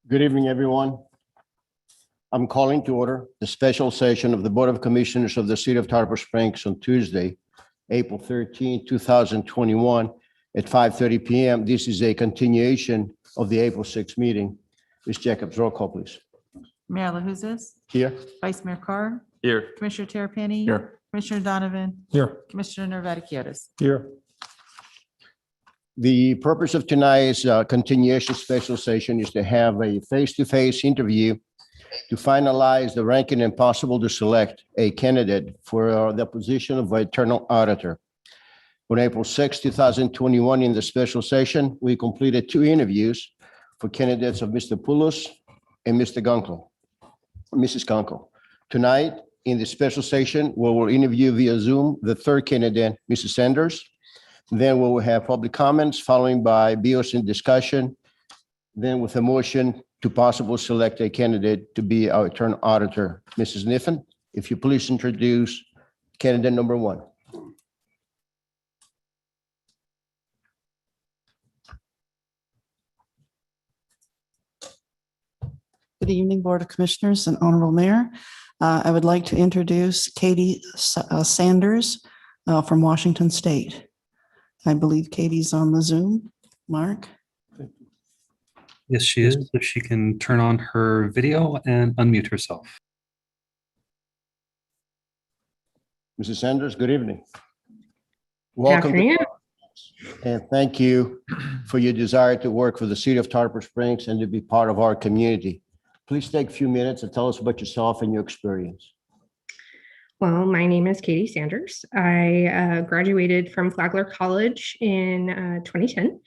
Good evening, everyone. I'm calling to order the special session of the Board of Commissioners of the City of Tarpon Springs on Tuesday, April 13, 2021 at 5:30 p.m. This is a continuation of the April 6th meeting. Ms. Jacobs, roll call, please. Mayor LaHousas, Here. Vice Mayor Carr, Here. Commissioner Terrapini. Here. Commissioner Donovan, Here. Commissioner Narvatic-Kiotis. Here. The purpose of tonight's continuation special session is to have a face-to-face interview to finalize the ranking and possible to select a candidate for the position of internal auditor. On April 6, 2021, in the special session, we completed 2 interviews for candidates of Mr. Poulos and Mr. Gunkel, Mrs. Gunkel. Tonight, in the special session, we will interview via Zoom the 3rd candidate, Mrs. Sanders. Then we will have public comments following by bills in discussion. Then with a motion to possibly select a candidate to be our internal auditor. Mrs. Niffen, if you please introduce candidate number 1. Good evening, Board of Commissioners and Honorable Mayor. I would like to introduce Katie Sanders from Washington State. I believe Katie's on the Zoom. Mark? Yes, she is. If she can turn on her video and unmute herself. Mrs. Sanders, good evening. Welcome. And thank you for your desire to work for the City of Tarpon Springs and to be part of our community. Please take a few minutes and tell us about yourself and your experience. Well, my name is Katie Sanders. I graduated from Flagler College in 2010.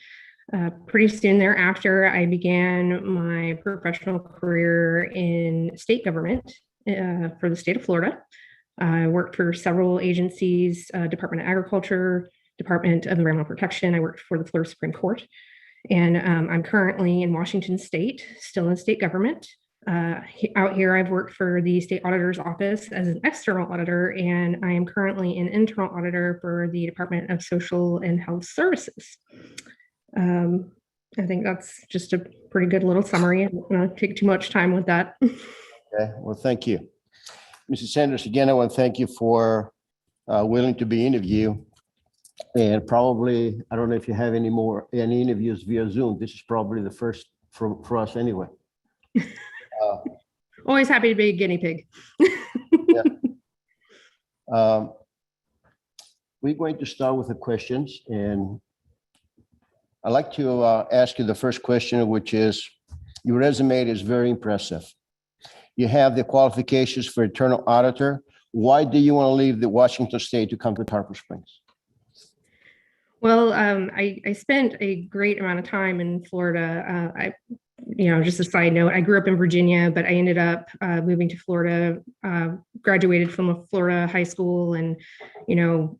Pretty soon thereafter, I began my professional career in state government for the state of Florida. I worked for several agencies, Department of Agriculture, Department of Environmental Protection. I worked for the Florida Supreme Court. And I'm currently in Washington State, still in state government. Out here, I've worked for the state auditor's office as an external auditor, and I am currently an internal auditor for the Department of Social and Health Services. I think that's just a pretty good little summary. I don't want to take too much time with that. Okay, well, thank you. Mrs. Sanders, again, I want to thank you for willing to be interviewed. And probably, I don't know if you have any interviews via Zoom. This is probably the first for us anyway. Always happy to be a guinea pig. Yeah. We're going to start with the questions, and I'd like to ask you the first question, which is, your resume is very impressive. You have the qualifications for internal auditor. Why do you want to leave the Washington State to come to Tarpon Springs? Well, I spent a great amount of time in Florida. Just a side note, I grew up in Virginia, but I ended up moving to Florida, graduated from a Florida high school and, of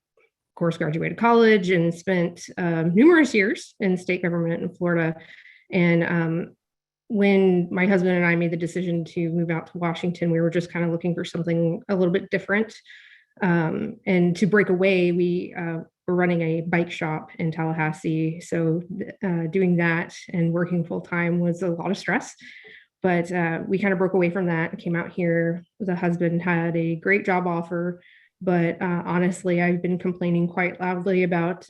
course, graduated college and spent numerous years in state government in Florida. And when my husband and I made the decision to move out to Washington, we were just kind of looking for something a little bit different. And to break away, we were running a bike shop in Tallahassee. So doing that and working full time was a lot of stress. But we kind of broke away from that and came out here. The husband had a great job offer. But honestly, I've been complaining quite loudly about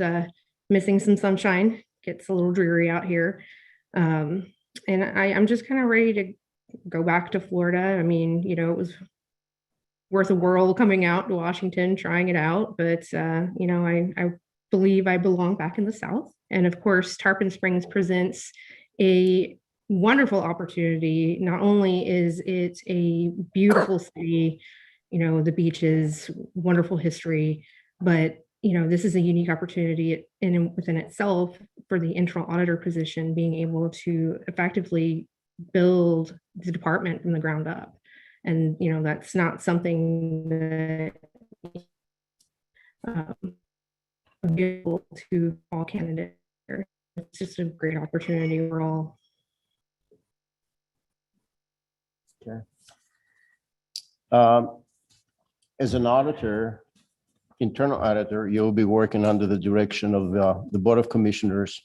missing some sunshine. Gets a little dreary out here. And I'm just kind of ready to go back to Florida. I mean, it was worth a whirl coming out to Washington, trying it out. But, I believe I belong back in the South. And of course, Tarpon Springs presents a wonderful opportunity. Not only is it a beautiful city, the beaches, wonderful history, but, this is a unique opportunity within itself for the internal auditor position, being able to effectively build the department from the ground up. And, that's not something that available to all candidates. It's just a great opportunity overall. Okay. As an auditor, internal auditor, you'll be working under the direction of the Board of Commissioners.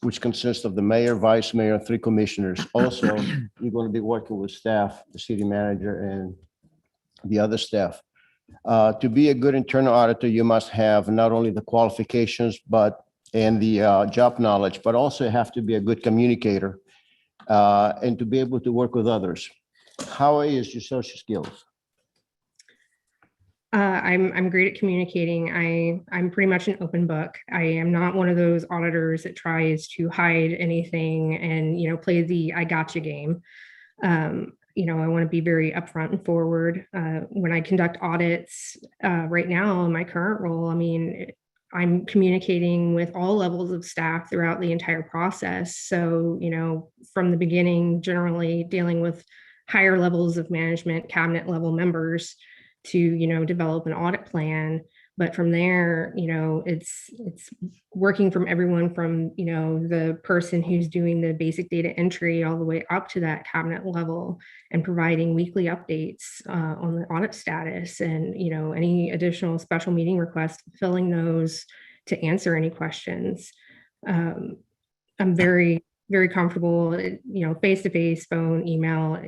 which consists of the mayor, vice mayor, and 3 commissioners. Also, you're going to be working with staff, the city manager, and the other staff. To be a good internal auditor, you must have not only the qualifications, and the job knowledge, but also have to be a good communicator and to be able to work with others. How is your social skills? I'm great at communicating. I'm pretty much an open book. I am not one of those auditors that tries to hide anything and, play the I gotcha game. I want to be very upfront and forward. When I conduct audits right now in my current role, I'm communicating with all levels of staff throughout the entire process. So, from the beginning, generally dealing with higher levels of management, cabinet level members to, develop an audit plan. But from there, it's working from everyone from, the person who's doing the basic data entry all the way up to that cabinet level and providing weekly updates on the audit status and, any additional special meeting requests, filling those to answer any questions. I'm very, very comfortable, face-to-face, phone, email,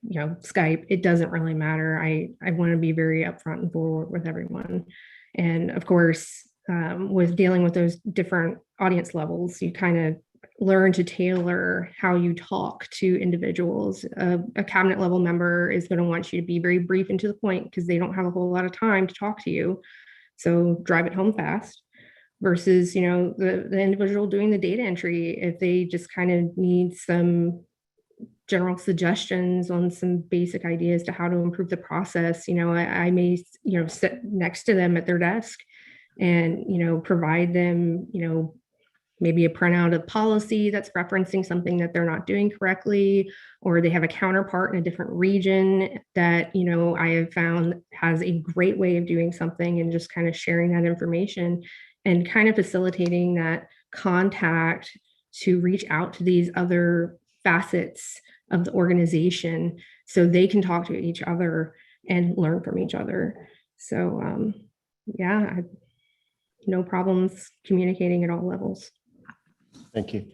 Skype, it doesn't really matter. I want to be very upfront and forward with everyone. And of course, with dealing with those different audience levels, you kind of learn to tailor how you talk to individuals. A cabinet level member is going to want you to be very brief and to the point because they don't have a whole lot of time to talk to you. So drive it home fast versus, the individual doing the data entry, if they just kind of need some general suggestions on some basic ideas to how to improve the process. I may, sit next to them at their desk and, provide them, maybe a printout of policy that's referencing something that they're not doing correctly, or they have a counterpart in a different region that, I have found has a great way of doing something, and just kind of sharing that information and kind of facilitating that contact to reach out to these other facets of the organization so they can talk to each other and learn from each other. So no problems communicating at all levels. Thank you.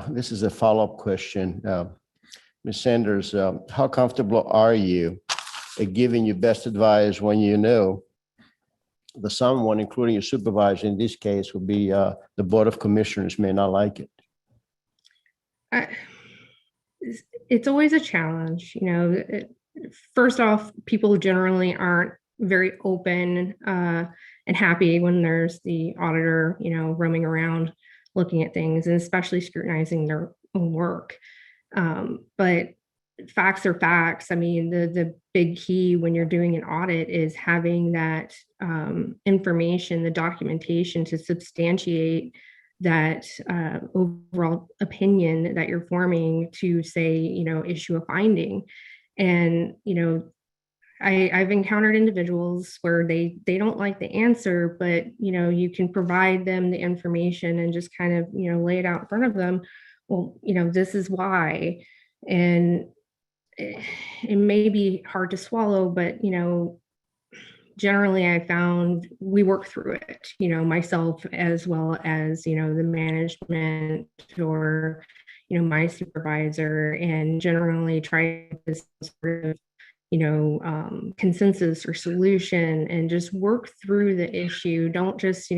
This is a follow-up question. Ms. Sanders, how comfortable are you at giving your best advice when you know the someone, including your supervisor, in this case would be the Board of Commissioners, may not like it? It's always a challenge. First off, people generally aren't very open and happy when there's the auditor, roaming around looking at things and especially scrutinizing their own work. But facts are facts. The big key when you're doing an audit is having that information, the documentation to substantiate that overall opinion that you're forming to say, issue a finding. And, I've encountered individuals where they don't like the answer, but, you can provide them the information and just kind of, lay it out in front of them. Well, this is why. And it may be hard to swallow, but, generally I found we work through it, myself as well as, the management or, my supervisor, and generally try to sort of, consensus or solution and just work through the issue. Don't just,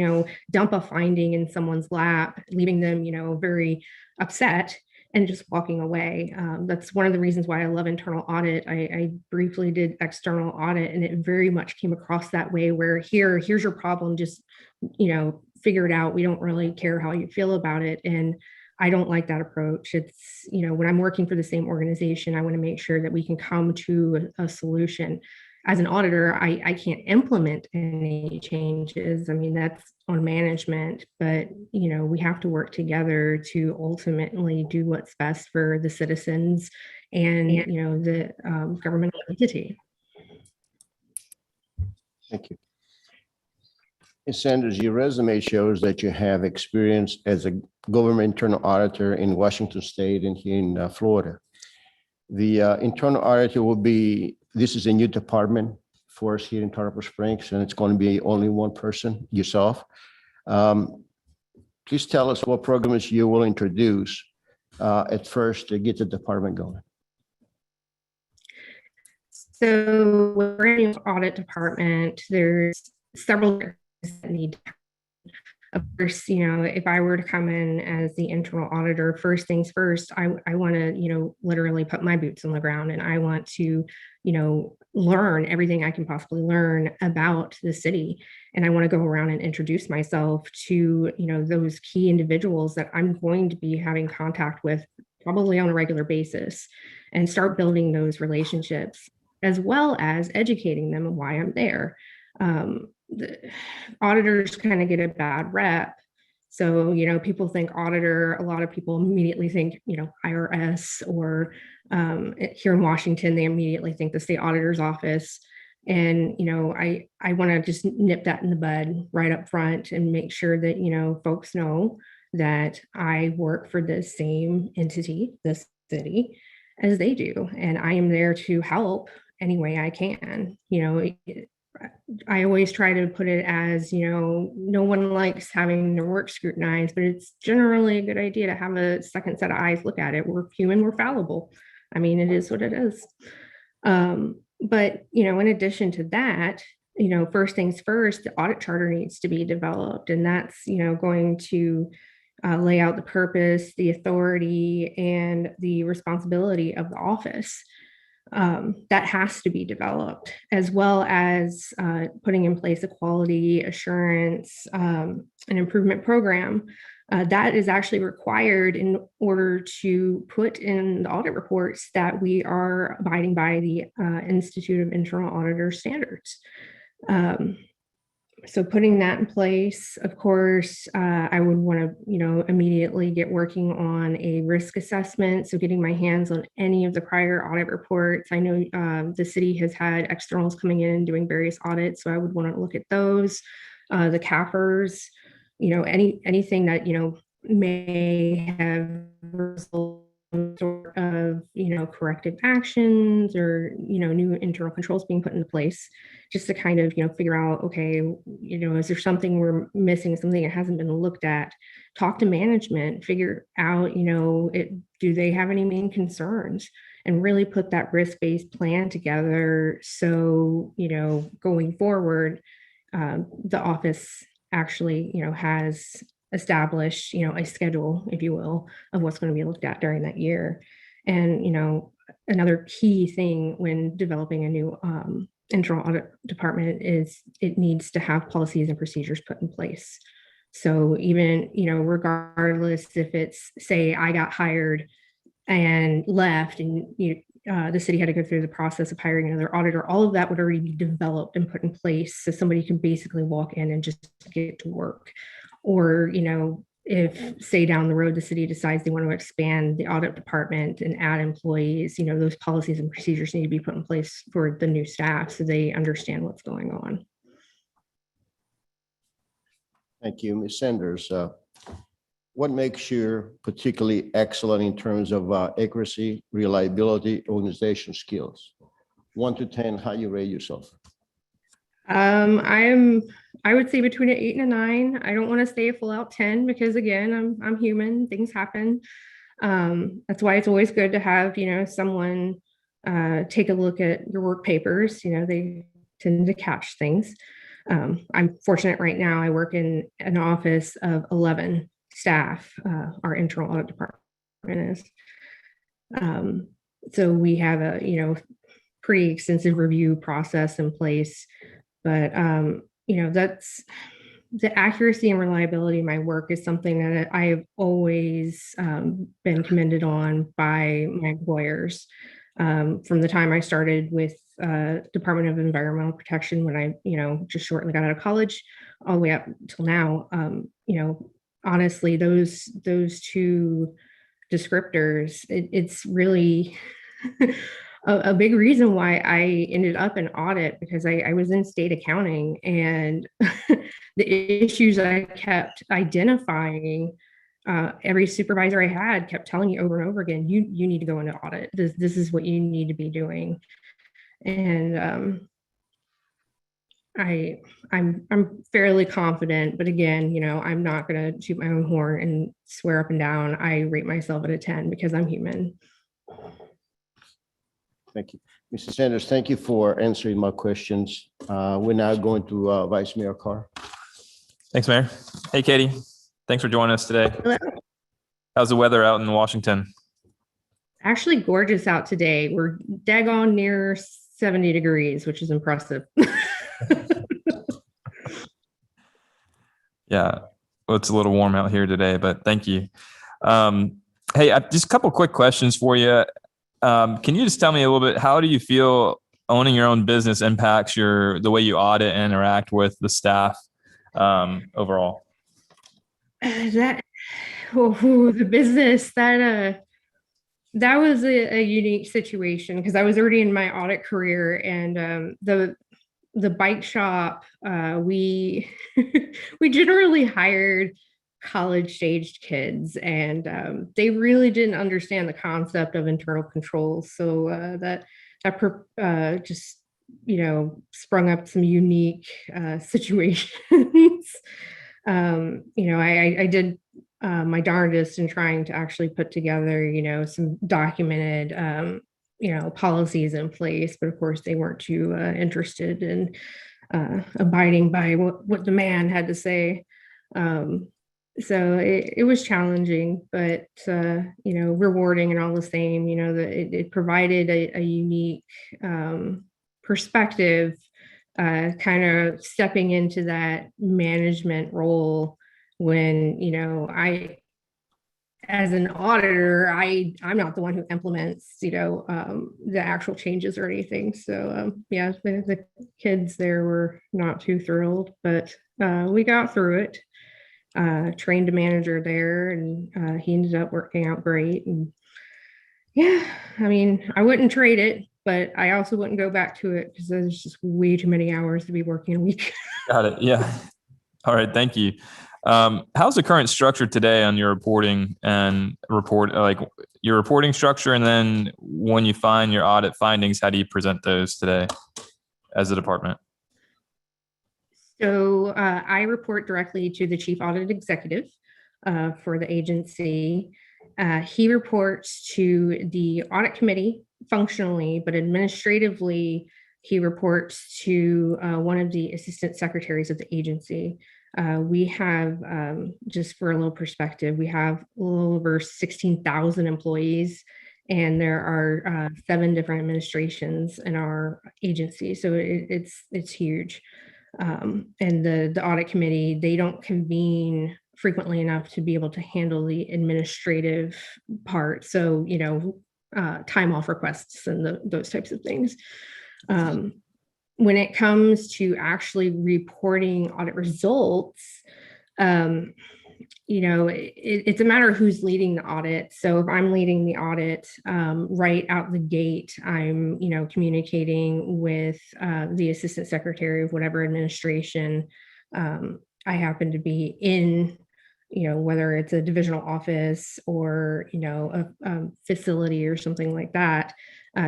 dump a finding in someone's lap, leaving them, very upset and just walking away. That's one of the reasons why I love internal audit. I briefly did external audit, and it very much came across that way where here's your problem, just, figure it out. We don't really care how you feel about it. And I don't like that approach. It's, when I'm working for the same organization, I want to make sure that we can come to a solution. As an auditor, I can't implement any changes. That's on management, but, we have to work together to ultimately do what's best for the citizens and, the governmental entity. Thank you. Ms. Sanders, your resume shows that you have experience as a government internal auditor in Washington State and here in Florida. The internal auditor will be, this is a new department for us here in Tarpon Springs, and it's going to be only one person, yourself. please tell us what programs you will introduce at first to get the department going. So we're in the audit department. There's several things that need. Of course, if I were to come in as the internal auditor, first things first, I want to, literally put my boots on the ground, and I want to, learn everything I can possibly learn about the city. And I want to go around and introduce myself to, those key individuals that I'm going to be having contact with probably on a regular basis, and start building those relationships, as well as educating them on why I'm there. The auditors kind of get a bad rep. So, people think auditor, a lot of people immediately think, IRS, or here in Washington, they immediately think the state auditor's office. And, I want to just nip that in the bud right up front and make sure that, folks know that I work for the same entity, the city, as they do. And I am there to help any way I can. I always try to put it as, no one likes having their work scrutinized, but it's generally a good idea to have a second set of eyes look at it. We're human, we're fallible. I mean, it is what it is. But, in addition to that, first things first, the audit charter needs to be developed. And that's, going to lay out the purpose, the authority, and the responsibility of the office. That has to be developed, as well as putting in place a quality assurance and improvement program that is actually required in order to put in the audit reports that we are abiding by the Institute of Internal Auditor standards. So putting that in place, of course, I would want to, immediately get working on a risk assessment. So getting my hands on any of the prior audit reports. I know the city has had externals coming in and doing various audits, so I would want to look at those, the CAFRs, anything that, may have resulted sort of, corrective actions or, new internal controls being put into place, just to kind of, figure out, okay, is there something we're missing, something that hasn't been looked at, talk to management, figure out, do they have any main concerns, and really put that risk-based plan together. So, going forward, the office actually, has established, a schedule, if you will, of what's going to be looked at during that year. And, another key thing when developing a new internal audit department is it needs to have policies and procedures put in place. So even, regardless if it's, say, I got hired and left and the city had to go through the process of hiring another auditor, all of that would already be developed and put in place so somebody can basically walk in and just get to work. Or, if, say, down the road, the city decides they want to expand the audit department and add employees, those policies and procedures need to be put in place for the new staff so they understand what's going on. Thank you, Ms. Sanders. What makes you particularly excellent in terms of accuracy, reliability, organization skills? 1 to 10, how you rate yourself? I would say between an 8 and a 9. I don't want to say a full out 10 because, again, I'm human, things happen. That's why it's always good to have, someone take a look at your work papers. They tend to catch things. I'm fortunate right now. I work in an office of 11 staff. Our internal audit department is. So we have a, pretty extensive review process in place. But, that's the accuracy and reliability of my work is something that I have always been commended on by my employers. From the time I started with Department of Environmental Protection when I, just shortly got out of college, all the way up till now, honestly, those two descriptors, it's really a big reason why I ended up in audit, because I was in state accounting, and the issues I kept identifying, every supervisor I had kept telling me over and over again, you need to go into audit. This is what you need to be doing. And I'm fairly confident, but again, I'm not going to toot my own horn and swear up and down. I rate myself at a 10 because I'm human. Thank you. Mr. Sanders, thank you for answering my questions. We're now going to Vice Mayor Carr. Thanks, Mayor. Hey, Katie. Thanks for joining us today. Hello. How's the weather out in Washington? Actually gorgeous out today. We're daggone near 70 degrees, which is impressive. Yeah, well, it's a little warm out here today, but thank you. Hey, just a couple quick questions for you. Can you just tell me a little bit, how do you feel owning your own business impacts the way you audit and interact with the staff overall? The business that was a unique situation because I was already in my audit career, and the bike shop, we we generally hired college-aged kids, and they really didn't understand the concept of internal controls. So that just sprung up some unique situations. I did my darndest in trying to actually put together, some documented, policies in place, but of course they weren't too interested in abiding by what the man had to say. So it was challenging, but rewarding and all the same. It provided a unique perspective, kind of stepping into that management role when I, as an auditor, I'm not the one who implements the actual changes or anything. So yeah, the kids there were not too thrilled, but we got through it. Trained a manager there, and he ended up working out great. And yeah, I mean, I wouldn't trade it, but I also wouldn't go back to it because there's just way too many hours to be working a week. Got it. Yeah. All right. Thank you. How's the current structure today on your reporting like your reporting structure? And then when you find your audit findings, how do you present those today as a department? So I report directly to the chief audit executive for the agency. He reports to the audit committee functionally, but administratively, he reports to one of the assistant secretaries of the agency. We have, just for a little perspective, we have a little over 16,000 employees, and there are 7 different administrations in our agency. So it's huge. And the audit committee, they don't convene frequently enough to be able to handle the administrative part. So, time off requests and those types of things. When it comes to actually reporting audit results, it's a matter of who's leading the audit. So if I'm leading the audit, right out the gate, I'm, communicating with the assistant secretary of whatever administration I happen to be in, whether it's a divisional office or, a facility or something like that.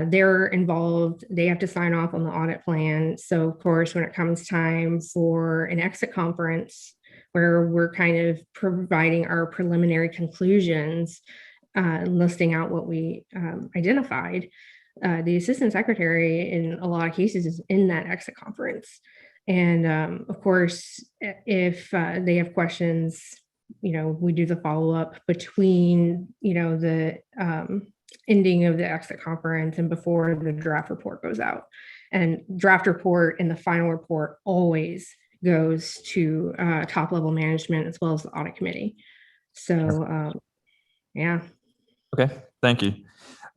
They're involved. They have to sign off on the audit plan. So of course, when it comes time for an exit conference, where we're kind of providing our preliminary conclusions, listing out what we identified, the assistant secretary in a lot of cases is in that exit conference. And of course, if they have questions, we do the follow-up between, the ending of the exit conference and before the draft report goes out. And draft report and the final report always goes to top level management as well as the audit committee. So, yeah. Okay, thank you.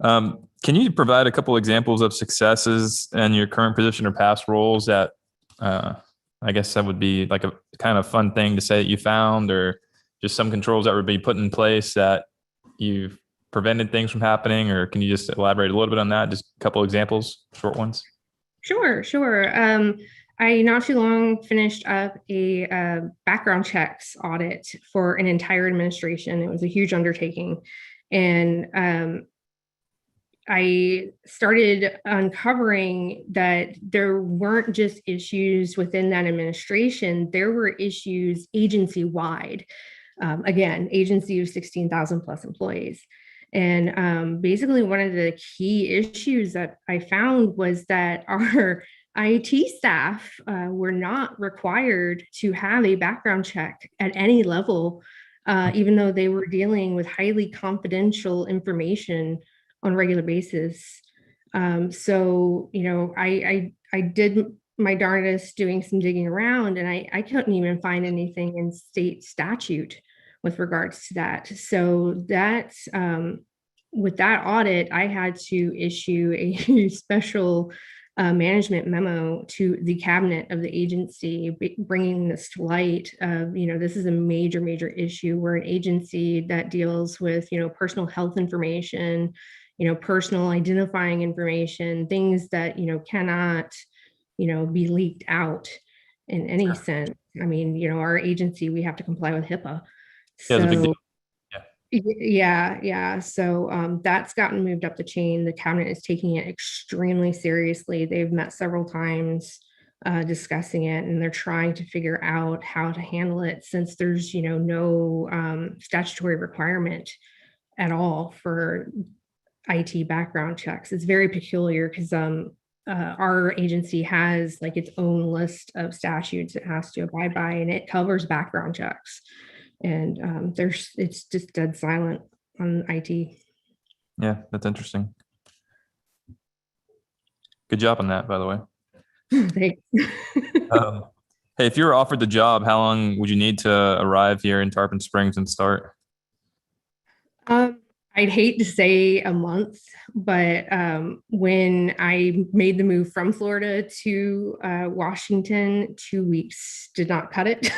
Can you provide a couple examples of successes in your current position or past roles that I guess that would be like a kind of fun thing to say that you found, or just some controls that would be put in place that you've prevented things from happening? Or can you just elaborate a little bit on that? Just a couple examples, short ones. Sure. I not too long finished up a background checks audit for an entire administration. It was a huge undertaking. And I started uncovering that there weren't just issues within that administration, there were issues agency wide. Again, agency of 16,000 plus employees. And basically, one of the key issues that I found was that our IT staff were not required to have a background check at any level, even though they were dealing with highly confidential information on a regular basis. So, you know, I did my darndest doing some digging around, and I couldn't even find anything in state statute with regards to that. So that's with that audit, I had to issue a special management memo to the cabinet of the agency, bringing this to light of, you know, this is a major, major issue. We're an agency that deals with, you know, personal health information, you know, personal identifying information, things that, you know, cannot, you know, be leaked out in any sense. I mean, you know, our agency, we have to comply with HIPAA. Yeah, it's a big So deal. yeah. So that's gotten moved up the chain. The cabinet is taking it extremely seriously. They've met several times discussing it, and they're trying to figure out how to handle it, since there's, you know, no statutory requirement at all for IT background checks. It's very peculiar because our agency has like its own list of statutes it has to abide by, and it covers background checks. And it's just dead silent on IT. Yeah, that's interesting. Good job on that, by the way. Thanks. Hey, if you were offered the job, how long would you need to arrive here in Tarpon Springs and start? I'd hate to say a month, but when I made the move from Florida to Washington, 2 weeks did not cut it.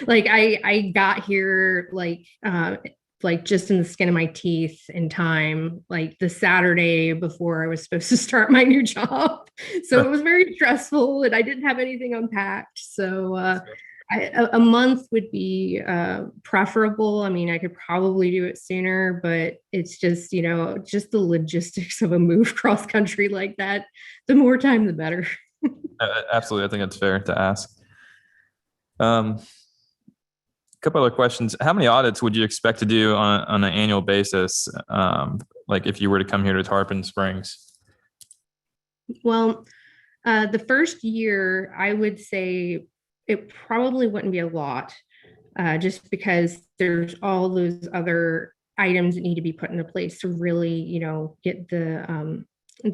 Like I got here like just in the skin of my teeth in time, like the Saturday before I was supposed to start my new job. So it was very stressful, and I didn't have anything unpacked. So a month would be preferable. I mean, I could probably do it sooner, but it's just, you know, just the logistics of a move cross country like that. The more time, the better. Absolutely. I think it's fair to ask. A couple other questions. How many audits would you expect to do on an annual basis? Like if you were to come here to Tarpon Springs? Well, the first year, I would say it probably wouldn't be a lot, just because there's all those other items that need to be put into place to really, you know, get the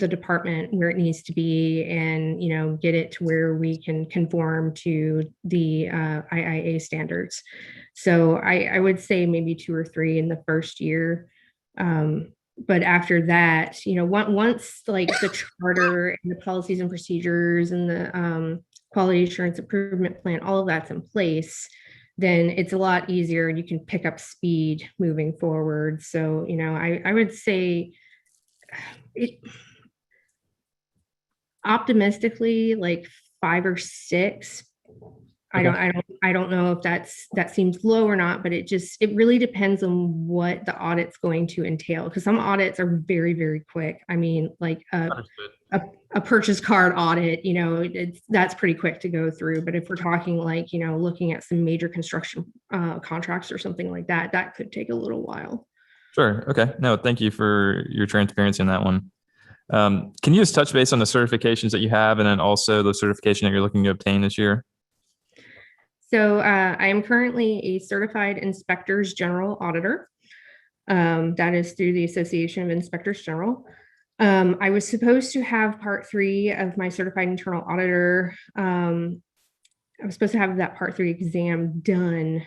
department where it needs to be, and, you know, get it to where we can conform to the IIA standards. So I would say maybe 2 or 3 in the first year. But after that, you know, once like the charter and the policies and procedures and the quality assurance improvement plan, all of that's in place, then it's a lot easier and you can pick up speed moving forward. So, you know, I would say it optimistically like 5 or 6. I don't know if that seems low or not, but it really depends on what the audit's going to entail, because some audits are very, very quick. I mean, like a purchase card audit, you know, that's pretty quick to go through. But if we're talking like, you know, looking at some major construction contracts or something like that, that could take a little while. Sure. Okay. No, thank you for your transparency on that one. Can you just touch base on the certifications that you have, and then also the certification that you're looking to obtain this year? So I am currently a certified inspectors general auditor. That is through the Association of Inspectors General. I was supposed to have part 3 of my certified internal auditor. I was supposed to have that part 3 exam done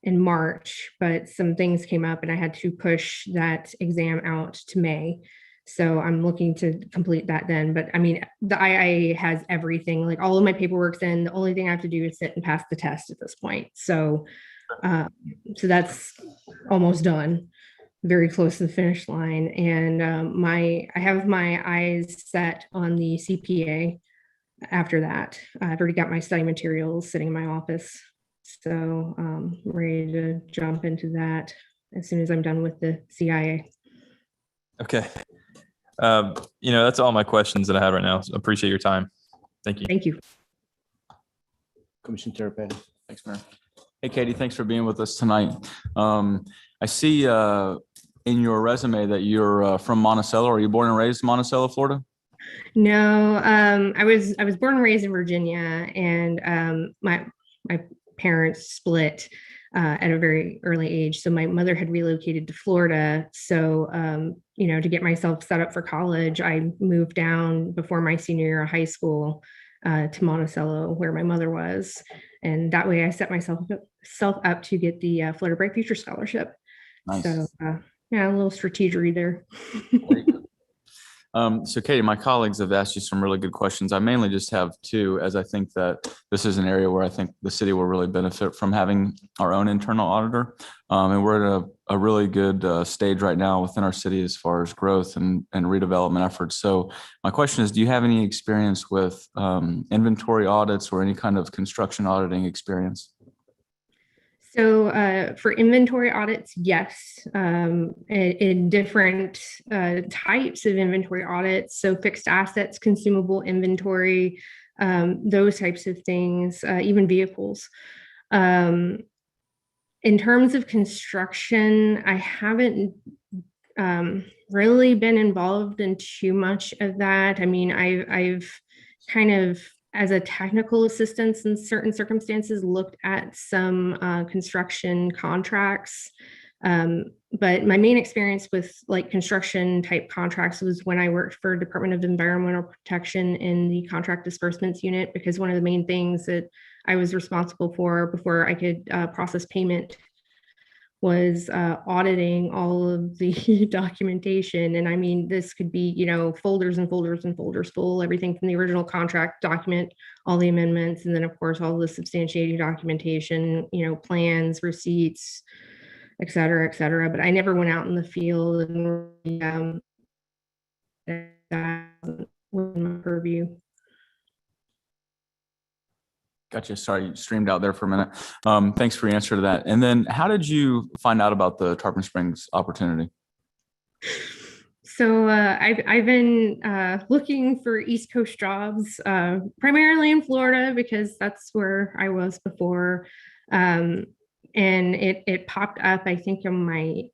in March, but some things came up and I had to push that exam out to May. So I'm looking to complete that then. But I mean, the IIA has everything, like all of my paperwork's in. The only thing I have to do is sit and pass the test at this point. So, so that's almost done, very close to the finish line. And I have my eyes set on the CPA after that. I've already got my study materials sitting in my office. So I'm ready to jump into that as soon as I'm done with the CIA. Okay. That's all my questions that I have right now. So appreciate your time. Thank you. Thank you. Commissioner Terrapini. Thanks, Mayor. Hey, Katie, thanks for being with us tonight. I see in your resume that you're from Monticello. Are you born and raised in Monticello, Florida? No, I was born and raised in Virginia, and my parents split at a very early age. So my mother had relocated to Florida. So to get myself set up for college, I moved down before my senior year of high school to Monticello, where my mother was, and that way I set myself up to get the Florida Bright Future Scholarship. Nice. So yeah, a little strategery there. So Katie, my colleagues have asked you some really good questions. I mainly just have two, as I think that this is an area where I think the city will really benefit from having our own internal auditor. And we're at a really good stage right now within our city as far as growth and redevelopment efforts. So my question is, do you have any experience with inventory audits or any kind of construction auditing experience? So for inventory audits, yes, in different types of inventory audits. So fixed assets, consumable inventory, those types of things, even vehicles. In terms of construction, I haven't really been involved in too much of that. I mean, I've kind of, as a technical assistance in certain circumstances, looked at some construction contracts. But my main experience with like construction type contracts was when I worked for Department of Environmental Protection in the contract disbursements unit, because one of the main things that I was responsible for before I could process payment was auditing all of the documentation. And I mean, this could be, folders and folders and folders full, everything from the original contract document, all the amendments, and then of course, all the substantiating documentation, plans, receipts, et cetera, et cetera. But I never went out in the field and that was my purview. Gotcha. Sorry, you streamed out there for a minute. Thanks for your answer to that. And then how did you find out about the Tarpon Springs opportunity? So I've been looking for East Coast jobs, primarily in Florida, because that's where I was before. And it popped up, I think, on may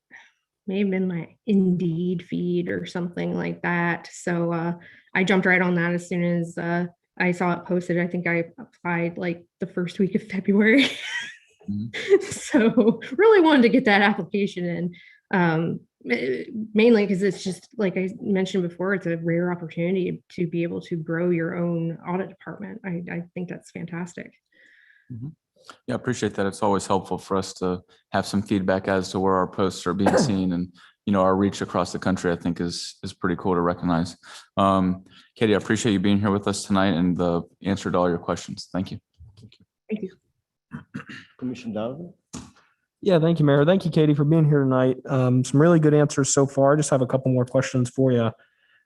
have been my Indeed feed or something like that. So I jumped right on that as soon as I saw it posted. I think I applied like the first week of February. Mm-hmm. So really wanted to get that application in, mainly because it's just, like I mentioned before, it's a rare opportunity to be able to grow your own audit department. I think that's fantastic. Mm-hmm. Yeah, I appreciate that. It's always helpful for us to have some feedback as to where our posts are being seen, and our reach across the country, I think is pretty cool to recognize. Katie, I appreciate you being here with us tonight and the answer to all your questions. Thank you. Thank you. Commissioner Donovan. Yeah, thank you, Mayor. Thank you, Katie, for being here tonight. Some really good answers so far. I just have a couple more questions for you.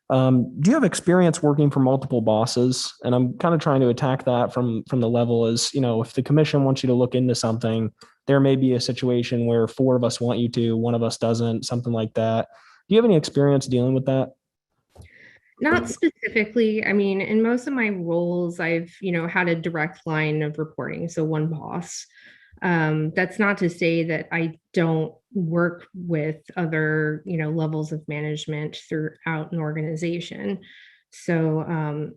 Do you have experience working for multiple bosses? And I'm kind of trying to attack that from the level is, if the commission wants you to look into something, there may be a situation where 4 of us want you to, 1 of us doesn't, something like that. Do you have any experience dealing with that? Not specifically. I mean, in most of my roles, I've, had a direct line of reporting. So one boss. That's not to say that I don't work with other, levels of management throughout an organization. So,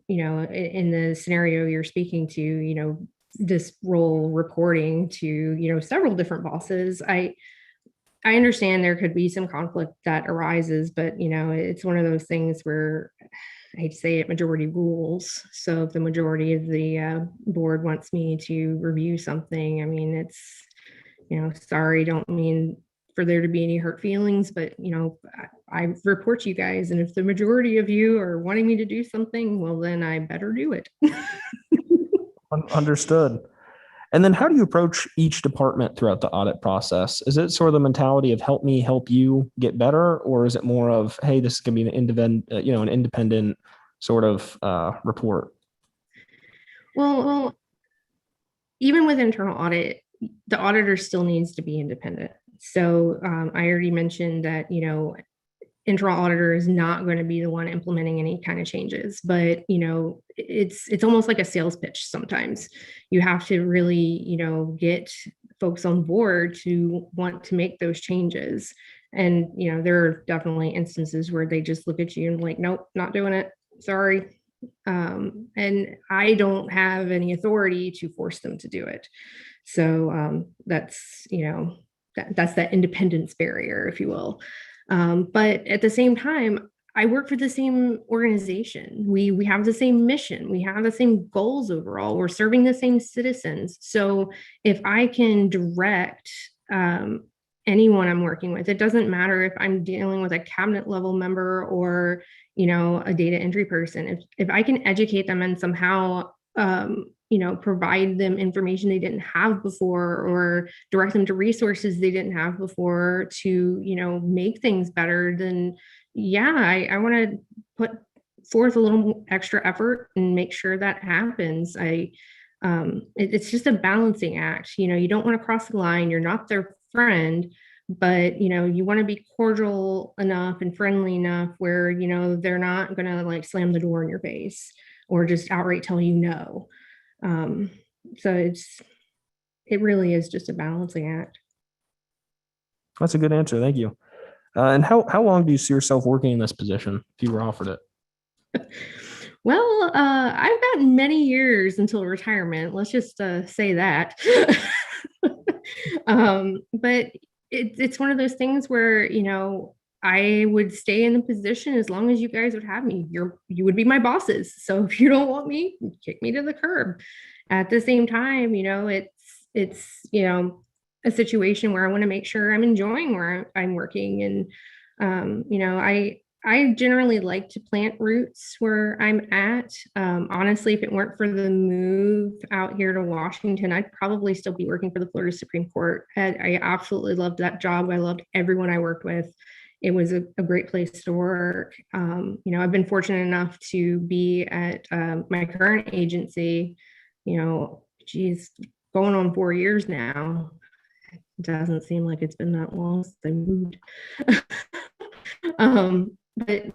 in the scenario you're speaking to, this role reporting to, several different bosses, I understand there could be some conflict that arises, but, it's one of those things where I hate to say it, majority rules. So if the majority of the board wants me to review something, I mean, it's, sorry, don't mean for there to be any hurt feelings, but, I report to you guys. And if the majority of you are wanting me to do something, well, then I better do it. Understood. And then how do you approach each department throughout the audit process? Is it sort of the mentality of help me help you get better? Or is it more of, hey, this is going to be an independent sort of report? Well, even with internal audit, the auditor still needs to be independent. So I already mentioned that, internal auditor is not going to be the one implementing any kind of changes, but it's almost like a sales pitch. Sometimes you have to really get folks on board to want to make those changes. And there are definitely instances where they just look at you and like, nope, not doing it, sorry. And I don't have any authority to force them to do it. So that's that's that independence barrier, if you will. But at the same time, I work for the same organization. We have the same mission. We have the same goals overall. We're serving the same citizens. So if I can direct anyone I'm working with, it doesn't matter if I'm dealing with a cabinet level member or a data entry person. If I can educate them and somehow provide them information they didn't have before, or direct them to resources they didn't have before to, make things better, then yeah, I want to put forth a little extra effort and make sure that happens. It's just a balancing act. You don't want to cross the line. You're not their friend, but you want to be cordial enough and friendly enough where they're not going to like slam the door in your face or just outright tell you no. So it really is just a balancing act. That's a good answer. Thank you. And how long do you see yourself working in this position if you were offered it? Well, I've got many years until retirement. Let's just say that. But it's one of those things where, I would stay in the position as long as you guys would have me. You would be my bosses. So if you don't want me, kick me to the curb. At the same time, it's a situation where I want to make sure I'm enjoying where I'm working. And, I generally like to plant roots where I'm at. Honestly, if it weren't for the move out here to Washington, I'd probably still be working for the Florida Supreme Court. I absolutely loved that job. I loved everyone I worked with. It was a great place to work. I've been fortunate enough to be at my current agency, going on 4 years now. It doesn't seem like it's been that long since I moved. But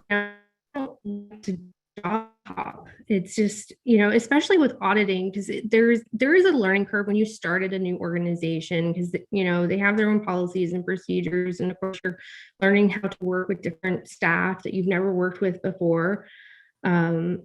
to job hop, it's just, especially with auditing, because there is a learning curve when you start at a new organization, because they have their own policies and procedures, and of course you're learning how to work with different staff that you've never worked with before. But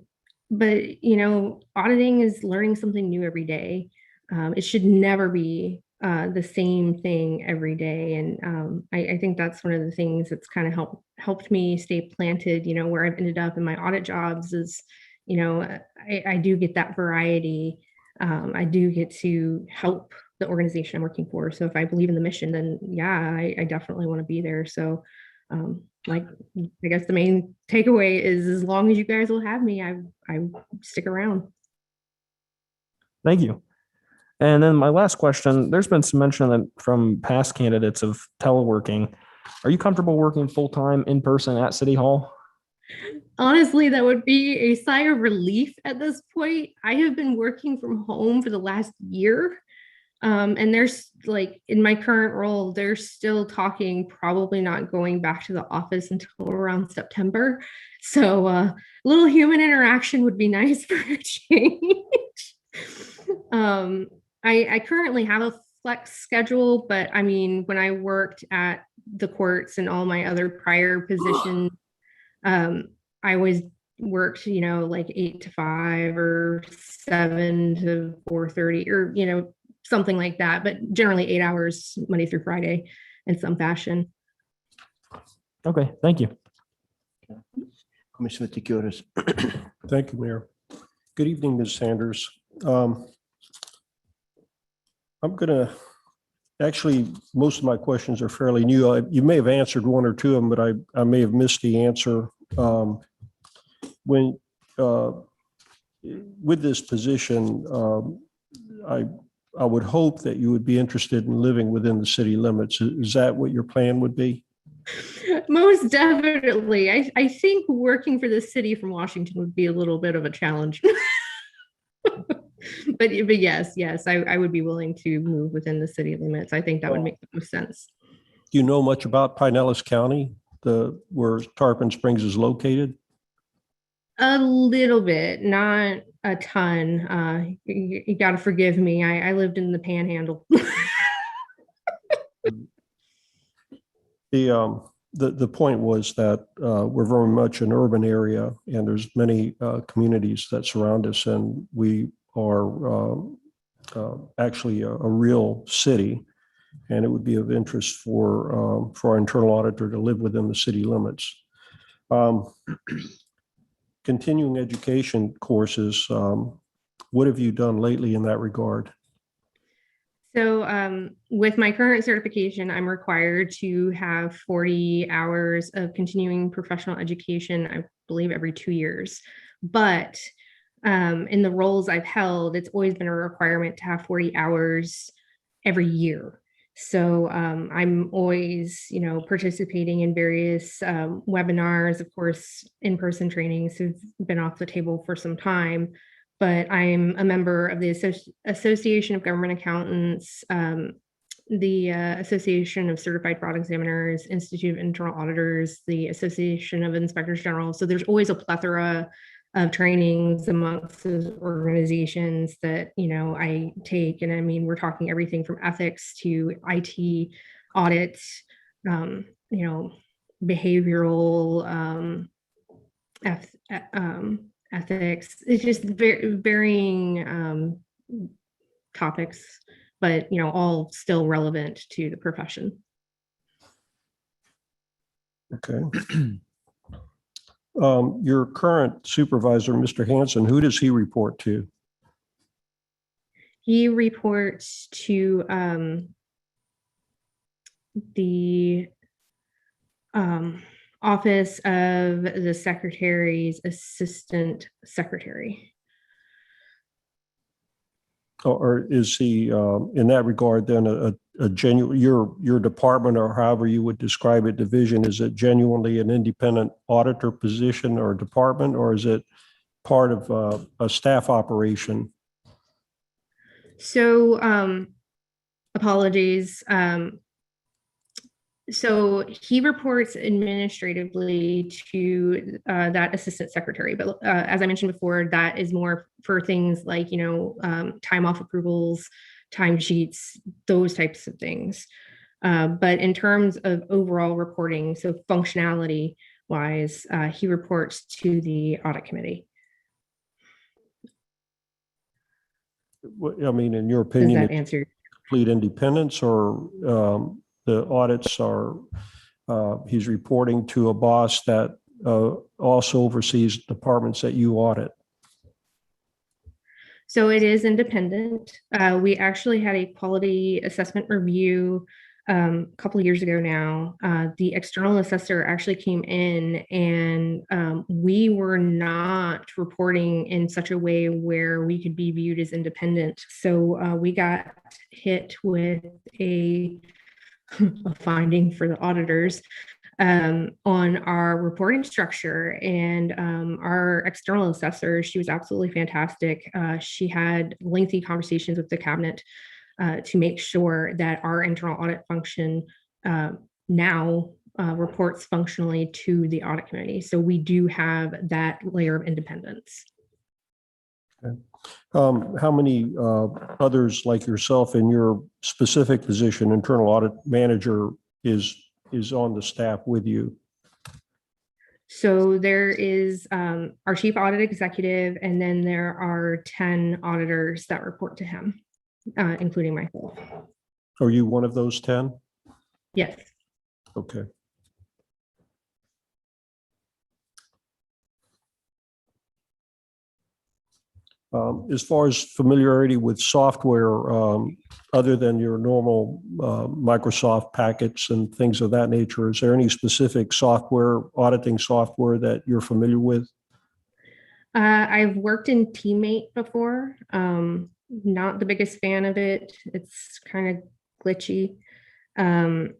auditing is learning something new every day. It should never be the same thing every day. And I think that's one of the things that's kind of helped me stay planted, where I've ended up in my audit jobs is, I do get that variety. I do get to help the organization I'm working for. So if I believe in the mission, then yeah, I definitely want to be there. So I guess the main takeaway is as long as you guys will have me, I stick around. Thank you. And then my last question, there's been some mention from past candidates of teleworking. Are you comfortable working full-time in person at City Hall? Honestly, that would be a sigh of relief at this point. I have been working from home for the last year. And there's in my current role, they're still talking, probably not going back to the office until around September. So a little human interaction would be nice for a change. I currently have a flex schedule, but I mean, when I worked at the courts and all my other prior positions, I always worked, 8 to 5 or 7 to 4:30 or, something like that, but generally 8 hours Monday through Friday in some fashion. Okay, thank you. Commissioner Vaticius. Thank you, Mayor. Good evening, Ms. Sanders. I'm going to, actually, most of my questions are fairly new. You may have answered one or two of them, but I may have missed the answer. With this position, I would hope that you would be interested in living within the city limits. Is that what your plan would be? Most definitely. I think working for the city from Washington would be a little bit of a challenge. But yes, I would be willing to move within the city limits. I think that would make the most sense. Do you know much about Pinellas County? where Tarpon Springs is located? A little bit, not a ton. You got to forgive me. I lived in the Panhandle. The point was that we're very much an urban area, and there's many communities that surround us, and we are actually a real city, and it would be of interest for our internal auditor to live within the city limits. Continuing education courses, what have you done lately in that regard? So with my current certification, I'm required to have 40 hours of continuing professional education, I believe every 2 years. But in the roles I've held, it's always been a requirement to have 40 hours every year. So I'm always, participating in various webinars, of course, in-person trainings have been off the table for some time. But I'm a member of the Association of Government Accountants, the Association of Certified Fraud Examiners, Institute of Internal Auditors, the Association of Inspectors General. So there's always a plethora of trainings amongst those organizations that, I take. And I mean, we're talking everything from ethics to IT, audit, behavioral, ethics. It's just varying topics, but all still relevant to the profession. Okay. Your current supervisor, Mr. Hanson, who does he report to? He reports to the Office of the Secretary's Assistant Secretary. Or is he, in that regard, then a genuine, your department, or however you would describe it, division, is it genuinely an independent auditor position or department, or is it part of a staff operation? So, apologies. So he reports administratively to that assistant secretary, but as I mentioned before, that is more for things like, time off approvals, timesheets, those types of things. But in terms of overall reporting, so functionality wise, he reports to the audit committee. I mean, in your Does opinion, that answer? complete independence, or the audits are, he's reporting to a boss that also oversees departments that you audit? So it is independent. We actually had a quality assessment review a couple of years ago now. The external assessor actually came in, and we were not reporting in such a way where we could be viewed as independent. So we got hit with a finding for the auditors on our reporting structure. And our external assessor, she was absolutely fantastic. She had lengthy conversations with the cabinet to make sure that our internal audit function now reports functionally to the audit committee. So we do have that layer of independence. Okay. How many others like yourself in your specific position, internal audit manager, is on the staff with you? So there is our chief audit executive, and then there are 10 auditors that report to him, including myself. Are you one of those 10? Yes. Okay. As far as familiarity with software, other than your normal Microsoft packets and things of that nature, is there any specific software, auditing software, that you're familiar with? I've worked in Teammate before. Not the biggest fan of it. It's kind of glitchy. In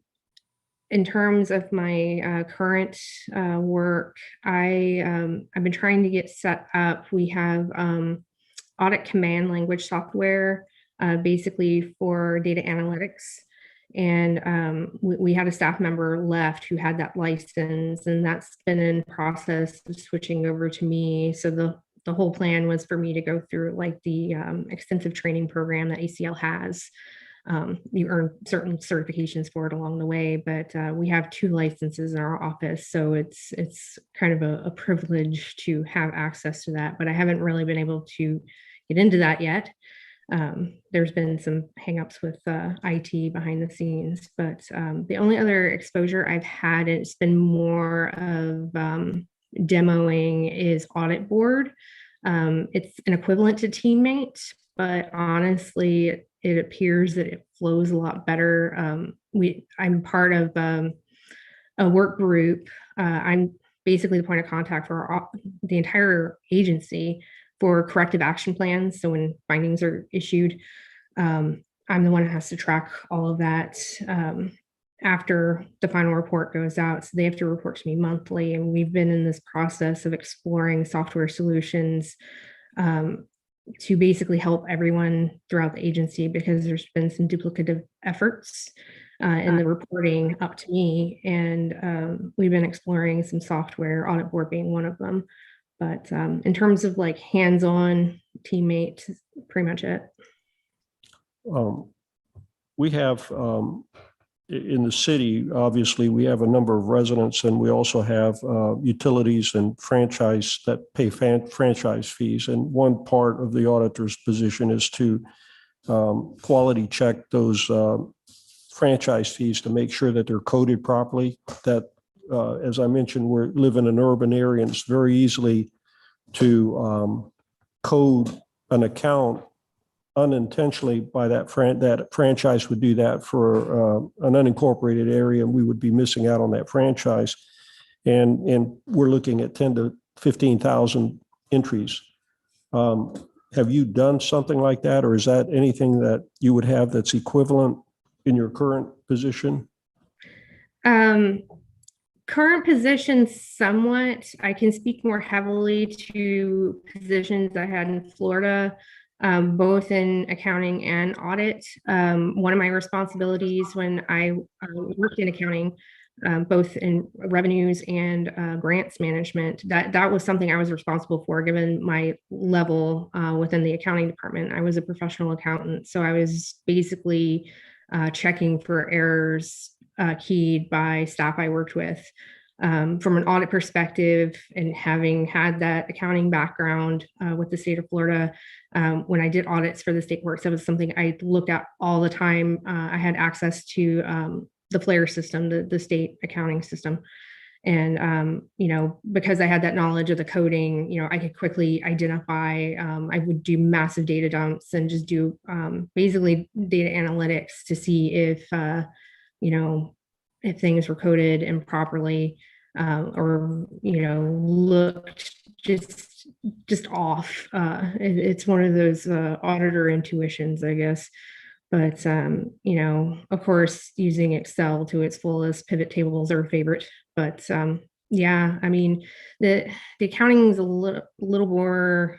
terms of my current work, I've been trying to get set up. We have audit command language software, basically for data analytics. And we had a staff member left who had that license, and that's been in process of switching over to me. So the whole plan was for me to go through like the extensive training program that ACL has. You earn certain certifications for it along the way, but we have 2 licenses in our office, so it's kind of a privilege to have access to that. But I haven't really been able to get into that yet. There's been some hangups with IT behind the scenes, but the only other exposure I've had, it's been more of demoing, is audit board. It's an equivalent to teammate, but honestly, it appears that it flows a lot better. I'm part of a work group. I'm basically the point of contact for the entire agency for corrective action plans. So when findings are issued, I'm the one who has to track all of that after the final report goes out. So they have to report to me monthly. And we've been in this process of exploring software solutions to basically help everyone throughout the agency, because there's been some duplicative efforts in the reporting up to me. And we've been exploring some software, Audit Board being one of them. But in terms of like hands-on teammate, pretty much it. We have in the city, obviously, we have a number of residents, and we also have utilities and franchise that pay franchise fees. And one part of the auditor's position is to quality check those franchise fees to make sure that they're coded properly. That, as I mentioned, we live in an urban area, and it's very easily to code an account unintentionally by that franchise would do that for an unincorporated area, and we would be missing out on that franchise. And we're looking at 10 to 15,000 entries. Have you done something like that, or is that anything that you would have that's equivalent in your current position? Current position, somewhat. I can speak more heavily to positions I had in Florida, both in accounting and audit. One of my responsibilities when I worked in accounting, both in revenues and grants management, that was something I was responsible for, given my level within the accounting department. I was a professional accountant, so I was basically checking for errors keyed by staff I worked with. From an audit perspective, and having had that accounting background with the state of Florida, when I did audits for the state courts, that was something I looked at all the time. I had access to the FLAIR system, the state accounting system. And, because I had that knowledge of the coding, I could quickly identify, I would do massive data dumps and just do basically data analytics to see if things were coded improperly, or looked just off. It's one of those auditor intuitions, I guess. But of course, using Excel to its fullest, pivot tables are a favorite. But yeah, I mean, the accounting is a little more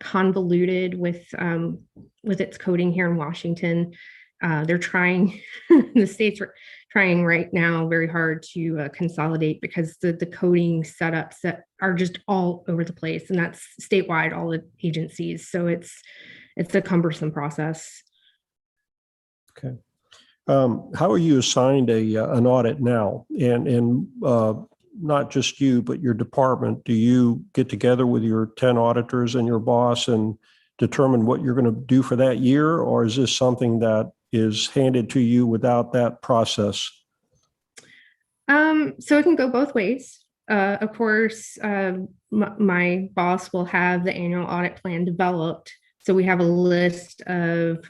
convoluted with its coding here in Washington. They're trying, the state's trying right now very hard to consolidate, because the coding setups that are just all over the place, and that's statewide, all the agencies. So it's a cumbersome process. Okay. How are you assigned an audit now? And not just you, but your department. Do you get together with your 10 auditors and your boss and determine what you're going to do for that year? Or is this something that is handed to you without that process? So it can go both ways. Of course, my boss will have the annual audit plan developed. So we have a list of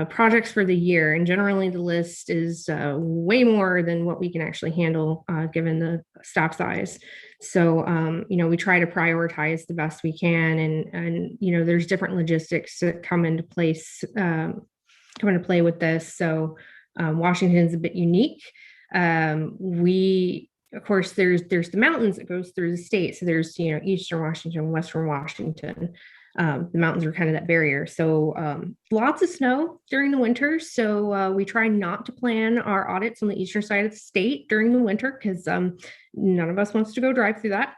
projects for the year. And generally the list is way more than what we can actually handle given the staff size. So, we try to prioritize the best we can. And there's different logistics that come into place, come into play with this. So Washington's a bit unique. Of course, there's the mountains that goes through the state. So there's, Eastern Washington, Western Washington. The mountains are kind of that barrier. So lots of snow during the winter. So we try not to plan our audits on the eastern side of the state during the winter because none of us wants to go drive through that.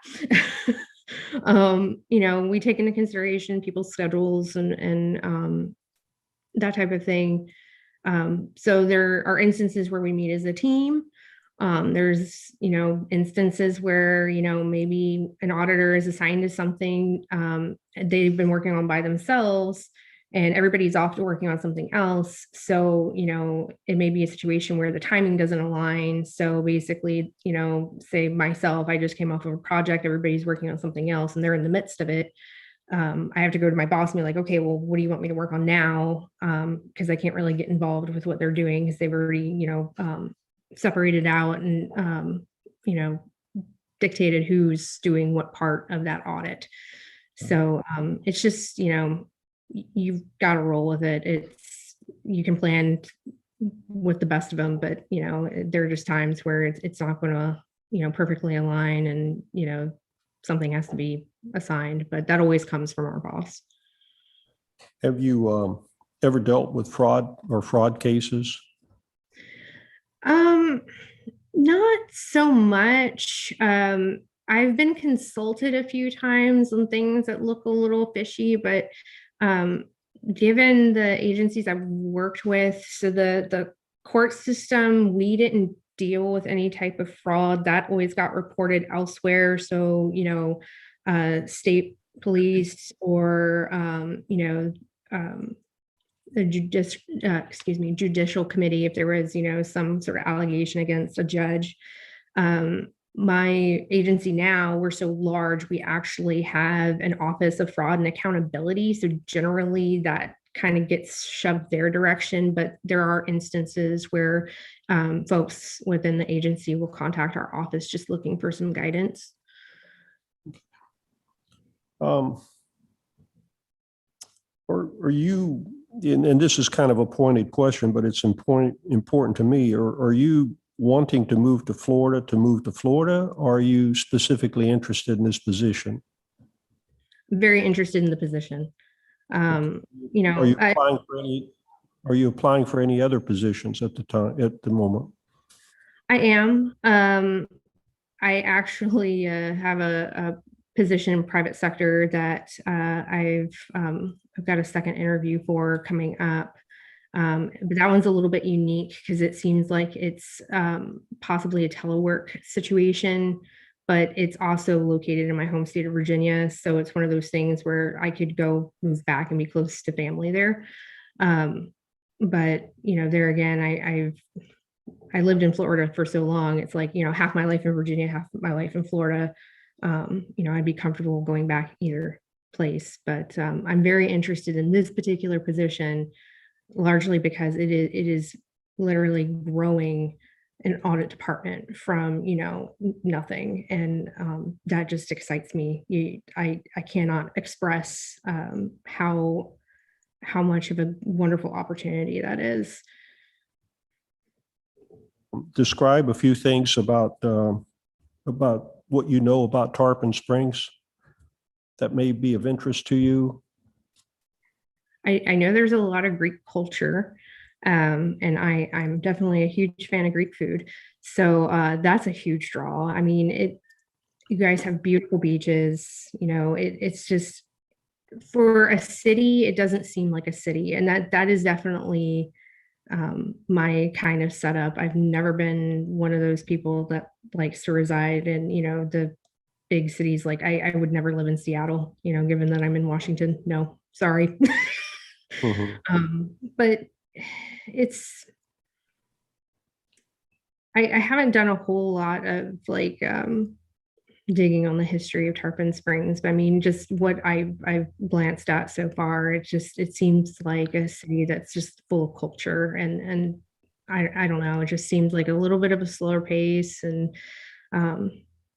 We take into consideration people's schedules and that type of thing. So there are instances where we meet as a team. There's, instances where, maybe an auditor is assigned to something they've been working on by themselves and everybody's off to working on something else. So, it may be a situation where the timing doesn't align. So basically, say myself, I just came off of a project, everybody's working on something else and they're in the midst of it. I have to go to my boss and be like, okay, well, what do you want me to work on now? Because I can't really get involved with what they're doing because they've already, separated out and, dictated who's doing what part of that audit. So it's just, you've got to roll with it. You can plan with the best of them, but, there are just times where it's not going to, perfectly align and, something has to be assigned, but that always comes from our boss. Have you ever dealt with fraud or fraud cases? Not so much. I've been consulted a few times on things that look a little fishy, but given the agencies I've worked with, so the court system, we didn't deal with any type of fraud. That always got reported elsewhere. So, state police or, the judicial committee, if there was, some sort of allegation against a judge. My agency now, we're so large, we actually have an office of fraud and accountability. So generally that kind of gets shoved their direction, but there are instances where folks within the agency will contact our office just looking for some guidance. Are you, and this is kind of a pointed question, but it's important to me, are you wanting to move to Florida, or are you specifically interested in this position? Very interested in the position. Are you applying for any other positions at the moment? I am. I actually have a position in private sector that I've got a second interview for coming up. But that one's a little bit unique because it seems like it's possibly a telework situation, but it's also located in my home state of Virginia. So it's one of those things where I could go move back and be close to family there. But there again, I lived in Florida for so long. It's like, half my life in Virginia, half my life in Florida. I'd be comfortable going back either place, but I'm very interested in this particular position, largely because it is literally growing an audit department from, nothing. And that just excites me. I cannot express how much of a wonderful opportunity that is. Describe a few things about what you know about Tarpon Springs that may be of interest to you. I know there's a lot of Greek culture, and I'm definitely a huge fan of Greek food. So that's a huge draw. I mean, you guys have beautiful beaches, it's just, for a city, it doesn't seem like a city. And that is definitely my kind of setup. I've never been one of those people that likes to reside in, the big cities. Like I would never live in Seattle, given that I'm in Washington. No, sorry. But I haven't done a whole lot of digging on the history of Tarpon Springs. But I mean, just what I've glanced at so far, it seems like a city that's just full of culture, and I don't know, it just seems like a little bit of a slower pace and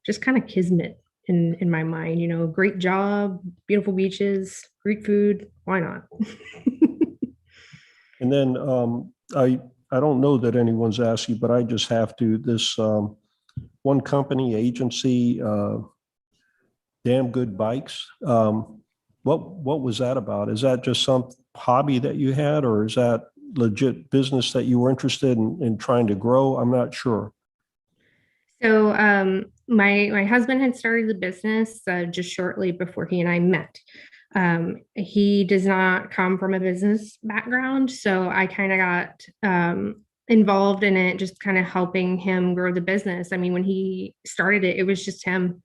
just kind of kismet in my mind. Great job, beautiful beaches, Greek food, why not? And then I don't know that anyone's asked you, but I just have to, this one company, agency, Damn Good Bikes. What was that about? Is that just some hobby that you had, or is that legit business that you were interested in trying to grow? I'm not sure. So my husband had started the business just shortly before he and I met. He does not come from a business background, so I kind of got involved in it, just kind of helping him grow the business. I mean, when he started it, it was just him.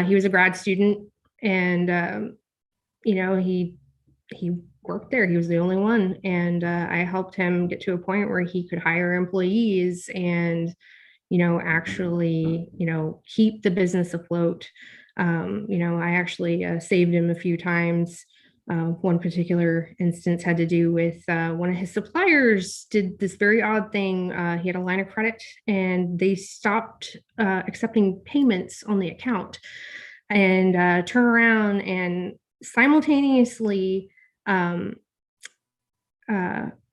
He was a grad student, and he worked there. He was the only one, and I helped him get to a point where he could hire employees and actually, keep the business afloat. I actually saved him a few times. One particular instance had to do with one of his suppliers did this very odd thing. He had a line of credit and they stopped accepting payments on the account and turn around and simultaneously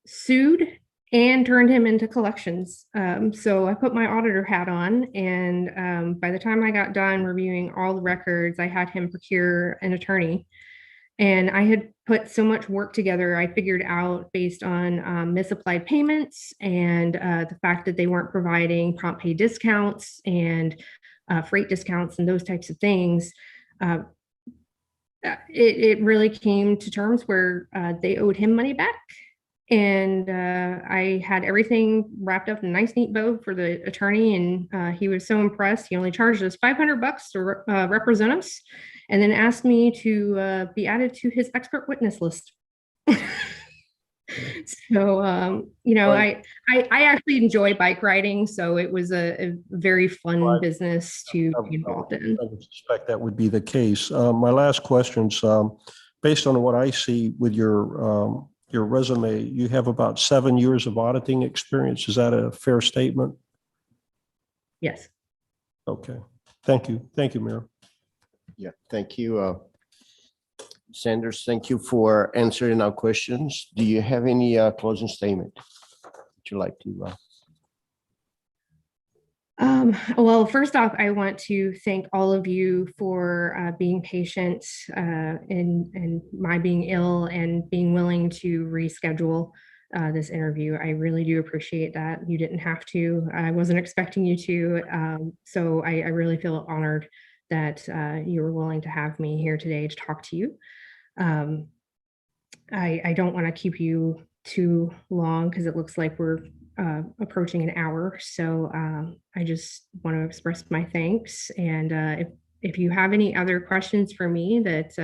sued and turned him into collections. So I put my auditor hat on, and by the time I got done reviewing all the records, I had him procure an attorney. And I had put so much work together, I figured out based on misapplied payments and the fact that they weren't providing prompt pay discounts and freight discounts and those types of things. It really came to terms where they owed him money back. And I had everything wrapped up in a nice, neat bow for the attorney, and he was so impressed. He only charged us $500 to represent us, and then asked me to be added to his expert witness list. So, I actually enjoy bike riding, so it was a very fun business to be involved in. I would suspect that would be the case. My last questions, based on what I see with your resume, you have about 7 years of auditing experience. Is that a fair statement? Yes. Okay. Thank you. Thank you, Mayor. Yeah, thank you. Sanders, thank you for answering our questions. Do you have any closing statement that you'd like to? Well, first off, I want to thank all of you for being patient and my being ill and being willing to reschedule this interview. I really do appreciate that. You didn't have to. I wasn't expecting you to. So I really feel honored that you were willing to have me here today to talk to you. I don't want to keep you too long because it looks like we're approaching an hour. So I just want to express my thanks. And if you have any other questions for me that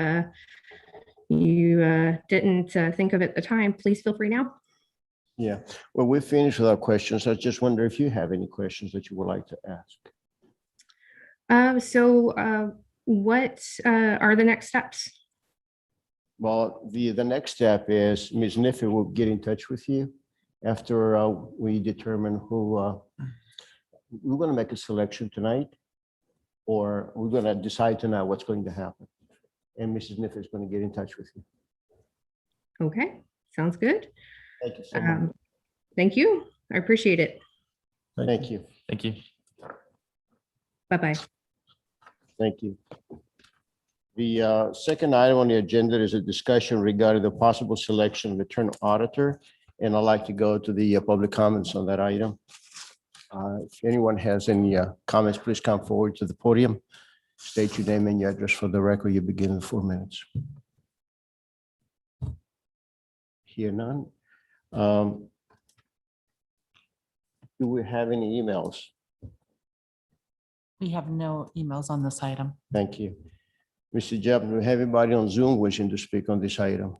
you didn't think of at the time, please feel free now. Yeah, well, we're finished with our questions. I just wonder if you have any questions that you would like to ask. What are the next steps? Well, the next step is Ms. Niffy will get in touch with you after we determine who we're going to make a selection tonight, or we're going to decide tonight what's going to happen. And Mrs. Niffy is going to get in touch with you. Okay, sounds good. Thank you so much. Thank you. I appreciate it. Thank you. Thank you. Bye-bye. Thank you. The second item on the agenda is a discussion regarding the possible selection of internal auditor. And I'd like to go to the public comments on that item. If anyone has any comments, please come forward to the podium. State your name and your address for the record. You begin in 4 minutes. Hear none. Do we have any emails? We have no emails on this item. Thank you. Mr. Jeff, do we have anybody on Zoom wishing to speak on this item?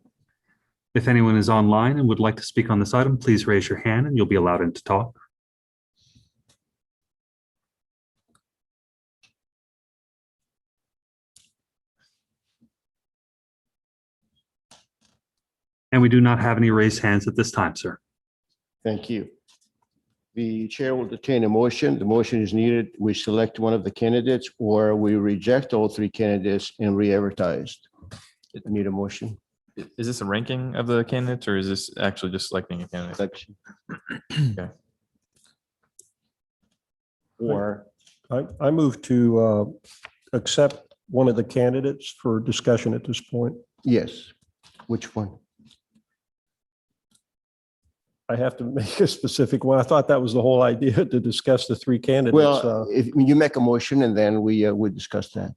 If anyone is online and would like to speak on this item, please raise your hand and you'll be allowed in to talk. And we do not have any raised hands at this time, sir. Thank you. The chair will entertain a motion. The motion is needed. We select one of the candidates or we reject all 3 candidates and re-advertise. I need a motion. Is this a ranking of the candidates or is this actually just selecting a candidate? Selection. Okay. Or I move to accept one of the candidates for discussion at this point. Yes. Which one? I have to make a specific one. I thought that was the whole idea, to discuss the three candidates. Well, if you make a motion and then we discuss that.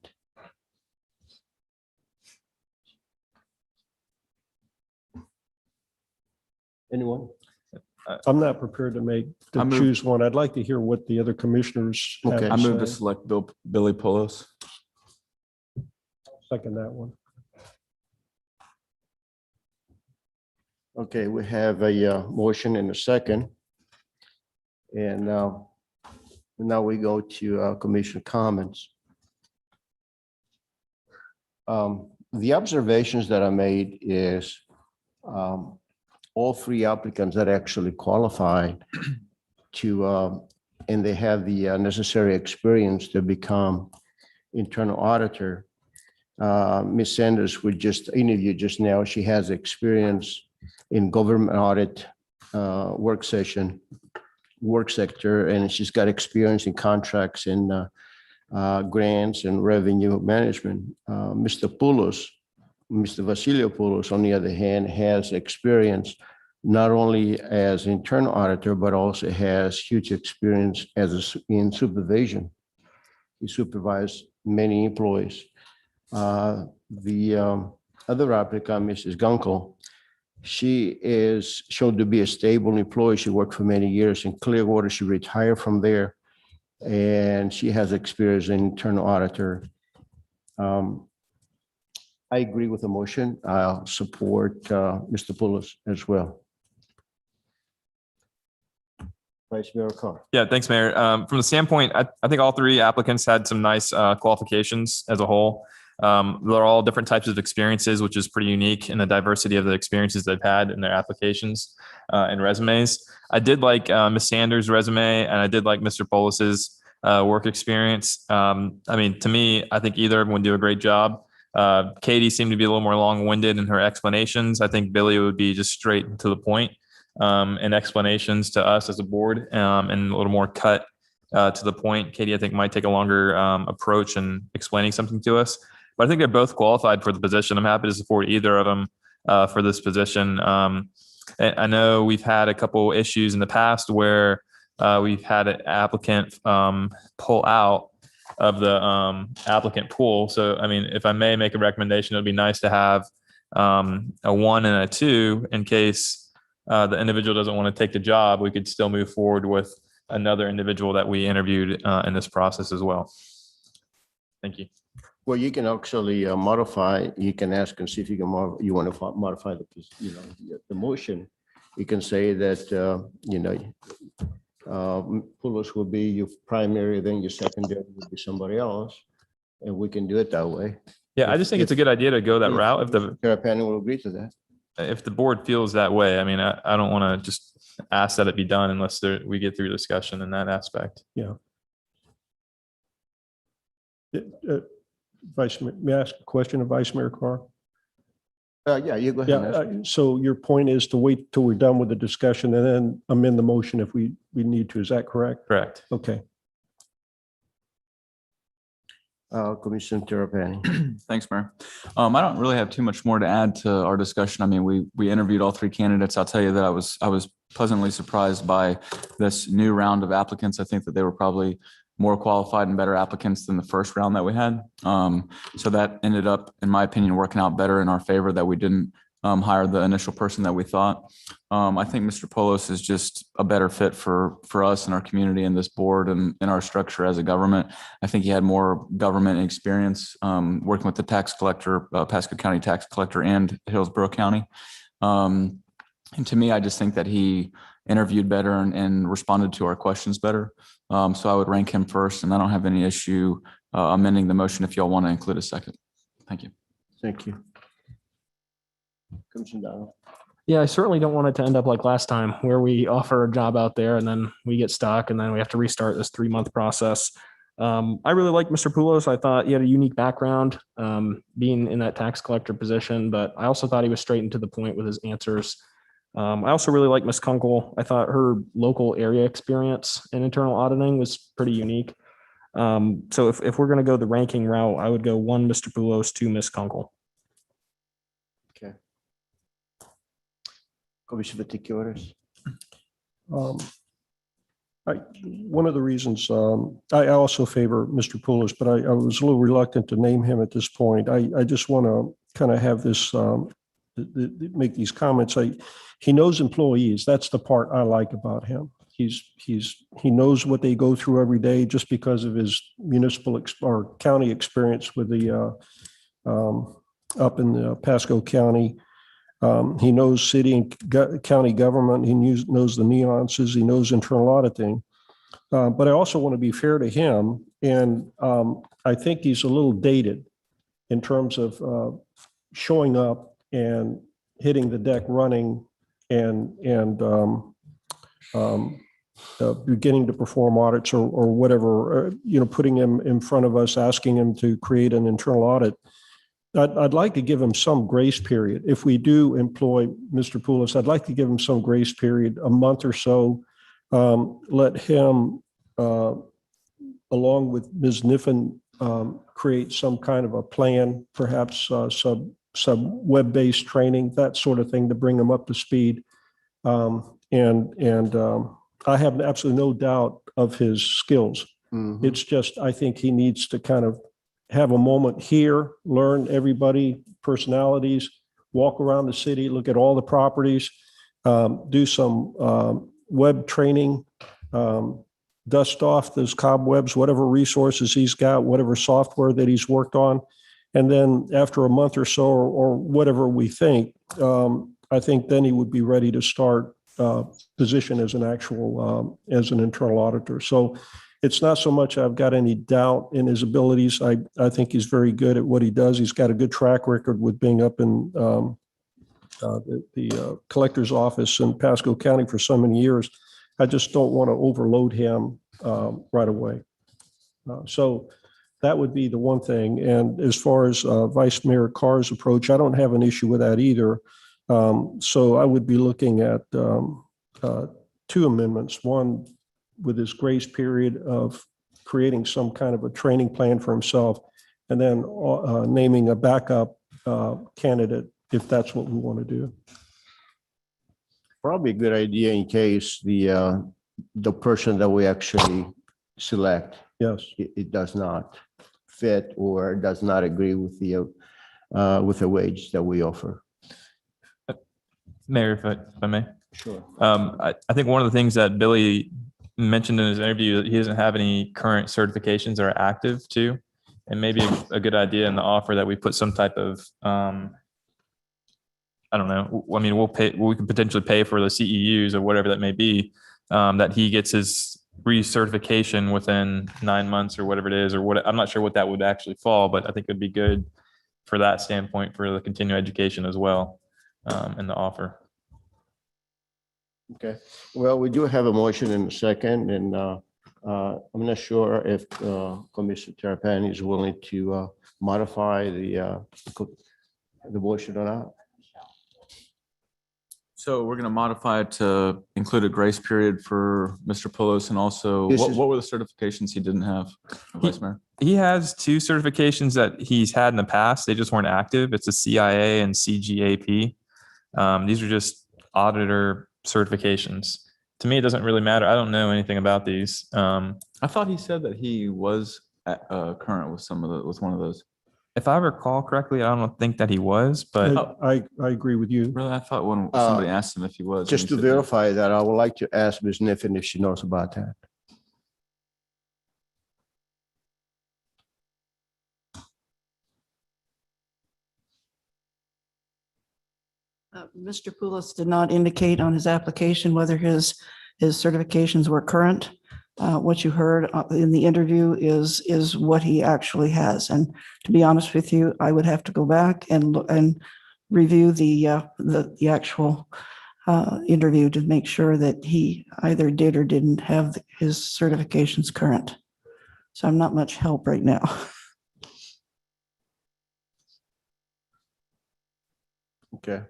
Anyone? I'm not prepared I to move- choose one. I'd like to hear what the other commissioners have Okay. to I move to say. select Billy Polos. Second that one. Okay, we have a motion and a second. And now we go to commission comments. The observations that I made is all three applicants that actually qualified to, and they have the necessary experience to become internal auditor. Ms. Sanders, we just interviewed just now. She has experience in government audit work sector, and she's got experience in contracts and grants and revenue management. Mr. Vasilio Poulos, on the other hand, has experience not only as internal auditor, but also has huge experience in supervision. He supervised many employees. The other applicant, Mrs. Gunkel, she is shown to be a stable employee. She worked for many years in Clearwater. She retired from there, and she has experience in internal auditor. I agree with the motion. I'll support Mr. Poulos as well. Vice Mayor Carr. Yeah, thanks, Mayor. From the standpoint, I think all three applicants had some nice qualifications as a whole. They're all different types of experiences, which is pretty unique in the diversity of the experiences they've had in their applications and resumes. I did like Ms. Sanders' resume, and I did like Mr. Polis's work experience. I mean, to me, I think either of them would do a great job. Katie seemed to be a little more long-winded in her explanations. I think Billy would be just straight to the point and explanations to us as a board, and a little more cut to the point. Katie, I think, might take a longer approach in explaining something to us. But I think they're both qualified for the position. I'm happy to support either of them for this position. I know we've had a couple issues in the past where we've had an applicant pull out of the applicant pool. So, I mean, if I may make a recommendation, it'd be nice to have a 1 and a 2 in case the individual doesn't want to take the job. We could still move forward with another individual that we interviewed in this process as well. Thank you. Well, you can actually modify, you can ask and see if you can, you want to modify the motion. You can say that, Poulos will be your primary, then your secondary will be somebody else. And we can do it that way. Yeah, I just think it's a good idea to go that route. If the Panel will agree to that. board feels that way, I mean, I don't want to just ask that it be done unless we get through discussion in that aspect. Yeah. Vice Mayor, may I ask a question of Vice Mayor Carr? Yeah, you go ahead. and ask. Yeah, so your point is to wait till we're done with the discussion and then amend the motion if we need to. Is that correct? Correct. Okay. Commissioner Terrapini. Thanks, Mayor. I don't really have too much more to add to our discussion. I mean, we interviewed all three candidates. I'll tell you that I was pleasantly surprised by this new round of applicants. I think that they were probably more qualified and better applicants than the first round that we had. So that ended up, in my opinion, working out better in our favor that we didn't hire the initial person that we thought. I think Mr. Poulos is just a better fit for us and our community and this board and in our structure as a government. I think he had more government experience working with the tax collector, Pasco County tax collector and Hillsborough County. And to me, I just think that he interviewed better and responded to our questions better. So I would rank him first, and I don't have any issue amending the motion if y'all want to include a second. Thank you. Thank you. Commissioner Donald. Yeah, I certainly don't want it to end up like last time where we offer a job out there and then we get stuck and then we have to restart this 3-month process. I really like Mr. Poulos. I thought he had a unique background being in that tax collector position, but I also thought he was straight and to the point with his answers. I also really like Ms. Kunkel. I thought her local area experience in internal auditing was pretty unique. So if we're going to go the ranking route, I would go 1, Mr. Poulos, 2, Ms. Kunkel. Commissioner Vaticius? Um, One of the reasons, I also favor Mr. Poulos, but I was a little reluctant to name him at this point. I just want to kind of have this, make these comments. He knows employees. That's the part I like about him. He knows what they go through every day just because of his municipal or county experience with the, up in the Pasco County. He knows city and county government. He knows the nuances. He knows internal auditing. But I also want to be fair to him. And I think he's a little dated in terms of showing up and hitting the deck running and beginning to perform audits or whatever, putting him in front of us, asking him to create an internal audit. I'd like to give him some grace period. If we do employ Mr. Poulos, I'd like to give him some grace period, a month or so. Let him, along with Ms. Niffen, create some kind of a plan, perhaps some web-based training, that sort of thing to bring him up to speed. I have absolutely no doubt of his skills. Mhm. It's just, I think he needs to kind of have a moment here, learn everybody, personalities, walk around the city, look at all the properties, do some web training, dust off those cobwebs, whatever resources he's got, whatever software that he's worked on. And then after a month or so, or whatever we think, I think then he would be ready to start position as an actual, as an internal auditor. So it's not so much I've got any doubt in his abilities. I think he's very good at what he does. He's got a good track record with being up in the collector's office in Pasco County for so many years. I just don't want to overload him right away. So that would be the one thing. And as far as Vice Mayor Carr's approach, I don't have an issue with that either. So I would be looking at two amendments. One, with his grace period of creating some kind of a training plan for himself, and then naming a backup candidate if that's what we want to do. Probably a good idea in case the person that we actually select, Yes. it does not fit or does not agree with the wage that we offer. Mayor, if I may. Sure. I think one of the things that Billy mentioned in his interview, he doesn't have any current certifications that are active too. And maybe a good idea in the offer that we put some type of, I don't know. I mean, we could potentially pay for the CEUs or whatever that may be, that he gets his recertification within 9 months or whatever it is, or what, I'm not sure what that would actually fall, but I think it'd be good for that standpoint for the continuing education as well, in the offer. Okay, well, we do have a motion in a second, and I'm not sure if Commissioner Terrapini is willing to modify the motion or not. So we're going to modify it to include a grace period for Mr. Poulos, and also This what is- were the certifications he didn't have, Vice Mayor? He has 2 certifications that he's had in the past. They just weren't active. It's a CIA and CGAP. These are just auditor certifications. To me, it doesn't really matter. I don't know anything about these. I thought he said that he was current with with one of those. If I recall correctly, I don't think that he was, but I agree with you. Really, I thought when somebody asked him if he was. Just to and he said no. verify that, I would like to ask Ms. Niffen if she knows about that. Mr. Poulos did not indicate on his application whether his certifications were current. What you heard in the interview is what he actually has. And to be honest with you, I would have to go back and review the actual interview to make sure that he either did or didn't have his certifications current. So I'm not much help right now. Okay.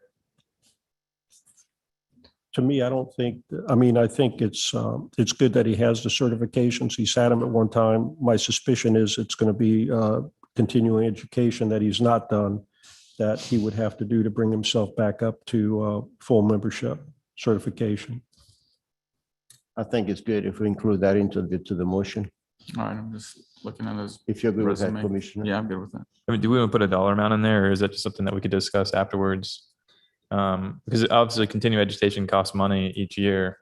To me, I don't think, I mean, I think it's good that he has the certifications. He's had them at one time. My suspicion is it's going to be continuing education that he's not done. that he would have to do to bring himself back up to full membership certification. I think it's good if we include that into the motion, All right, I'm just looking at his if you're good with that, resume. Commissioner. Yeah, I'm good with that. I mean, do we want to put a dollar amount in there, or is that just something that we could discuss afterwards? Because obviously continuing education costs money each year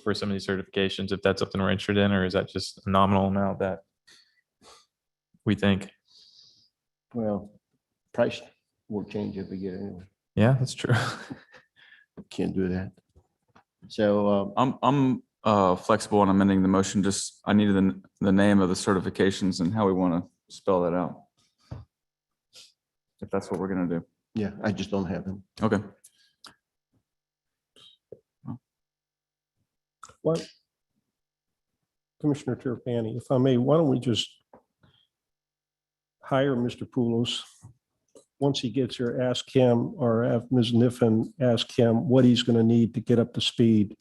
for some of these certifications, if that's something we're interested in, or is that just a nominal amount that we think? Well, price will change every year anyway. Yeah, that's true. Can't do that. So, I'm flexible in amending the motion. Just I needed the name of the certifications and how we want to spell that out. If that's what we're gonna do. yeah, I just don't have them. Okay. What? Commissioner Terrapini, if I may, why don't we just hire Mr. Poulos? Once he gets here, ask him or have Ms. Niffen ask him what he's going to need to get up to speed.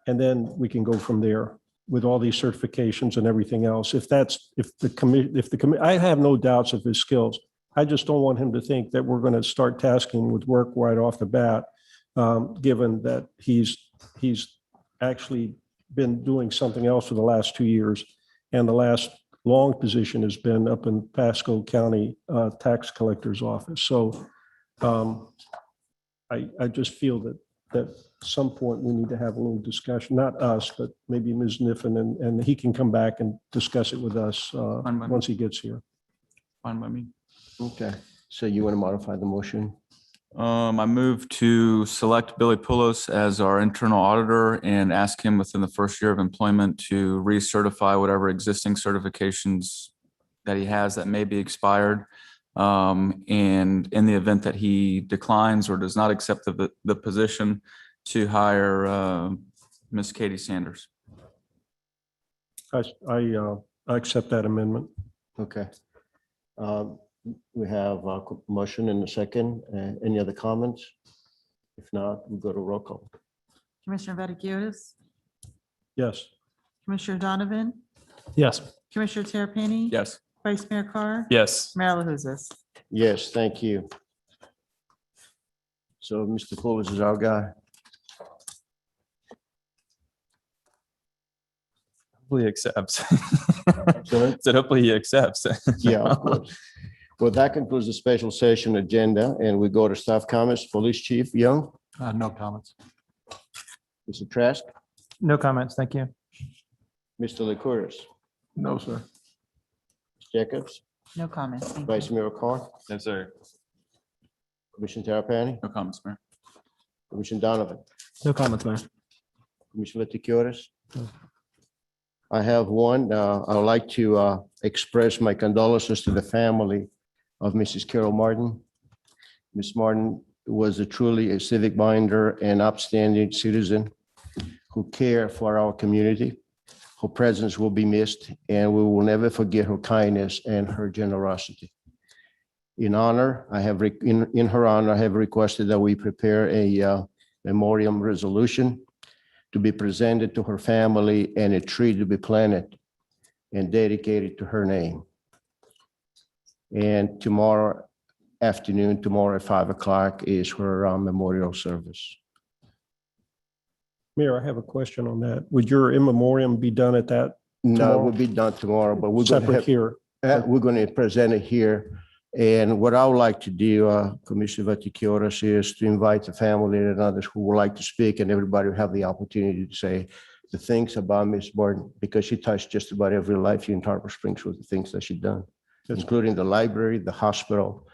And then we can go from there with all these certifications and everything else. If the commit, I have no doubts of his skills. I just don't want him to think that we're going to start tasking with work right off the bat, given that he's actually been doing something else for the last 2 years. And the last long position has been up in Pasco County Tax Collector's Office. So I just feel that at some point we need to have a little discussion, not us, but maybe Ms. Niffen, and he can come back and discuss it with us Fine by me. once he gets here. Fine by me. Okay, so you want to modify the motion? I move to select Billy Poulos as our internal auditor and ask him within the first year of employment to recertify whatever existing certifications that he has that may be expired. And in the event that he declines or does not accept the position, to hire Miss Katie Sanders. I accept that amendment. Okay. We have a motion and a second. Any other comments? If not, we go to roll call. Commissioner Vaticiotis, Yes. Commissioner Donovan, Yes. Commissioner Terrapini. Yes. Vice Mayor Carr. Yes. Mayor LaHousas. Yes, thank you. So Mr. Clovis is our guy. Hopefully he accepts. Sorry? Said hopefully he accepts. Yeah, of course. Well, that concludes the special session agenda, and we go to staff comments. Police Chief Young, No comments. Mr. Trask, No comments. Thank you. Mr. Licouris, No, sir. Ms. Jacobs, No comments. Thank you. Vice Mayor Carr, No, sir. Commissioner Terrapini, No comments, Mayor. Commissioner Donovan, No comments, Mayor. Commissioner Vaticiotis. I have one. I would like to express my condolences to the family of Mrs. Carol Martin. Ms. Martin was a civic minded and upstanding citizen who cared for our community. Her presence will be missed, and we will never forget her kindness and her generosity. In honor, in her honor, I have requested that we prepare a memoriam resolution to be presented to her family and a tree to be planted and dedicated to her name. And tomorrow afternoon, tomorrow at 5 o'clock is her memorial service. Mayor, I have a question on that. Would your in memoriam be done at that No, it Tomorrow? will be done tomorrow, but we're going to separate have, here? we're going to present it here. And what I would like to do, Commissioner Vaticiotis, is to invite the family and others who would like to speak, and everybody will have the opportunity to say the things about Miss Martin, because she touched just about every life in Harbor Springs with the things that she done, That's- including the library, the hospital,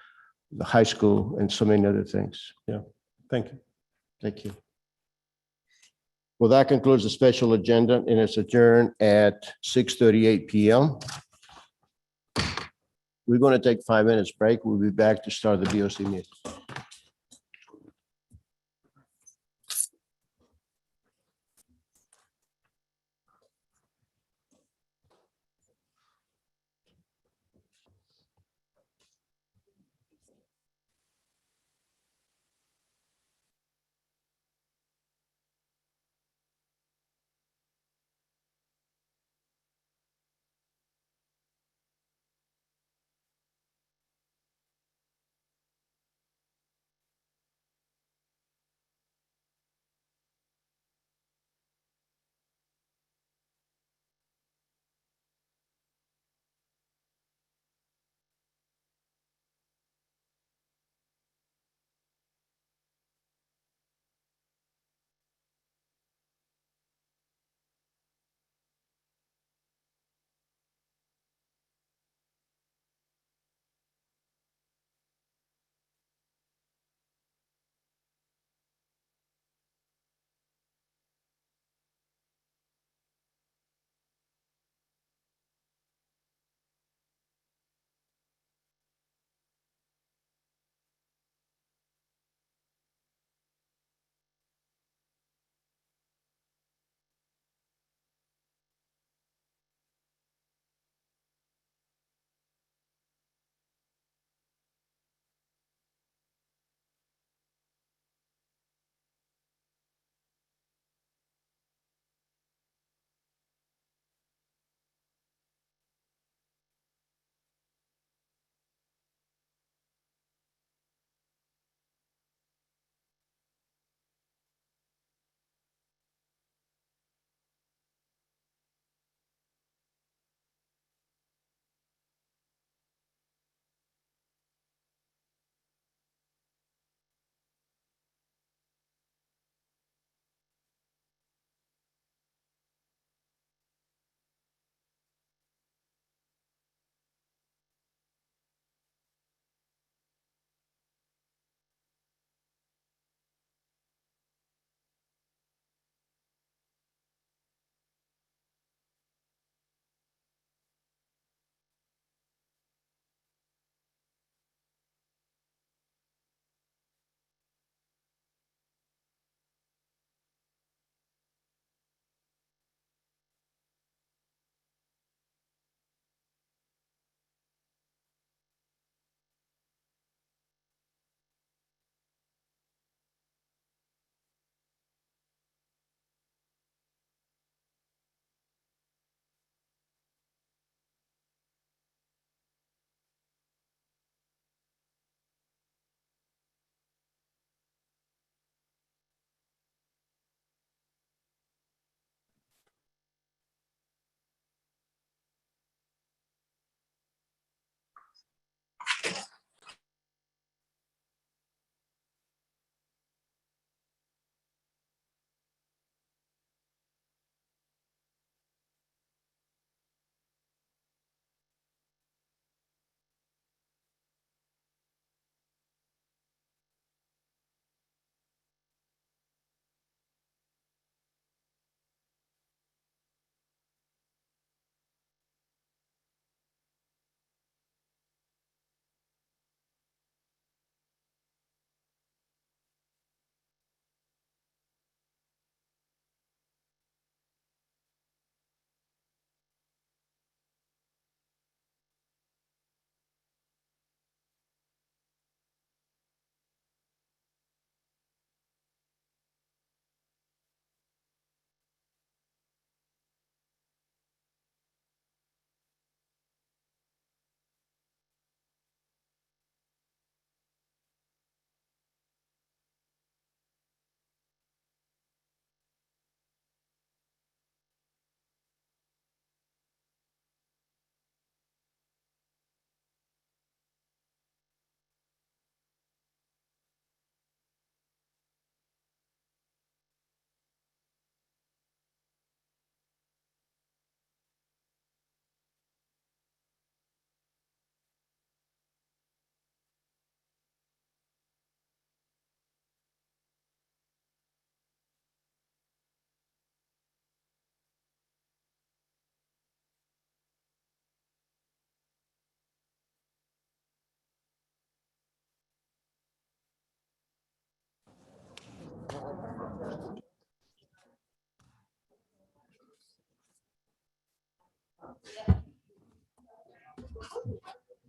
the high school, and so many other things. Thank you. Thank you. Well, that concludes the special agenda, and it's adjourned at 6:38 PM. We're going to take 5 minutes break. We'll be back to start the BOC meeting.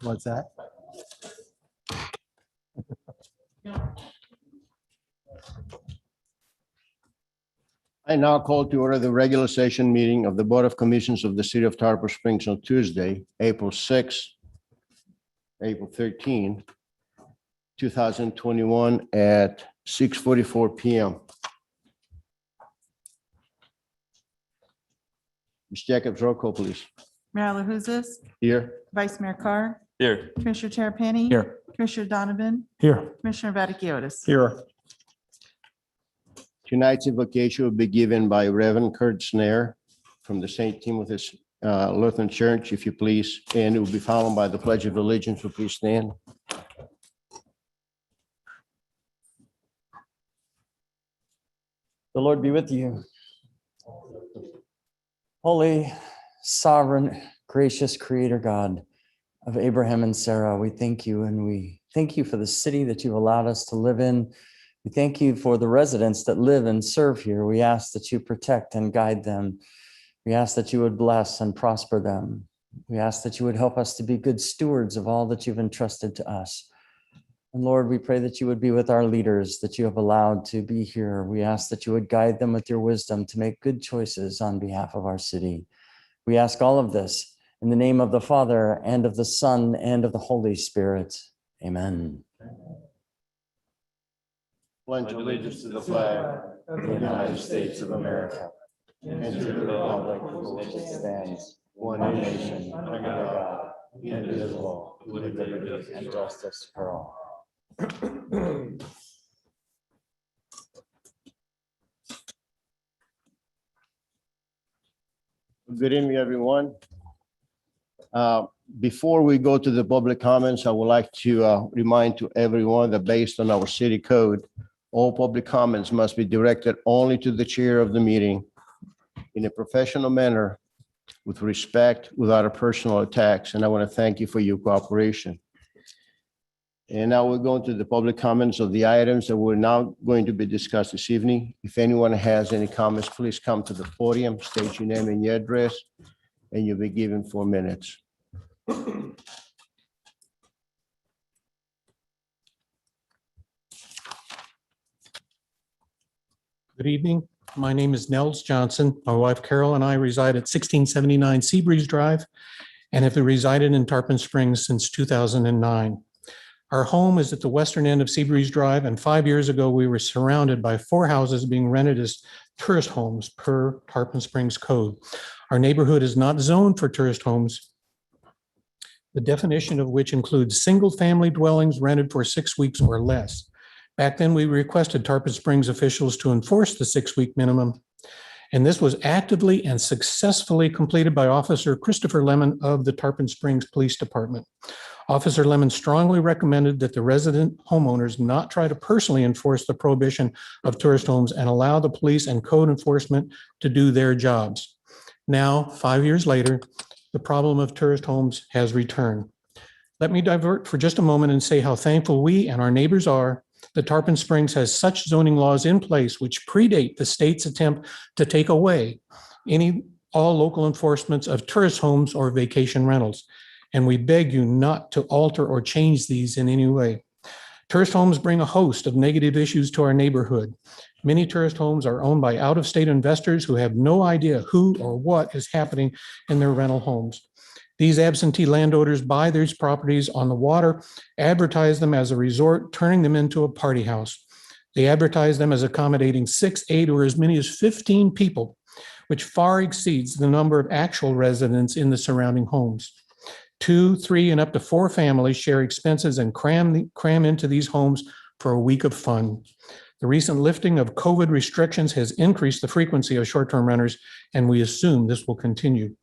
What's that? I now call to order the regular session meeting of the Board of Commissioners of the City of Tarpon Springs on Tuesday, April 6, April 13, 2021 at 6:44 PM. Ms. Jacobs, roll call, please. Mayor LaHousas, Here. Vice Mayor Carr, Here. Commissioner Terrapini. Here. Commissioner Donovan, Here. Commissioner Vaticiotis. Here. Tonight's invocation will be given by Reverend Kurt Snare from the St. Timothy's Lutheran Church, if you please, and it will be followed by the Pledge of Allegiance. So please stand. The Lord be with you. Holy, sovereign, gracious Creator God of Abraham and Sarah, we thank you, and we thank you for the city that you've allowed us to live in. We thank you for the residents that live and serve here. We ask that you protect and guide them. We ask that you would bless and prosper them. We ask that you would help us to be good stewards of all that you've entrusted to us. And Lord, we pray that you would be with our leaders that you have allowed to be here. We ask that you would guide them with your wisdom to make good choices on behalf of our city. We ask all of this in the name of the Father and of the Son and of the Holy Spirit. Amen. Pledge allegiance to the flag Of the United States of America and to the republic for which it stands, one nation, under God, indivisible, with liberty and justice for all. Good evening, everyone. Before we go to the public comments, I would like to remind to everyone that based on our city code, all public comments must be directed only to the chair of the meeting in a professional manner with respect, without a personal attacks. And I want to thank you for your cooperation. And now we're going to the public comments of the items that we're now going to be discussed this evening. If anyone has any comments, please come to the podium, state your name and your address, and you'll be given 4 minutes. Good evening. My name is Nels Johnson. My wife Carol and I reside at 1679 Seabreeze Drive and have resided in Tarpon Springs since 2009. Our home is at the western end of Seabreeze Drive, and 5 years ago, we were surrounded by 4 houses being rented as tourist homes per Tarpon Springs code. Our neighborhood is not zoned for tourist homes, the definition of which includes single-family dwellings rented for 6 weeks or less. Back then, we requested Tarpon Springs officials to enforce the 6-week minimum, and this was actively and successfully completed by Officer Christopher Lemon of the Tarpon Springs Police Department. Officer Lemon strongly recommended that the resident homeowners not try to personally enforce the prohibition of tourist homes and allow the police and code enforcement to do their jobs. Now, 5 years later, the problem of tourist homes has returned. Let me divert for just a moment and say how thankful we and our neighbors are that Tarpon Springs has such zoning laws in place which predate the state's attempt to take away all local enforcements of tourist homes or vacation rentals. And we beg you not to alter or change these in any way. Tourist homes bring a host of negative issues to our neighborhood. Many tourist homes are owned by out-of-state investors who have no idea who or what is happening in their rental homes. These absentee landowners buy these properties on the water, advertise them as a resort, turning them into a party house. They advertise them as accommodating 6, 8, or as many as 15 people, which far exceeds the number of actual residents in the surrounding homes. 2, 3, and up to 4 families share expenses and cram into these homes for a week of fun. The recent lifting of COVID restrictions has increased the frequency of short-term renters, and we assume this will continue.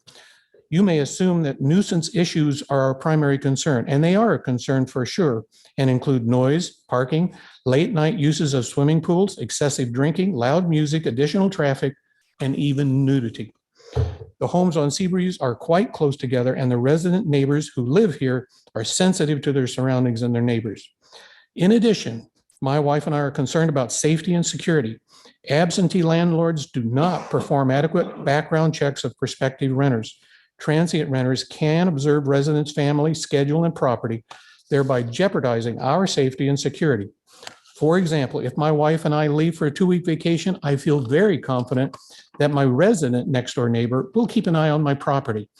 You may assume that nuisance issues are our primary concern, and they are a concern for sure, and include noise, parking, late-night uses of swimming pools, excessive drinking, loud music, additional traffic, and even nudity. The homes on Seabreeze are quite close together, and the resident neighbors who live here are sensitive to their surroundings and their neighbors. In addition, my wife and I are concerned about safety and security. Absentee landlords do not perform adequate background checks of prospective renters. transient renters can observe residents' family, schedule, and property, thereby jeopardizing our safety and security. For example, if my wife and I leave for a 2-week vacation, I feel very confident that my resident next door neighbor will keep an eye on my property.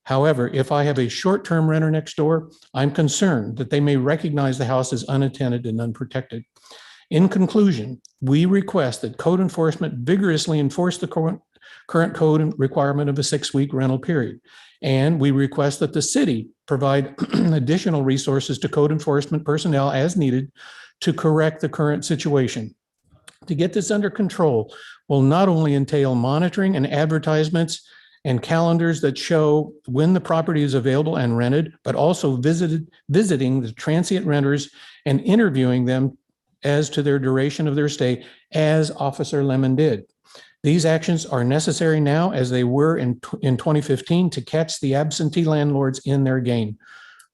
However, if I have a short-term renter next door, I'm concerned that they may recognize the house as unattended and unprotected. In conclusion, we request that code enforcement vigorously enforce the current code requirement of a 6-week rental period. And we request that the city provide additional resources to code enforcement personnel as needed to correct the current situation. To get this under control will not only entail monitoring and advertisements and calendars that show when the property is available and rented, but also visiting the transient renters and interviewing them as to their duration of their stay, as Officer Lemon did. These actions are necessary now as they were in 2015 to catch the absentee landlords in their game.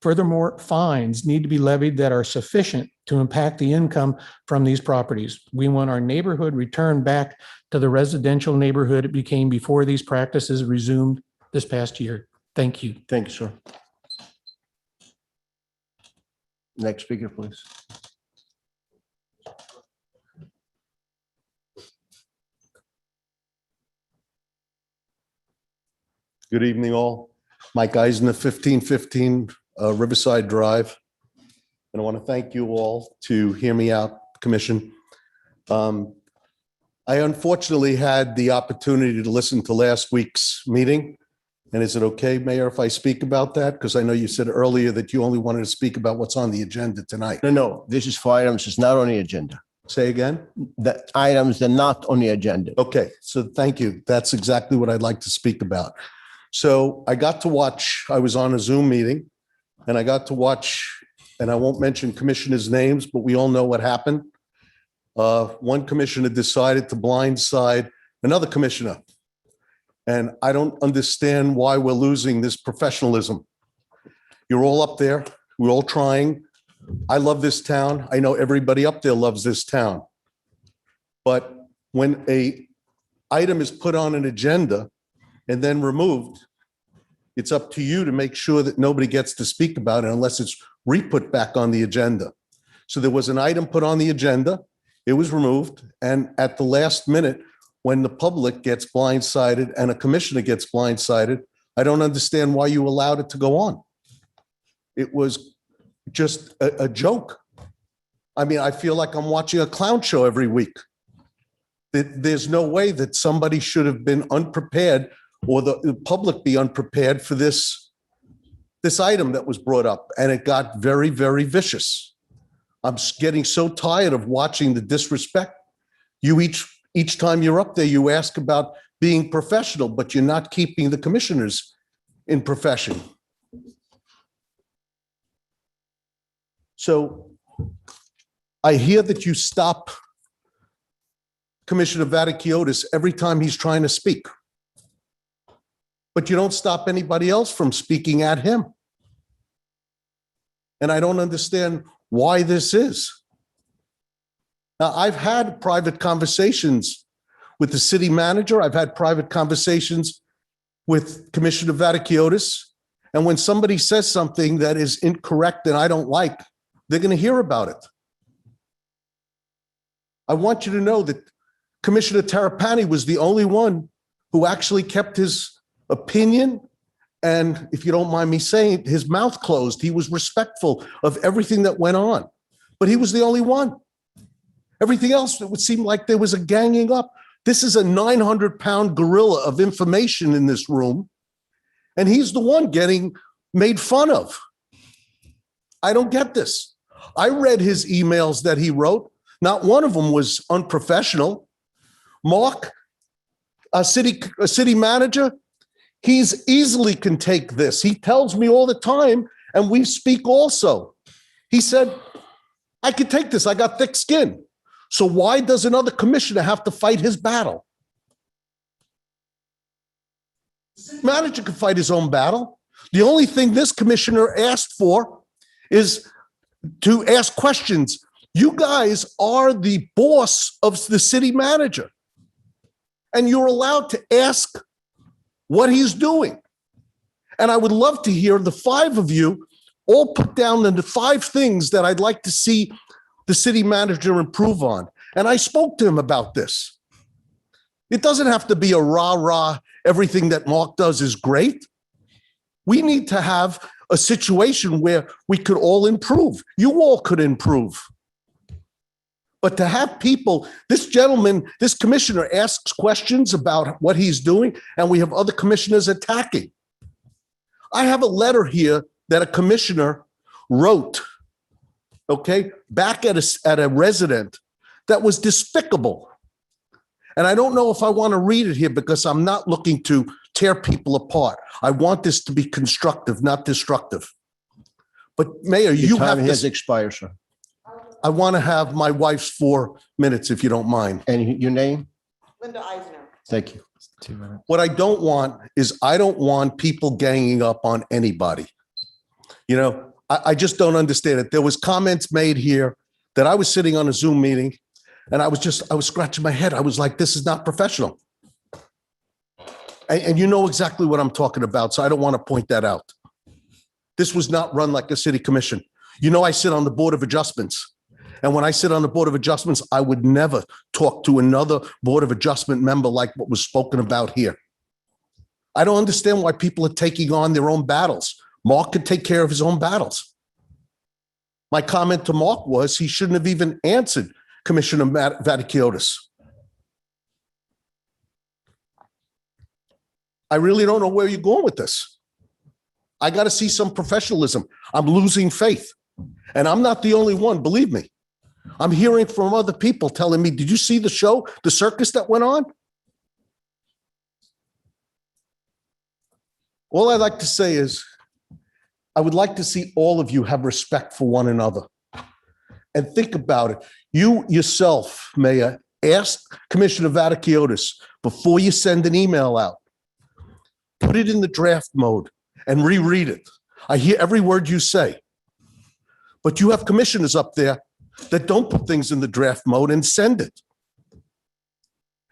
Furthermore, fines need to be levied that are sufficient to impact the income from these properties. We want our neighborhood returned back to the residential neighborhood it became before these practices resumed this past year. Thank you. Thank you, sir. Next speaker, please. Good evening, all. Mike Eisner, 1515 Riverside Drive. And I want to thank you all to hear me out, Commission. I unfortunately had the opportunity to listen to last week's meeting. And is it okay, Mayor, if I speak about that? Because I know you said earlier that you only wanted to speak about what's on the agenda tonight. No, this is for items that's not on the agenda. Say again? The items that are not on the agenda. Okay, so thank you. That's exactly what I'd like to speak about. So I got to watch, I was on a Zoom meeting, and I got to watch, and I won't mention commissioners' names, but we all know what happened. One commissioner decided to blindside another commissioner. And I don't understand why we're losing this professionalism. You're all up there. We're all trying. I love this town. I know everybody up there loves this town. But when an item is put on an agenda and then removed, it's up to you to make sure that nobody gets to speak about it unless it's re-put back on the agenda. So there was an item put on the agenda, it was removed, and at the last minute, when the public gets blindsided and a commissioner gets blindsided, I don't understand why you allowed it to go on. It was just a joke. I mean, I feel like I'm watching a clown show every week. There's no way that somebody should have been unprepared or the public be unprepared for this item that was brought up. And it got very, very vicious. I'm getting so tired of watching the disrespect. You each time you're up there, you ask about being professional, but you're not keeping the commissioners in profession. So I hear that you stop Commissioner Vaticiotis every time he's trying to speak, but you don't stop anybody else from speaking at him. And I don't understand why this is. Now, I've had private conversations with the city manager. I've had private conversations with Commissioner Vaticiotis. And when somebody says something that is incorrect and I don't like, they're going to hear about it. I want you to know that Commissioner Terrapini was the only one who actually kept his opinion and, if you don't mind me saying, his mouth closed. He was respectful of everything that went on, but he was the only one. Everything else, it would seem like there was a ganging up. This is a 900-pound gorilla of information in this room, and he's the one getting made fun of. I don't get this. I read his emails that he wrote. Not one of them was unprofessional. Mark, a city manager, he's easily can take this. He tells me all the time, and we speak also. He said, I could take this. I got thick skin. So why does another commissioner have to fight his battle? Manager can fight his own battle. The only thing this commissioner asked for is to ask questions. You guys are the boss of the city manager, and you're allowed to ask what he's doing. And I would love to hear the 5 of you all put down the 5 things that I'd like to see the city manager improve on. And I spoke to him about this. It doesn't have to be a rah-rah, everything that Mark does is great. We need to have a situation where we could all improve. You all could improve. But to have people, this gentleman, this commissioner asks questions about what he's doing, and we have other commissioners attacking. I have a letter here that a commissioner wrote, okay, back at a resident that was despicable. And I don't know if I want to read it here because I'm not looking to tear people apart. I want this to be constructive, not destructive. But Mayor, you Your have time has to, expired, sir. I want to have my wife's 4 minutes if you don't mind. And your name? Linda Eisner. Thank you. 2 minutes. What I don't want is I don't want people ganging up on anybody. You know, I just don't understand it. There was comments made here that I was sitting on a Zoom meeting and I was scratching my head. I was like, this is not professional. And you know exactly what I'm talking about. So I don't want to point that out. This was not run like a city commission. You know, I sit on the Board of Adjustments. And when I sit on the Board of Adjustments, I would never talk to another Board of Adjustment member like what was spoken about here. I don't understand why people are taking on their own battles. Mark could take care of his own battles. My comment to Mark was he shouldn't have even answered Commissioner Vaticiotis. I really don't know where you're going with this. I got to see some professionalism. I'm losing faith. And I'm not the only one, believe me. I'm hearing from other people telling me, did you see the show, the circus that went on? All I'd like to say is, I would like to see all of you have respect for one another. And think about it. You yourself, Mayor, ask Commissioner Vaticiotis before you send an email out. Put it in the draft mode and reread it. I hear every word you say. But you have commissioners up there that don't put things in the draft mode and send it.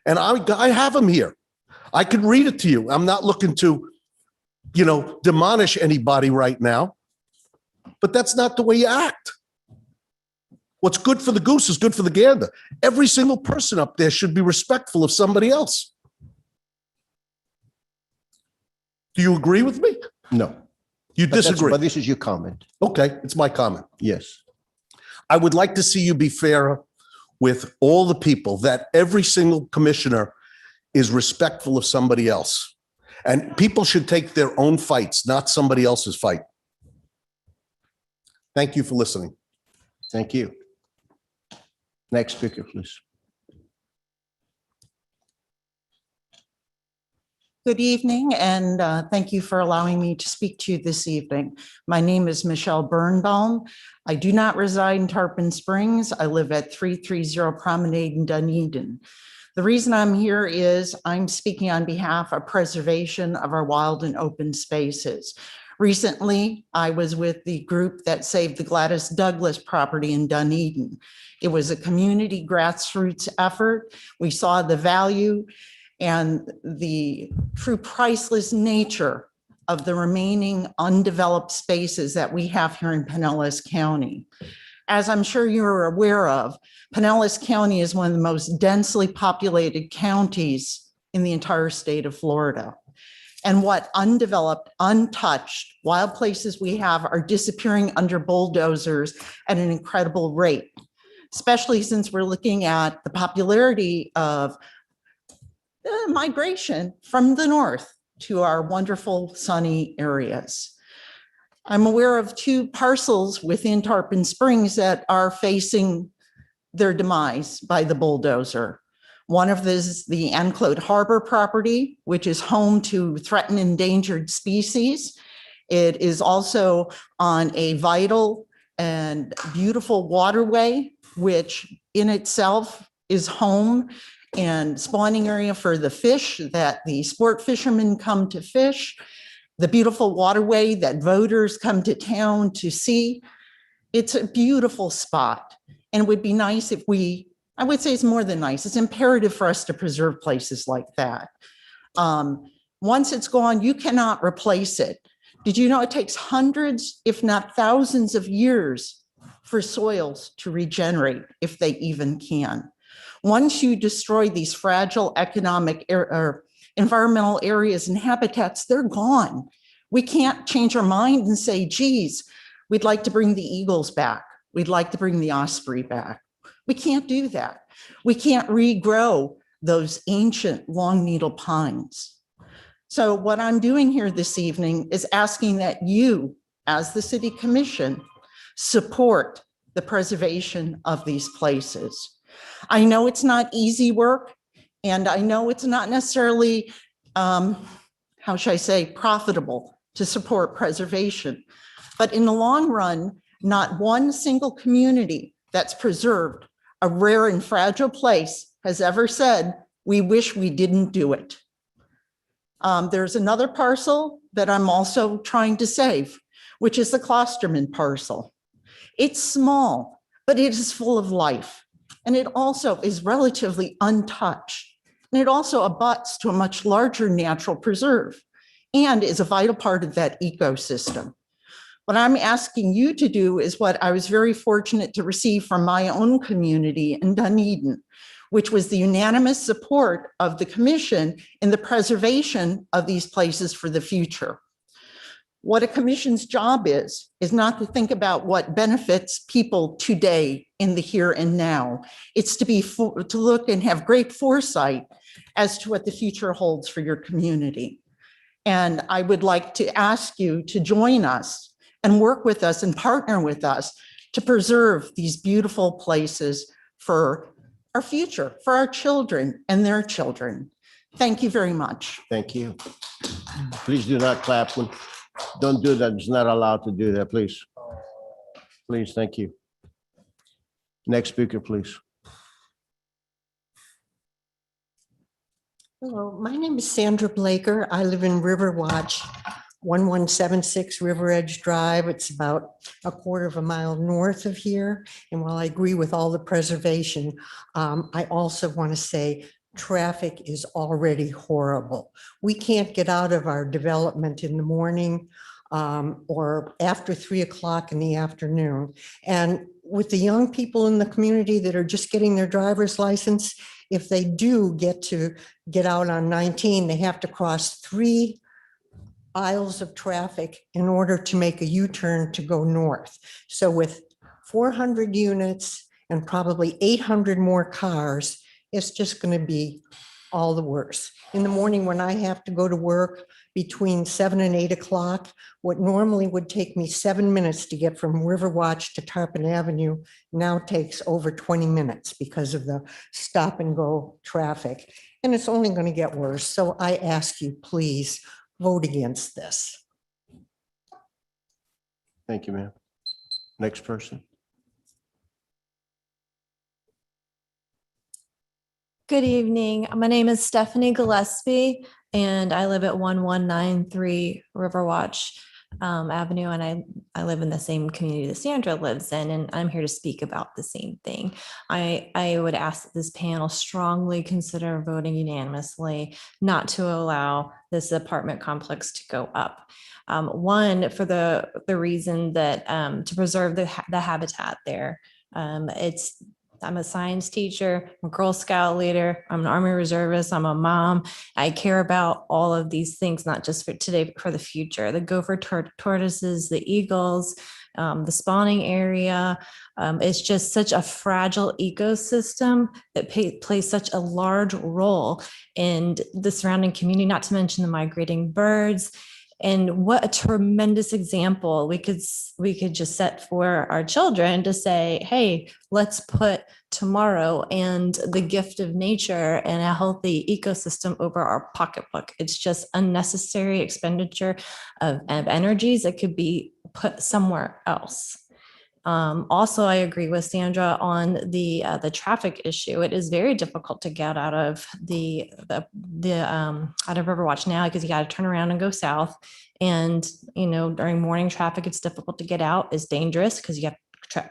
And I have them here. I could read it to you. I'm not looking to, demolish anybody right now. But that's not the way you act. What's good for the goose is good for the gander. Every single person up there should be respectful of somebody else. Do you agree with me? No. You disagree? But this is your comment. Okay, it's my comment. Yes. I would like to see you be fair with all the people, that every single commissioner is respectful of somebody else. And people should take their own fights, not somebody else's fight. Thank you for listening. Thank you. Next speaker, please. Good evening, and thank you for allowing me to speak to you this evening. My name is Michelle Birnbaum. I do not reside in Tarpon Springs. I live at 330 Promenade in Dunedin. The reason I'm here is I'm speaking on behalf of preservation of our wild and open spaces. Recently, I was with the group that saved the Gladys Douglas property in Dunedin. It was a community grassroots effort. We saw the value and the true priceless nature of the remaining undeveloped spaces that we have here in Pinellas County. As I'm sure you're aware of, Pinellas County is one of the most densely populated counties in the entire state of Florida. And what undeveloped, untouched wild places we have are disappearing under bulldozers at an incredible rate, especially since we're looking at the popularity of migration from the north to our wonderful sunny areas. I'm aware of 2 parcels within Tarpon Springs that are facing their demise by the bulldozer. One of them is the Anclote Harbor property, which is home to threatened endangered species. It is also on a vital and beautiful waterway, which in itself is home and spawning area for the fish that the sport fishermen come to fish, the beautiful waterway that voters come to town to see. It's a beautiful spot. And it would be nice if I would say it's more than nice, it's imperative for us to preserve places like that. Once it's gone, you cannot replace it. Did you know it takes hundreds, if not thousands of years for soils to regenerate, if they even can? Once you destroy these fragile economic or environmental areas and habitats, they're gone. We can't change our mind and say, geez, we'd like to bring the eagles back. We'd like to bring the osprey back. We can't do that. We can't regrow those ancient long needle pines. So what I'm doing here this evening is asking that you, as the City Commission, support the preservation of these places. I know it's not easy work, and I know it's not necessarily, how should I say, profitable to support preservation. But in the long run, not one single community that's preserved a rare and fragile place has ever said, we wish we didn't do it. There's another parcel that I'm also trying to save, which is the Klosterman parcel. It's small, but it is full of life. And it also is relatively untouched. And it also abuts to a much larger natural preserve and is a vital part of that ecosystem. What I'm asking you to do is what I was very fortunate to receive from my own community in Dunedin, which was the unanimous support of the commission in the preservation of these places for the future. What a commission's job is not to think about what benefits people today in the here and now. It's to look and have great foresight as to what the future holds for your community. And I would like to ask you to join us and work with us and partner with us to preserve these beautiful places for our future, for our children and their children. Thank you very much. Thank you. Please do not clap. Don't do that. It's not allowed to do that, please. Please, thank you. Next speaker, please. Hello, my name is Sandra Blaker. I live in Riverwatch, 1176 River Edge Drive. It's about a quarter of a mile north of here. And while I agree with all the preservation, I also want to say traffic is already horrible. We can't get out of our development in the morning or after 3 o'clock in the afternoon. And with the young people in the community that are just getting their driver's license, if they do get out on 19, they have to cross 3 aisles of traffic in order to make a U-turn to go north. So with 400 units and probably 800 more cars, it's just going to be all the worse. In the morning when I have to go to work between 7 and 8 o'clock, what normally would take me 7 minutes to get from Riverwatch to Tarpon Avenue now takes over 20 minutes because of the stop and go traffic. And it's only going to get worse. So I ask you, please vote against this. Thank you, ma'am. Next person. Good evening. My name is Stephanie Gillespie, and I live at 1193 Riverwatch Avenue, and I live in the same community that Sandra lives in, and I'm here to speak about the same thing. I would ask that this panel strongly consider voting unanimously not to allow this apartment complex to go up. One, for the reason that to preserve the habitat there. I'm a science teacher, I'm a Girl Scout leader, I'm an Army reservist, I'm a mom. I care about all of these things, not just for today, but for the future. The gopher tortoises, the eagles, the spawning area. It's just such a fragile ecosystem that plays such a large role in the surrounding community, not to mention the migrating birds. And what a tremendous example we could just set for our children to say, hey, let's put tomorrow and the gift of nature and a healthy ecosystem over our pocketbook. It's just unnecessary expenditure of energies that could be put somewhere else. Also, I agree with Sandra on the traffic issue. It is very difficult to get out of out of Riverwatch now because you got to turn around and go south. And during morning traffic, it's difficult to get out. It's dangerous because you have to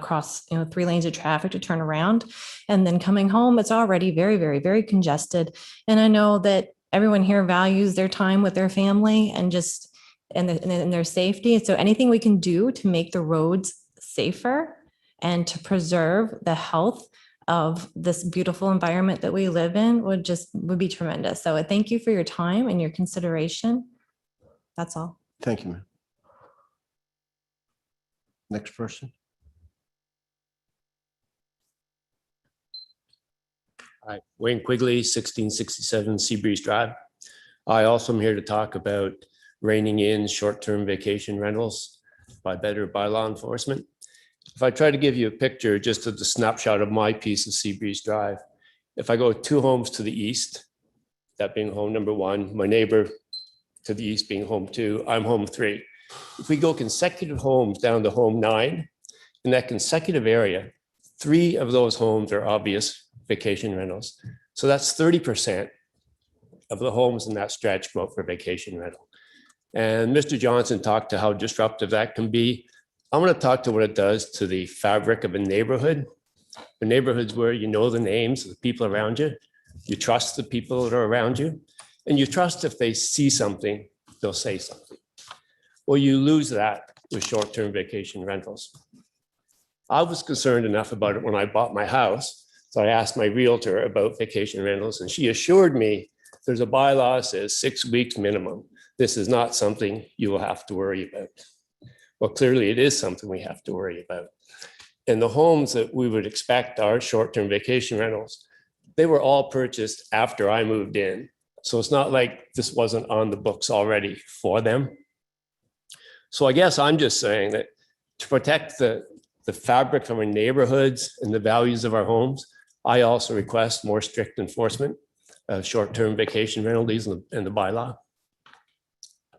cross 3 lanes of traffic to turn around. And then coming home, it's already very, very, very congested. And I know that everyone here values their time with their family, and just and their safety. So anything we can do to make the roads safer and to preserve the health of this beautiful environment that we live in would be tremendous. So thank you for your time and your consideration. That's all. Thank you, ma'am. Next person. Hi, Wayne Quigley, 1667 Seabreeze Drive. I also am here to talk about reining in short-term vacation rentals by better bylaw enforcement. If I try to give you a picture just of the snapshot of my piece of Seabreeze Drive, if I go 2 homes to the east, that being home number 1, my neighbor to the east being home 2, I'm home 3. If we go consecutive homes down to home 9, in that consecutive area, 3 of those homes are obvious vacation rentals. So that's 30% of the homes in that stretch go out for vacation rental. And Mr. Johnson talked to how disruptive that can be. I'm going to talk to what it does to the fabric of a neighborhood. The neighborhoods where you know the names of the people around you, you trust the people that are around you, and you trust if they see something, they'll say something. Well, you lose that with short-term vacation rentals. I was concerned enough about it when I bought my house, so I asked my realtor about vacation rentals, and she assured me there's a bylaw that says 6 weeks minimum. This is not something you will have to worry about. Well, clearly it is something we have to worry about. And the homes that we would expect are short-term vacation rentals, they were all purchased after I moved in. So it's not like this wasn't on the books already for them. So I guess I'm just saying that to protect the fabric of our neighborhoods and the values of our homes, I also request more strict enforcement of short-term vacation rental leases in the bylaw.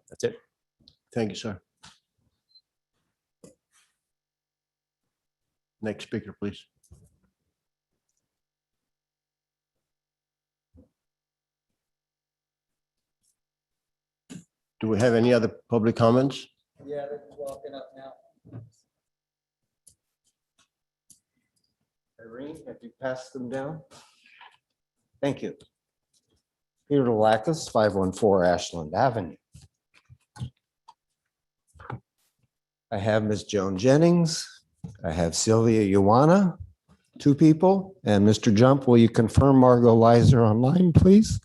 That's it. Thank you, sir. Next speaker, please. Do we have any other public comments? Yeah, they're walking up now. Irene, have you passed them down? Thank you. Peter Delacus, 514 Ashland Avenue. I have Ms. Joan Jennings. I have Sylvia Ioana, 2 people. And Mr. Jump, will you confirm Margot Leiser online, please?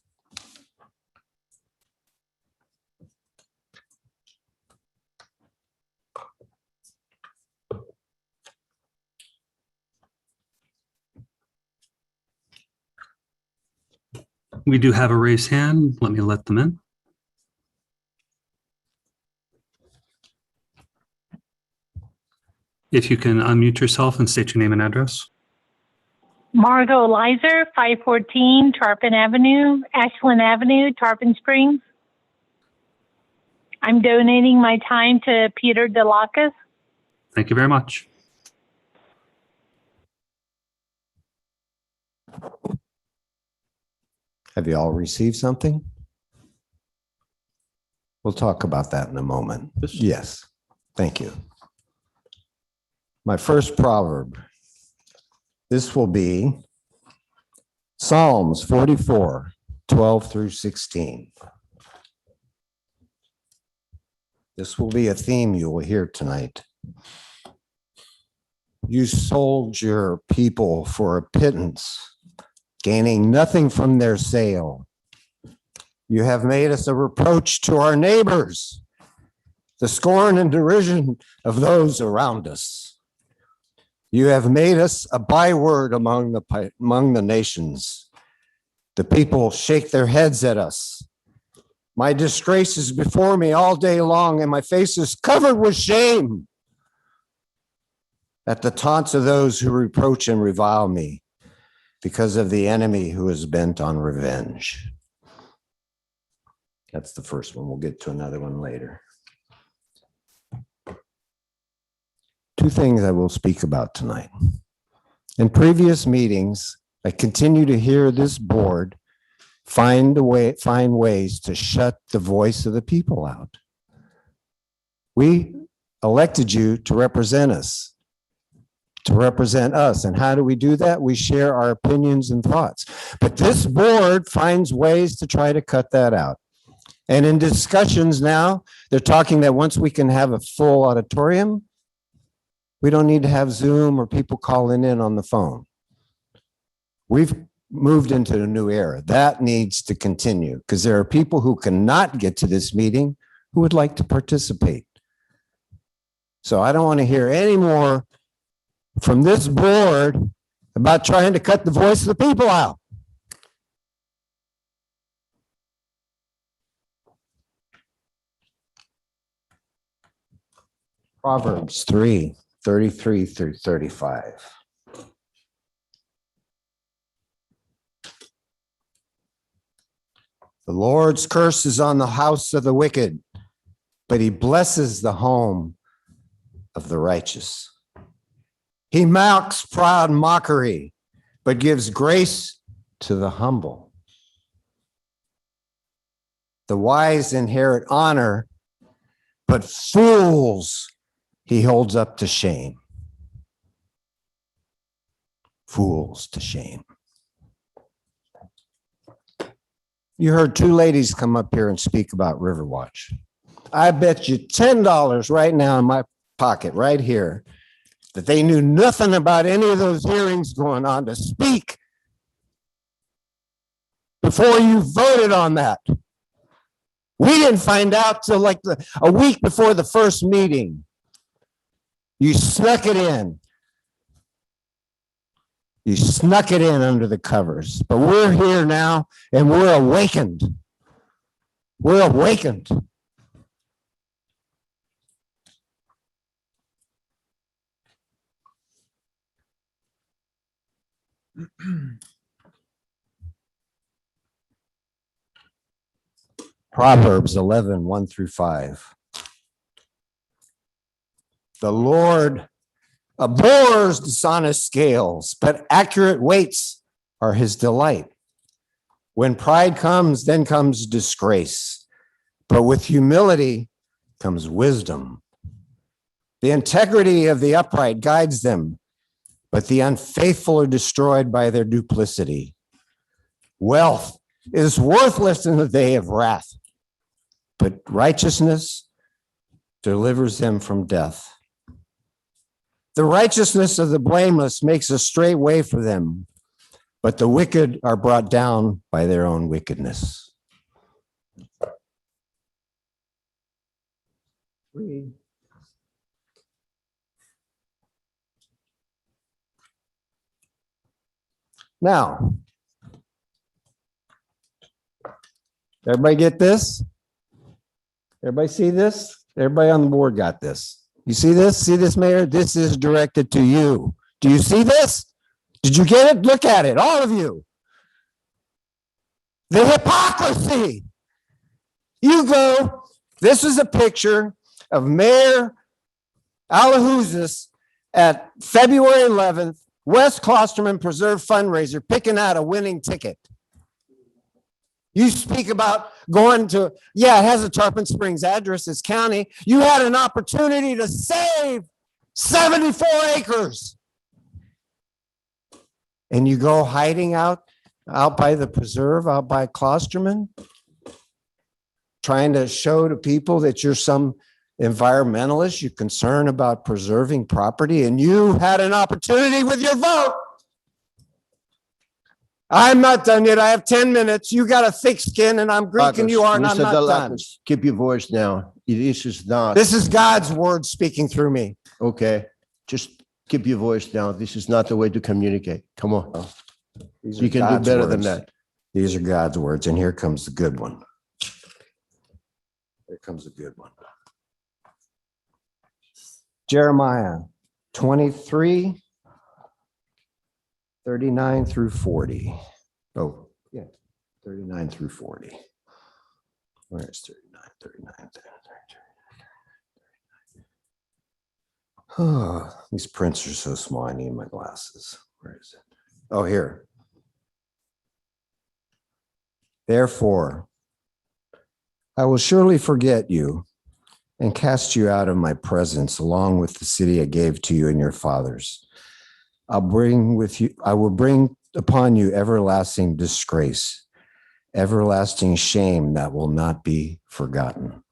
We do have a raised hand. Let me let them in. If you can unmute yourself and state your name and address. Margot Leiser, 514 Tarpon Avenue, Ashland Avenue, Tarpon Springs. I'm donating my time to Peter Delacus. Thank you very much. Have you all received something? We'll talk about that in a moment. Yes, thank you. My first proverb. This will be Psalms 44, 12 through 16. This will be a theme you will hear tonight. You sold your people for a pittance, gaining nothing from their sale. You have made us a reproach to our neighbors, the scorn and derision of those around us. You have made us a byword among the nations. The people shake their heads at us. My disgrace is before me all day long, and my face is covered with shame at the taunts of those who reproach and revile me, because of the enemy who is bent on revenge. That's the first one. We'll get to another one later. 2 things I will speak about tonight. In previous meetings, I continue to hear this board find ways to shut the voice of the people out. We elected you to represent us. And how do we do that? We share our opinions and thoughts. But this board finds ways to try to cut that out. And in discussions now, they're talking that once we can have a full auditorium, we don't need to have Zoom or people calling in on the phone. We've moved into a new era. That needs to continue because there are people who cannot get to this meeting who would like to participate. So I don't want to hear any more from this board about trying to cut the voice of the people out. Proverbs 3:33 through 35. The Lord's curse is on the house of the wicked, but he blesses the home of the righteous. He mocks proud mockery, but gives grace to the humble. The wise inherit honor, but fools he holds up to shame. Fools to shame. You heard two ladies come up here and speak about Riverwatch. I bet you $10 right now in my pocket, right here, that they knew nothing about any of those hearings going on to speak before you voted on that. We didn't find out till like a week before the first meeting. You snuck it in. You snuck it in under the covers. But we're here now and we're awakened. We're awakened. Proverbs 11, 1 through 5. The Lord abhors dishonest scales, but accurate weights are his delight. When pride comes, then comes disgrace, but with humility comes wisdom. The integrity of the upright guides them, but the unfaithful are destroyed by their duplicity. Wealth is worthless in the day of wrath, but righteousness delivers them from death. The righteousness of the blameless makes a straight way for them, but the wicked are brought down by their own wickedness. Now, everybody get this? Everybody see this? Everybody on the board got this. You see this? See this, Mayor? This is directed to you. Do you see this? Did you get it? Look at it, all of you. The hypocrisy. You go, this is a picture of Mayor Alahouzes at February 11th, West Klosterman Preserve fundraiser, picking out a winning ticket. You speak about going to, yeah, it has a Tarpon Springs address, it's county. You had an opportunity to save 74 acres. And you go hiding out by the preserve, out by Klosterman, trying to show to people that you're some environmentalist, you're concerned about preserving property, and you had an opportunity with your vote. I'm not done yet. I have 10 minutes. You got a thick skin and I'm Greek and you are, and I'm not done. Keep your voice down. This is not. This is God's word speaking through me. Okay. Just keep your voice down. This is not the way to communicate. Come on. You can do better than that. These are God's words. And here comes the good one. Here comes the good one. Jeremiah 23. 39 through 40. Oh, yeah, 39 through 40. Where is 39, 39, 39. Oh, these prints are so small. I need my glasses. Where is it? Oh, here. Therefore, I will surely forget you and cast you out of my presence along with the city I gave to you and your fathers. I will bring upon you everlasting disgrace everlasting shame that will not be forgotten.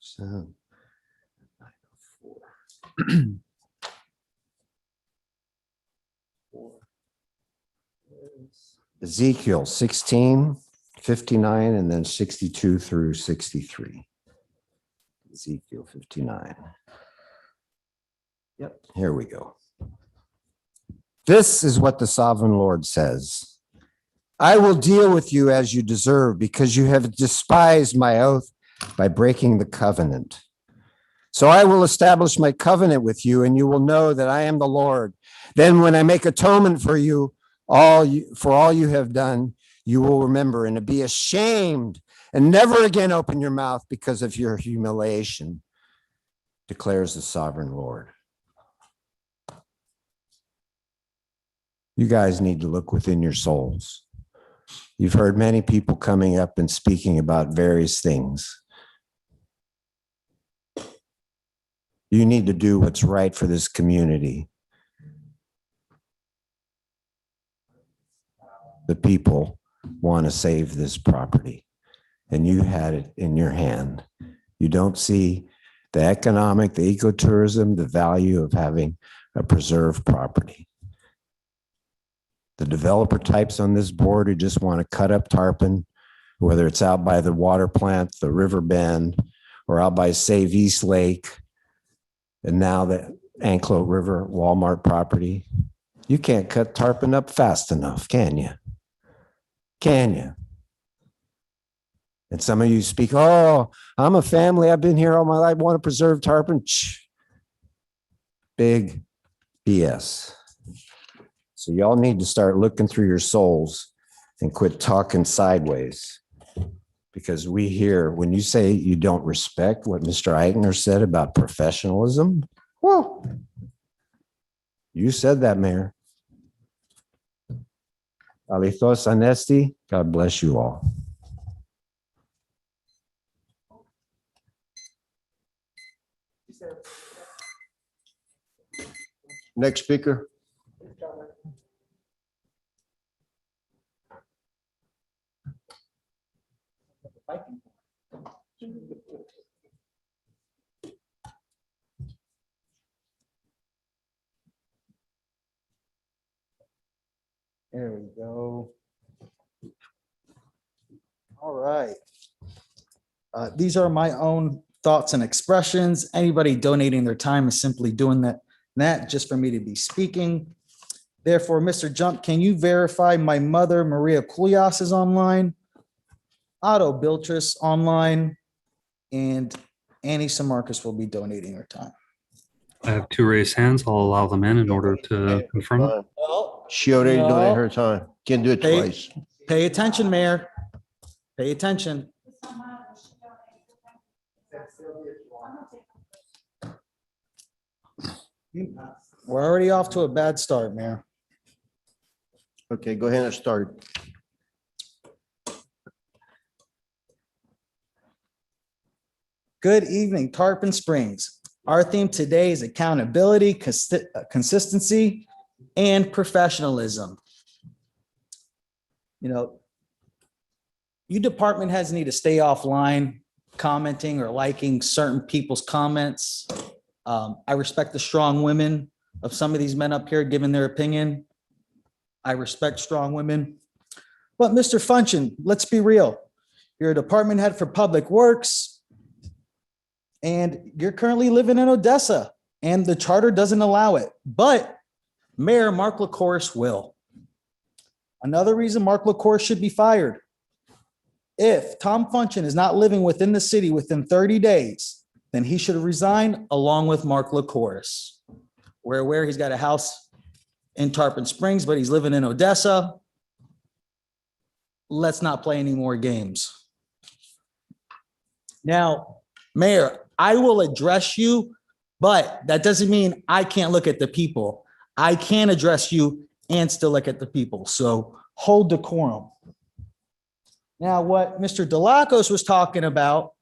So, Ezekiel 16, 59, and then 62 through 63. Ezekiel 59. Yep, here we go. This is what the sovereign Lord says. I will deal with you as you deserve because you have despised my oath by breaking the covenant. So I will establish my covenant with you and you will know that I am the Lord. Then when I make atonement for you, all you have done, you will remember and be ashamed and never again open your mouth because of your humiliation, declares the sovereign Lord. You guys need to look within your souls. You've heard many people coming up and speaking about various things. You need to do what's right for this community. The people want to save this property, and you had it in your hand. You don't see the economic, the ecotourism, the value of having a preserved property. The developer types on this board who just want to cut up tarpon, whether it's out by the water plant, the river bend, or out by Save East Lake, and now the Anclo River Walmart property. You can't cut tarpon up fast enough, can you? Can you? And some of you speak, oh, I'm a family. I've been here all my life. I want to preserve tarpon. Big BS. So y'all need to start looking through your souls and quit talking sideways. Because we hear, when you say you don't respect what Mr. Eichner said about professionalism, well, you said that, Mayor. Alithos Anesti, God bless you all. Next speaker. There we go. All right. These are my own thoughts and expressions. Anybody donating their time is simply doing that just for me to be speaking. Therefore, Mr. Jump, can you verify my mother, Maria Kulias, is online, Otto Biltris online, and Annie Samarkis will be donating her time. I have two raised hands. I'll allow them in order to confirm it. She already donated her time. Can't do it twice. Pay attention, Mayor. Pay attention. We're already off to a bad start, Mayor. Okay, go ahead and start. Good evening, Tarpon Springs. Our theme today is accountability, consistency, and professionalism. You know, you department heads need to stay offline commenting or liking certain people's comments. I respect the strong women of some of these men up here giving their opinion. I respect strong women. But Mr. Function, let's be real. You're a department head for Public Works, and you're currently living in Odessa, and the charter doesn't allow it. But Mayor Mark LaCourse will. Another reason Mark LaCourse should be fired. If Tom Function is not living within the city within 30 days, then he should resign along with Mark LaCourse. We're aware he's got a house in Tarpon Springs, but he's living in Odessa. Let's not play any more games. Now, Mayor, I will address you, but that doesn't mean I can't look at the people. I can address you and still look at the people. So hold decorum. Now, what Mr. Delacos was talking about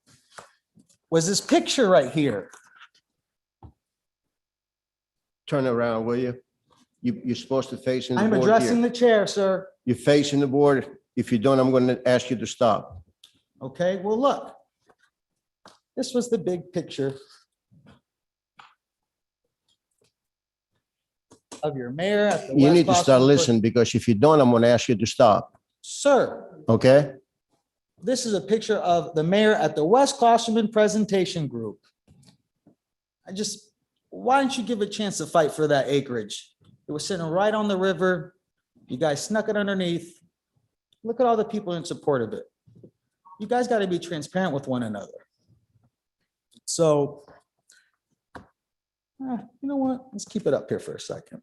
was this picture right here. Turn around, will you? You're supposed to face in the I'm board addressing here. the chair, sir. You're facing the board. If you don't, I'm going to ask you to stop. Okay, well, look. This was the big picture of your mayor at the You West need to start Boston- listening, because if you don't, I'm going to ask you to stop. Sir, Okay? this is a picture of the mayor at the West Klosterman Presentation Group. Why don't you give a chance to fight for that acreage? It was sitting right on the river. You guys snuck it underneath. Look at all the people in support of it. You guys got to be transparent with one another. So, you know what? Let's keep it up here for a second.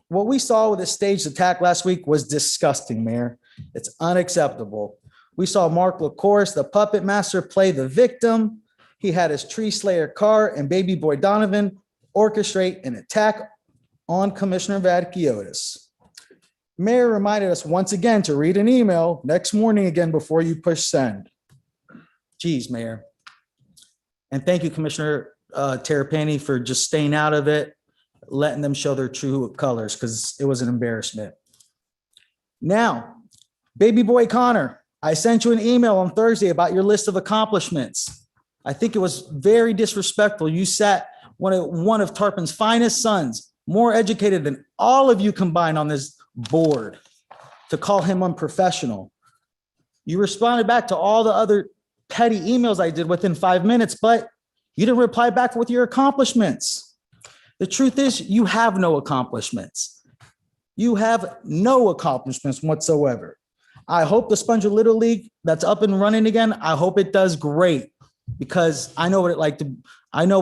What we saw with the staged attack last week was disgusting, Mayor. It's unacceptable. We saw Mark LaCourse, the puppet master, play the victim. He had his tree slayer car and baby boy Donovan orchestrate an attack on Commissioner Vaticiotis. Mayor reminded us once again to read an email next morning again before you push send. Geez, Mayor. And thank you, Commissioner Terrapini, for just staying out of it, letting them show their true colors, because it was an embarrassment. Now, baby boy Connor, I sent you an email on Thursday about your list of accomplishments. I think it was very disrespectful. You sat one of Tarpon's finest sons, more educated than all of you combined on this board, to call him unprofessional. You responded back to all the other petty emails I did within 5 minutes, but you didn't reply back with your accomplishments. The truth is, you have no accomplishments. You have no accomplishments whatsoever. I hope the Sponger Little League that's up and running again, I hope it does great, because I know what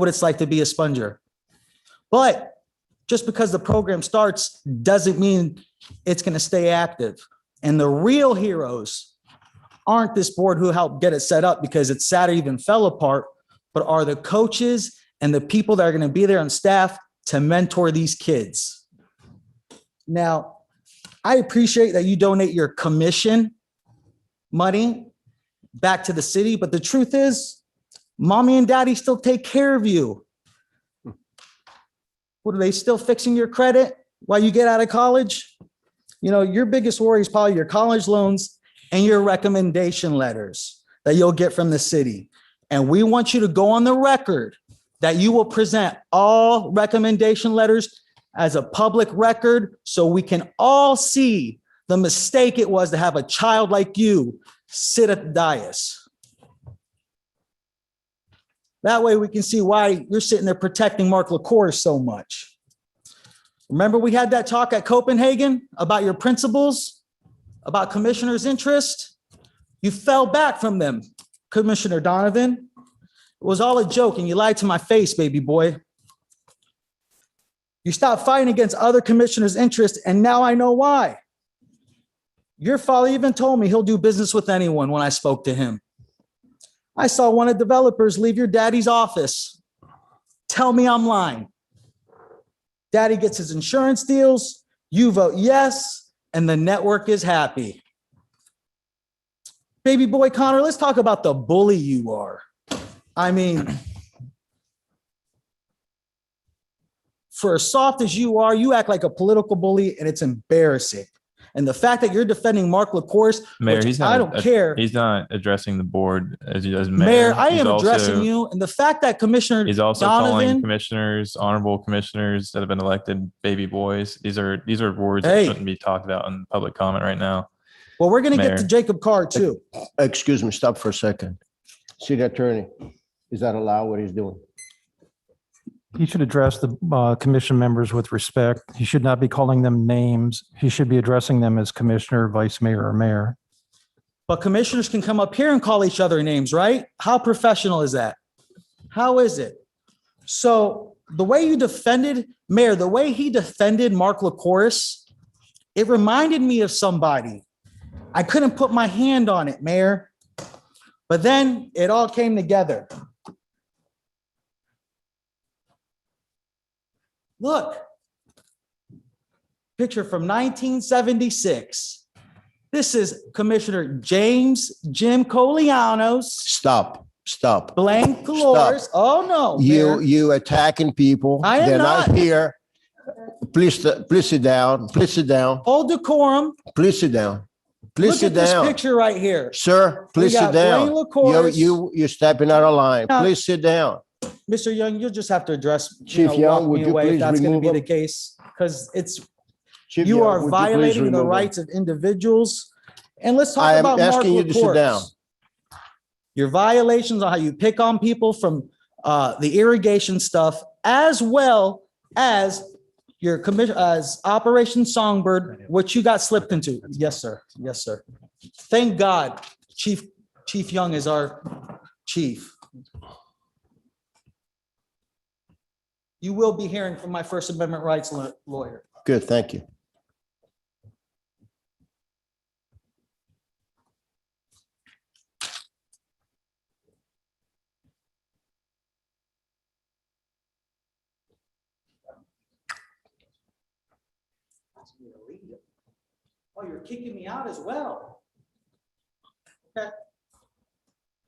it's like to be a Sponger. But just because the program starts doesn't mean it's going to stay active. And the real heroes aren't this board who helped get it set up because it's sad it even fell apart, but are the coaches and the people that are going to be there on staff to mentor these kids. Now, I appreciate that you donate your commission money back to the city, but the truth is, mommy and daddy still take care of you. What, are they still fixing your credit while you get out of college? You know, your biggest worry is probably your college loans and your recommendation letters that you'll get from the city. And we want you to go on the record that you will present all recommendation letters as a public record, so we can all see the mistake it was to have a child like you sit at the dais. That way we can see why you're sitting there protecting Mark LaCourse so much. Remember we had that talk at Copenhagen about your principles, about commissioner's interest? You fell back from them, Commissioner Donovan. It was all a joke and you lied to my face, baby boy. You stopped fighting against other commissioners' interests, and now I know why. Your father even told me he'll do business with anyone when I spoke to him. I saw one of the developers leave your daddy's office. Tell me I'm lying. Daddy gets his insurance deals, you vote yes, and the network is happy. Baby boy Connor, let's talk about the bully you are. I mean, for as soft as you are, you act like a political bully, and it's embarrassing. And the fact that you're defending Mark LaCourse, Mayor, which I don't care. He's not addressing the board as mayor. Mayor, I He's am also- addressing you. And the fact that Commissioner He's also calling Donovan, commissioners, honorable commissioners that have been elected, baby boys. These are words Hey. that shouldn't be talked about in public comment right now. well, we're going to get to Mayor. Jacob Carr too. Excuse me, stop for a second. City Attorney, is that allowed what he's doing? He should address the commission members with respect. He should not be calling them names. He should be addressing them as commissioner, vice mayor, or mayor. But commissioners can come up here and call each other names, right? How professional is that? How is it? So the way you defended, Mayor, the way he defended Mark LaCourse, it reminded me of somebody. I couldn't put my hand on it, Mayor. But then it all came together. Look, picture from 1976. This is Commissioner James Jim Colianos. Stop. Stop. Blank floors. Oh, no. Mayor. You attacking people. I am They're not. not here. Please sit down. Please sit down. All decorum. Please sit down. Please Look sit at this down. picture right here. Sir, please sit got down. Blaine LaCourse. You're stepping out of line. No. Please sit down. Mr. Young, you'll just have to address, Chief Young, walk would me you away if please that's going to remove be the him? case, because Chief you Young, are would you please violating the remove him? rights of individuals. And let's talk I am about Mark asking you to sit down. LaCourse. Your violations on how you pick on people from the irrigation stuff, as well as your commission, as Operation Songbird, which you got slipped into. Yes, sir. Yes, sir. Thank God, Chief Young is our chief. You will be hearing from my First Amendment rights lawyer. Good, thank you. Oh, you're kicking me out as well. Okay.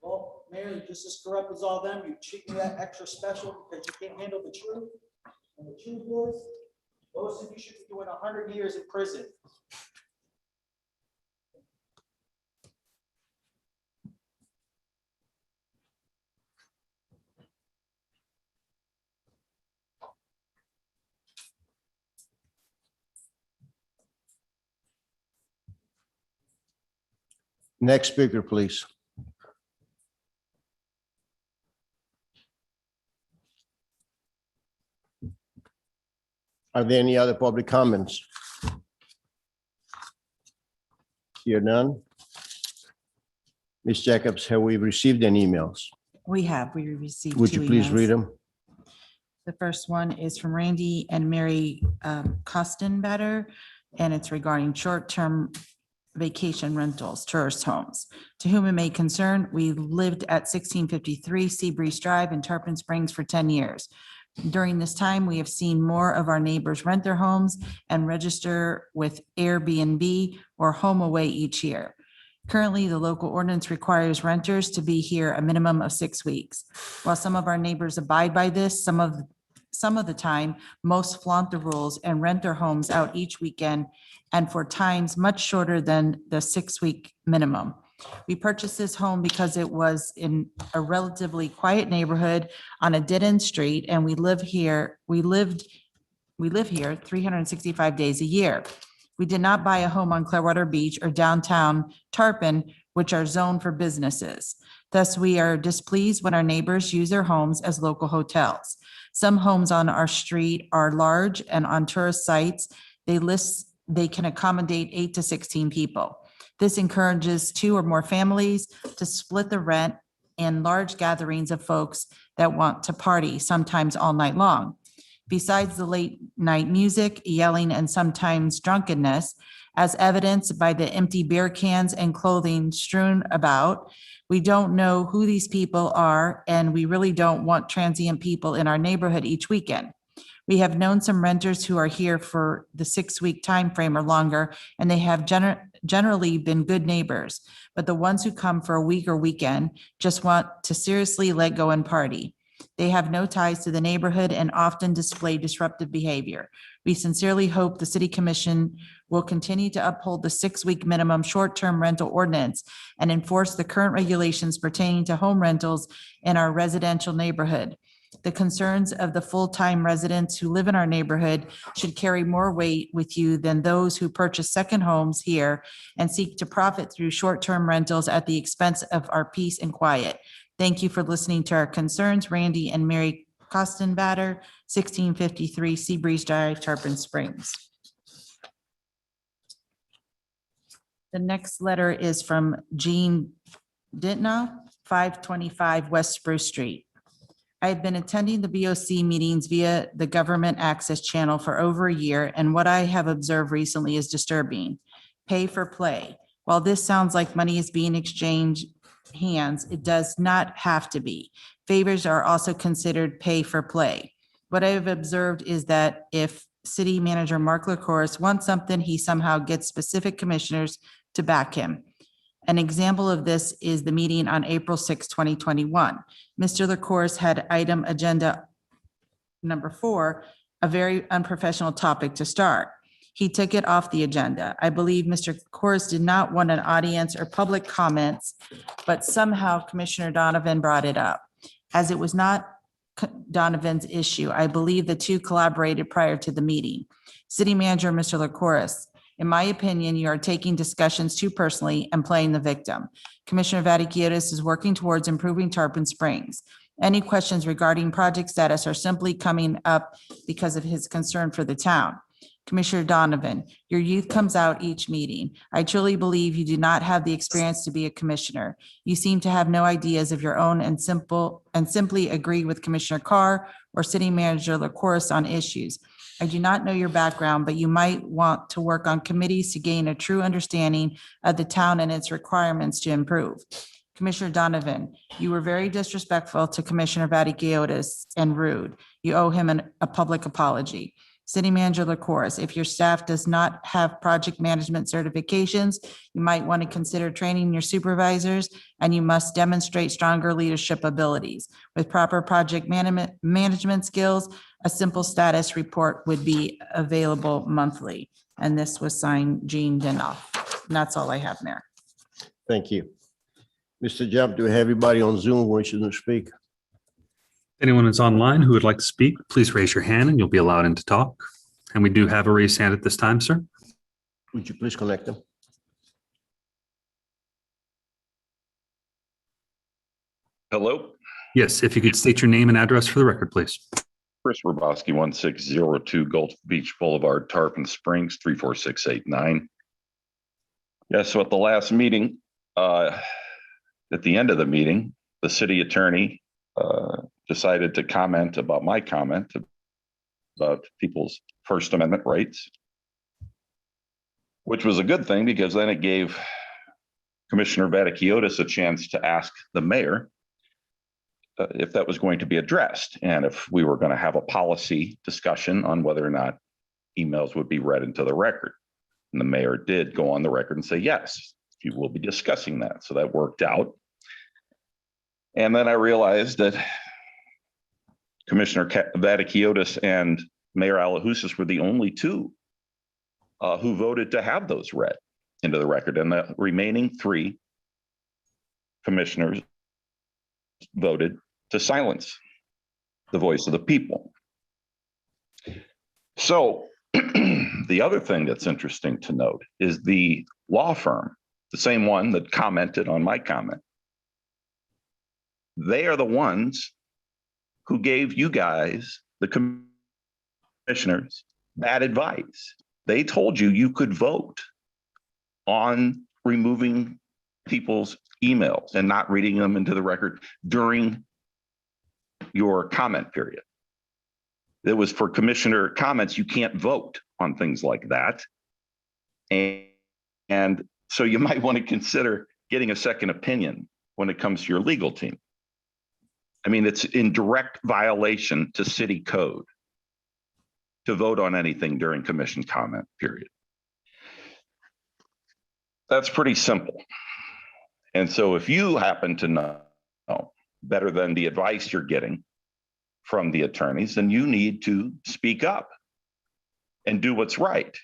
Well, Mayor, you're just as corrupt as all them. You treat me that extra special because you can't handle the truth. And the truth is, most of you should be doing 100 years in prison. Next speaker, please. Are there any other public comments? Here none. Ms. Jacobs, have we received any emails? We received Would two you please emails. read them? The first one is from Randy and Mary Kostenbatter, and it's regarding short-term vacation rentals, tourist homes. To whom it may concern, we lived at 1653 Seabreeze Drive in Tarpon Springs for 10 years. During this time, we have seen more of our neighbors rent their homes and register with Airbnb or HomeAway each year. Currently, the local ordinance requires renters to be here a minimum of 6 weeks. While some of our neighbors abide by this, some of the time, most flaunt the rules and rent their homes out each weekend and for times much shorter than the 6-week minimum. We purchased this home because it was in a relatively quiet neighborhood on a dead-end street, and we live here 365 days a year. We did not buy a home on Clearwater Beach or downtown Tarpon, which are zoned for businesses. Thus, we are displeased when our neighbors use their homes as local hotels. Some homes on our street are large, and on tourist sites, they can accommodate 8 to 16 people. This encourages 2 or more families to split the rent and large gatherings of folks that want to party, sometimes all night long. Besides the late night music, yelling, and sometimes drunkenness, as evidenced by the empty beer cans and clothing strewn about, we don't know who these people are, and we really don't want transient people in our neighborhood each weekend. We have known some renters who are here for the 6-week time frame or longer, and they have generally been good neighbors. But the ones who come for a week or weekend just want to seriously let go and party. They have no ties to the neighborhood and often display disruptive behavior. We sincerely hope the City Commission will continue to uphold the 6-week minimum short-term rental ordinance and enforce the current regulations pertaining to home rentals in our residential neighborhood. The concerns of the full-time residents who live in our neighborhood should carry more weight with you than those who purchase second homes here and seek to profit through short-term rentals at the expense of our peace and quiet. Thank you for listening to our concerns. Randy and Mary Kostenbatter, 1653 Seabreeze Drive, Tarpon Springs. The next letter is from Jean Dintna, 525 West Spruce Street. I have been attending the BOC meetings via the government access channel for over a year, and what I have observed recently is disturbing. Pay for play. While this sounds like money is being exchanged hands, it does not have to be. Favors are also considered pay for play. What I have observed is that if City Manager Mark LaCourse wants something, he somehow gets specific commissioners to back him. An example of this is the meeting on April 6, 2021. Mr. LaCourse had item agenda number 4, a very unprofessional topic to start. He took it off the agenda. I believe Mr. LaCourse did not want an audience or public comments, but somehow Commissioner Donovan brought it up. As it was not Donovan's issue, I believe the two collaborated prior to the meeting. City Manager, Mr. LaCourse, in my opinion, you are taking discussions too personally and playing the victim. Commissioner Vaticiotis is working towards improving Tarpon Springs. Any questions regarding project status are simply coming up because of his concern for the town. Commissioner Donovan, your youth comes out each meeting. I truly believe you do not have the experience to be a commissioner. You seem to have no ideas of your own and simply agree with Commissioner Carr or City Manager LaCourse on issues. I do not know your background, but you might want to work on committees to gain a true understanding of the town and its requirements to improve. Commissioner Donovan, you were very disrespectful to Commissioner Vaticiotis and rude. You owe him a public apology. City Manager LaCourse, if your staff does not have project management certifications, you might want to consider training your supervisors, and you must demonstrate stronger leadership abilities. With proper project management skills, a simple status report would be available monthly. And this was signed Jean Denoff. And that's all I have, Mayor. Thank you. Mr. Jump, do we have everybody on Zoom wishing to speak? Anyone that's online who would like to speak, please raise your hand and you'll be allowed in to talk. And we do have a raised hand at this time, sir. Would you please connect them? Hello, Yes, if you could state your name and address for the record, please. Chris Rabowski, 1602 Gulf Beach Boulevard, Tarpon Springs, 34689. Yeah, so at the last meeting, at the end of the meeting, the city attorney decided to comment about my comment about people's First Amendment rights, which was a good thing because then it gave Commissioner Vaticiotis a chance to ask the mayor if that was going to be addressed and if we were going to have a policy discussion on whether or not emails would be read into the record. And the mayor did go on the record and say, yes, you will be discussing that. So that worked out. And then I realized that Commissioner Vaticiotis and Mayor Alahousas were the only two who voted to have those read into the record. And the remaining 3 commissioners voted to silence the voice of the people. So the other thing that's interesting to note is the law firm, the same one that commented on my comment. They are the ones who gave you guys, the commissioners, bad advice. They told you you could vote on removing people's emails and not reading them into the record during your comment period. It was for commissioner comments. You can't vote on things like that. And so you might want to consider getting a second opinion when it comes to your legal team. I mean, it's in direct violation to city code to vote on anything during commission comment period. That's pretty simple. And so if you happen to know better than the advice you're getting from the attorneys, then you need to speak up and do what's right.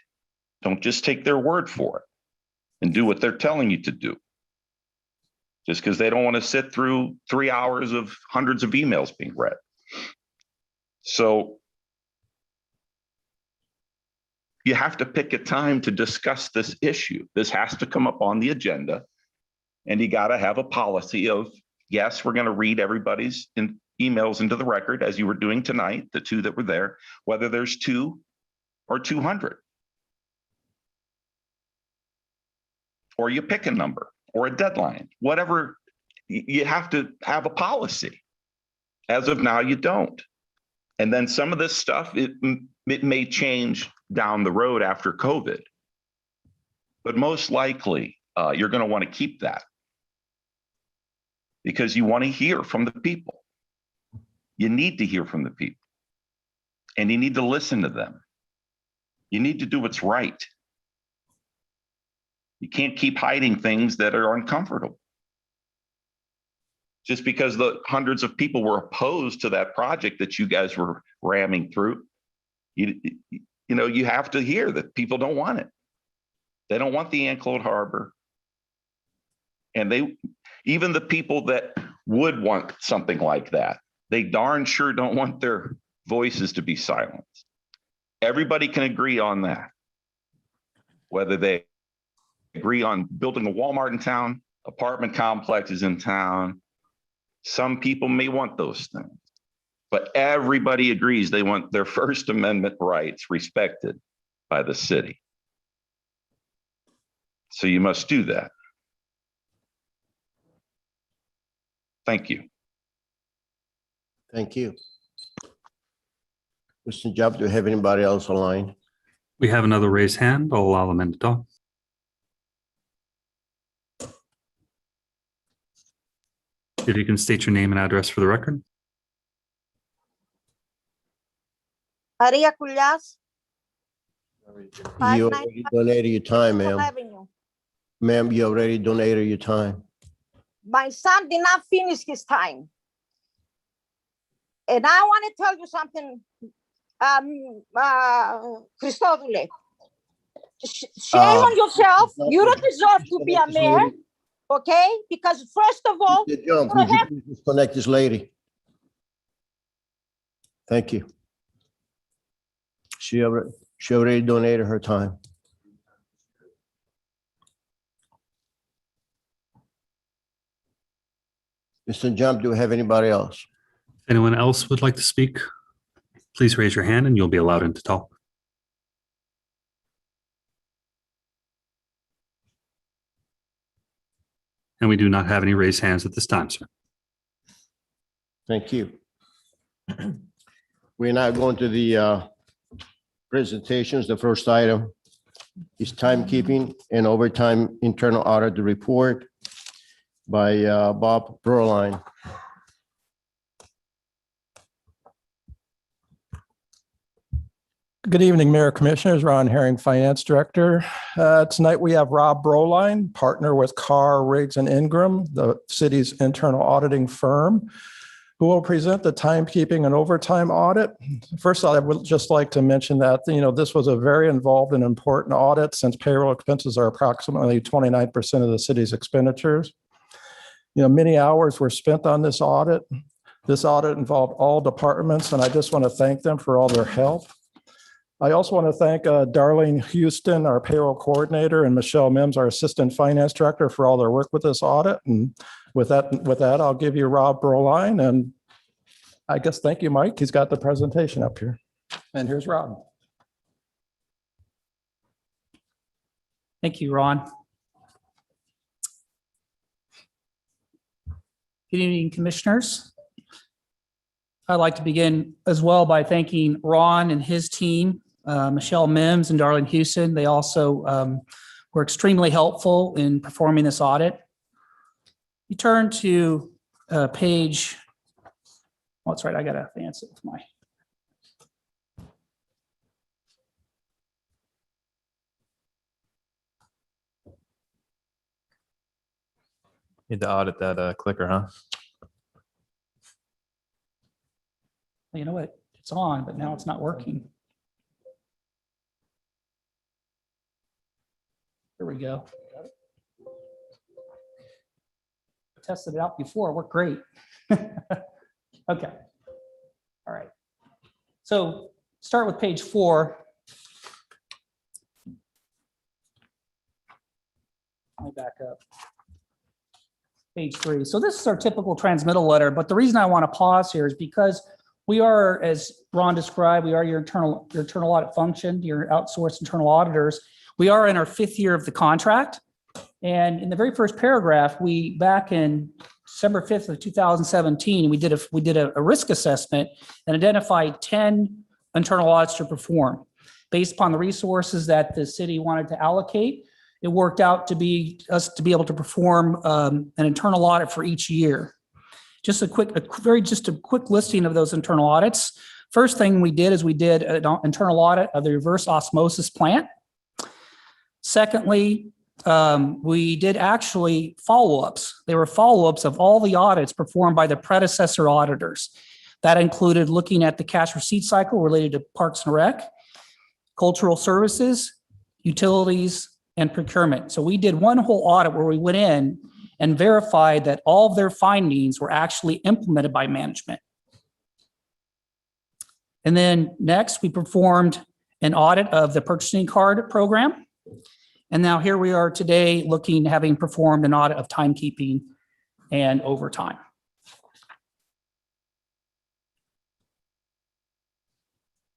Don't just take their word for it and do what they're telling you to do. Just because they don't want to sit through 3 hours of hundreds of emails being read. So you have to pick a time to discuss this issue. This has to come up on the agenda. And you got to have a policy of, yes, we're going to read everybody's emails into the record as you were doing tonight, the 2 that were there, whether there's 2 or 200. Or you pick a number or a deadline, whatever. You have to have a policy. As of now, you don't. And then some of this stuff, it may change down the road after COVID. But most likely, you're going to want to keep that because you want to hear from the people. You need to hear from the people. And you need to listen to them. You need to do what's right. You can't keep hiding things that are uncomfortable. Just because the hundreds of people were opposed to that project that you guys were ramming through, you know, you have to hear that people don't want it. They don't want the Anclote Harbor. And even the people that would want something like that, they darn sure don't want their voices to be silenced. Everybody can agree on that. Whether they agree on building a Walmart in town, apartment complexes in town, some people may want those things, but everybody agrees they want their First Amendment rights respected by the city. So you must do that. Thank you. Thank you. Mr. Job, do you have anybody else online? We have another raised hand. I'll allow them in to talk. If you can state your name and address for the record. Maria Cullas. You already donated your time, ma'am. Avenue. Ma'am, you already donated your time. My son did not finish his time. And I want to tell you something, Christodule. Shame on yourself. You don't deserve to be a mayor, okay? Because first of all, John, would you please disconnect this lady? Thank you. She already donated her time. Mr. Jump, do we have anybody else? If anyone else would like to speak, please raise your hand and you'll be allowed in to talk. And we do not have any raised hands at this time, sir. Thank you. We're now going to the presentations. The first item is timekeeping and overtime internal audit report by Bob Broline. Good evening, Mayor, Commissioners. Ron Herring, Finance Director. Tonight we have Rob Broline, partner with Carr, Riggs and Ingram, the city's internal auditing firm, who will present the timekeeping and overtime audit. First, I would just like to mention that, this was a very involved and important audit since payroll expenses are approximately 29% of the city's expenditures. Many hours were spent on this audit. This audit involved all departments, and I just want to thank them for all their help. I also want to thank Darlene Houston, our payroll coordinator, and Michelle Mims, our assistant finance director, for all their work with this audit. And with that, I'll give you Rob Broline. And I guess, thank you, Mike. He's got the presentation up here. And here's Rob. Thank you, Ron. Good evening, Commissioners. I'd like to begin as well by thanking Ron and his team, Michelle Mims and Darlene Houston. They also were extremely helpful in performing this audit. You turn to page, oh, that's right, I got to advance it with my. Need to audit that clicker, huh? You know what? It's on, but now it's not working. Here we go. Tested it out before, it worked great. Okay. All right. So start with page 4. Let me back up. Page 3. So this is our typical transmittal letter, but the reason I want to pause here is because we are, as Ron described, we are your internal audit function, your outsourced internal auditors. We are in our 5th year of the contract. And in the very first paragraph, back in December 5th of 2017, we did a risk assessment and identified 10 internal audits to perform. Based upon the resources that the city wanted to allocate, it worked out to be us to be able to perform an internal audit for each year. Just a quick listing of those internal audits. First thing we did is we did an internal audit of the reverse osmosis plant. Secondly, we did actually follow-ups. They were follow-ups of all the audits performed by the predecessor auditors. That included looking at the cash receipt cycle related to Parks and Rec, cultural services, utilities, and procurement. So we did one whole audit where we went in and verified that all of their findings were actually implemented by management. And then next, we performed an audit of the purchasing card program. And now here we are today looking, having performed an audit of timekeeping and overtime.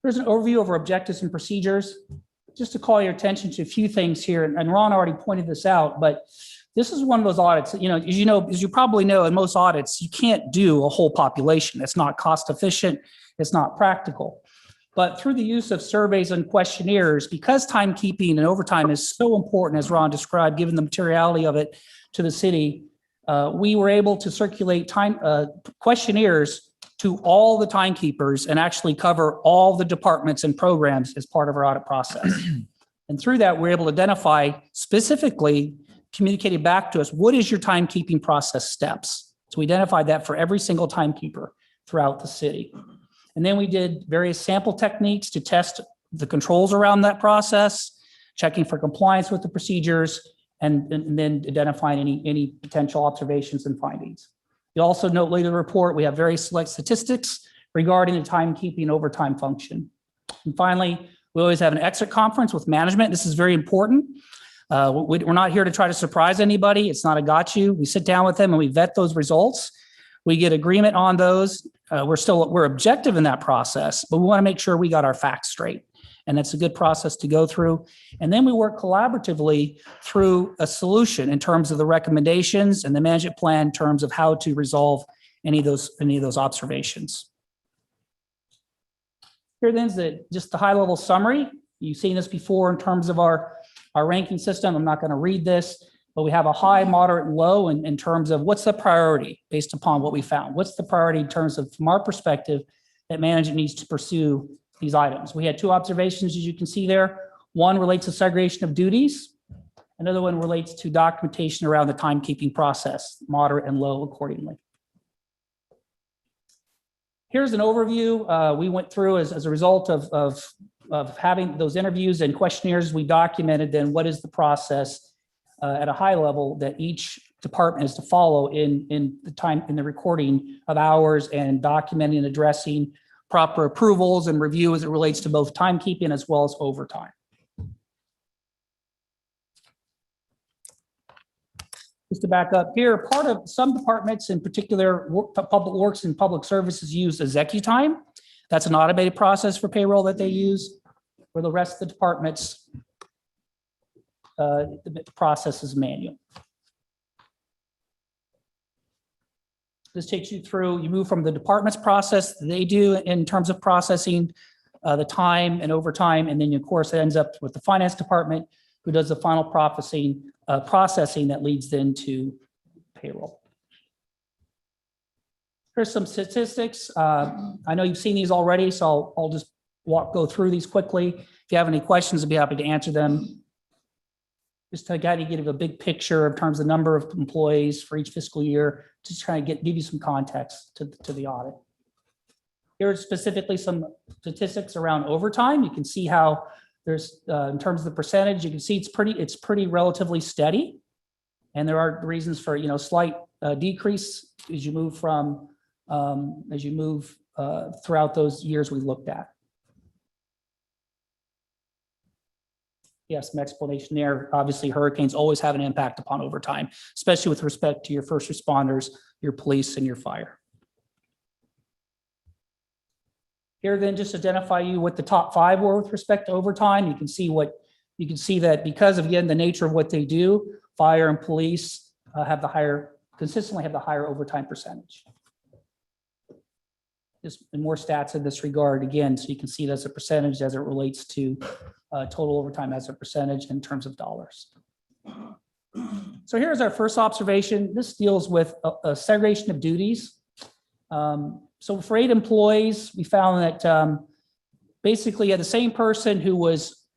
Here's an overview of our objectives and procedures. Just to call your attention to a few things here, and Ron already pointed this out, but this is one of those audits, as you probably know, in most audits, you can't do a whole population. It's not cost efficient. It's not practical. But through the use of surveys and questionnaires, because timekeeping and overtime is so important, as Ron described, given the materiality of it to the city, we were able to circulate questionnaires to all the timekeepers and actually cover all the departments and programs as part of our audit process. And through that, we're able to identify specifically, communicated back to us, what is your timekeeping process steps? So we identified that for every single timekeeper throughout the city. And then we did various sample techniques to test the controls around that process, checking for compliance with the procedures, and then identifying any potential observations and findings. You'll also note later in the report, we have very select statistics regarding the timekeeping overtime function. And finally, we always have an exit conference with management. This is very important. We're not here to try to surprise anybody. It's not a got you. We sit down with them and we vet those results. We get agreement on those. We're objective in that process, but we want to make sure we got our facts straight. And that's a good process to go through. And then we work collaboratively through a solution in terms of the recommendations and the management plan in terms of how to resolve any of those observations. Here then is just the high level summary. You've seen this before in terms of our ranking system. I'm not going to read this, but we have a high, moderate, and low in terms of what's the priority based upon what we found. What's the priority in terms of, from our perspective, that management needs to pursue these items. We had two observations, as you can see there. One relates to segregation of duties. Another one relates to documentation around the timekeeping process, moderate and low accordingly. Here's an overview. We went through as a result of having those interviews and questionnaires. We documented then what is the process at a high level that each department is to follow in the recording of hours and documenting and addressing proper approvals and review as it relates to both timekeeping as well as overtime. Just to back up here, part of some departments, in particular public works and public services, use ExecuTime. That's an automated process for payroll that they use. For the rest of the departments, the process is manual. This takes you through, you move from the department's process that they do in terms of processing the time and overtime, and then of course it ends up with the finance department who does the final processing that leads then to payroll. Here's some statistics. I know you've seen these already, so I'll just go through these quickly. If you have any questions, I'd be happy to answer them. Just to kind of give you a big picture in terms of the number of employees for each fiscal year, to try to give you some context to the audit. Here are specifically some statistics around overtime. You can see how there's, in terms of the percentage, you can see it's pretty relatively steady. And there are reasons for, slight decrease as you move throughout those years we looked at. Yes, some explanation there. Obviously, hurricanes always have an impact upon overtime, especially with respect to your first responders, your police, and your fire. Here then just identify you what the top 5 were with respect to overtime. You can see that because of, again, the nature of what they do, fire and police consistently have the higher overtime percentage. Just more stats in this regard, again, so you can see it as a percentage as it relates to total overtime as a percentage in terms of dollars. So here's our first observation. This deals with a segregation of duties. So for 8 employees, we found that basically the same person who was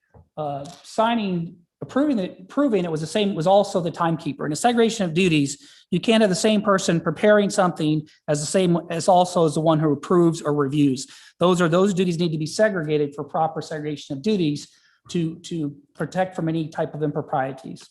signing proving it was the same, was also the timekeeper. In a segregation of duties, you can't have the same person preparing something as the same as also as the one who approves or reviews. Those duties need to be segregated for proper segregation of duties to protect from any type of improprieties.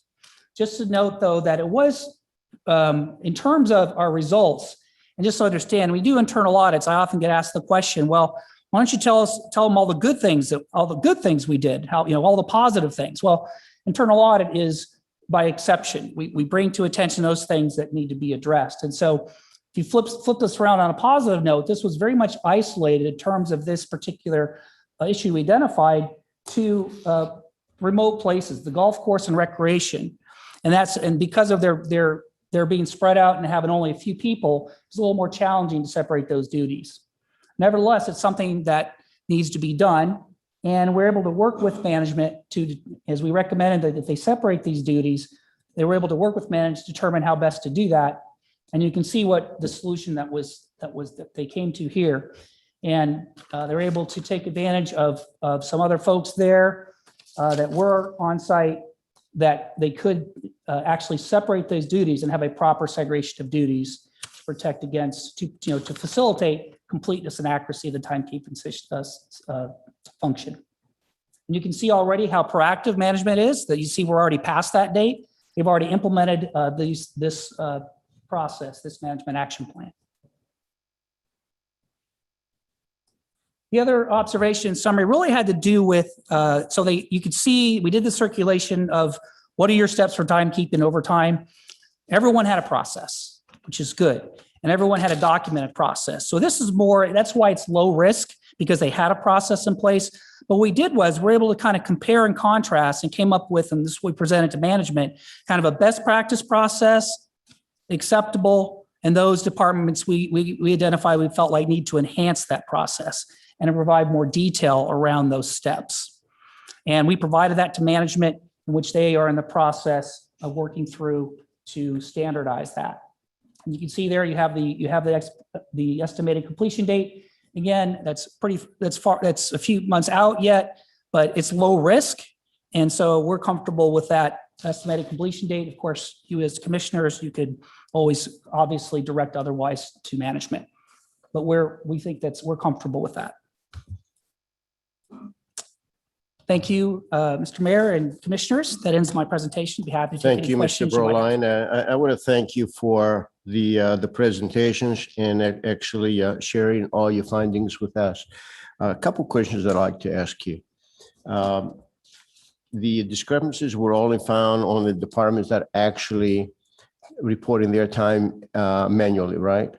Just to note, though, that it was, in terms of our results, and just to understand, we do internal audits. I often get asked the question, well, why don't you tell them all the good things we did, how, all the positive things. Well, internal audit is by exception. We bring to attention those things that need to be addressed. And so if you flip this around on a positive note, this was very much isolated in terms of this particular issue we identified to remote places, the golf course and recreation. And because of their being spread out and having only a few people, it's a little more challenging to separate those duties. Nevertheless, it's something that needs to be done. And we're able to work with management to, as we recommended, that if they separate these duties, they were able to work with management to determine how best to do that. And you can see what the solution that they came to here. And they're able to take advantage of some other folks there that were on site, that they could actually separate those duties and have a proper segregation of duties to protect against, to facilitate completeness and accuracy of the timekeeping function. And you can see already how proactive management is, that you see we're already past that date. They've already implemented this process, this management action plan. The other observation summary really had to do with, you could see, we did the circulation of what are your steps for timekeeping over time. Everyone had a process, which is good. And everyone had a documented process. So this is more, that's why it's low risk, because they had a process in place. But what we did was we're able to kind of compare and contrast and came up with, and this we presented to management, kind of a best practice process, acceptable, and those departments we identify we felt like need to enhance that process and to provide more detail around those steps. And we provided that to management, in which they are in the process of working through to standardize that. And you can see there you have the estimated completion date. Again, that's a few months out yet, but it's low risk. And so we're comfortable with that estimated completion date. Of course, you as commissioners, you could always obviously direct otherwise to management, but we think we're comfortable with that. Thank you, Mr. Mayor and commissioners. That ends my presentation. Be happy to take Thank any you, Mr. questions you might have. Broline. I want to thank you for the presentations and actually sharing all your findings with us. A couple questions that I'd like to ask you. The discrepancies were only found on the departments that actually reporting their time manually, right?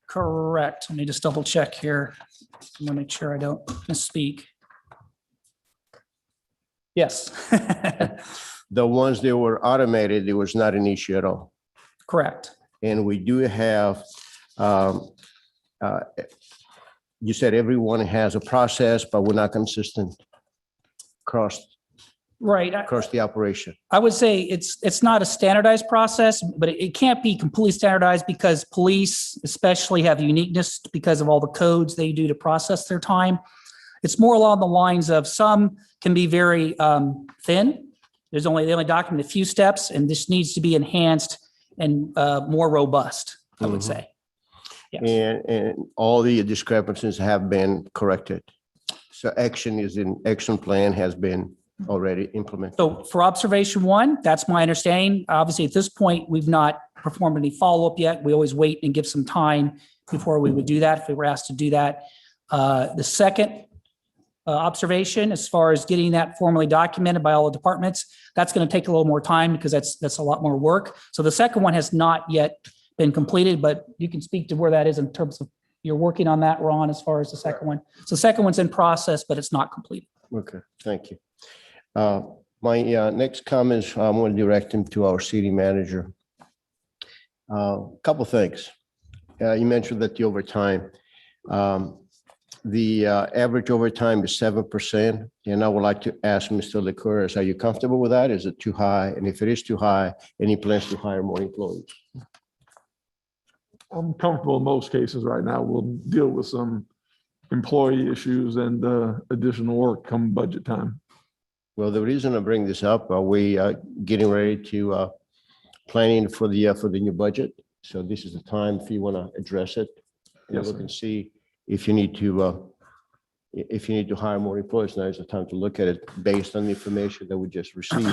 Correct. Let me just double check here. I want to make sure I don't misspeak. Yes. The ones that were automated, it was not an issue at all. Correct. And we do have, you said everyone has a process, but we're not consistent across the operation. I would say it's not a standardized process, but it can't be completely standardized because police especially have uniqueness because of all the codes they do to process their time. It's more along the lines of some can be very thin. They only document a few steps, and this needs to be enhanced and more robust, I would say. Yes. And all the discrepancies have been corrected. So action plan has been already implemented. So for observation one, that's my understanding. Obviously, at this point, we've not performed any follow-up yet. We always wait and give some time before we would do that if we were asked to do that. The second observation, as far as getting that formally documented by all the departments, that's going to take a little more time because that's a lot more work. So the second one has not yet been completed, but you can speak to where that is in terms of you're working on that, Ron, as far as the second one. So the second one's in process, but it's not completed. Okay, thank you. My next comments, I'm going to direct them to our city manager. Couple things. You mentioned that the overtime, the average overtime is 7%. And I would like to ask Mr. Licouris, are you comfortable with that? Is it too high? And if it is too high, any plans to hire more employees? I'm comfortable in most cases right now. We'll deal with some employee issues and additional work come budget time. Well, the reason I bring this up, we getting ready to planning for the new budget. So this is the time if you want to address it. And Yes, look sir. and see if you need to hire more employees. Now is the time to look at it based on the information that we just received.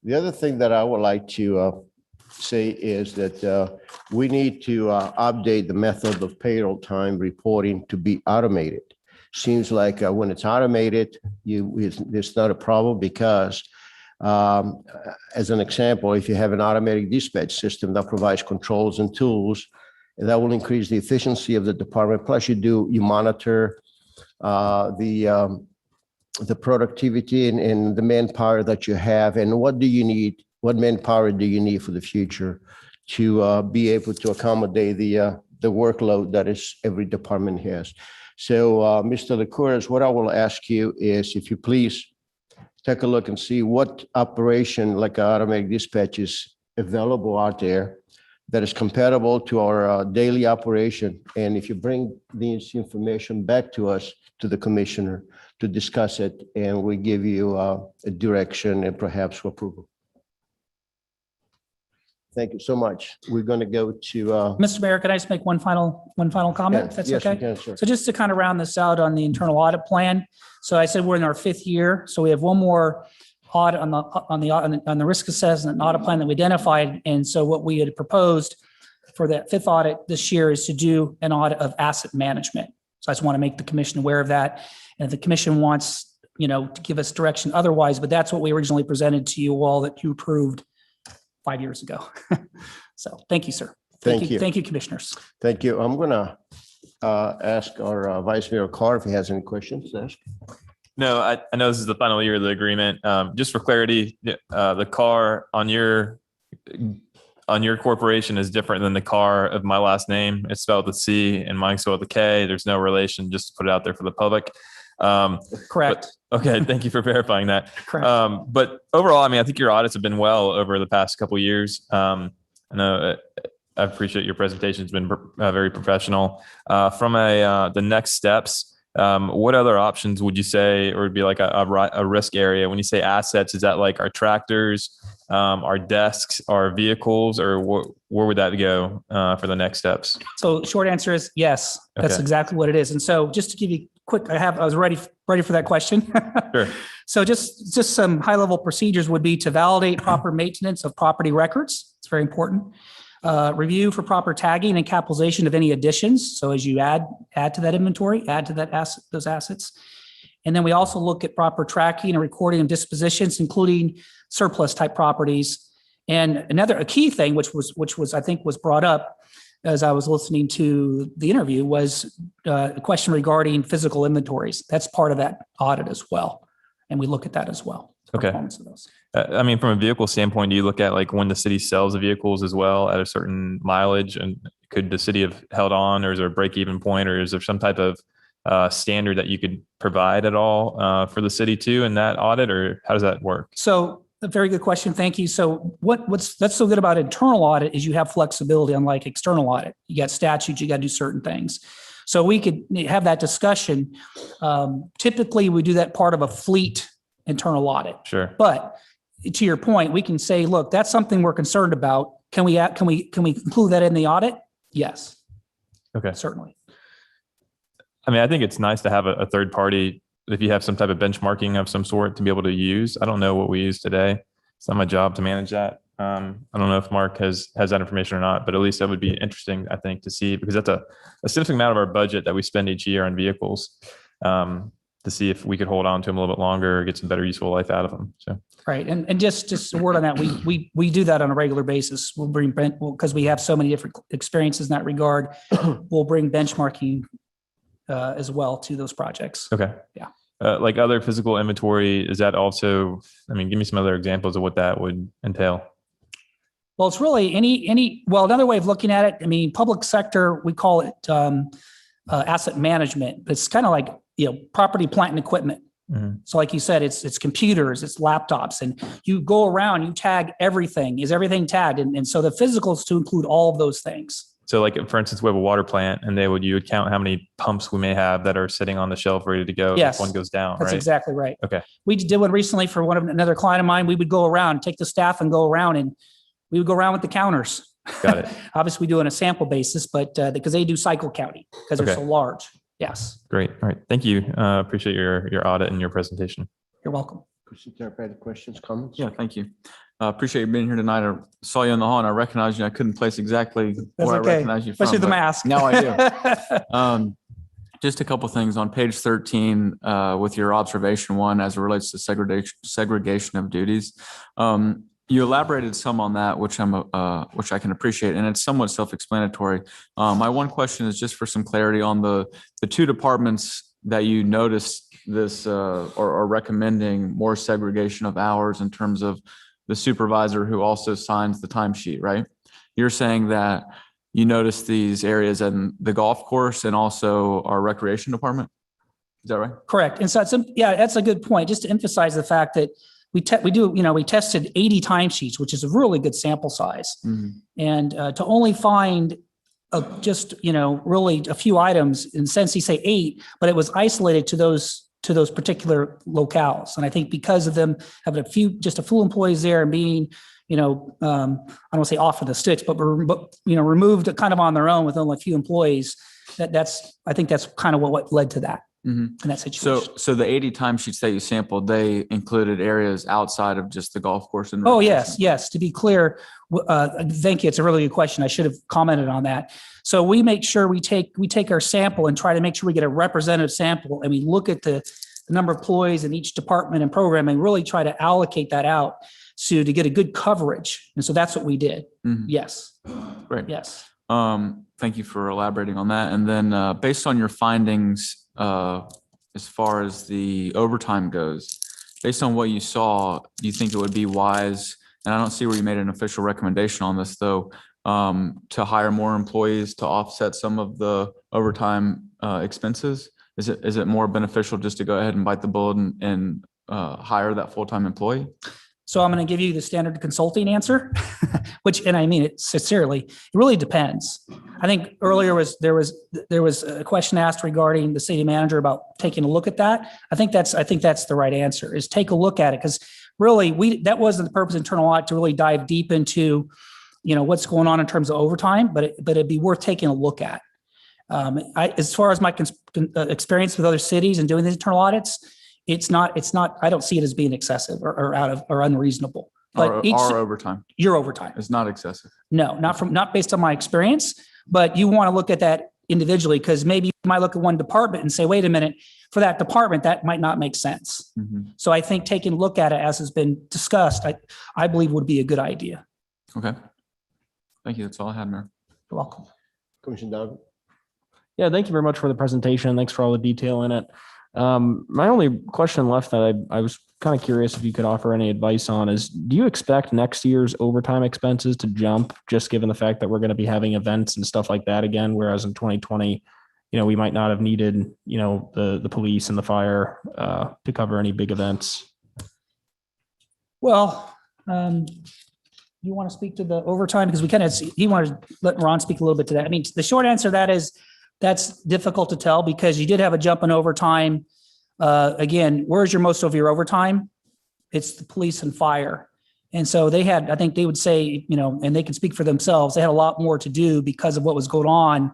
The other thing that I would like to say is that we need to update the method of payroll time reporting to be automated. Seems like when it's automated, it's not a problem because as an example, if you have an automatic dispatch system that provides controls and tools, that will increase the efficiency of the department. Plus you monitor the productivity and the manpower that you have, and what manpower do you need for the future to be able to accommodate the workload that is every department has. So Mr. Licouris, what I will ask you is if you please take a look and see what operation like automatic dispatch is available out there that is compatible to our daily operation. And if you bring this information back to us, to the commissioner, to discuss it, and we give you a direction and perhaps approval. Thank you so much. We're going to go to. Mr. Mayor, can I just make one final comment? If that's yes, you okay. can, sir. So just to kind of round this out on the internal audit plan. So I said we're in our 5th year. So we have one more audit on the risk assessment and audit plan that we identified. And so what we had proposed for that 5th audit this year is to do an audit of asset management. So I just want to make the commission aware of that. And if the commission wants, to give us direction otherwise, but that's what we originally presented to you all that you approved 5 years ago. So thank you, sir. Thank you. Thank you, commissioners. Thank you. I'm going to ask our Vice Mayor Carr if he has any questions to ask. No, I know this is the final year of the agreement. Just for clarity, the car on your corporation is different than the car of my last name. It's spelled with a C and mine's spelled with a K. There's no relation, just to put it out there for the public. Correct. Okay, thank you for verifying that. Correct. But overall, I think your audits have been well over the past couple of years. I know I appreciate your presentation. It's been very professional. From the next steps, what other options would you say, or would be like a risk area? When you say assets, is that like our tractors, our desks, our vehicles, or where would that go for the next steps? So short answer is yes, that's Okay. exactly what it is. And so just to give you quick, I was ready for that question. Sure. So just some high level procedures would be to validate proper maintenance of property records. It's very important. Review for proper tagging and capitalization of any additions. So as you add to that inventory, add to that those assets. And then we also look at proper tracking and recording of dispositions, including surplus type properties. And a key thing, which was I think was brought up as I was listening to the interview, was a question regarding physical inventories. That's part of that audit as well. And we look at that as well. Okay. Performance of those. From a vehicle standpoint, do you look at like when the city sells the vehicles as well at a certain mileage? And could the city have held on, or is there a break-even point, or is there some type of standard that you could provide at all for the city too in that audit, or how does that work? So a very good question. Thank you. So that's so good about internal audit is you have flexibility, unlike external audit. You got statutes, you got to do certain things. So we could have that discussion. Typically, we do that part of a fleet internal audit. Sure. But to your point, we can say, look, that's something we're concerned about. Can we include that in the audit? Yes. Okay. Certainly. I think it's nice to have a third party if you have some type of benchmarking of some sort to be able to use. I don't know what we use today. It's not my job to manage that. I don't know if Mark has that information or not, but at least that would be interesting, I think, to see, because that's a significant amount of our budget that we spend each year on vehicles, to see if we could hold on to them a little bit longer or get some better useful life out of them. So. Right. And just a word on that. We do that on a regular basis. We'll bring, because we have so many different experiences in that regard, we'll bring benchmarking as well to those projects. Okay. Yeah. Like other physical inventory, is that also, give me some other examples of what that would entail. Well, it's really another way of looking at it. Public sector, we call it asset management. It's kind of like, property, plant and equipment. Mm-hmm. So like you said, it's computers, it's laptops, and you go around, you tag everything. Is everything tagged? And so the physical is to include all of those things. So like, for instance, we have a water plant and you would count how many pumps we may have that are sitting on the shelf ready to go Yes, if one goes down, That's right? exactly right. Okay. We did one recently for another client of mine. We would go around, take the staff and go around, and we would go around with the counters. Got it. Obviously, we do on a sample basis, but because they do cycle counting because they're Okay. so large. Yes, Great. All right. Thank you. Appreciate your audit and your presentation. you're welcome. Questions, comments? Yeah, thank you. Appreciate you being here tonight. I saw you in the hall and I recognized you. I couldn't place exactly That's where okay. I recognize you from. Especially the but mask. Now I do. Just a couple things on page 13 with your observation one as it relates to segregation of duties. You elaborated some on that, which I can appreciate, and it's somewhat self-explanatory. My one question is just for some clarity on the two departments that you noticed this or are recommending more segregation of hours in terms of the supervisor who also signs the timesheet, right? You're saying that you notice these areas in the golf course and also our recreation department? Is that right? Correct. And so, that's a good point. Just to emphasize the fact that we tested 80 timesheets, which is a really good sample size. Mm-hmm. And to only find really a few items, in sense, you say 8, but it was isolated to those particular locales. And I think because of them having just a few employees there and being, I don't want to say off of the sticks, but removed kind of on their own with only a few employees, I think that's kind of what led to that. Mm-hmm. In that situation. So the 80 timesheets that you sampled, they included areas outside of just the golf course and Oh, yes. To be clear, thank you. It's a really good question. I should have commented on that. So we make sure we take our sample and try to make sure we get a representative sample, and we look at the number of employees in each department and program and really try to allocate that out to get a good coverage. And so that's what we did. Mm-hmm. Yes. Great. Yes. Thank you for elaborating on that. And then based on your findings, as far as the overtime goes, based on what you saw, do you think it would be wise, and I don't see where you made an official recommendation on this though, to hire more employees to offset some of the overtime expenses? Is it more beneficial just to go ahead and bite the bullet and hire that full-time employee? So I'm going to give you the standard consulting answer, and I mean it sincerely. It really depends. I think earlier there was a question asked regarding the city manager about taking a look at that. I think that's the right answer, is take a look at it, because really that wasn't the purpose of internal audit, to really dive deep into what's going on in terms of overtime, but it'd be worth taking a look at. As far as my experience with other cities and doing these internal audits, it's not, I don't see it as being excessive or unreasonable. But our overtime. Your overtime is not excessive. No, not based on my experience, but you want to look at that individually, because maybe you might look at one department and say, wait a minute, for that department, that might not make sense. Mm-hmm. So I think taking a look at it, as has been discussed, I believe would be a good idea. Okay. Thank you. That's all I had, Mayor. You're welcome. Commissioner Dodd? Yeah, thank you very much for the presentation. Thanks for all the detail in it. My only question left that I was kind of curious if you could offer any advice on is, do you expect next year's overtime expenses to jump, just given the fact that we're going to be having events and stuff like that again, whereas in 2020, we might not have needed, the police and the fire to cover any big events? Well, you want to speak to the overtime? Because he wanted to let Ron speak a little bit to that. I mean, the short answer to that is, that's difficult to tell, because you did have a jump in overtime. Again, where's most of your overtime? It's the police and fire. And so they had, I think they would say, and they can speak for themselves, they had a lot more to do because of what was going on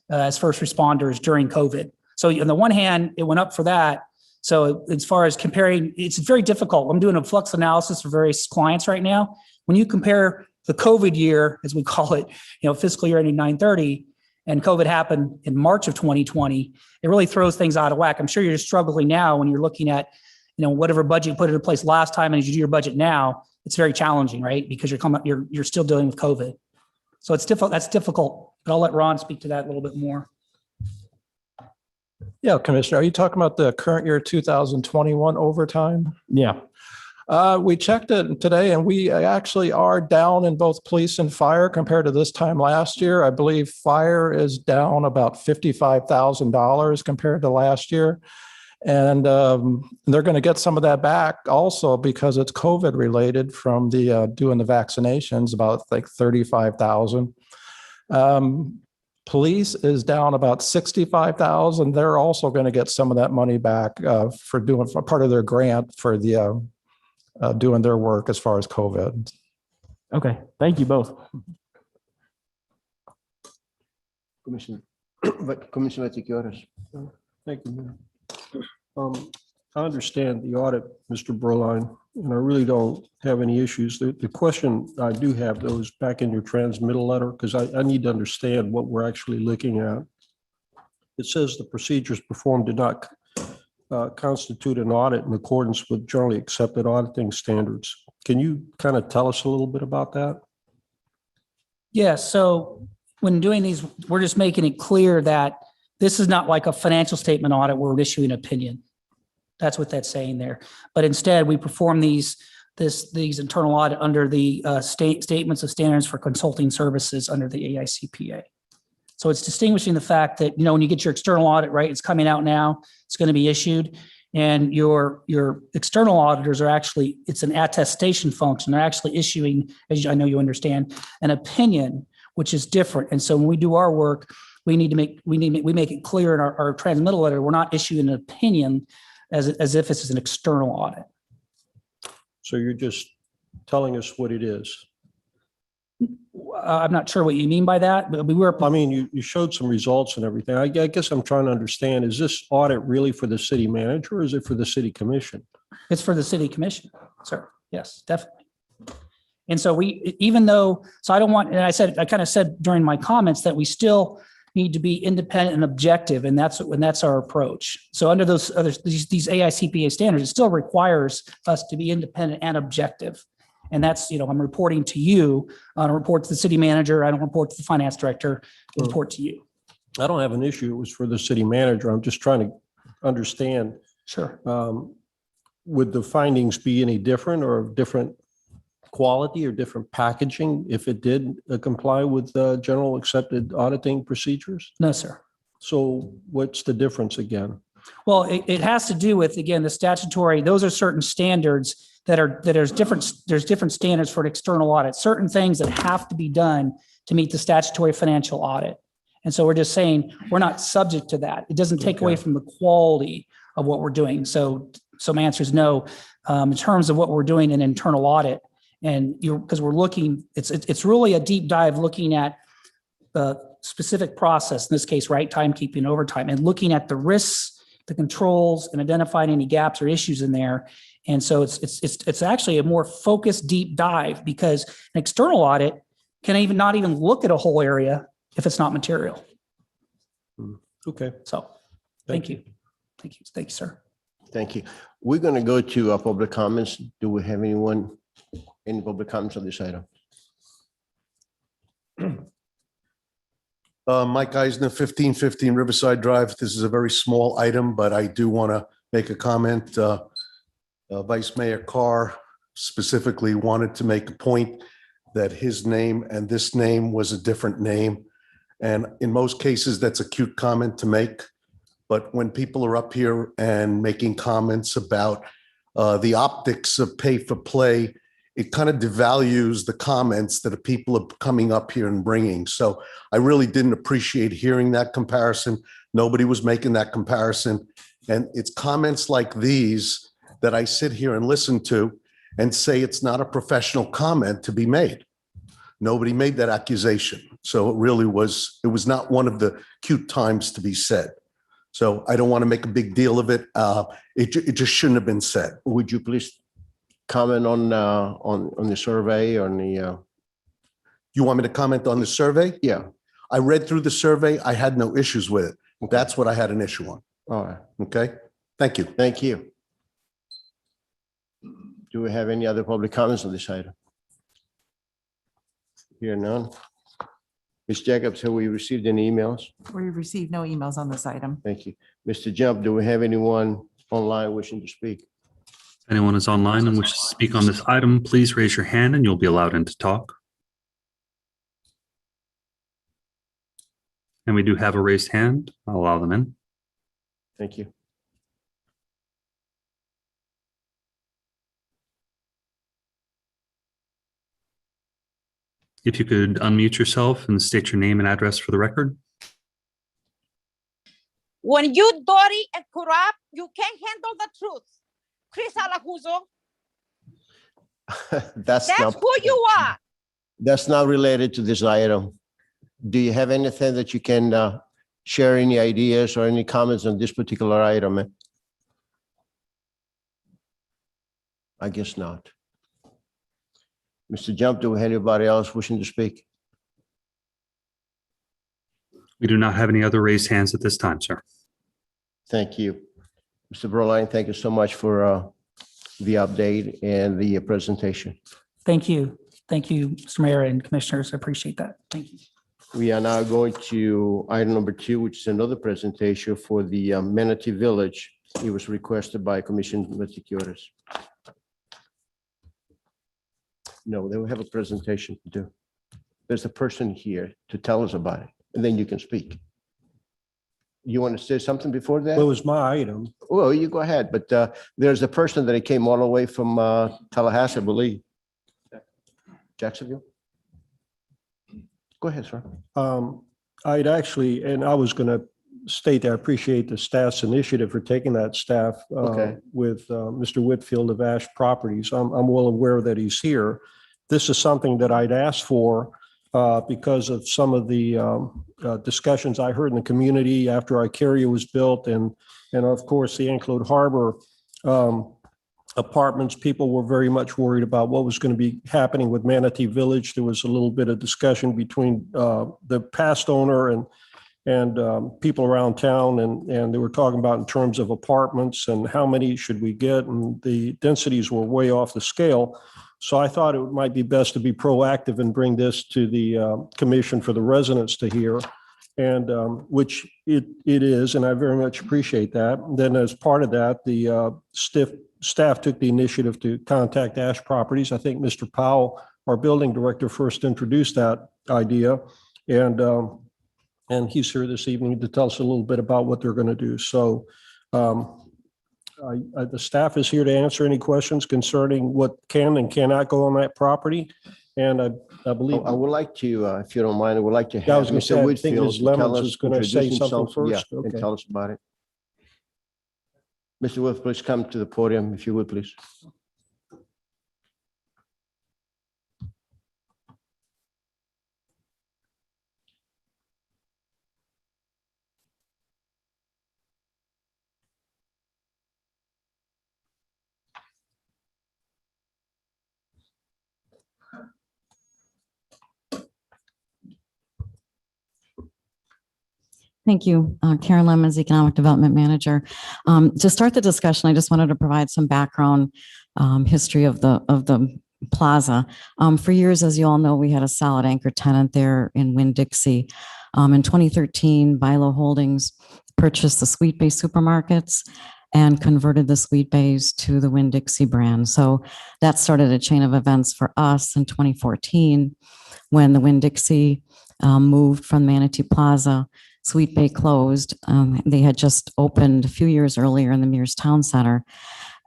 as first responders during COVID. So on the one hand, it went up for that. So as far as comparing, it's very difficult. I'm doing a flux analysis for various clients right now. When you compare the COVID year, as we call it, fiscal year ending 9/30, and COVID happened in March of 2020, it really throws things out of whack. I'm sure you're struggling now when you're looking at, whatever budget you put into place last time and as you do your budget now, it's very challenging, right? Because you're still dealing with COVID. So it's difficult. That's difficult, but I'll let Ron speak to that a little bit more. Yeah, Commissioner, are you talking about the current year 2021 overtime? Yeah. We checked it today, and we actually are down in both police and fire compared to this time last year. I believe fire is down about $55,000 compared to last year. And they're going to get some of that back also because it's COVID related from the doing the vaccinations, about like 35,000. Police is down about 65,000. They're also going to get some of that money back for doing for part of their grant for the doing their work as far as COVID. Okay, thank you both. Commissioner, Commissioner Vaticius. Thank you, Mayor. I understand the audit, Mr. Berline, and I really don't have any issues. The question I do have though is back in your transmittal letter, because I need to understand what we're actually looking at. It says the procedures performed did not constitute an audit in accordance with generally accepted auditing standards. Can you kind of tell us a little bit about that? Yes, so when doing these, we're just making it clear that this is not like a financial statement audit where we're issuing an opinion. That's what that's saying there. But instead, we perform these internal audit under the statements of standards for consulting services under the AICPA. So it's distinguishing the fact that, when you get your external audit, right, it's coming out now, it's going to be issued, and your external auditors are actually, it's an attestation function. They're actually issuing, as I know you understand, an opinion, which is different. And so when we do our work, we make it clear in our transmittal letter, we're not issuing an opinion as if this is an external audit. So you're just telling us what it is. I'm not sure what you mean by that, but you showed some results and everything. I guess I'm trying to understand, is this audit really for the city manager or is it for the city commission? It's for the city commission, sir. Yes, definitely. And so I kind of said during my comments that we still need to be independent and objective, and that's our approach. So under these AICPA standards, it still requires us to be independent and objective. And that's, I'm reporting to you, I don't report to the city manager, I don't report to the finance director, I report to you. I don't have an issue. It was for the city manager. I'm just trying to understand. Sure. Would the findings be any different or of different quality or different packaging if it did comply with general accepted auditing procedures? No, sir. So what's the difference again? Well, it has to do with, again, the statutory, those are certain standards there's different standards for an external audit, certain things that have to be done to meet the statutory financial audit. And so we're just saying we're not subject to that. It doesn't take away from the quality of what we're doing. So my answer is no. In terms of what we're doing in internal audit, and because we're looking, it's really a deep dive looking at the specific process, in this case, right, timekeeping, overtime, and looking at the risks, the controls, and identifying any gaps or issues in there. And so it's actually a more focused deep dive, because an external audit can not even look at a whole area if it's not material. Okay. So thank you. Thank you, sir. Thank you. We're going to go to public comments. Do we have any public comments on this item? Mike Eisner, 1515 Riverside Drive. This is a very small item, but I do want to make a comment. Vice Mayor Carr specifically wanted to make a point that his name and this name was a different name. And in most cases, that's a cute comment to make. But when people are up here and making comments about the optics of pay for play, it kind of devalues the comments that people are coming up here and bringing. So I really didn't appreciate hearing that comparison. Nobody was making that comparison. And it's comments like these that I sit here and listen to and say it's not a professional comment to be made. Nobody made that accusation. So it was not one of the cute times to be said. So I don't want to make a big deal of it. It just shouldn't have been said. Would you please comment on the survey, on the? You want me to comment on the survey? Yeah. I read through the survey. I had no issues with it. That's what I had an issue on. All right. Okay. Thank you. Thank you. Do we have any other public comments on this item? Here none. Ms. Jacobs, have we received any emails? We received no emails on this item. Thank you. Mr. Jump, do we have anyone online wishing to speak? If anyone is online and wishes to speak on this item, please raise your hand and you'll be allowed in to talk. And we do have a raised hand. I'll allow them in. Thank you. If you could unmute yourself and state your name and address for the record. When you dirty and corrupt, you can't handle the truth. Chris Alajuso, That's that's not, who you are. that's not related to this item. Do you have anything that you can share, any ideas or any comments on this particular item? I guess not. Mr. Jump, do we have anybody else wishing to speak? We do not have any other raised hands at this time, sir. Thank you. Mr. Broline, thank you so much for the update and the presentation. Thank you. Thank you, Mr. Mayor and Commissioners. I appreciate that. Thank you. We are now going to item number 2, which is another presentation for the Manatee Village. It was requested by Commissioner Matiquiotis. No, they will have a presentation to do. There's a person here to tell us about it, and then you can speak. You want to say something before that? Well, it was my item. Well, you go ahead, but there's a person that came all the way from Tallahassee, I believe. Jacksonville? Go ahead, sir. I'd actually, and I was going to state that I appreciate the staff's initiative for taking that staff Okay. with Mr. Whitfield of Ash Properties. I'm well aware that he's here. This is something that I'd asked for because of some of the discussions I heard in the community after Icaria was built, and of course the Anclote Harbor apartments. People were very much worried about what was going to be happening with Manatee Village. There was a little bit of discussion between the past owner and people around town, and they were talking about in terms of apartments and how many should we get, and the densities were way off the scale. So I thought it might be best to be proactive and bring this to the commission for the residents to hear, and which it is, and I very much appreciate that. And then as part of that, the staff took the initiative to contact Ash Properties. I think Mr. Powell, our building director, first introduced that idea, and he's here this evening to tell us a little bit about what they're going to do. So the staff is here to answer any questions concerning what can and cannot go on that property. And I believe I would like to, if you don't mind, I would like to Yeah, I have was gonna say, Mr. I think Whitfield Ms. to tell Lemons us, was gonna say introduce something himself, yeah, first. and Okay. tell us about it. Mr. Wolf, please come to the podium, if you would, please. Thank you. Karen Lemons, Economic Development Manager. To start the discussion, I just wanted to provide some background history of the plaza. For years, as you all know, we had a solid anchor tenant there in Winn-Dixie. In 2013, Bilo Holdings purchased the Sweet Bay supermarkets and converted the Sweet Bays to the Winn-Dixie brand. So that started a chain of events for us in 2014 when the Winn-Dixie moved from Manatee Plaza. Sweet Bay closed. They had just opened a few years earlier in the Mears Town Center.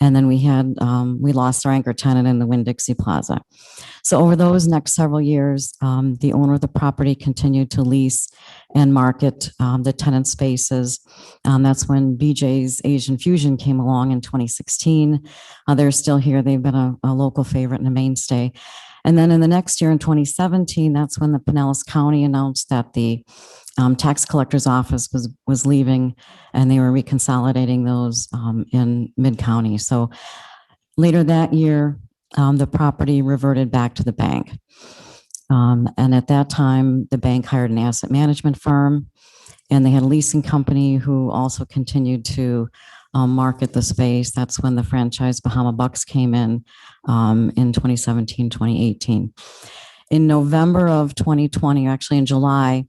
And then we lost our anchor tenant in the Winn-Dixie Plaza. So over those next several years, the owner of the property continued to lease and market the tenant spaces. That's when BJ's Asian Fusion came along in 2016. They're still here. They've been a local favorite and a mainstay. And then in the next year, in 2017, that's when the Pinellas County announced that the tax collector's office was leaving, and they were reconsolidating those in mid-county. So later that year, the property reverted back to the bank. And at that time, the bank hired an asset management firm, and they had a leasing company who also continued to market the space. That's when the franchise Bahama Bucks came in 2017, 2018. In November of 2020, actually in July,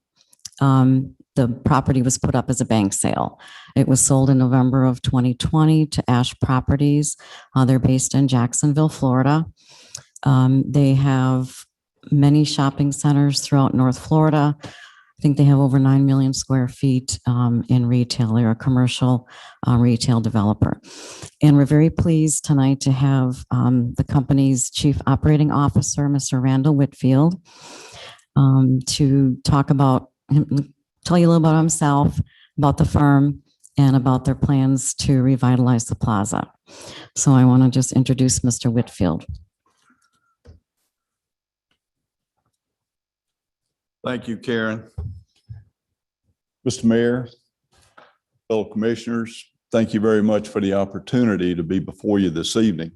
the property was put up as a bank sale. It was sold in November of 2020 to Ash Properties. They're based in Jacksonville, Florida. They have many shopping centers throughout North Florida. I think they have over 9 million square feet in retail. They're a commercial retail developer. And we're very pleased tonight to have the company's Chief Operating Officer, Mr. Randall Whitfield. to talk about, tell you a little about himself, about the firm, and about their plans to revitalize the plaza. So I want to just introduce Mr. Whitfield. Thank you, Karen. Mr. Mayor, fellow commissioners, thank you very much for the opportunity to be before you this evening.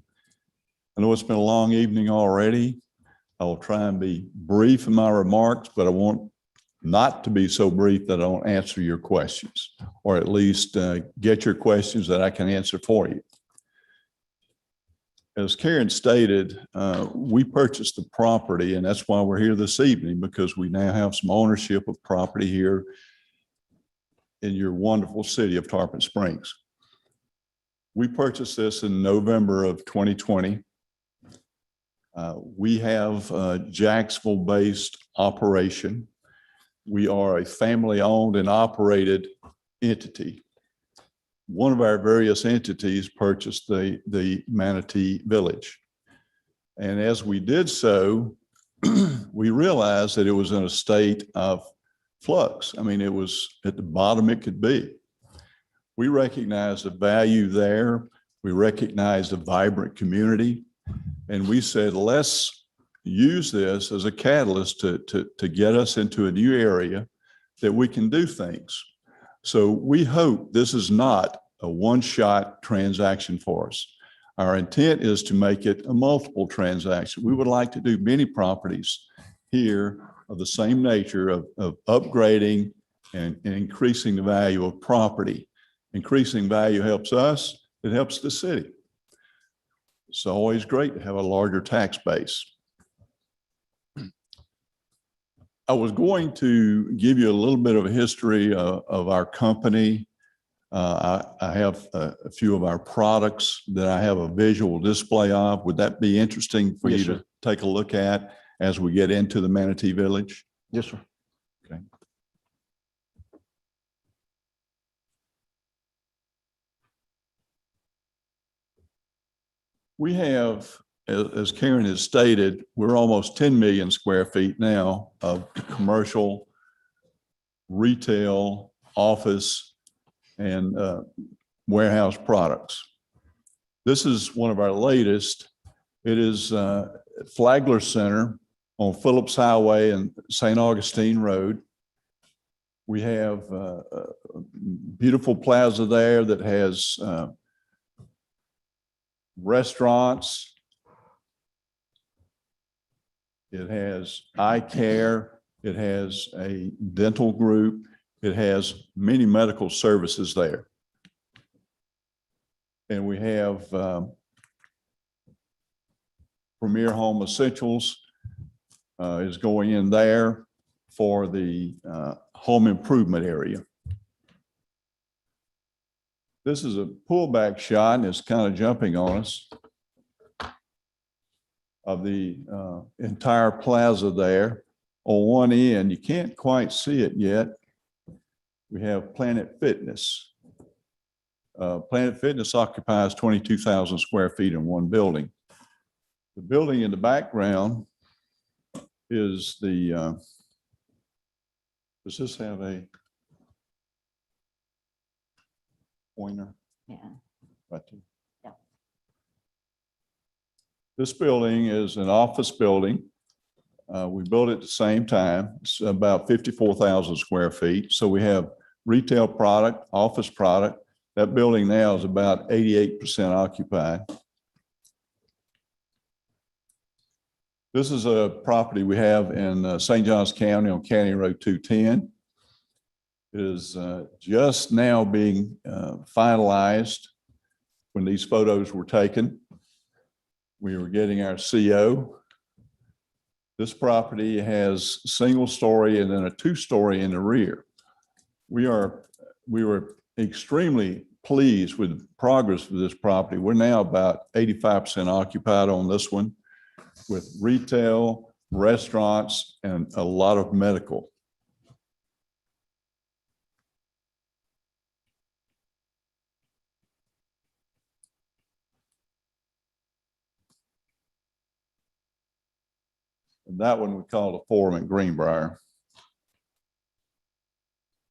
I know it's been a long evening already. I will try and be brief in my remarks, but I want not to be so brief that I don't answer your questions, or at least get your questions that I can answer for you. As Karen stated, we purchased the property, and that's why we're here this evening, because we now have some ownership of property here in your wonderful city of Tarpon Springs. We purchased this in November of 2020. We have a Jacksonville-based operation. We are a family-owned and operated entity. One of our various entities purchased the Manatee Village. And as we did so, we realized that it was in a state of flux. I mean, it was at the bottom it could be. We recognized the value there. We recognized a vibrant community. And we said, let's use this as a catalyst to get us into a new area that we can do things. So we hope this is not a one-shot transaction for us. Our intent is to make it a multiple transaction. We would like to do many properties here of the same nature of upgrading and increasing the value of property. Increasing value helps us, it helps the city. It's always great to have a larger tax base. I was going to give you a little bit of a history of our company. I have a few of our products that I have a visual display of. Would that be interesting for you to take a look at as we get into the Manatee Village? Yes, sir. Okay. We have, as Karen has stated, we're almost 10 million square feet now of commercial, retail, office, and warehouse products. This is one of our latest. It is Flagler Center on Phillips Highway and St. Augustine Road. We have a beautiful plaza there that has restaurants. It has eye care. It has a dental group. It has many medical services there. And we have Premier Home Essentials is going in there for the home improvement area. This is a pullback shot, and it's kind of jumping on us, of the entire plaza there. On one end, you can't quite see it yet. We have Planet Fitness. Planet Fitness occupies 22,000 square feet in one building. The building in the background is the, does this have a pointer? Yeah. Right there. Yeah. This building is an office building. We built it at the same time. It's about 54,000 square feet. So we have retail product, office product. That building now is about 88% occupied. This is a property we have in St. Johns County on County Road 210. It is just now being finalized when these photos were taken. We were getting our CO. This property has single story and then a two-story in the rear. We were extremely pleased with the progress of this property. We're now about 85% occupied on this one with retail, restaurants, and a lot of medical. And that one we call the Forum in Greenbrier.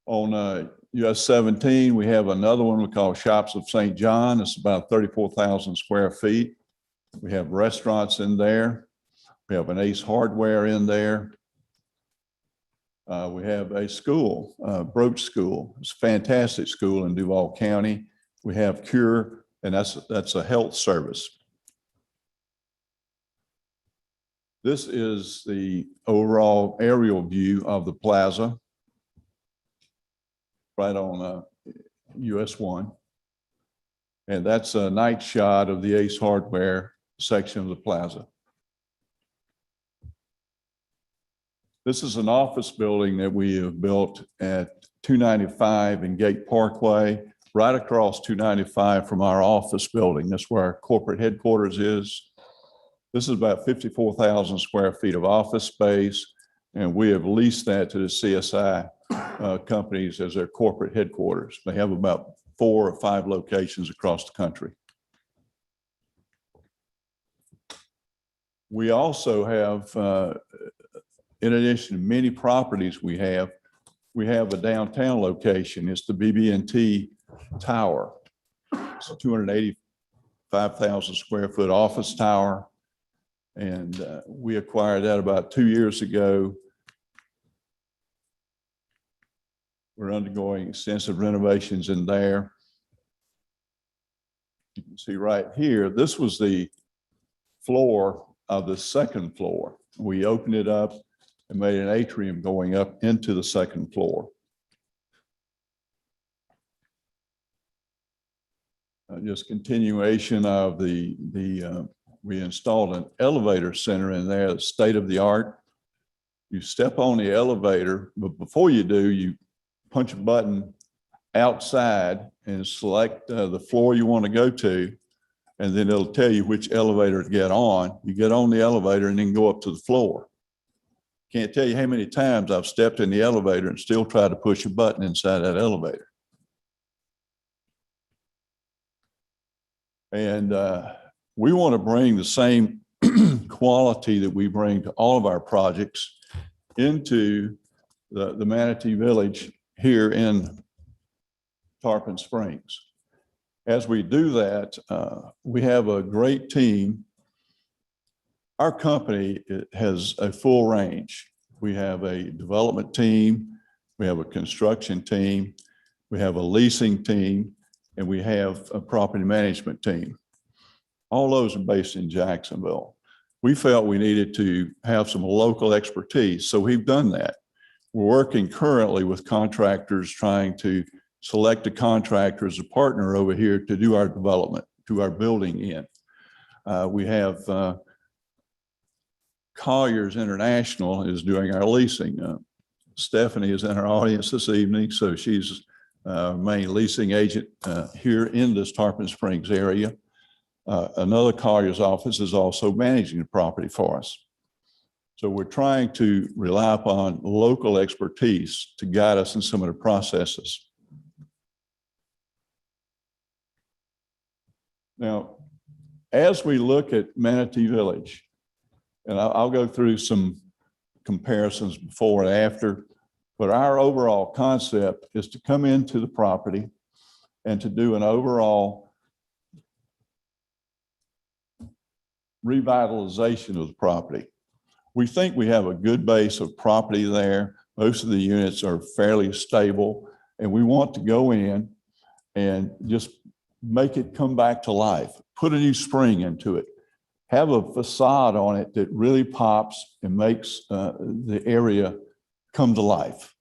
On US 17, we have another one we call Shops of St. John. It's about 34,000 square feet. We have restaurants in there. We have an Ace Hardware in there. We have a school, Broach School. It's a fantastic school in Duval County. We have Cure, and that's a health service. This is the overall aerial view of the plaza, right on US 1. And that's a night shot of the Ace Hardware section of the plaza. This is an office building that we have built at 295 and Gate Parkway, right across 295 from our office building. That's where our corporate headquarters is. This is about 54,000 square feet of office space, and we have leased that to the CSI companies as their corporate headquarters. They have about 4 or 5 locations across the country. We also have, in addition to many properties we have a downtown location. It's the BB&T Tower. It's a 285,000 square foot office tower. And we acquired that about 2 years ago. We're undergoing extensive renovations in there. You can see right here, this was the floor of the second floor. We opened it up and made an atrium going up into the second floor. Just continuation of we installed an elevator center in there, state of the art. You step on the elevator, but before you do, you punch a button outside and select the floor you want to go to, and then it'll tell you which elevator to get on. You get on the elevator and then go up to the floor. Can't tell you how many times I've stepped in the elevator and still tried to push a button inside that elevator. And we want to bring the same quality that we bring to all of our projects into the Manatee Village here in Tarpon Springs. As we do that, we have a great team. Our company has a full range. We have a development team, we have a construction team, we have a leasing team, and we have a property management team. All those are based in Jacksonville. We felt we needed to have some local expertise, so we've done that. We're working currently with contractors, trying to select a contractor as a partner over here to do our development, to our building in. We have Colliers International is doing our leasing. Stephanie is in our audience this evening, so she's our main leasing agent here in this Tarpon Springs area. Another Colliers office is also managing the property for us. So we're trying to rely upon local expertise to guide us in some of the processes. Now, as we look at Manatee Village, and I'll go through some comparisons before and after, but our overall concept is to come into the property and to do an overall revitalization of the property. We think we have a good base of property there. Most of the units are fairly stable, and we want to go in and just make it come back to life, put a new spring into it, have a facade on it that really pops and makes the area come to life,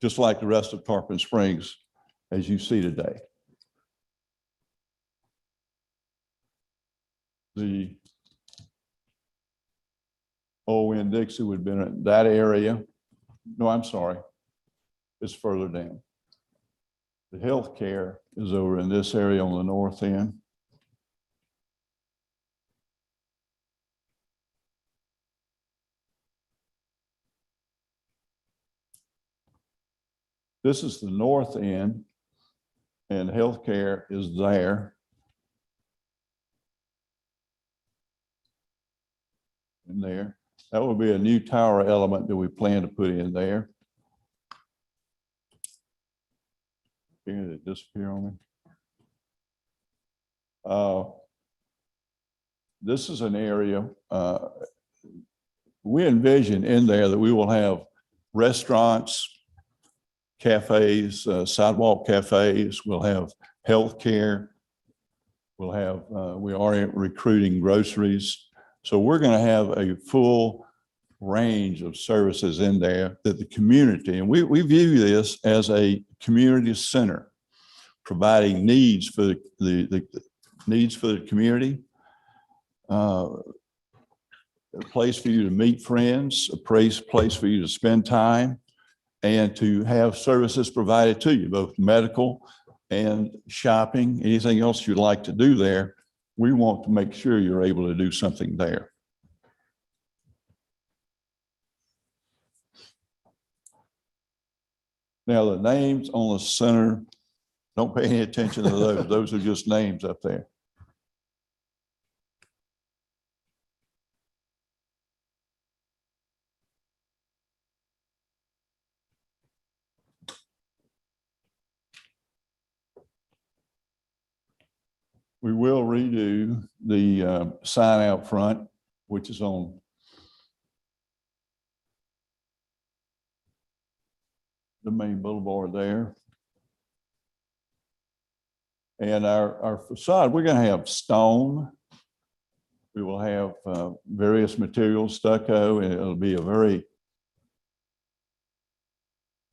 just like the rest of Tarpon Springs, as you see today. The Winn-Dixie would have been in that area. No, I'm sorry. It's further down. The healthcare is over in this area on the north end. This is the north end, and healthcare is there. And there. That will be a new tower element that we plan to put in there. Did it disappear on me? This is an area we envision in there that we will have restaurants, cafes, sidewalk cafes. We'll have healthcare. We'll have, we are recruiting groceries. So we're going to have a full range of services in there that the community, and we view this as a community center, providing needs for the needs for the community. A place for you to meet friends, a place for you to spend time, and to have services provided to you, both medical and shopping, anything else you'd like to do there. We want to make sure you're able to do something there. Now, the names on the center, don't pay any attention to those. Those are just names up there. We will redo the sign out front, which is on the main boulevard there. And our facade, we're going to have stone. We will have various materials, stucco, and it'll be it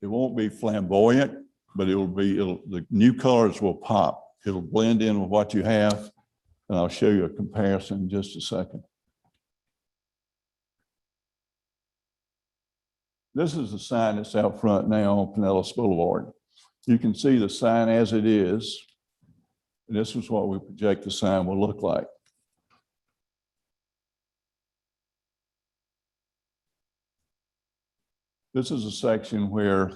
won't be flamboyant, but the new colors will pop. It'll blend in with what you have, and I'll show you a comparison in just a second. This is the sign that's out front now on Pinellas Boulevard. You can see the sign as it is. And this is what we project the sign will look like. This is a section where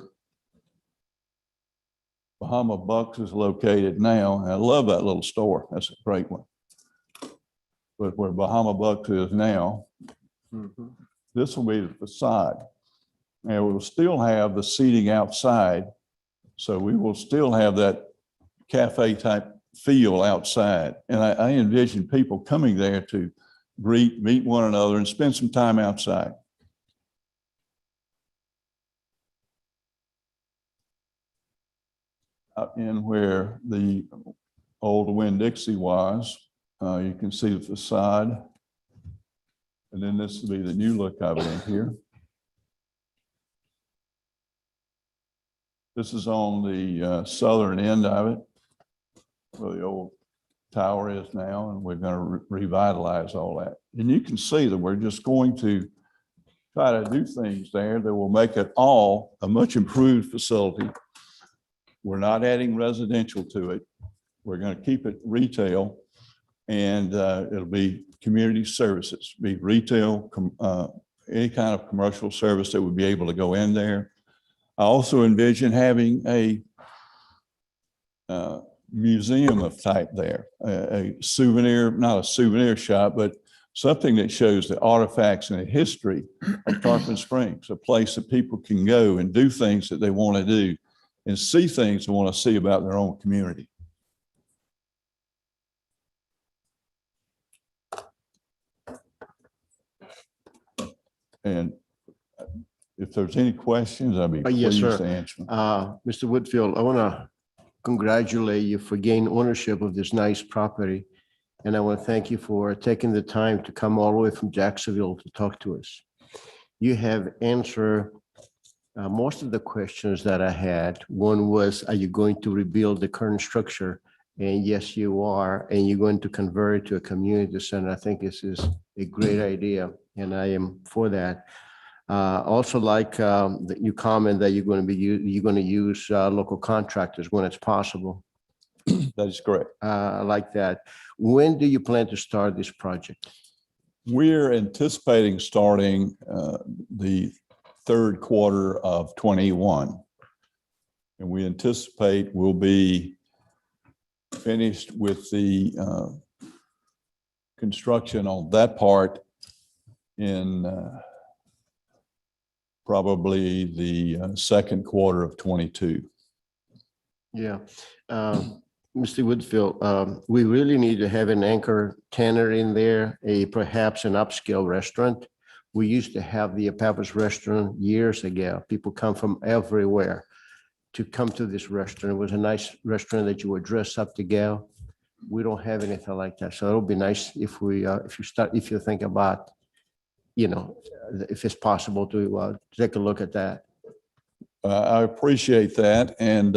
Bahama Bucks is located now. And I love that little store. That's a great one. But where Bahama Bucks is now, this will be the facade. And we will still have the seating outside. So we will still have that cafe type feel outside. And I envision people coming there to meet one another and spend some time outside. Out in where the old Winn-Dixie was, you can see the facade. And then this will be the new look of it in here. This is on the southern end of it, where the old tower is now, and we're going to revitalize all that. And you can see that we're just going to try to do things there that will make it all a much improved facility. We're not adding residential to it. We're going to keep it retail, and it'll be community services, be retail, any kind of commercial service that would be able to go in there. I also envision having a museum of type there, a souvenir, not a souvenir shop, but something that shows the artifacts and the history of Tarpon Springs, a place that people can go and do things that they want to do and see things they want to see about their own community. And if there's any questions, I'd be pleased to answer them. Mr. Whitfield, I want to congratulate you for gaining ownership of this nice property. And I want to thank you for taking the time to come all the way from Jacksonville to talk to us. You have answered most of the questions that I had. One was, are you going to rebuild the current structure? And yes, you are. And you're going to convert it to a community center. I think this is a great idea, and I am for that. Also like that you comment that you're going to use local contractors when it's possible. That is correct. I like that. When do you plan to start this project? We're anticipating starting the third quarter of 21. And we anticipate we'll be finished with the construction on that part in probably the second quarter of 22. Yeah. Mr. Woodfield, we really need to have an anchor tenant in there, perhaps an upscale restaurant. We used to have the Pappas restaurant years ago. People come from everywhere to come to this restaurant. It was a nice restaurant that you would dress up to go. We don't have anything like that. So it'll be nice if you think about, if it's possible to take a look at that. I appreciate that. And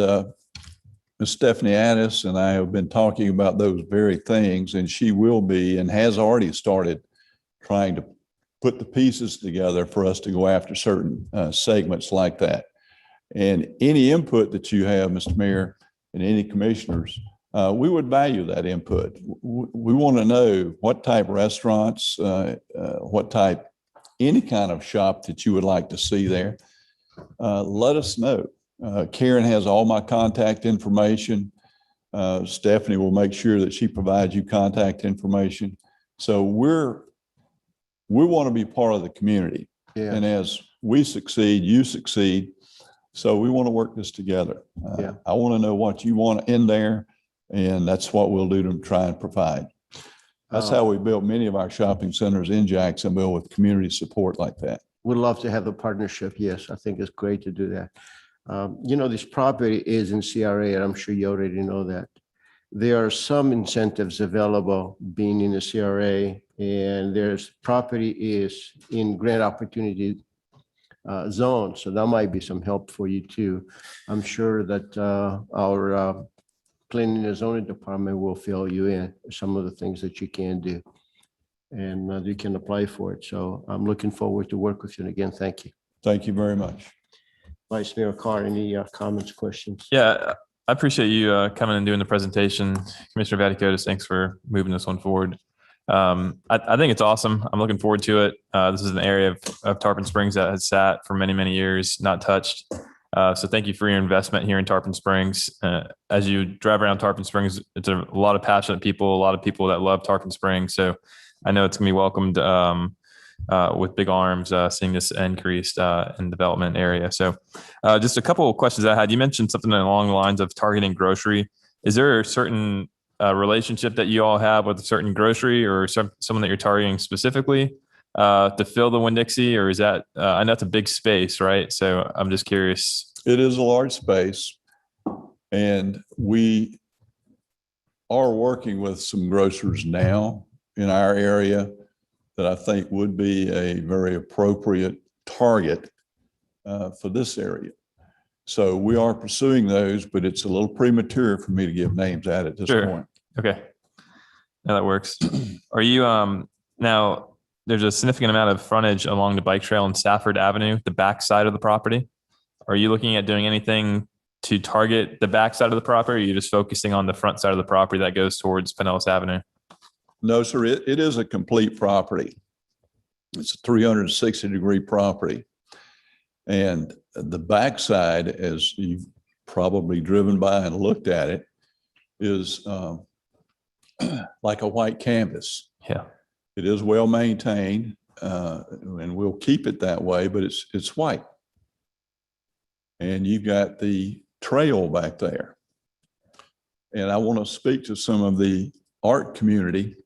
Ms. Stephanie Addis and I have been talking about those very things, and she will be and has already started trying to put the pieces together for us to go after certain segments like that. And any input that you have, Mr. Mayor, and any commissioners, we would value that input. We want to know what type restaurants, what type, any kind of shop that you would like to see there. Let us know. Karen has all my contact information. Stephanie will make sure that she provides you contact information. So we want to be part of the community. Yeah. And as we succeed, you succeed. So we want to work this together. Yeah. I want to know what you want in there, and that's what we'll do to try and provide. That's how we built many of our shopping centers in Jacksonville, with community support like that. We'd love to have the partnership. Yes, I think it's great to do that. This property is in CRA, and I'm sure you already know that. There are some incentives available being in the CRA, and there's property is in grant opportunity zone. So that might be some help for you too. I'm sure that our planning and zoning department will fill you in some of the things that you can do, and you can apply for it. So I'm looking forward to work with you. And again, thank you. Thank you very much. Vice Mayor Carr, any comments, questions? Yeah, I appreciate you coming and doing the presentation. Commissioner Vatikotis, thanks for moving this one forward. I think it's awesome. I'm looking forward to it. This is an area of Tarpon Springs that has sat for many, many years, not touched. So thank you for your investment here in Tarpon Springs. As you drive around Tarpon Springs, it's a lot of passionate people, a lot of people that love Tarpon Springs. So I know it's going to be welcomed with big arms, seeing this increased in development area. So just a couple of questions I had. You mentioned something along the lines of targeting grocery. Is there a certain relationship that you all have with a certain grocery, or someone that you're targeting specifically to fill the Winn-Dixie, or is that, I know it's a big space, right? So I'm just curious. It is a large space, and we are working with some grocers now in our area that I think would be a very appropriate target for this area. So we are pursuing those, but it's a little premature for me to give names at this point. Okay. Now that works. Are you, now there's a significant amount of frontage along the bike trail on Safford Avenue, the back side of the property. Are you looking at doing anything to target the back side of the property, or are you just focusing on the front side of the property that goes towards Pinellas Avenue? No, sir, it is a complete property. It's a 360-degree property. And the backside, as you've probably driven by and looked at it, is like a white canvas. Yeah. It is well maintained, and we'll keep it that way, but it's white. And you've got the trail back there. And I want to speak to some of the art community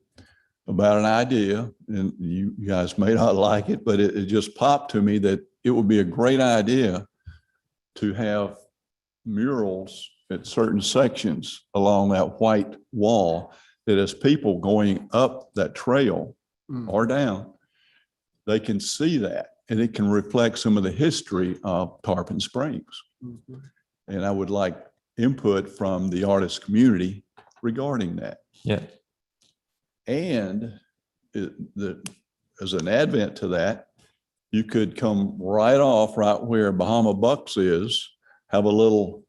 about an idea, and you guys may not like it, but it just popped to me that it would be a great idea to have murals at certain sections along that white wall, that as people going up that trail or down, they can see that, and it can reflect some of the history of Tarpon Springs. And I would like input from the artist community regarding that. Yeah. And as an advent to that, you could come right off right where Bahama Bucks is, have a little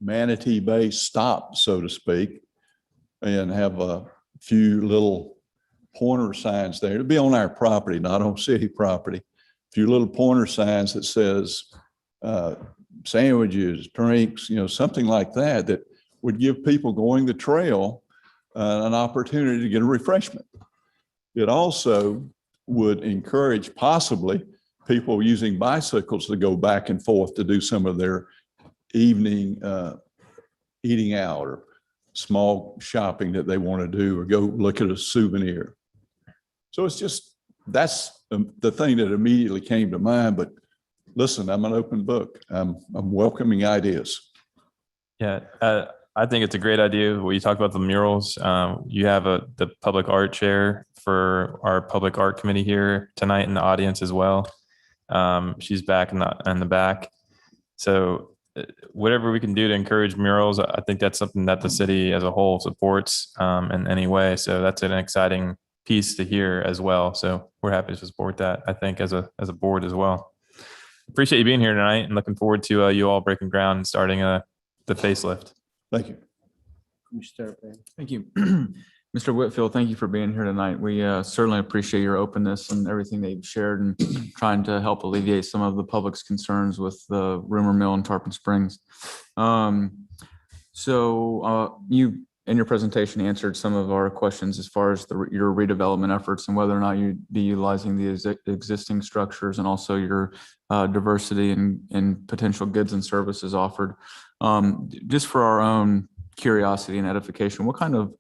Manatee Bay stop, so to speak, and have a few little pointer signs there. It'll be on our property, not on city property. A few little pointer signs that says sandwiches, drinks, something like that, that would give people going the trail an opportunity to get a refreshment. It also would encourage possibly people using bicycles to go back and forth to do some of their evening eating out or small shopping that they want to do, or go look at a souvenir. So it's just, that's the thing that immediately came to mind. But listen, I'm an open book. I'm welcoming ideas. Yeah, I think it's a great idea. When you talk about the murals, you have the public art chair for our public art committee here tonight in the audience as well. She's back in the back. So whatever we can do to encourage murals, I think that's something that the city as a whole supports in any way. So that's an exciting piece to hear as well. So we're happy to support that, I think, as a board as well. Appreciate you being here tonight and looking forward to you all breaking ground and starting the facelift. Thank you. Thank you. Mr. Whitfield, thank you for being here tonight. We certainly appreciate your openness and everything that you've shared and trying to help alleviate some of the public's concerns with the rumor mill in Tarpon Springs. You, in your presentation, answered some of our questions as far as your redevelopment efforts and whether or not you'd be utilizing the existing structures, and also your diversity and potential goods and services offered. Just for our own curiosity and edification, what kind of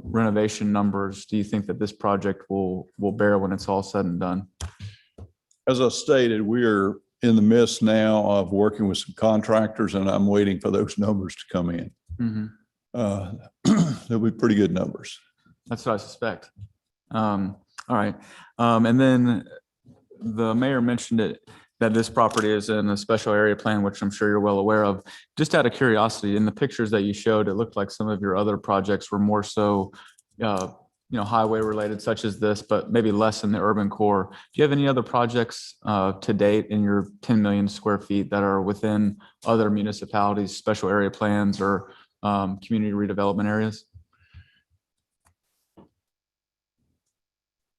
renovation numbers do you think that this project will bear when it's all said and done? As I stated, we're in the midst now of working with some contractors, and I'm waiting for those numbers to come in. Mm-hmm. They'll be pretty good numbers. That's what I suspect. All right. And then the mayor mentioned that this property is in a special area plan, which I'm sure you're well aware of. Just out of curiosity, in the pictures that you showed, it looked like some of your other projects were more so, highway related, such as this, but maybe less in the urban core. Do you have any other projects to date in your 10 million square feet that are within other municipalities, special area plans, or community redevelopment areas?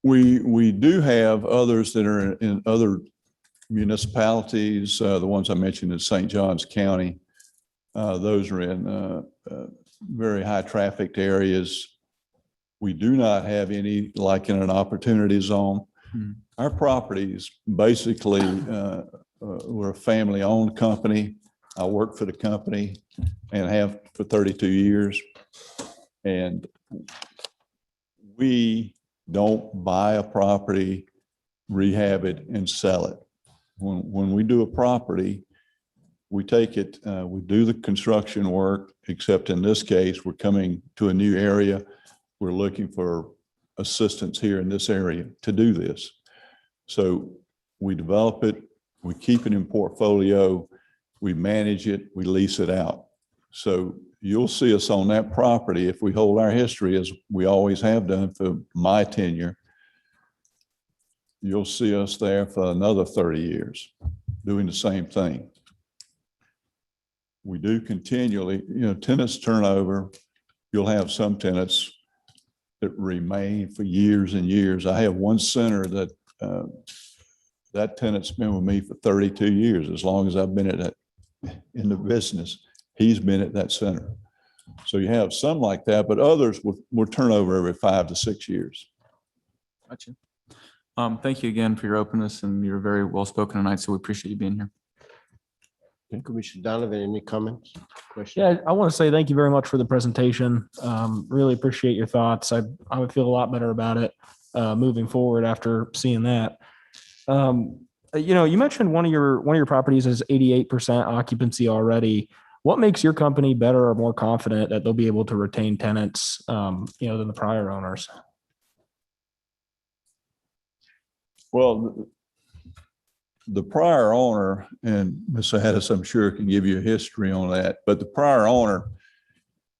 We do have others that are in other municipalities. The ones I mentioned in St. Johns County, those are in very high trafficked areas. We do not have any like in an opportunity zone. Our properties basically, we're a family owned company. I work for the company and have for 32 years. And we don't buy a property, rehab it, and sell it. When we do a property, we take it, we do the construction work, except in this case, we're coming to a new area. We're looking for assistance here in this area to do this. So we develop it, we keep it in portfolio, we manage it, we lease it out. So you'll see us on that property if we hold our history as we always have done for my tenure. You'll see us there for another 30 years doing the same thing. We do continually, tenants turnover. You'll have some tenants that remain for years and years. I have one center that that tenant's been with me for 32 years. As long as I've been in the business, he's been at that center. So you have some like that, but others will turn over every 5 to 6 years. Gotcha. Thank you again for your openness, and you're very well spoken tonight. So we appreciate you being here. Commissioner Donovan, any comments? Questions? Yeah, I want to say thank you very much for the presentation. Really appreciate your thoughts. I would feel a lot better about it moving forward after seeing that. You mentioned one of your properties is 88% occupancy already. What makes your company better or more confident that they'll be able to retain tenants, than the prior owners? Well, the prior owner, and Ms. Addis, I'm sure, can give you a history on that, but the prior owner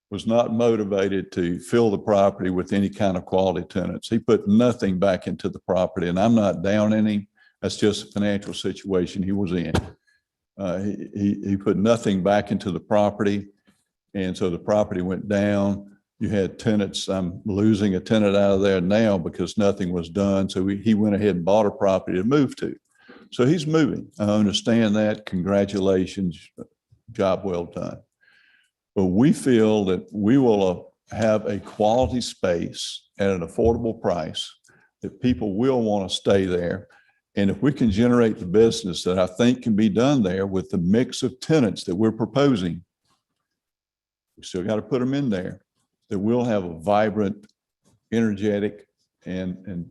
was not motivated to fill the property with any kind of quality tenants. He put nothing back into the property, and I'm not down in him. That's just a financial situation he was in. He put nothing back into the property, and so the property went down. You had tenants. I'm losing a tenant out of there now because nothing was done. So he went ahead and bought a property to move to. So he's moving. I understand that. Congratulations. Job well done. But we feel that we will have a quality space at an affordable price that people will want to stay there. And if we can generate the business that I think can be done there with the mix of tenants that we're proposing, we still got to put them in there, that we'll have a vibrant, energetic, and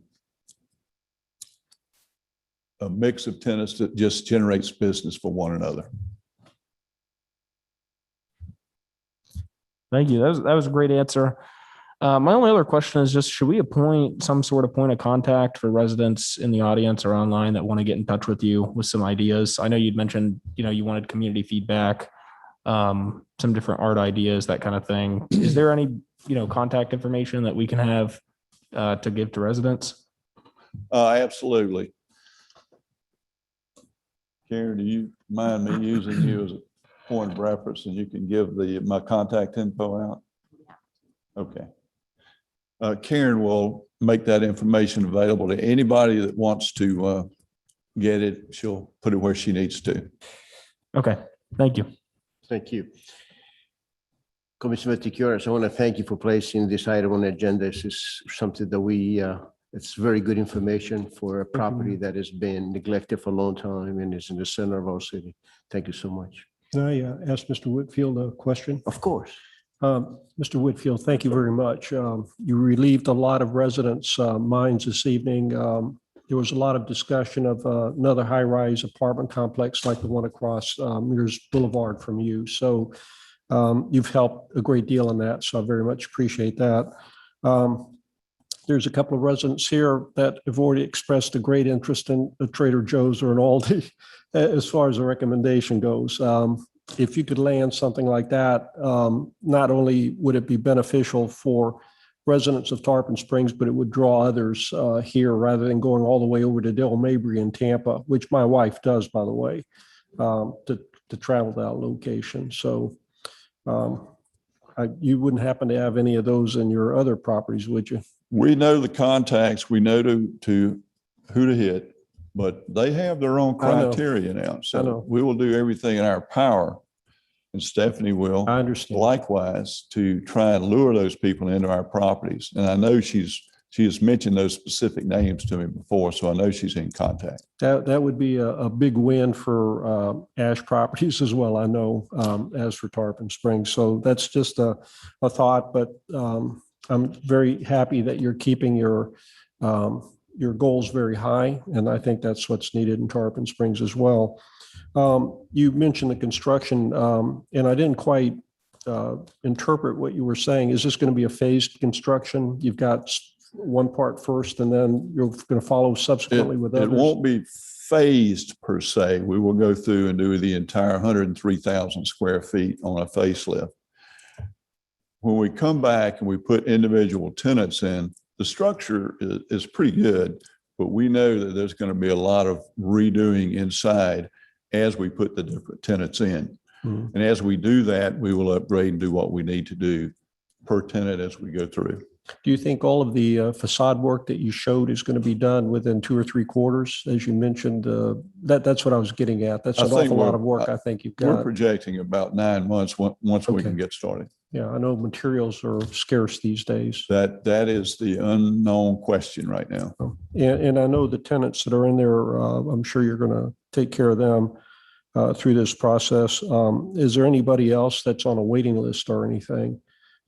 a mix of tenants that just generates business for one another. Thank you. That was a great answer. My only other question is just, should we appoint some sort of point of contact for residents in the audience or online that want to get in touch with you with some ideas? I know you'd mentioned, you wanted community feedback, some different art ideas, that kind of thing. Is there any, contact information that we can have to give to residents? Absolutely. Karen, do you mind me using you as a point of reference, and you can give my contact info out? Okay. Karen will make that information available to anybody that wants to get it. She'll put it where she needs to. Okay. Thank you. Thank you. Commissioner Vaticius, I want to thank you for placing this item on the agenda. This is something that it's very good information for a property that has been neglected for a long time and is in the center of our city. Thank you so much. Can I ask Mr. Whitfield a question? Of course. Mr. Whitfield, thank you very much. You relieved a lot of residents' minds this evening. There was a lot of discussion of another high-rise apartment complex like the one across Mears Boulevard from you. So you've helped a great deal in that, so I very much appreciate that. There's a couple of residents here that have already expressed a great interest in a Trader Joe's or an Aldi as far as the recommendation goes. If you could land something like that, not only would it be beneficial for residents of Tarpon Springs, but it would draw others here rather than going all the way over to Del Mabry in Tampa, which my wife does, by the way, to travel that location. So you wouldn't happen to have any of those in your other properties, would you? We know the contacts, we know to who to hit, but they have their own criteria now. So we will do everything in our power, and Stephanie will, I understand, likewise, to try and lure those people into our properties. And I know she has mentioned those specific names to me before, so I know she's in contact. That would be a big win for Ash Properties as well, I know, as for Tarpon Springs. So that's just a thought, but I'm very happy that you're keeping your goals very high, and I think that's what's needed in Tarpon Springs as well. You mentioned the construction, and I didn't quite interpret what you were saying. Is this going to be a phased construction? You've got one part first, and then you're going to follow subsequently with others? It won't be phased per se. We will go through and do the entire 103,000 square feet on a facelift. When we come back and we put individual tenants in, the structure is pretty good, but we know that there's going to be a lot of redoing inside as we put the different tenants in. Mm-hmm. And as we do that, we will upgrade and do what we need to do per tenant as we go through. Do you think all of the facade work that you showed is going to be done within 2 or 3 quarters? As you mentioned, that's what I was getting at. That's an awful lot of work I think you've got. We're projecting about 9 months once we can get started. Yeah, I know materials are scarce these days. That is the unknown question right now. And I know the tenants that are in there, I'm sure you're going to take care of them through this process. Is there anybody else that's on a waiting list or anything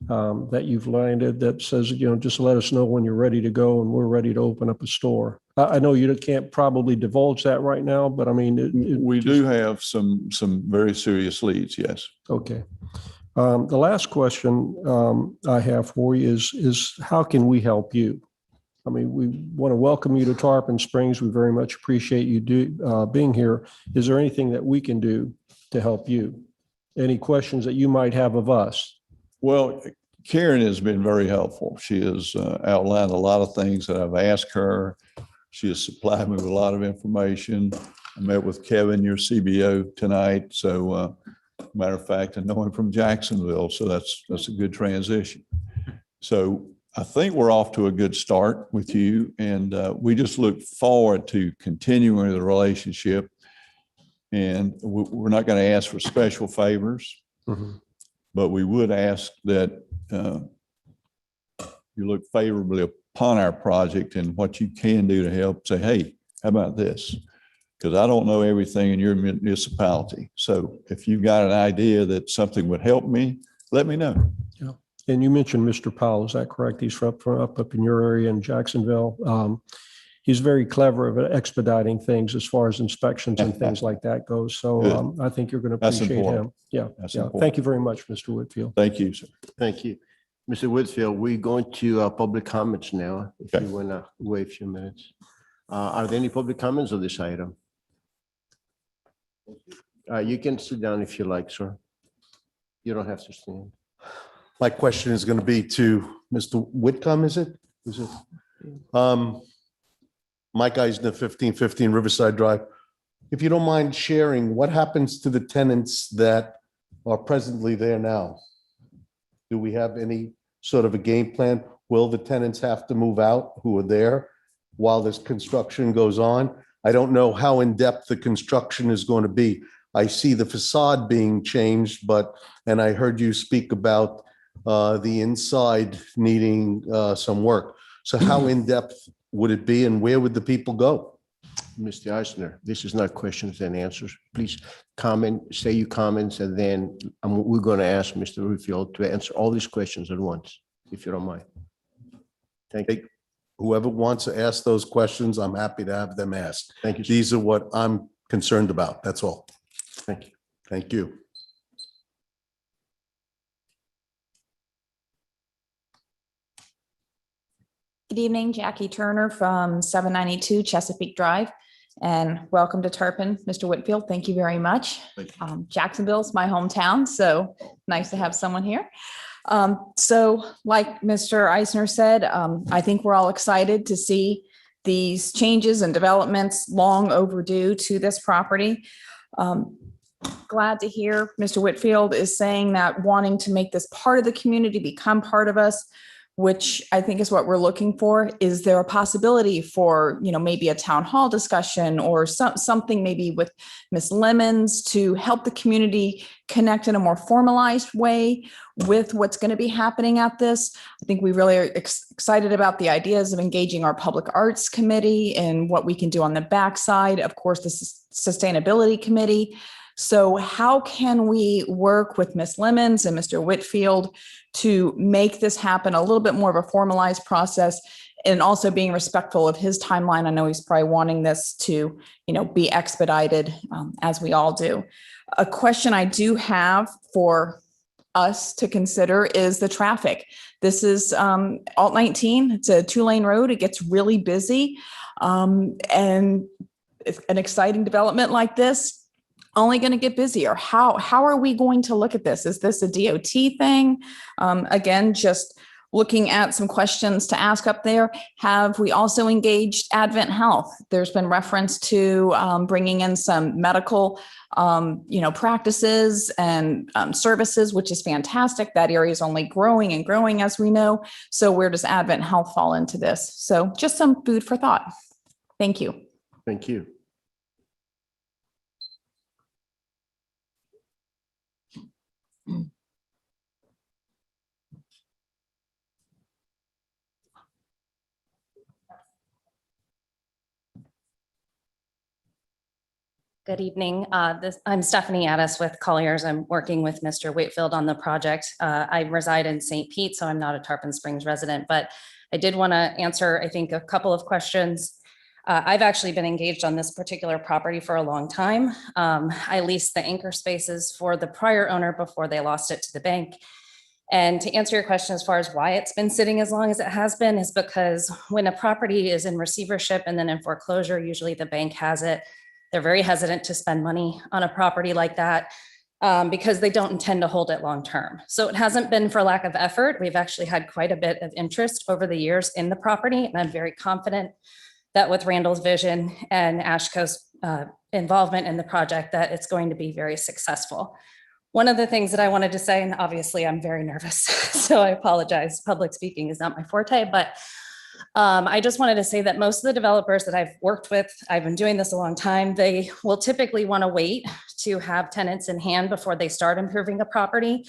that you've landed that says, just let us know when you're ready to go and we're ready to open up a store? I know you can't probably divulge that right now, but I mean, we do have some very serious leads. Yes. Okay. The last question I have for you is how can we help you? I mean, we want to welcome you to Tarpon Springs. We very much appreciate you being here. Is there anything that we can do to help you? Any questions that you might have of us? Well, Karen has been very helpful. She has outlined a lot of things that I've asked her. She has supplied me with a lot of information. I met with Kevin, your CBO, tonight. So, matter of fact, I know him from Jacksonville, so that's a good transition. So I think we're off to a good start with you, and we just look forward to continuing the relationship. And we're not going to ask for special favors, but we would ask that you look favorably upon our project and what you can do to help, say, hey, how about this? Because I don't know everything in your municipality. So if you've got an idea that something would help me, let me know. Yeah. And you mentioned Mr. Powell, is that correct? He's up in your area in Jacksonville. He's very clever at expediting things as far as inspections and things like that goes. So I think you're going to That's appreciate important. him. Yeah. That's Yeah. important. Thank you very much, Mr. Whitfield. Thank you, sir. Thank you. Mr. Whitfield, we're going to public comments now, if Okay. you want to wait a few minutes. Are there any public comments on this item? You can sit down if you like, sir. You don't have to stand. My question is going to be to Mr. Whitcomb, is it? Is it? Mike Eisner, 1515 Riverside Drive. If you don't mind sharing, what happens to the tenants that are presently there now? Do we have any sort of a game plan? Will the tenants have to move out who are there while this construction goes on? I don't know how in-depth the construction is going to be. I see the facade being changed, and I heard you speak about the inside needing some work. So how in-depth would it be and where would the people go? Mr. Eisner, this is not questions and answers. Please comment, say your comments, and then we're going to ask Mr. Whitfield to answer all these questions at once, if you don't mind. Thank you. Whoever wants to ask those questions, I'm happy to have them asked. Thank you, sir. These are what I'm concerned about. That's all. Thank you. Thank you. Good evening, Jackie Turner from 792 Chesapeake Drive, and welcome to Turpin, Mr. Whitfield. Thank you very much. Jacksonville's my hometown, so nice to have someone here. So like Mr. Eisner said, I think we're all excited to see these changes and developments long overdue to this property. Glad to hear Mr. Whitfield is saying that wanting to make this part of the community, become part of us, which I think is what we're looking for. Is there a possibility for, maybe a town hall discussion or something maybe with Ms. Lemons to help the community connect in a more formalized way with what's going to be happening at this? I think we really are excited about the ideas of engaging our public arts committee and what we can do on the backside. Of course, the sustainability committee. So how can we work with Ms. Lemons and Mr. Whitfield to make this happen a little bit more of a formalized process, and also being respectful of his timeline? I know he's probably wanting this to, be expedited, as we all do. A question I do have for us to consider is the traffic. This is Alt 19. It's a 2-lane road. It gets really busy. And if an exciting development like this only going to get busier. How are we going to look at this? Is this a DOT thing? Again, just looking at some questions to ask up there. Have we also engaged Advent Health? There's been reference to bringing in some medical, practices and services, which is fantastic. That area is only growing and growing, as we know. So where does Advent Health fall into this? So just some food for thought. Thank you. Thank you. Good evening. I'm Stephanie Addis with Colliers. I'm working with Mr. Whitfield on the project. I reside in St. Pete, so I'm not a Tarpon Springs resident, but I did want to answer, I think, a couple of questions. I've actually been engaged on this particular property for a long time. I leased the anchor spaces for the prior owner before they lost it to the bank. And to answer your question as far as why it's been sitting as long as it has been is because when a property is in receivership and then in foreclosure, usually the bank has it. They're very hesitant to spend money on a property like that because they don't intend to hold it long term. So it hasn't been for lack of effort. We've actually had quite a bit of interest over the years in the property, and I'm very confident that with Randall's vision and Ashco's involvement in the project, that it's going to be very successful. One of the things that I wanted to say, and obviously I'm very nervous, so I apologize. Public speaking is not my forte, but I just wanted to say that most of the developers that I've worked with, I've been doing this a long time, they will typically want to wait to have tenants in hand before they start improving a property.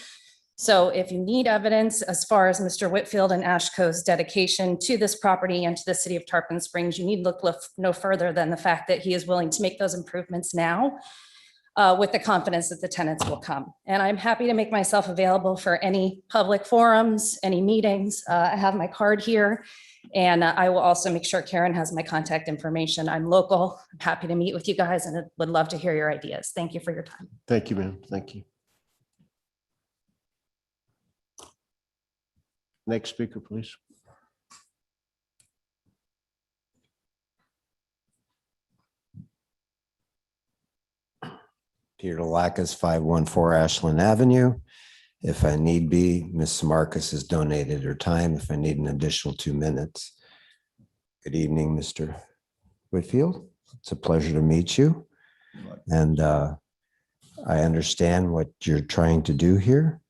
So if you need evidence as far as Mr. Whitfield and Ashco's dedication to this property and to the city of Tarpon Springs, you need look no further than the fact that he is willing to make those improvements now with the confidence that the tenants will come. And I'm happy to make myself available for any public forums, any meetings. I have my card here. And I will also make sure Karen has my contact information. I'm local. I'm happy to meet with you guys and would love to hear your ideas. Thank you for your time. Thank you, ma'am. Thank you. Next speaker, please. Peter Delacus, 514 Ashland Avenue. If I need be, Ms. Marcus has donated her time if I need an additional 2 minutes. Good evening, Mr. Whitfield. It's a pleasure to meet you. And I understand what you're trying to do here.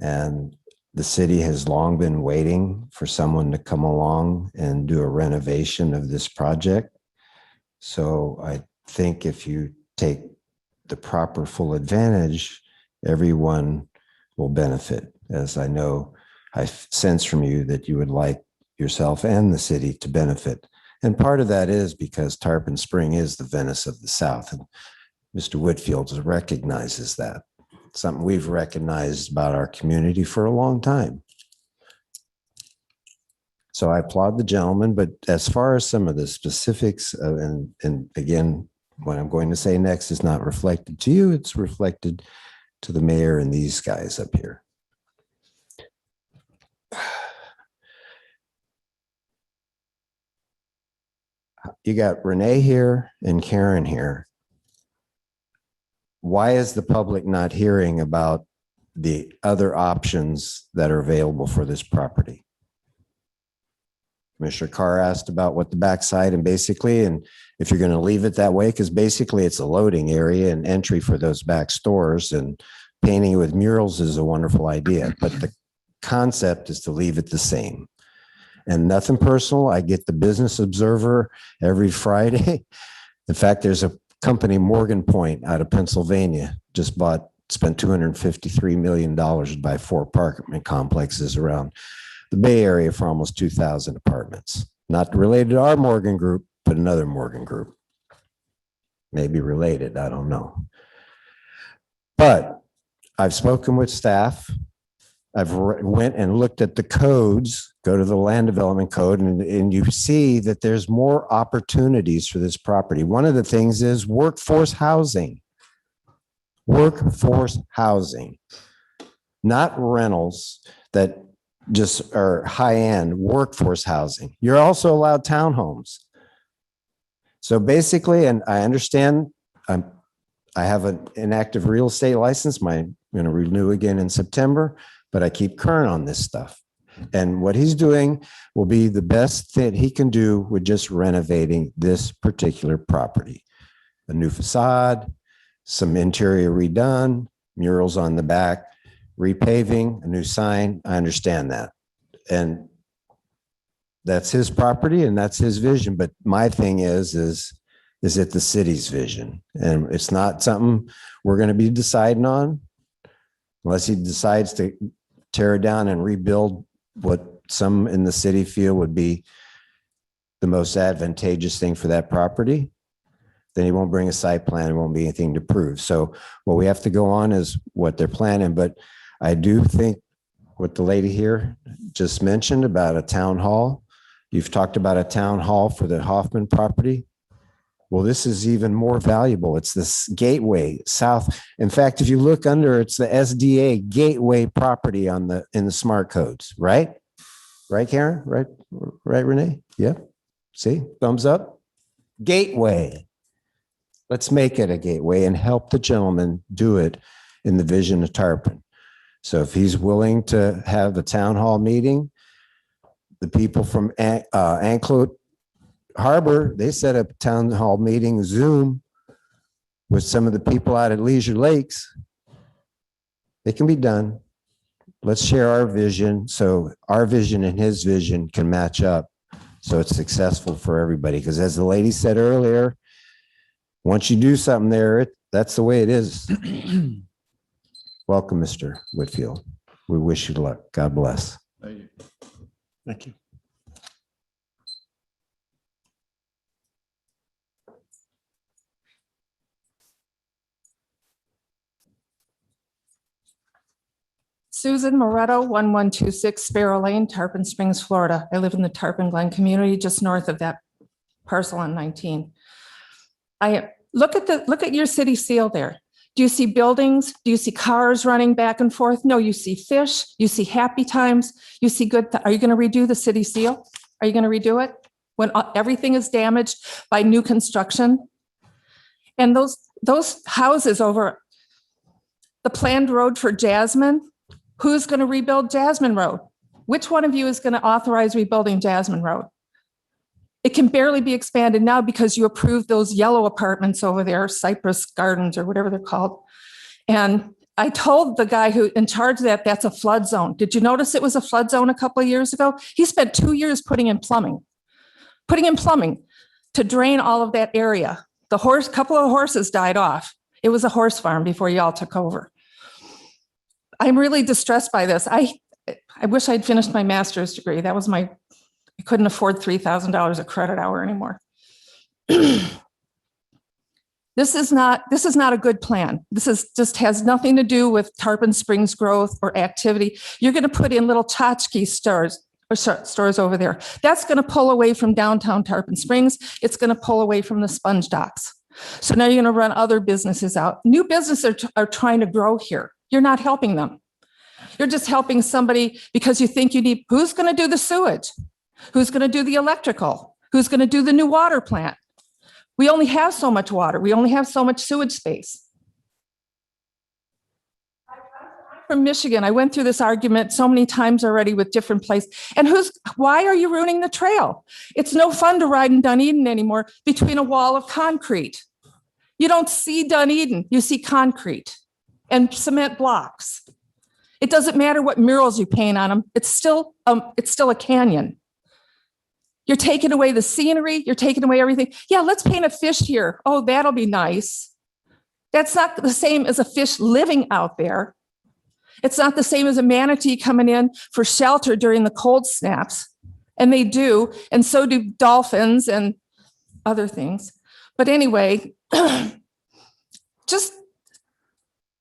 And the city has long been waiting for someone to come along and do a renovation of this project. So I think if you take the proper full advantage, everyone will benefit. As I know, I sense from you that you would like yourself and the city to benefit. And part of that is because Tarpon Spring is the Venice of the South. And Mr. Whitfield recognizes that. Something we've recognized about our community for a long time. So I applaud the gentleman, but as far as some of the specifics, and again, what I'm going to say next is not reflected to you, it's reflected to the mayor and these guys up here. You got Renee here and Karen here. Why is the public not hearing about the other options that are available for this property? Commissioner Carr asked about what the backside and basically, and if you're going to leave it that way, because basically it's a loading area and entry for those back stores, and painting with murals is a wonderful idea, but the concept is to leave it the same. And nothing personal. I get the Business Observer every Friday. In fact, there's a company, Morgan Point, out of Pennsylvania, just spent $253 million to buy 4 apartment complexes around the Bay Area for almost 2,000 apartments. Not related to our Morgan Group, but another Morgan Group. Maybe related, I don't know. But I've spoken with staff. I've went and looked at the codes, go to the land development code, and you see that there's more opportunities for this property. One of the things is workforce housing. Workforce housing, not rentals that just are high-end workforce housing. You're also allowed townhomes. So basically, and I understand I have an inactive real estate license. I'm going to renew again in September, but I keep current on this stuff. And what he's doing will be the best that he can do with just renovating this particular property. A new facade, some interior redone, murals on the back, repaving, a new sign. I understand that. And that's his property and that's his vision. But my thing is it the city's vision? And it's not something we're going to be deciding on unless he decides to tear it down and rebuild what some in the city feel would be the most advantageous thing for that property. Then he won't bring a site plan. There won't be anything to prove. So what we have to go on is what they're planning. But I do think what the lady here just mentioned about a town hall, you've talked about a town hall for the Hoffman property. Well, this is even more valuable. It's this gateway south. In fact, if you look under, it's the SDA gateway property in the smart codes, right? Right, Karen? Right, Renee? Yeah. See, thumbs up. Gateway. Let's make it a gateway and help the gentleman do it in the vision of Tarpon. So if he's willing to have the town hall meeting, the people from Anclote Harbor, they set up a town hall meeting, Zoom, with some of the people out at Leisure Lakes. It can be done. Let's share our vision so our vision and his vision can match up so it's successful for everybody. Because as the lady said earlier, once you do something there, that's the way it is. Welcome, Mr. Whitfield. We wish you luck. God bless. Thank you. Thank you. Susan Moretto, 1126 Sparrow Lane, Tarpon Springs, Florida. I live in the Tarpon Glen community, just north of that parcel on 19. Look at your city seal there. Do you see buildings? Do you see cars running back and forth? No, you see fish, you see happy times, you see good. Are you going to redo the city seal? Are you going to redo it when everything is damaged by new construction? And those houses over the planned road for Jasmine, who's going to rebuild Jasmine Road? Which one of you is going to authorize rebuilding Jasmine Road? It can barely be expanded now because you approved those yellow apartments over there, Cypress Gardens or whatever they're called. And I told the guy who in charge of that, that's a flood zone. Did you notice it was a flood zone a couple of years ago? He spent 2 years putting in plumbing to drain all of that area. Couple of horses died off. It was a horse farm before y'all took over. I'm really distressed by this. I wish I'd finished my master's degree. That was I couldn't afford $3,000 a credit hour anymore. This is not a good plan. This just has nothing to do with Tarpon Springs growth or activity. You're going to put in little tchotchke stores over there. That's going to pull away from downtown Tarpon Springs. It's going to pull away from the sponge docks. So now you're going to run other businesses out. New businesses are trying to grow here. You're not helping them. You're just helping somebody because you think you need, who's going to do the sewage? Who's going to do the electrical? Who's going to do the new water plant? We only have so much water. We only have so much sewage space. I'm from Michigan. I went through this argument so many times already with different places. And why are you ruining the trail? It's no fun to ride in Dunedin anymore between a wall of concrete. You don't see Dunedin, you see concrete and cement blocks. It doesn't matter what murals you paint on them. It's still a canyon. You're taking away the scenery. You're taking away everything. Yeah, let's paint a fish here. Oh, that'll be nice. That's not the same as a fish living out there. It's not the same as a manatee coming in for shelter during the cold snaps. And they do. And so do dolphins and other things. But anyway, just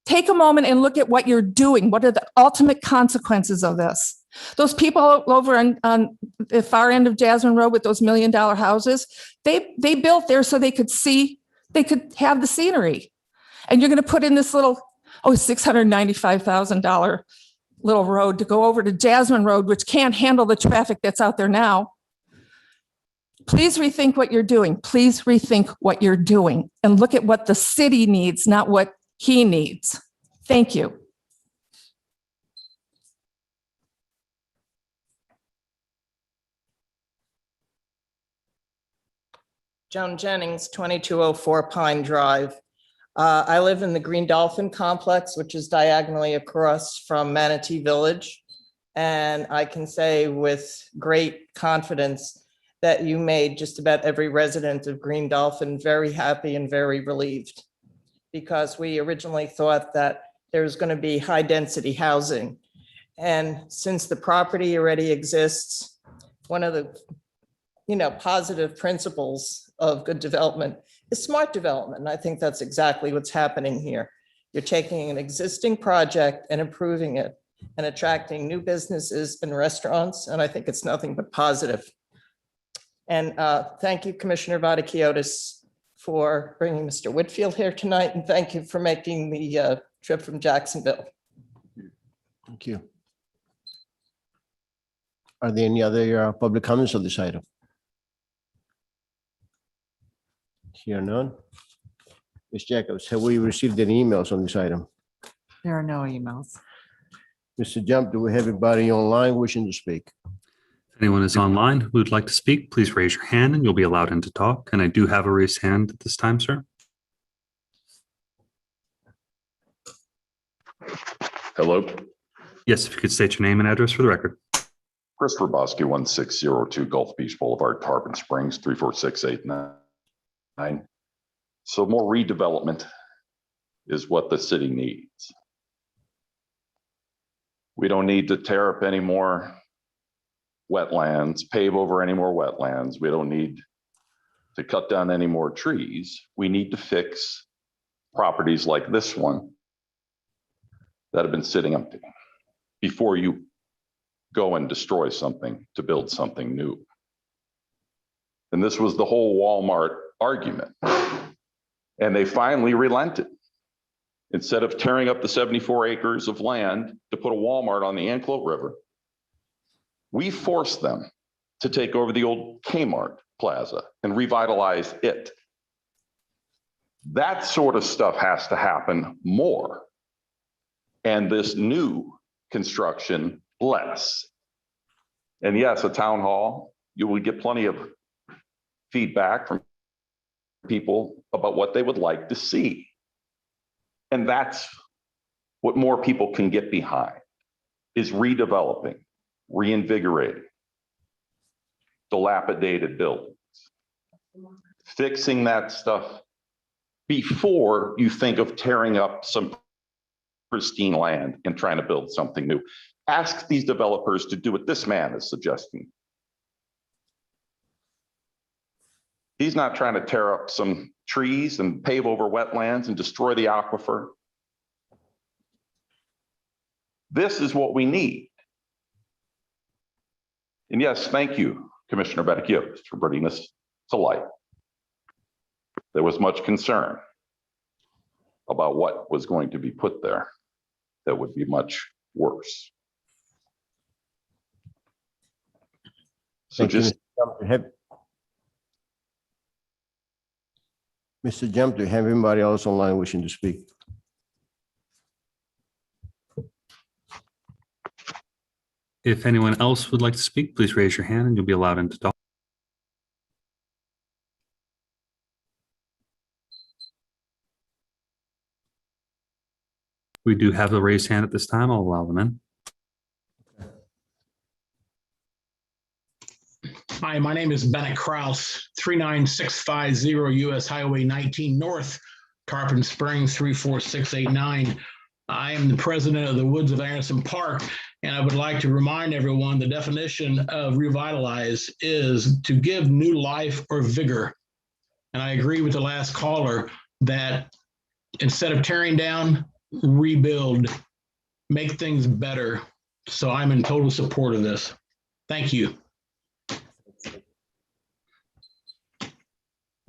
take a moment and look at what you're doing. What are the ultimate consequences of this? Those people over on the far end of Jasmine Road with those $1 million houses, they built there so they could have the scenery. And you're going to put in this little, $695,000 little road to go over to Jasmine Road, which can't handle the traffic that's out there now. Please rethink what you're doing. Please rethink what you're doing and look at what the city needs, not what he needs. Thank you. Joan Jennings, 2204 Pine Drive. I live in the Green Dolphin Complex, which is diagonally across from Manatee Village. And I can say with great confidence that you made just about every resident of Green Dolphin very happy and very relieved, because we originally thought that there was going to be high density housing. And since the property already exists, one of the positive principles of good development is smart development. And I think that's exactly what's happening here. You're taking an existing project and improving it and attracting new businesses and restaurants. And I think it's nothing but positive. And thank you, Commissioner Vaticiotis, for bringing Mr. Whitfield here tonight. And thank you for making the trip from Jacksonville. Thank you. Are there any other public comments on this item? Here none. Ms. Jacobs, have we received any emails on this item? There are no emails. Mr. Jump, do we have anybody online wishing to speak? If anyone is online who would like to speak, please raise your hand and you'll be allowed in to talk. And I do have a raised hand at this time, sir. Hello. Yes, if you could state your name and address for the record. Christopher Bosky, 1602 Gulf Beach Boulevard, Tarpon Springs, 34689. So more redevelopment is what the city needs. We don't need to tear up any more wetlands, pave over any more wetlands. We don't need to cut down any more trees. We need to fix properties like this one that have been sitting empty before you go and destroy something to build something new. And this was the whole Walmart argument. And they finally relented. Instead of tearing up the 74 acres of land to put a Walmart on the Anclote River, we forced them to take over the old Kmart Plaza and revitalize it. That sort of stuff has to happen more. And this new construction less. And yes, a town hall, you will get plenty of feedback from people about what they would like to see. And that's what more people can get behind, is redeveloping, reinvigorating dilapidated buildings, fixing that stuff before you think of tearing up some pristine land and trying to build something new. Ask these developers to do what this man is suggesting. He's not trying to tear up some trees and pave over wetlands and destroy the aquifer. This is what we need. And yes, thank you, Commissioner Bedekiewicz, for bringing this to light. There was much concern about what was going to be put there that would be much worse. So Thank you, just Mr. Jump, do you have anybody else online wishing to speak? If anyone else would like to speak, please raise your hand and you'll be allowed in to talk. We do have a raised hand at this time. I'll allow them in. Hi, my name is Bennett Kraus, 39650 US Highway 19 North, Tarpon Springs 34689. I am the president of the Woods of Anderson Park, and I would like to remind everyone the definition of revitalize is to give new life or vigor. And I agree with the last caller that instead of tearing down, rebuild, make things better. So I'm in total support of this. Thank you.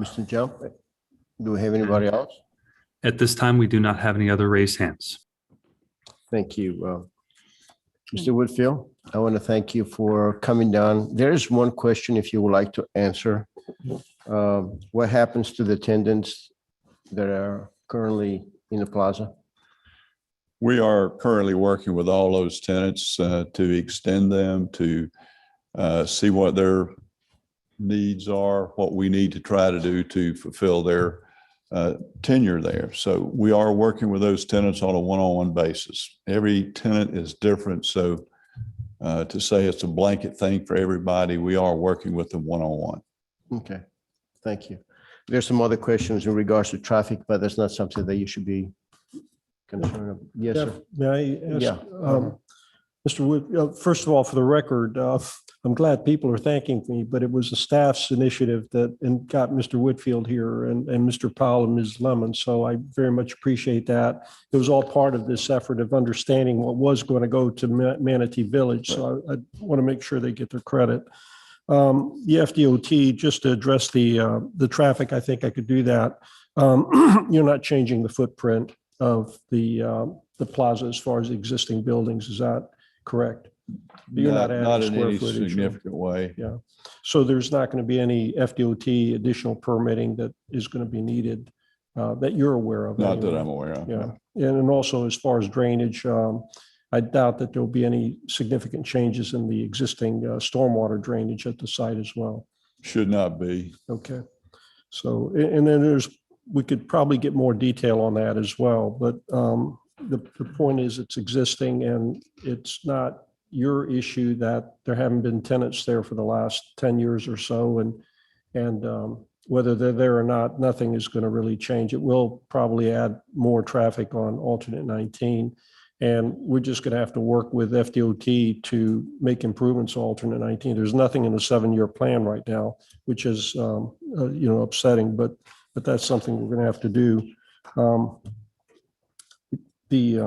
Mr. Jump, do we have anybody else? At this time, we do not have any other raised hands. Thank you. Mr. Whitfield, I want to thank you for coming down. There is one question if you would like to answer. What happens to the tenants that are currently in the plaza? We are currently working with all those tenants to extend them, to see what their needs are, what we need to try to do to fulfill their tenure there. So we are working with those tenants on a one-on-one basis. Every tenant is different. So to say it's a blanket thing for everybody, we are working with them one-on-one. Okay, thank you. There's some other questions in regards to traffic, but that's not something that you should be concerned of. Yes, Yeah, sir. may I ask, Yeah. Mr. Wood, first of all, for the record, I'm glad people are thanking me, but it was the staff's initiative that got Mr. Whitfield here and Mr. Powell and Ms. Lemon. So I very much appreciate that. It was all part of this effort of understanding what was going to go to Manatee Village. So I want to make sure they get their credit. The FDOT, just to address the traffic, I think I could do that. You're not changing the footprint of the plaza as far as the existing buildings. Is that correct? You're not adding Not in square any footage. significant way. Yeah. So there's not going to be any FDOT additional permitting that is going to be needed that you're aware of? Not that anyway. I'm aware of. Yeah. And also as far as drainage, I doubt that there'll be any significant changes in the existing stormwater drainage at the site as well. Should not be. Okay. So, and then we could probably get more detail on that as well, but the point is it's existing and it's not your issue that there haven't been tenants there for the last 10 years or so. And whether they're there or not, nothing is going to really change. It will probably add more traffic on alternate 19. And we're just going to have to work with FDOT to make improvements on alternate 19. There's nothing in the 7-year plan right now, which is, upsetting, but that's something we're going to have to do. The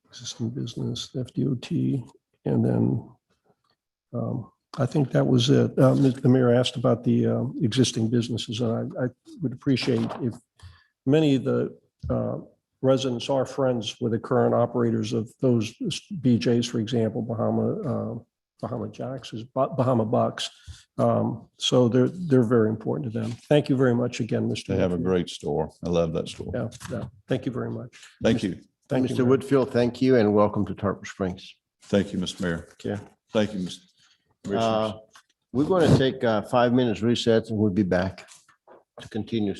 existing business, FDOT, and then I think that was it. The mayor asked about the existing businesses, and I would appreciate if many of the residents are friends with the current operators of those BJs, for example, Bahama Jacks is Bahama Bucks. So they're very important to them. Thank you very much again, Mr. They have a Whitfield. great store. I love that store. Yeah. Thank you very much. Thank you. Thank you, Mr. Mayor. Whitfield, thank you and welcome to Tarpon Springs. Thank you, Mr. Mayor. Okay. Thank you, Mr. Commissioners. We're going to take a 5 minutes reset and we'll be back to continue.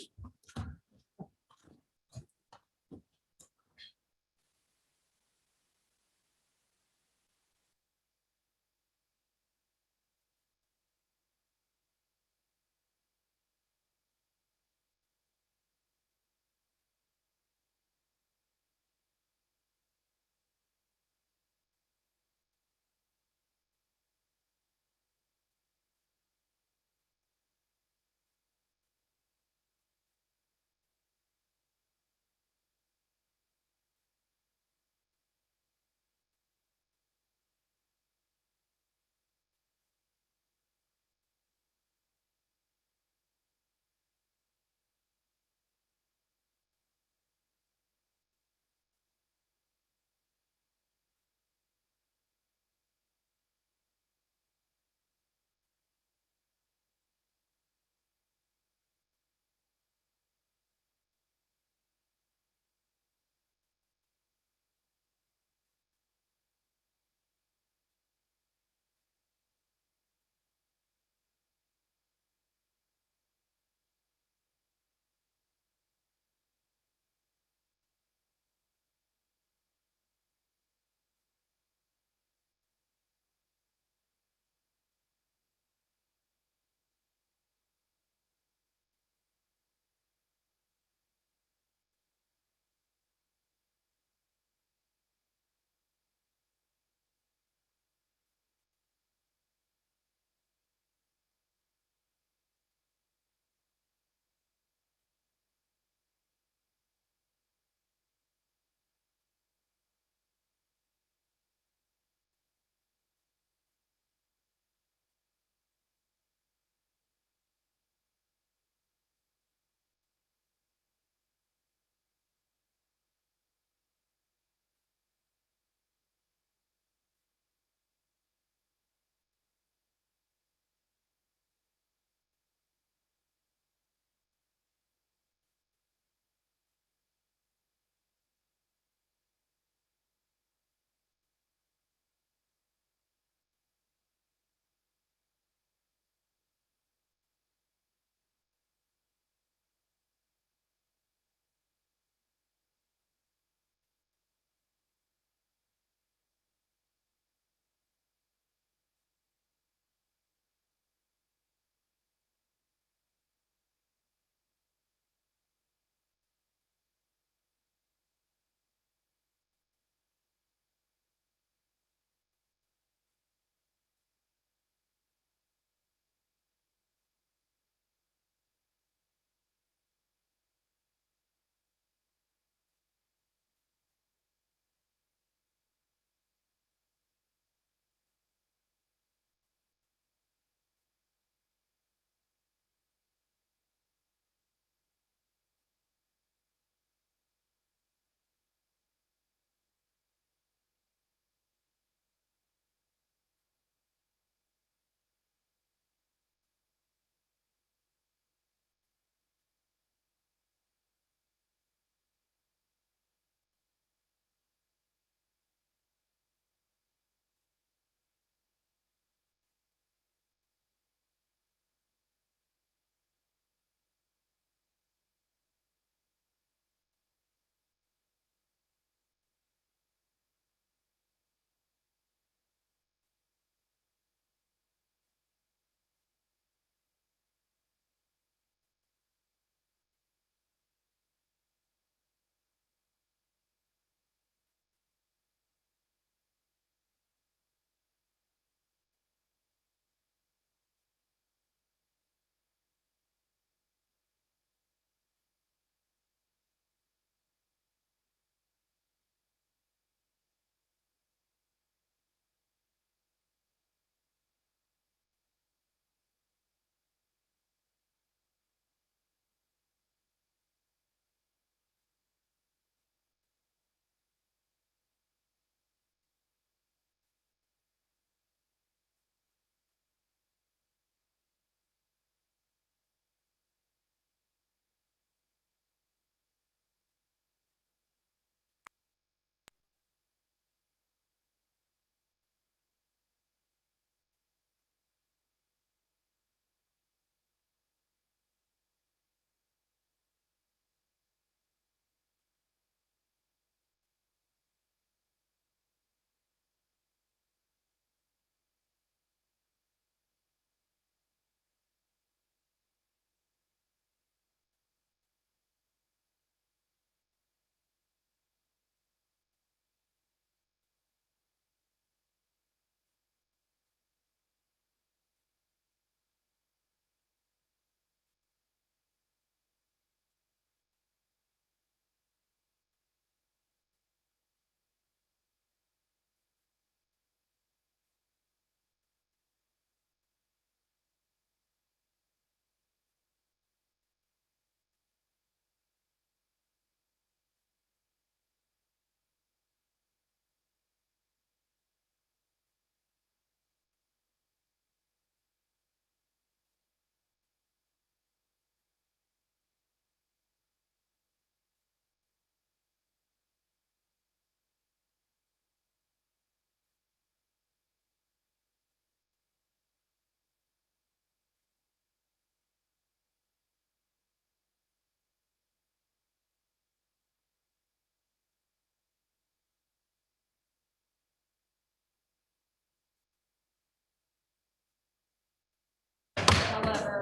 However,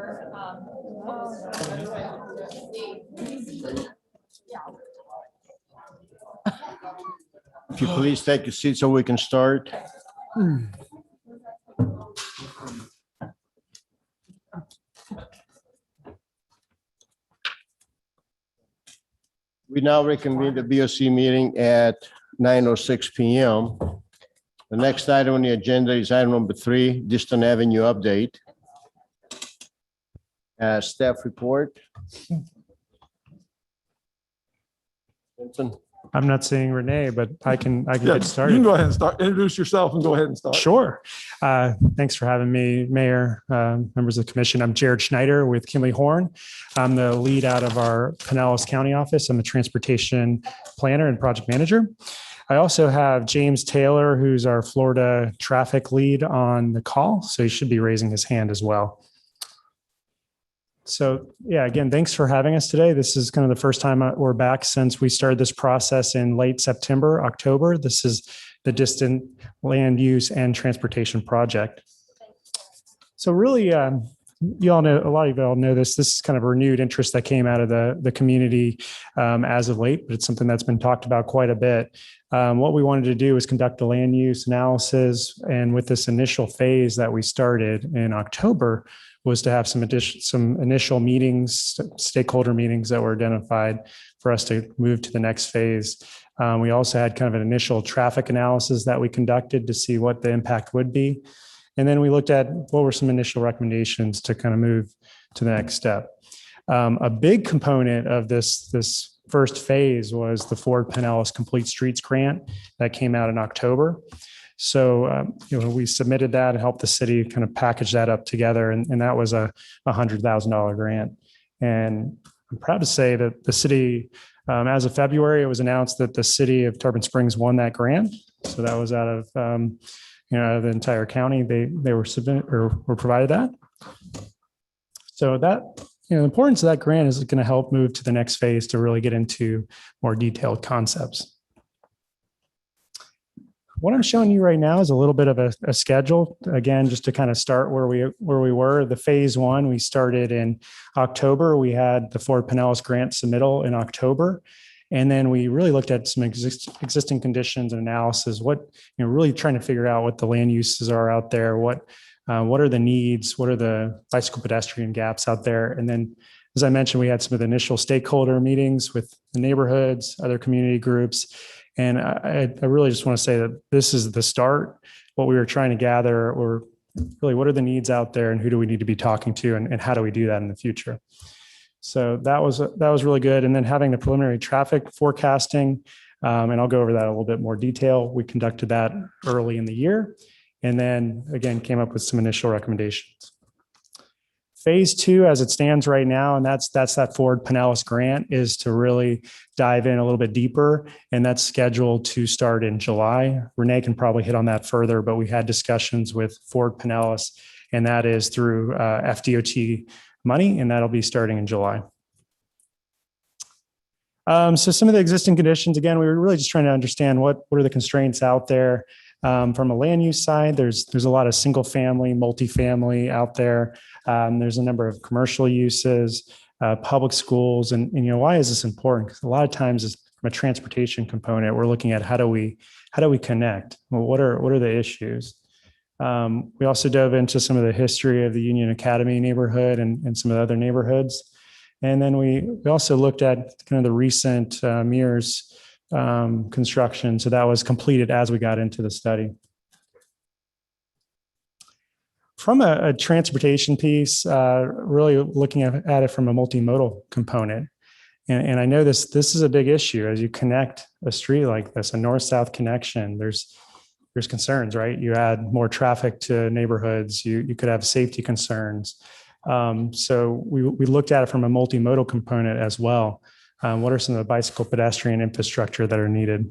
If you please take a seat so we can start. We now reconvene the BOC meeting at 9:06 PM. The next item on the agenda is item number 3, Distant Avenue update. Staff report. Vincent? I'm not seeing Renee, but I can Yeah, get you can started. go ahead and start. Introduce yourself and go ahead and start. Sure. Thanks for having me, Mayor, members of the commission. I'm Jared Schneider with Kimley Horn. I'm the lead out of our Pinellas County office. I'm the transportation planner and project manager. I also have James Taylor, who's our Florida traffic lead on the call. So he should be raising his hand as well. So yeah, again, thanks for having us today. This is kind of the first time we're back since we started this process in late September, October. This is the Distant Land Use and Transportation Project. So really, you all know, a lot of you all know this. This is kind of a renewed interest that came out of the community as of late, but it's something that's been talked about quite a bit. What we wanted to do is conduct a land use analysis, and with this initial phase that we started in October, was to have some initial meetings, stakeholder meetings that were identified for us to move to the next phase. We also had kind of an initial traffic analysis that we conducted to see what the impact would be. And then we looked at what were some initial recommendations to kind of move to the next step. A big component of this first phase was the Ford Pinellas Complete Streets Grant that came out in October. So, we submitted that and helped the city kind of package that up together. And that was a $100,000 grant. And I'm proud to say that the city, as of February, it was announced that the city of Tarpon Springs won that grant. So that was out of, out of the entire county. They were provided that. So that, the importance of that grant is going to help move to the next phase to really get into more detailed concepts. What I'm showing you right now is a little bit of a schedule. Again, just to kind of start where we were. The phase 1, we started in October. We had the Ford Pinellas grant submittal in October. And then we really looked at some existing conditions and analysis, really trying to figure out what the land uses are out there, what are the needs, what are the bicycle pedestrian gaps out there. And then, as I mentioned, we had some of the initial stakeholder meetings with the neighborhoods, other community groups. And I really just want to say that this is the start. What we were trying to gather were really what are the needs out there and who do we need to be talking to and how do we do that in the future? So that was really good. And then having the preliminary traffic forecasting, and I'll go over that in a little bit more detail. We conducted that early in the year and then again came up with some initial recommendations. Phase 2, as it stands right now, and that's that Ford Pinellas grant, is to really dive in a little bit deeper, and that's scheduled to start in July. Renee can probably hit on that further, but we had discussions with Ford Pinellas, and that is through FDOT money, and that'll be starting in July. So some of the existing conditions, again, we were really just trying to understand what are the constraints out there. From a land use side, there's a lot of single family, multifamily out there. There's a number of commercial uses, public schools, and why is this important? Because a lot of times, it's from a transportation component, we're looking at how do we connect? Well, what are the issues? We also dove into some of the history of the Union Academy neighborhood and some of the other neighborhoods, and then we also looked at kind of the recent Mears construction. So that was completed as we got into the study. From a transportation piece, really looking at it from a multimodal component. And I know this is a big issue as you connect a street like this, a north-south connection. There's concerns, right? You add more traffic to neighborhoods, you could have safety concerns. So we looked at it from a multimodal component as well. What are some of the bicycle pedestrian infrastructure that are needed?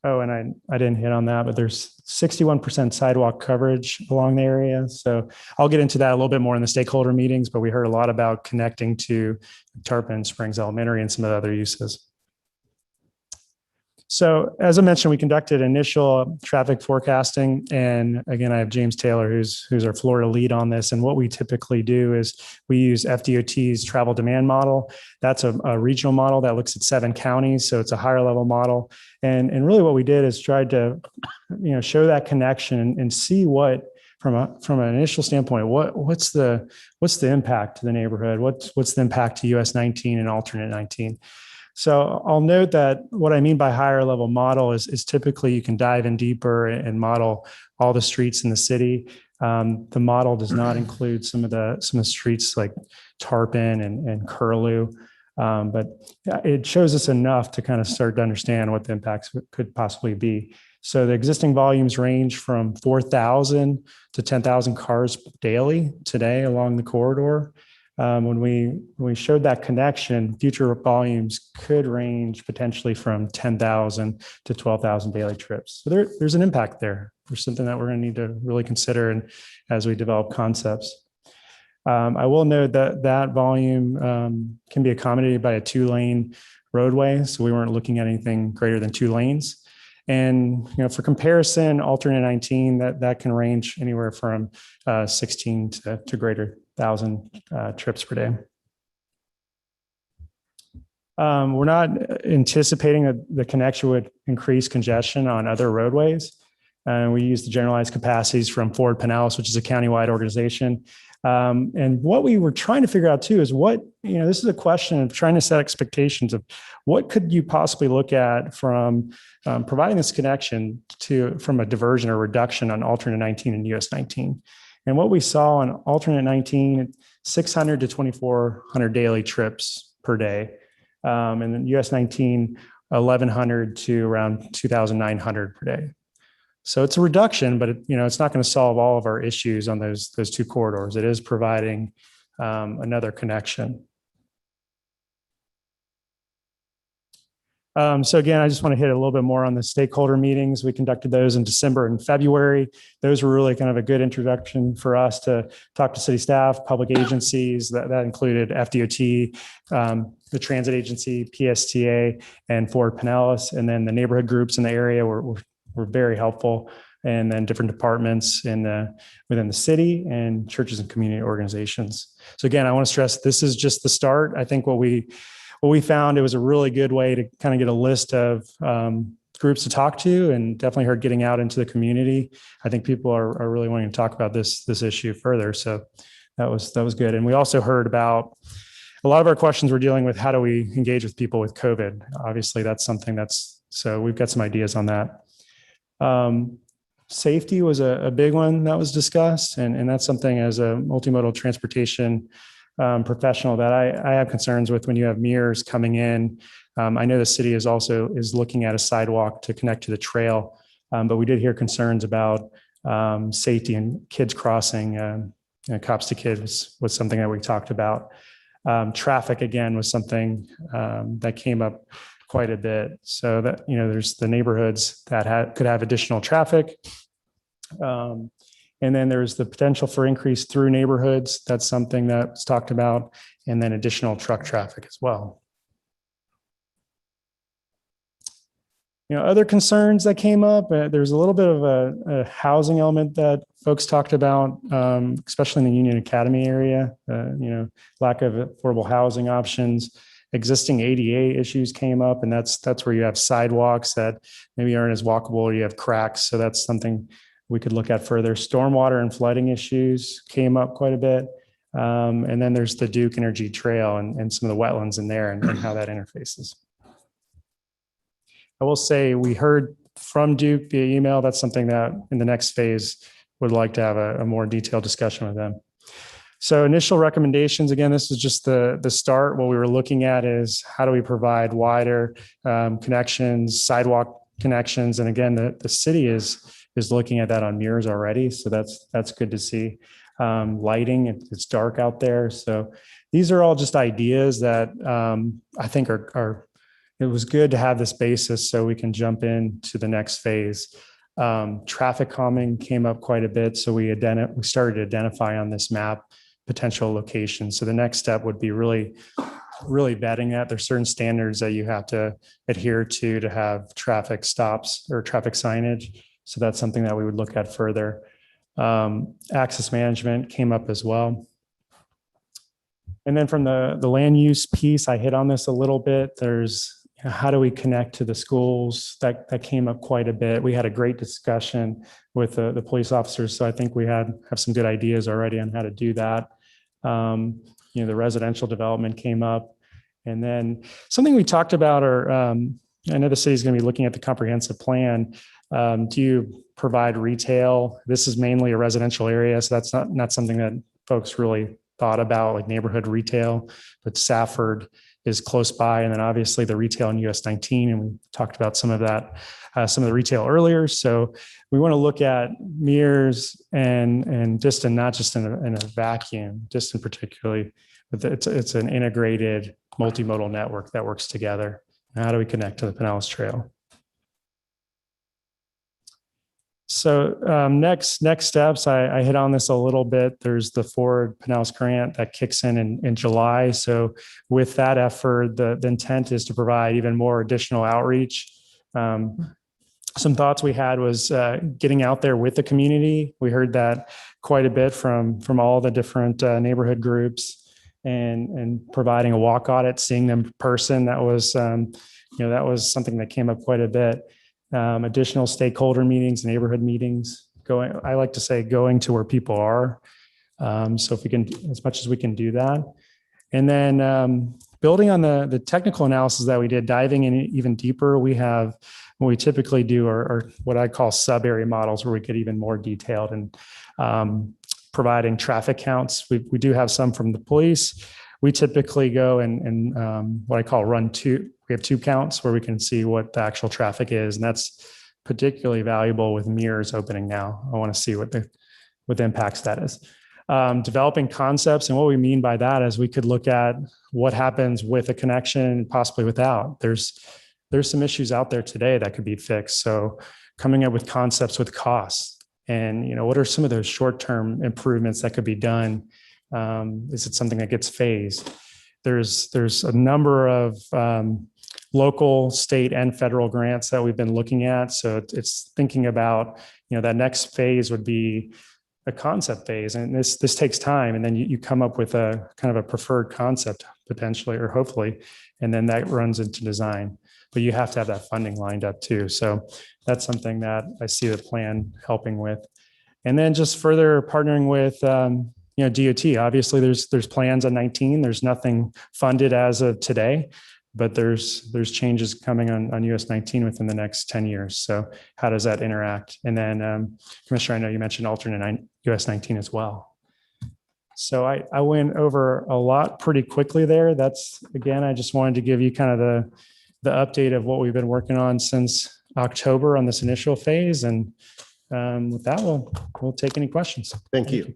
Oh, and I didn't hit on that, but there's 61% sidewalk coverage along the area. So I'll get into that a little bit more in the stakeholder meetings, but we heard a lot about connecting to Tarpon Springs Elementary and some of the other uses. So as I mentioned, we conducted initial traffic forecasting. And again, I have James Taylor, who's our Florida lead on this. And what we typically do is we use FDOT's travel demand model. That's a regional model that looks at 7 counties. So it's a higher level model. And really what we did is tried to, show that connection and see what, from an initial standpoint, what's the impact to the neighborhood? What's the impact to US 19 and alternate 19? So I'll note that what I mean by higher level model is typically you can dive in deeper and model all the streets in the city. The model does not include some of the streets like Tarpon and Curlew, but it shows us enough to kind of start to understand what the impacts could possibly be. So the existing volumes range from 4,000 to 10,000 cars daily today along the corridor. When we showed that connection, future volumes could range potentially from 10,000 to 12,000 daily trips. So there's an impact there. There's something that we're going to need to really consider and as we develop concepts. I will note that volume can be accommodated by a 2-lane roadway. So we weren't looking at anything greater than 2 lanes. And for comparison, alternate 19 that can range anywhere from 16 to greater 1,000 trips per day. We're not anticipating that the connection would increase congestion on other roadways. We use the generalized capacities from Ford Pinellas, which is a countywide organization. And what we were trying to figure out too is this is a question of trying to set expectations of what could you possibly look at from providing this connection from a diversion or reduction on alternate 19 and US 19. And what we saw on alternate 19, 600 to 2,400 daily trips per day. And then US 19, 1,100 to around 2,900 per day. So it's a reduction, but it's not going to solve all of our issues on those 2 corridors. It is providing another connection. So again, I just want to hit a little bit more on the stakeholder meetings. We conducted those in December and February. Those were really kind of a good introduction for us to talk to city staff, public agencies. That included FDOT, the transit agency, PSTA, and Ford Pinellas, and then the neighborhood groups in the area were very helpful, and then different departments within the city and churches and community organizations. So again, I want to stress this is just the start. I think what we found, it was a really good way to kind of get a list of groups to talk to, and definitely heard getting out into the community. I think people are really wanting to talk about this issue further. So that was good. And we also heard about a lot of our questions were dealing with how do we engage with people with COVID? Obviously, that's something so we've got some ideas on that. Safety was a big one that was discussed. And that's something as a multimodal transportation professional that I have concerns with when you have mirrors coming in. I know the city is looking at a sidewalk to connect to the trail, but we did hear concerns about safety and kids crossing. Cops to kids was something that we talked about. Traffic again was something that came up quite a bit. So that there's the neighborhoods that could have additional traffic. And then there's the potential for increase through neighborhoods. That's something that's talked about. And then additional truck traffic as well. Other concerns that came up, there's a little bit of a housing element that folks talked about, especially in the Union Academy area, lack of affordable housing options. Existing ADA issues came up, and that's where you have sidewalks that maybe aren't as walkable, or you have cracks. So that's something we could look at further. Stormwater and flooding issues came up quite a bit. And then there's the Duke Energy Trail and some of the wetlands in there and how that interfaces. I will say we heard from Duke via email. That's something that in the next phase would like to have a more detailed discussion with them. So initial recommendations, again, this is just the start. What we were looking at is how do we provide wider connections, sidewalk connections. And again, the city is looking at that on mirrors already. So that's good to see. Lighting, it's dark out there. So these are all just ideas that I think are it was good to have this basis so we can jump into the next phase. Traffic calming came up quite a bit. So we started to identify on this map potential locations. So the next step would be really really vetting that. There's certain standards that you have to adhere to have traffic stops or traffic signage. So that's something that we would look at further. Access management came up as well. And then from the land use piece, I hit on this a little bit. There's how do we connect to the schools? That came up quite a bit. We had a great discussion with the police officers. So I think we have some good ideas already on how to do that. The residential development came up. And then something we talked about, I know the city is going to be looking at the comprehensive plan. Do you provide retail? This is mainly a residential area, so that's not something that folks really thought about, like neighborhood retail, but Safford is close by. And then obviously the retail in US 19, and we talked about some of that, some of the retail earlier. So we want to look at Mears and Distant, not just in a vacuum, Distant particularly, but it's an integrated multimodal network that works together. Now, how do we connect to the Pinellas Trail? So next steps, I hit on this a little bit. There's the Forward Pinellas grant that kicks in July. So with that effort, the intent is to provide even more additional outreach. Some thoughts we had was getting out there with the community. We heard that quite a bit from all the different neighborhood groups, and providing a walk audit, seeing them in person. That was that was something that came up quite a bit. Additional stakeholder meetings, neighborhood meetings, I like to say going to where people are. So if we can, as much as we can do that. And then building on the technical analysis that we did, diving in even deeper, what we typically do are what I call sub-area models, where we get even more detailed and providing traffic counts. We do have some from the police. We typically go and what I call run two. We have 2 counts where we can see what the actual traffic is. And that's particularly valuable with Mears opening now. I want to see what the impacts that is. Developing concepts. And what we mean by that is we could look at what happens with a connection, possibly without. There's some issues out there today that could be fixed. So coming up with concepts with costs, and what are some of those short-term improvements that could be done? Is it something that gets phased? There's a number of local, state, and federal grants that we've been looking at. So it's thinking about, that next phase would be a concept phase, and this takes time. And then you come up with a kind of a preferred concept potentially, or hopefully, and then that runs into design. But you have to have that funding lined up too. So that's something that I see the plan helping with. And then just further partnering with DOT. Obviously, there's plans on 19. There's nothing funded as of today, but there's changes coming on US 19 within the next 10 years. So how does that interact? And then Commissioner, I know you mentioned alternate US 19 as well. So I went over a lot pretty quickly there. That's, again, I just wanted to give you kind of the update of what we've been working on since October on this initial phase. And with that, we'll take any questions. Thank you.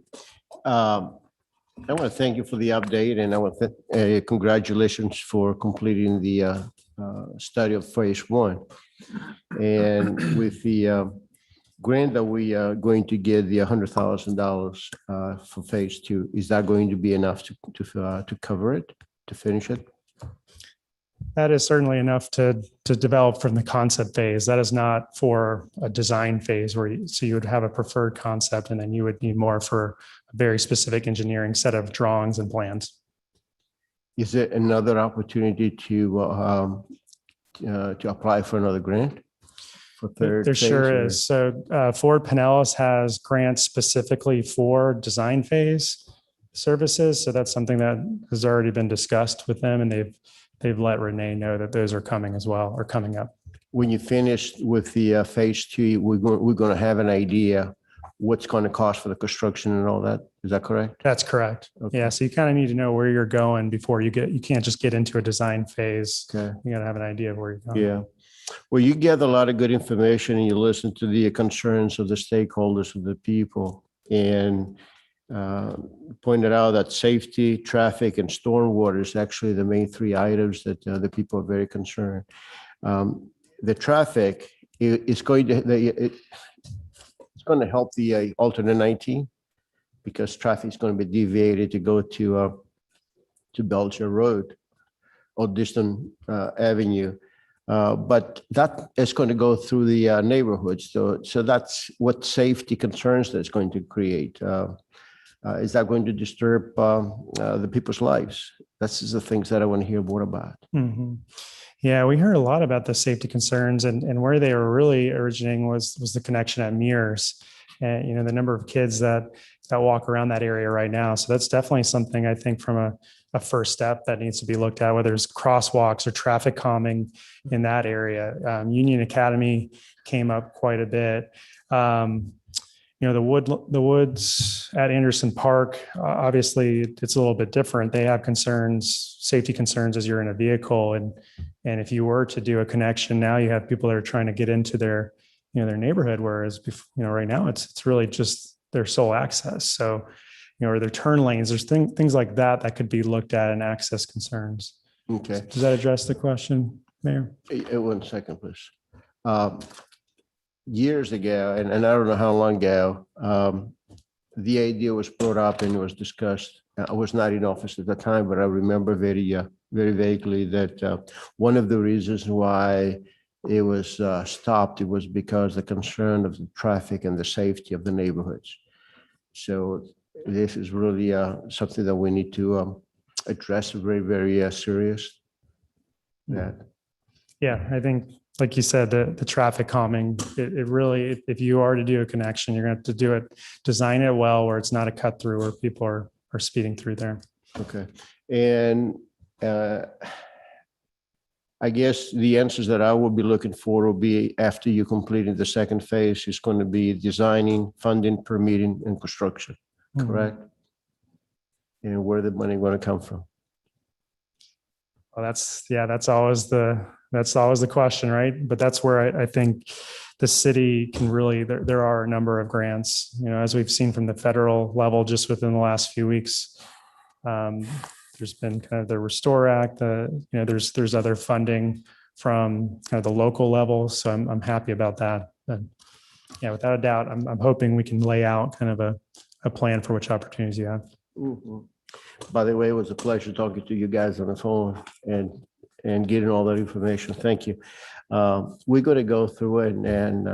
I want to thank you for the update, and I want to congratulations for completing the study of phase 1. And with the grant that we are going to get, the $100,000 for phase 2, is that going to be enough to cover it, to finish it? That is certainly enough to develop from the concept phase. That is not for a design phase so you would have a preferred concept, and then you would need more for a very specific engineering set of drawings and plans. Is there another opportunity to apply for another grant? For third there phase, sure or? is. So Ford Pinellas has grants specifically for design phase services. So that's something that has already been discussed with them, and they've let Renee know that those are coming as well, or coming up. When you finish with the phase 2, we're going to have an idea what's going to cost for the construction and all that. Is that correct? That's correct. Okay. Yeah. So you kind of need to know where you're going before you can't just get into a design phase. Okay. You got to have an idea of where you're going. Yeah. Well, you get a lot of good information, and you listen to the concerns of the stakeholders, of the people, and pointed out that safety, traffic, and stormwater is actually the main 3 items that the people are very concerned. The traffic is going to help the alternate 19, because traffic is going to be deviated to go to Belcher Road. or distant avenue. But that is going to go through the neighborhoods. So that's what safety concerns that's going to create. Is that going to disturb the people's lives? That's the things that I want to hear more about. Mhm. Yeah, we heard a lot about the safety concerns, and where they were really originating was the connection at Mears, and the number of kids that walk around that area right now. So that's definitely something I think from a first step that needs to be looked at, whether it's crosswalks or traffic calming in that area. Union Academy came up quite a bit. The woods at Anderson Park, obviously it's a little bit different. They have safety concerns as you're in a vehicle. And if you were to do a connection, now you have people that are trying to get into their neighborhood. Whereas, right now it's really just their sole access. So, or their turn lanes, there's things like that could be looked at and access concerns. Okay. Does that address the question, Mayor? 1 second, please. Years ago, and I don't know how long ago, the idea was brought up and it was discussed. I was not in office at the time, but I remember very vaguely that one of the reasons why it was stopped, it was because the concern of the traffic and the safety of the neighborhoods. So this is really something that we need to address very, very serious. Yeah, I think, like you said, the traffic calming, it really, if you are to do a connection, you're going to have to design it well, where it's not a cut through where people are speeding through there. Okay. And I guess the answers that I will be looking for will be after you completed the second phase is going to be designing, funding, permitting, and construction, correct? And where the money going to come from? Well, that's always the question, right? But that's where I think the city can really, there are a number of grants, as we've seen from the federal level just within the last few weeks. There's been kind of the Restore Act, there's other funding from kind of the local level. So I'm happy about that. But yeah, without a doubt, I'm hoping we can lay out kind of a plan for which opportunities you have. Mm-hmm. By the way, it was a pleasure talking to you guys on the phone and getting all that information. Thank you. We're going to go through it, and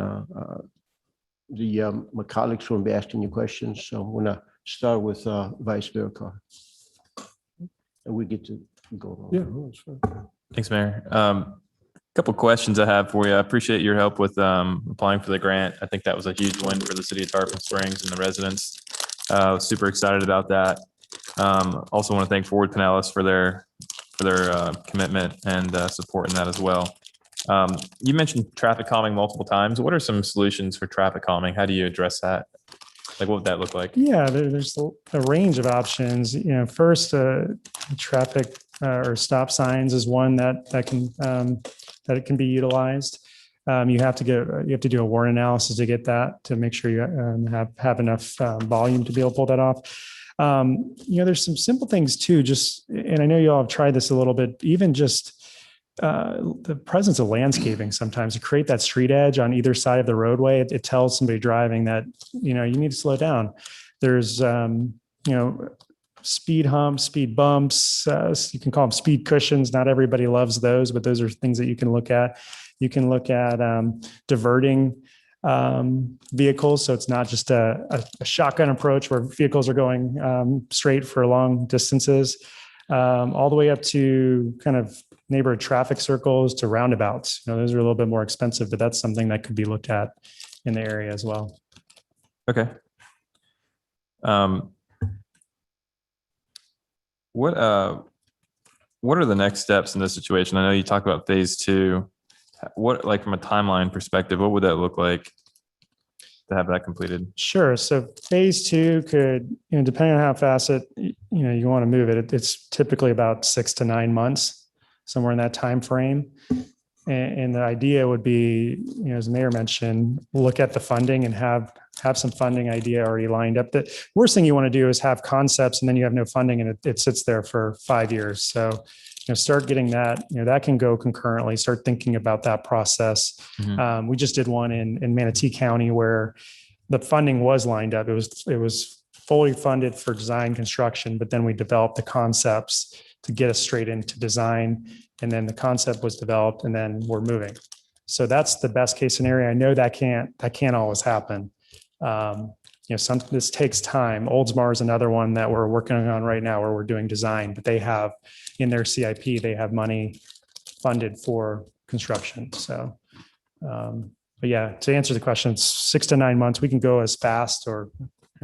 my colleagues will be asking you questions. So I'm going to start with Vice Mayor Carr. And we get to go on. Yeah. Thanks, Mayor. Couple questions I have for you. I appreciate your help with applying for the grant. I think that was a huge win for the city of Tarpon Springs and the residents. Super excited about that. Also want to thank Forward Pinellas for their commitment and support in that as well. You mentioned traffic calming multiple times. What are some solutions for traffic calming? How do you address that? Like, what would that look like? Yeah, there's a range of options. First, traffic or stop signs is one that it can be utilized. You have to do a warrant analysis to get that, to make sure you have enough volume to be able to pull that off. There's some simple things too, and I know you all have tried this a little bit, even just the presence of landscaping sometimes to create that street edge on either side of the roadway. It tells somebody driving that, you need to slow down. There's, speed humps, speed bumps, you can call them speed cushions. Not everybody loves those, but those are things that you can look at. You can look at diverting vehicles. So it's not just a shotgun approach where vehicles are going straight for long distances, all the way up to kind of neighborhood traffic circles to roundabouts. Those are a little bit more expensive, but that's something that could be looked at in the area as well. Okay. What are the next steps in this situation? I know you talked about phase 2. What, like from a timeline perspective, what would that look like to have that completed? Sure. So phase 2 could, depending on how fast you want to move it, it's typically about 6 to 9 months, somewhere in that time frame. And the idea would be, as the mayor mentioned, look at the funding and have some funding idea already lined up. The worst thing you want to do is have concepts and then you have no funding and it sits there for 5 years. So, start getting that, that can go concurrently, start thinking about that process. We just did one in Manatee County where the funding was lined up. It was fully funded for design construction, but then we developed the concepts to get us straight into design. And then the concept was developed and then we're moving. So that's the best case scenario. I know that can't always happen. This takes time. Oldsmar is another one that we're working on right now where we're doing design, but they have in their CIP, they have money funded for construction. So, but yeah, to answer the question, it's 6 to 9 months. We can go as fast or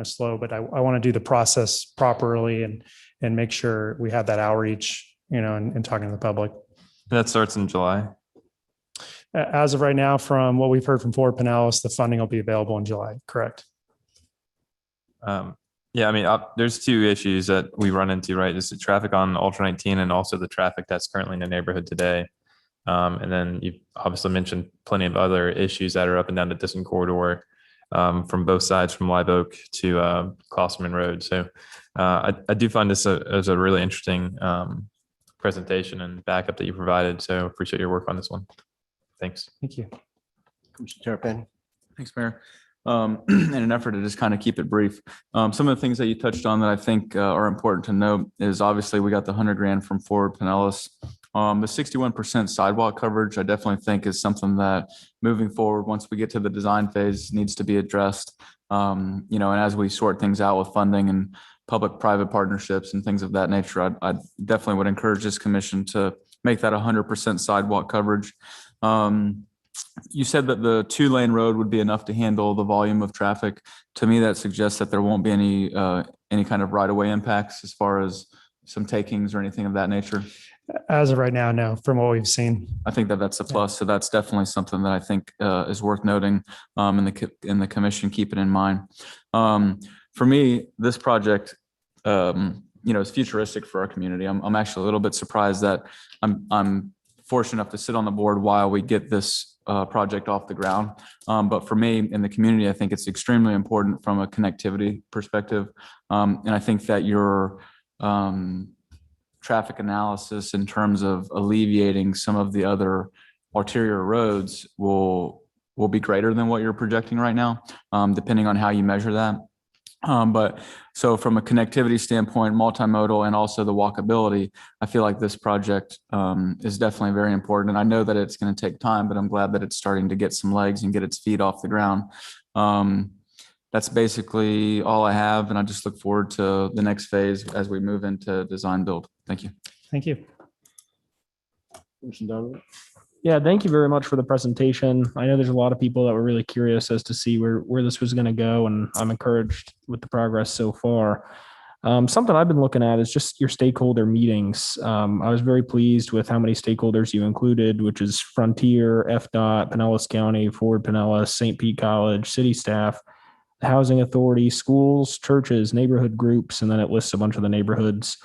slow, but I want to do the process properly and make sure we have that outreach, and talking to the public. That starts in July. As of right now, from what we've heard from Ford Pinellas, the funding will be available in July. Correct. There's two issues that we run into, right? Is the traffic on Ultra 19 and also the traffic that's currently in the neighborhood today. And then you've obviously mentioned plenty of other issues that are up and down the Distant corridor from both sides, from Live Oak to Klosterman Road. So I do find this as a really interesting presentation and backup that you provided. So appreciate your work on this one. Thanks. Thank you. Commissioner Terrapini. Thanks, Mayor. In an effort to just kind of keep it brief, some of the things that you touched on that I think are important to note is obviously we got the $100,000 from Ford Pinellas. The 61% sidewalk coverage, I definitely think is something that moving forward, once we get to the design phase, needs to be addressed. And as we sort things out with funding and public-private partnerships and things of that nature, I definitely would encourage this commission to make that 100% sidewalk coverage. You said that the 2-lane road would be enough to handle the volume of traffic. To me, that suggests that there won't be any kind of right-of-way impacts as far as some takings or anything of that nature. As of right now, no, from what we've seen. I think that that's a plus. So that's definitely something that I think is worth noting in the commission, keep it in mind. For me, this project, is futuristic for our community. I'm actually a little bit surprised that I'm fortunate enough to sit on the board while we get this project off the ground. But for me in the community, I think it's extremely important from a connectivity perspective. And I think that your traffic analysis in terms of alleviating some of the other arterial roads will be greater than what you're projecting right now, depending on how you measure that. But so from a connectivity standpoint, multimodal, and also the walkability, I feel like this project is definitely very important. And I know that it's going to take time, but I'm glad that it's starting to get some legs and get its feet off the ground. That's basically all I have. And I just look forward to the next phase as we move into design build. Thank you. Thank you. Yeah, thank you very much for the presentation. I know there's a lot of people that were really curious as to see where this was going to go, and I'm encouraged with the progress so far. Something I've been looking at is just your stakeholder meetings. I was very pleased with how many stakeholders you included, which is Frontier, FDOT, Pinellas County, Ford Pinellas, St. Pete College, city staff, the housing authority, schools, churches, neighborhood groups, and then it lists a bunch of the neighborhoods,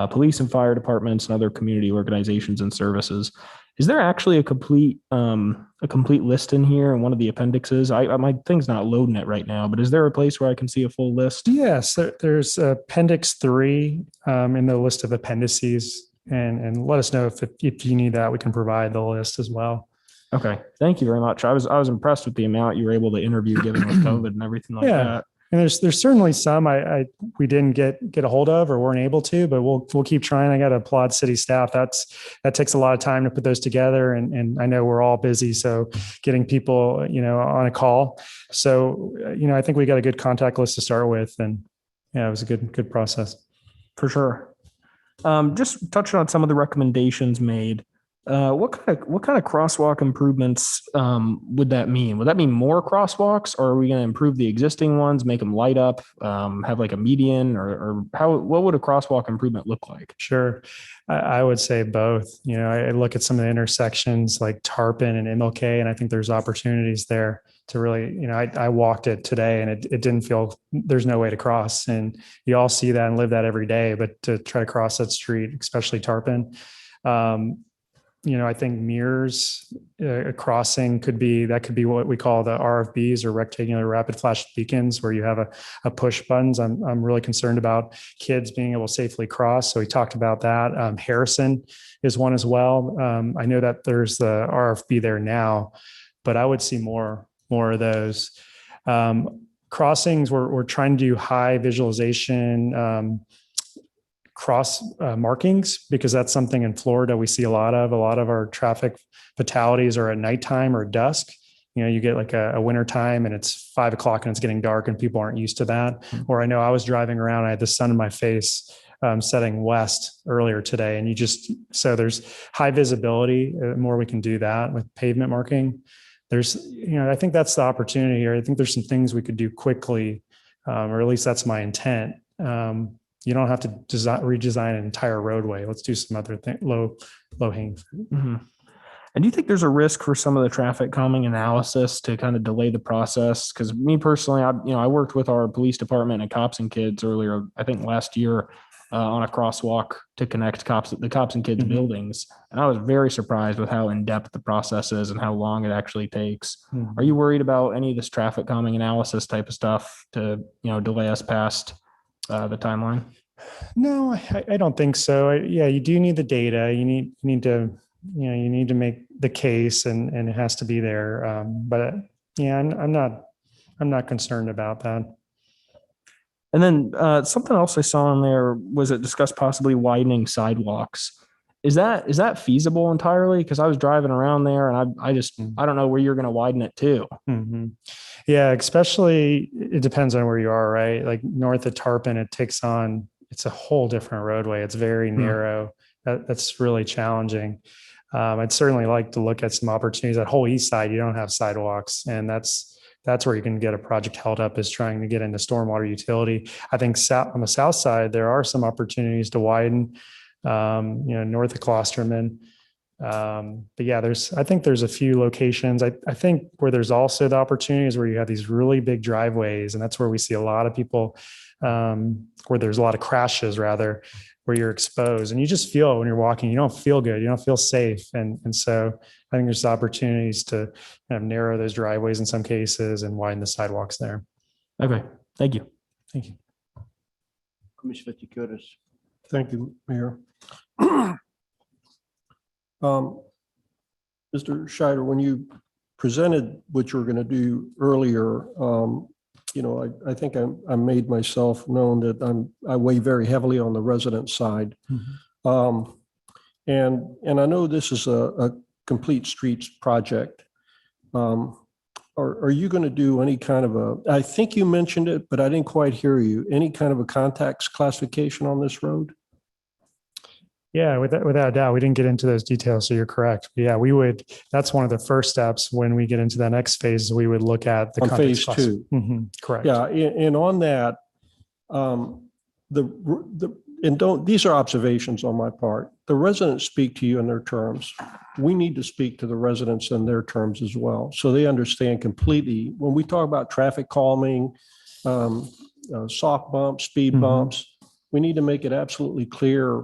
police and fire departments, and other community organizations and services. Is there actually a complete list in here in one of the appendixes? My thing's not loading it right now, but is there a place where I can see a full list? Yes, there's Appendix 3 in the list of appendices, and let us know if you need that. We can provide the list as well. Okay, thank you very much. I was impressed with the amount you were able to interview, given with COVID and everything like that. And there's certainly some we didn't get a hold of or weren't able to, but we'll keep trying. I got to applaud city staff. That takes a lot of time to put those together, and I know we're all busy, so getting people on a call. So I think we got a good contact list to start with, and yeah, it was a good process for sure. Just touching on some of the recommendations made. What kind of crosswalk improvements would that mean? Would that mean more crosswalks, or are we going to improve the existing ones, make them light up, have like a median, or what would a crosswalk improvement look like? Sure. I would say both. I look at some of the intersections like Tarpon and MLK, and I think there's opportunities there to really, I walked it today and it didn't feel, there's no way to cross. And you all see that and live that every day, but to try to cross that street, especially Tarpon, I think mirrors crossing could be what we call the RFBs, or rectangular rapid flash beacons, where you have a push buttons. I'm really concerned about kids being able to safely cross. So we talked about that. Harrison is one as well. I know that there's the RFB there now, but I would see more of those. crossings, we're trying to do high visualization cross markings, because that's something in Florida we see a lot of. A lot of our traffic fatalities are at nighttime or dusk. You know, you get like a winter time and it's 5 o'clock and it's getting dark and people aren't used to that. Or I know I was driving around, I had the sun in my face setting west earlier today. And so there's high visibility, more we can do that with pavement marking. I think that's the opportunity here. I think there's some things we could do quickly, or at least that's my intent. You don't have to redesign an entire roadway. Let's do some other low hanging fruit. Mm-hmm. And do you think there's a risk for some of the traffic calming analysis to kind of delay the process? Because me personally, I worked with our police department and Cops and Kids earlier, I think last year, on a crosswalk to connect the Cops and Kids buildings. And I was very surprised with how in-depth the process is and how long it actually takes. Are you worried about any of this traffic calming analysis type of stuff to, delay us past the timeline? No, I don't think so. You do need the data. You need to make the case, and it has to be there. I'm not concerned about that. And then something else I saw in there was it discussed possibly widening sidewalks. Is that feasible entirely? Because I was driving around there and I don't know where you're going to widen it to. Mm-hmm. Yeah, especially it depends on where you are, right? Like north of Tarpon, it's a whole different roadway. It's very narrow. That's really challenging. I'd certainly like to look at some opportunities. That whole east side, you don't have sidewalks, and that's where you can get a project held up, is trying to get into stormwater utility. I think on the south side, there are some opportunities to widen, north of Klosterman. I think there's a few locations. I think where there's also the opportunities where you have these really big driveways, and that's where we see a lot of people, where there's a lot of crashes rather, where you're exposed and you just feel when you're walking, you don't feel good. You don't feel safe. And so I think there's opportunities to kind of narrow those driveways in some cases and widen the sidewalks there. Okay. Thank you. Thank you. Commissioner Vaticius. Thank you, Mayor. Mr. Scheider, when you presented what you were going to do earlier, I think I made myself known that I weigh very heavily on the resident side. And I know this is a complete streets project. Are you going to do any kind of I think you mentioned it, but I didn't quite hear you, any kind of a contacts classification on this road? Yeah, without a doubt. We didn't get into those details, so you're correct. But yeah, that's one of the first steps when we get into the next phase. We would look at the phase 2. Correct. Yeah, and on that, these are observations on my part. The residents speak to you in their terms. We need to speak to the residents in their terms as well, so they understand completely. When we talk about traffic calming, soft bumps, speed bumps, we need to make it absolutely clear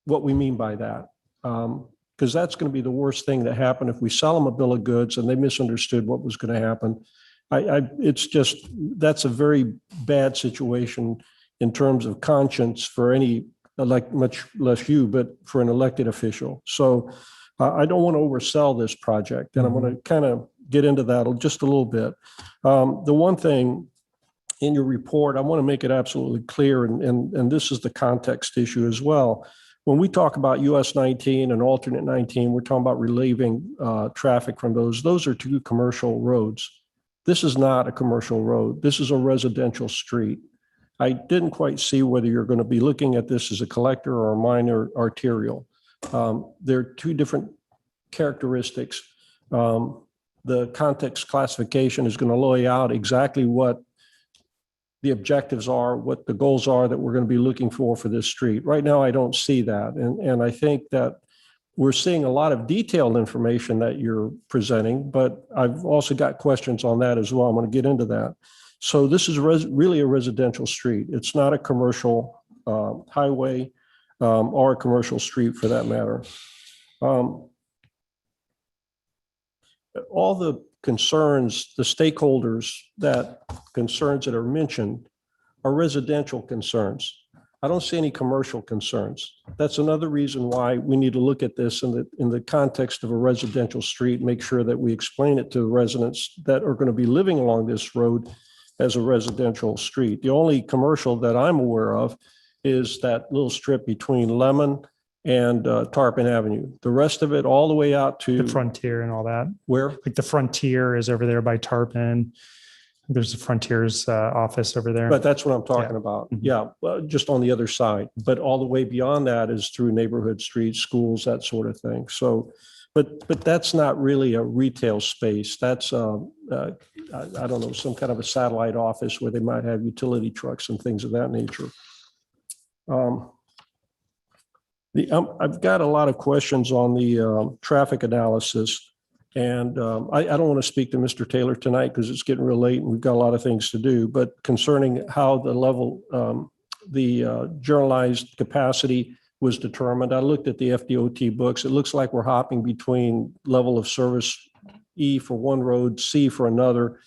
what we mean by that. Because that's going to be the worst thing that happened if we sell them a bill of goods and they misunderstood what was going to happen. That's a very bad situation in terms of conscience for any, like much less you, but for an elected official. So I don't want to oversell this project, and I'm going to kind of get into that just a little bit. The one thing in your report, I want to make it absolutely clear, and this is the context issue as well. When we talk about US 19 and alternate 19, we're talking about relieving traffic from those. Those are two commercial roads. This is not a commercial road. This is a residential street. I didn't quite see whether you're going to be looking at this as a collector or a minor arterial. They're two different characteristics. The context classification is going to lay out exactly what the objectives are, what the goals are that we're going to be looking for this street. Right now, I don't see that. And I think that we're seeing a lot of detailed information that you're presenting, but I've also got questions on that as well. I'm going to get into that. So this is really a residential street. It's not a commercial highway or a commercial street for that matter. All the concerns, the stakeholders concerns that are mentioned are residential concerns. I don't see any commercial concerns. That's another reason why we need to look at this in the context of a residential street, make sure that we explain it to the residents that are going to be living along this road as a residential street. The only commercial that I'm aware of is that little strip between Lemon and Tarpon Avenue. The rest of it, all the way out to The Frontier and all that. where? Like the Frontier is over there by Tarpon. There's the Frontier's office over there. But that's what I'm talking Yeah. about. Mhm. Yeah, just on the other side. But all the way beyond that is through neighborhood streets, schools, that sort of thing. So, but that's not really a retail space. That's, I don't know, some kind of a satellite office where they might have utility trucks and things of that nature. I've got a lot of questions on the traffic analysis. And I don't want to speak to Mr. Taylor tonight because it's getting real late and we've got a lot of things to do. But concerning how the level, the generalized capacity was determined, I looked at the FDOT books. It looks like we're hopping between level of service E for one road, C for another.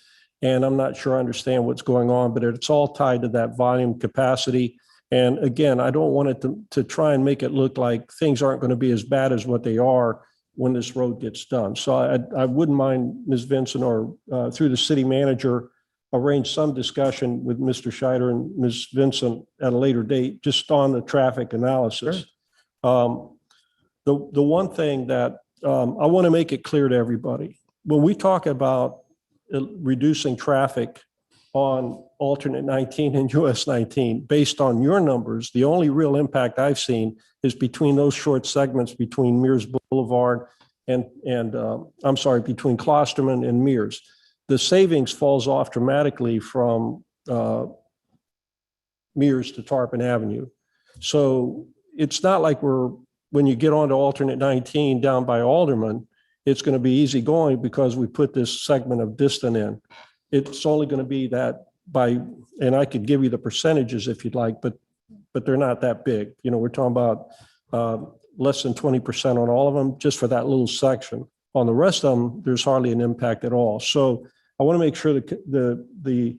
And I'm not sure I understand what's going on, but it's all tied to that volume capacity. And again, I don't want it to try and make it look like things aren't going to be as bad as what they are when this road gets done. So I wouldn't mind Ms. Vincent or through the city manager, arrange some discussion with Mr. Scheider and Ms. Vincent at a later date, just on the traffic analysis. The one thing that I want to make it clear to everybody, when we talk about reducing traffic on alternate 19 and US 19, based on your numbers, the only real impact I've seen is between those short segments between Mears Boulevard and I'm sorry, between Klosterman and Mears. The savings falls off dramatically from Mears to Tarpon Avenue. So it's not like when you get onto alternate 19 down by Alderman, it's going to be easy going because we put this segment of Distant in. It's only going to be that and I could give you the percentages if you'd like, but they're not that big. You know, we're talking about less than 20% on all of them, just for that little section. On the rest of them, there's hardly an impact at all. So I want to make sure that the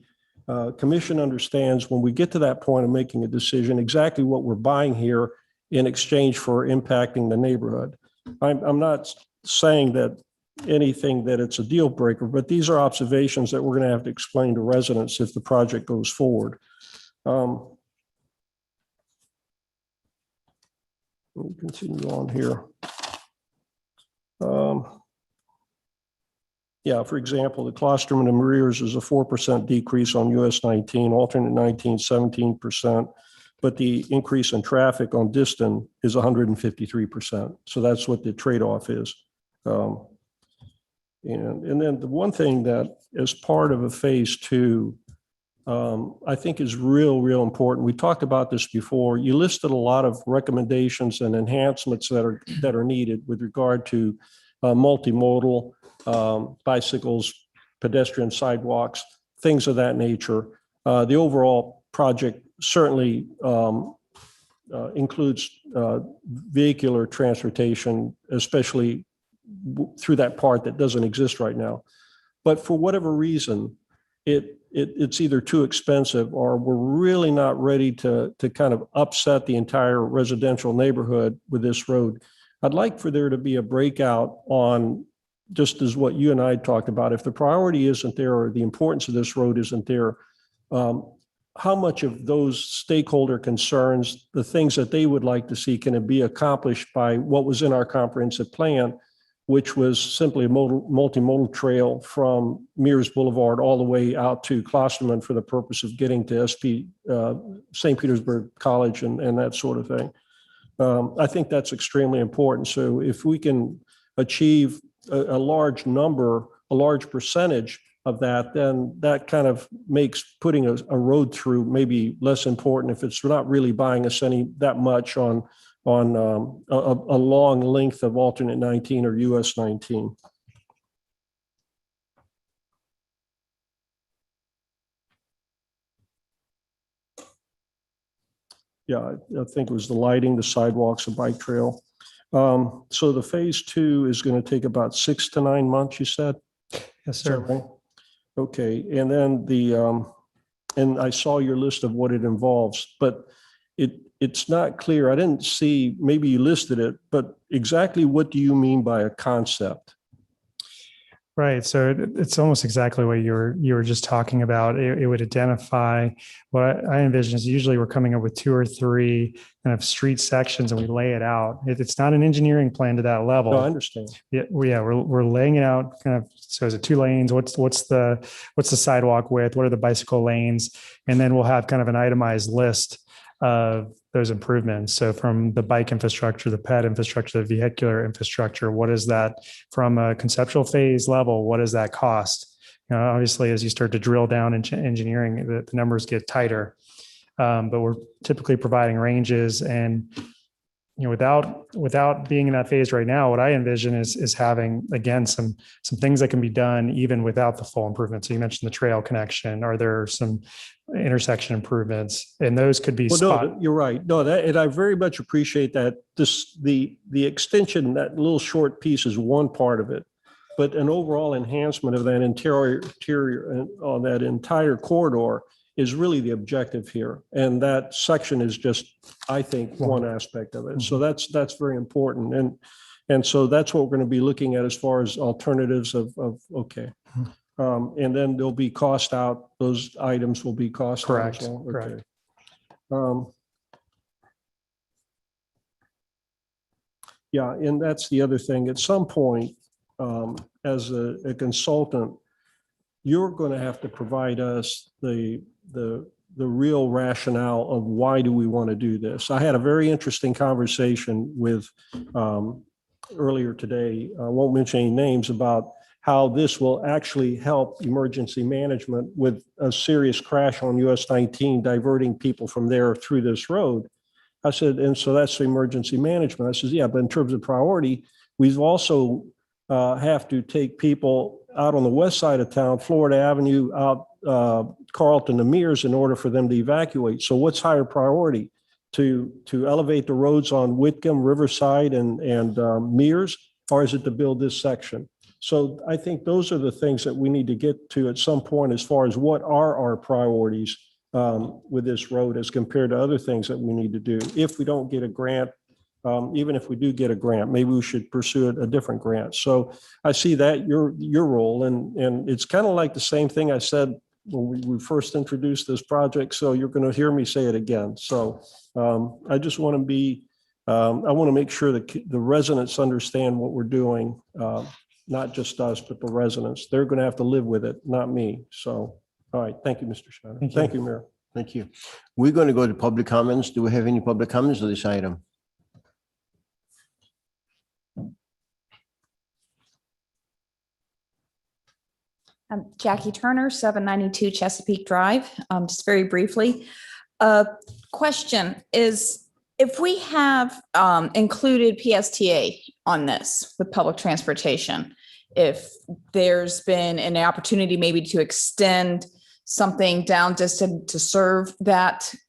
commission understands when we get to that point of making a decision, exactly what we're buying here in exchange for impacting the neighborhood. I'm not saying that anything that it's a deal breaker, but these are observations that we're going to have to explain to residents if the project goes forward. We'll continue on here. Yeah, for example, the Klosterman and Mears is a 4% decrease on US 19, alternate 19, 17%, but the increase in traffic on Distant is 153%. So that's what the trade-off is. And then the one thing that as part of a phase two, I think is real important. We talked about this before. You listed a lot of recommendations and enhancements that are needed with regard to multimodal, bicycles, pedestrian sidewalks, things of that nature. The overall project certainly includes vehicular transportation, especially through that part that doesn't exist right now. But for whatever reason, it's either too expensive or we're really not ready to kind of upset the entire residential neighborhood with this road. I'd like for there to be a breakout on, just as what you and I talked about, if the priority isn't there or the importance of this road isn't there, how much of those stakeholder concerns, the things that they would like to see, can it be accomplished by what was in our comprehensive plan, which was simply a multimodal trail from Mears Boulevard all the way out to Klosterman for the purpose of getting to St. Petersburg College and that sort of thing. I think that's extremely important. So if we can achieve a large number, a large percentage of that, then that kind of makes putting a road through maybe less important if it's not really buying us that much on a long length of alternate 19 or US 19. Yeah, I think it was the lighting, the sidewalks, the bike trail. So the phase two is going to take about 6 to 9 months, you said? Yes, sir. Right? Okay, and then and I saw your list of what it involves, but it's not clear. I didn't see, maybe you listed it, but exactly what do you mean by a concept? Right. So it's almost exactly what you were just talking about. It would identify what I envision is usually we're coming up with 2 or 3 kind of street sections and we lay it out. It's not an engineering plan to that level. No, I understand. Yeah, we're laying it out kind of. So is it 2 lanes? What's the sidewalk width? What are the bicycle lanes? And then we'll have kind of an itemized list of those improvements. So from the bike infrastructure, the ped infrastructure, the vehicular infrastructure, what is that from a conceptual phase level? What does that cost? Obviously, as you start to drill down into engineering, the numbers get tighter. But we're typically providing ranges, and without being in that phase right now, what I envision is having, again, some things that can be done even without the full improvement. So you mentioned the trail connection. Are there some intersection improvements? And those could be No, you're right. No, and I very much appreciate that. The extension, that little short piece is one part of it, but an overall enhancement of that interior on that entire corridor is really the objective here. And that section is just, I think, one aspect of it. So that's very important. And so that's what we're going to be looking at as far as alternatives of okay. And then there'll be cost out. Those items will be cost out. As well. Correct. Okay. Yeah, and that's the other thing. At some point, as a consultant, you're going to have to provide us the real rationale of why do we want to do this. I had a very interesting conversation with earlier today. I won't mention any names about how this will actually help emergency management with a serious crash on US 19, diverting people from there through this road. I said, and so that's the emergency management. I said, yeah, but in terms of priority, we've also have to take people out on the west side of town, Florida Avenue, out Carlton to Mears in order for them to evacuate. So what's higher priority? To elevate the roads on Whitcomb, Riverside, and Mears, or is it to build this section? So I think those are the things that we need to get to at some point as far as what are our priorities with this road as compared to other things that we need to do. If we don't get a grant, even if we do get a grant, maybe we should pursue a different grant. So I see that your role, and it's kind of like the same thing I said when we first introduced this project. So you're going to hear me say it again. So I just want to be, I want to make sure that the residents understand what we're doing. Not just us, but the residents. They're going to have to live with it, not me. So, all right. Thank you, Mr. Schneider. Thank you, Mayor. Thank you. We're going to go to public comments. Do we have any public comments on this item? Jackie Turner, 792 Chesapeake Drive. Just very briefly, question is, if we have included PSTA on this with public transportation, if there's been an opportunity maybe to extend something down distance to serve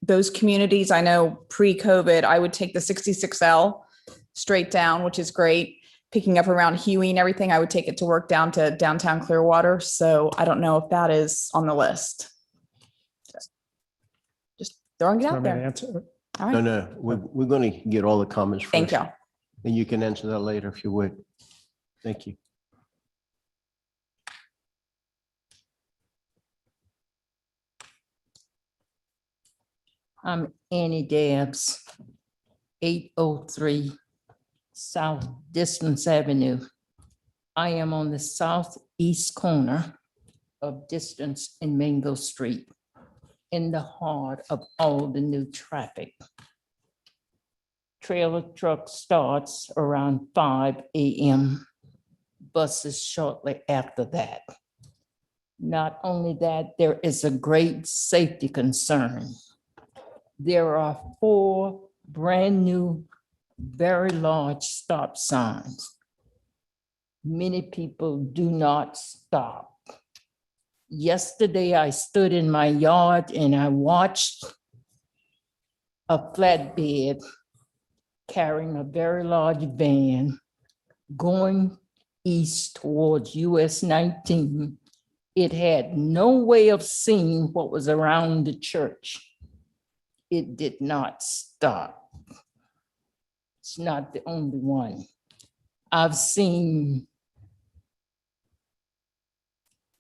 those communities. I know pre-COVID, I would take the 66L straight down, which is great. Picking up around Huey and everything, I would take it to work down to downtown Clearwater. So I don't know if that is on the list. Just throwing it out there. All right. No, we're going to get all the comments first. Thank you. And you can answer that later if you would. Thank you. I'm Annie Dabbs, 803 South Distance Avenue. I am on the southeast corner of Distance and Mingo Street, in the heart of all the new traffic. Trailer truck starts around 5 a.m. Buses shortly after that. Not only that, there is a great safety concern. There are 4 brand new, very large stop signs. Many people do not stop. Yesterday, I stood in my yard and I watched a flatbed carrying a very large van going east towards US 19. It had no way of seeing what was around the church. it did not stop. It's not the only one. I've seen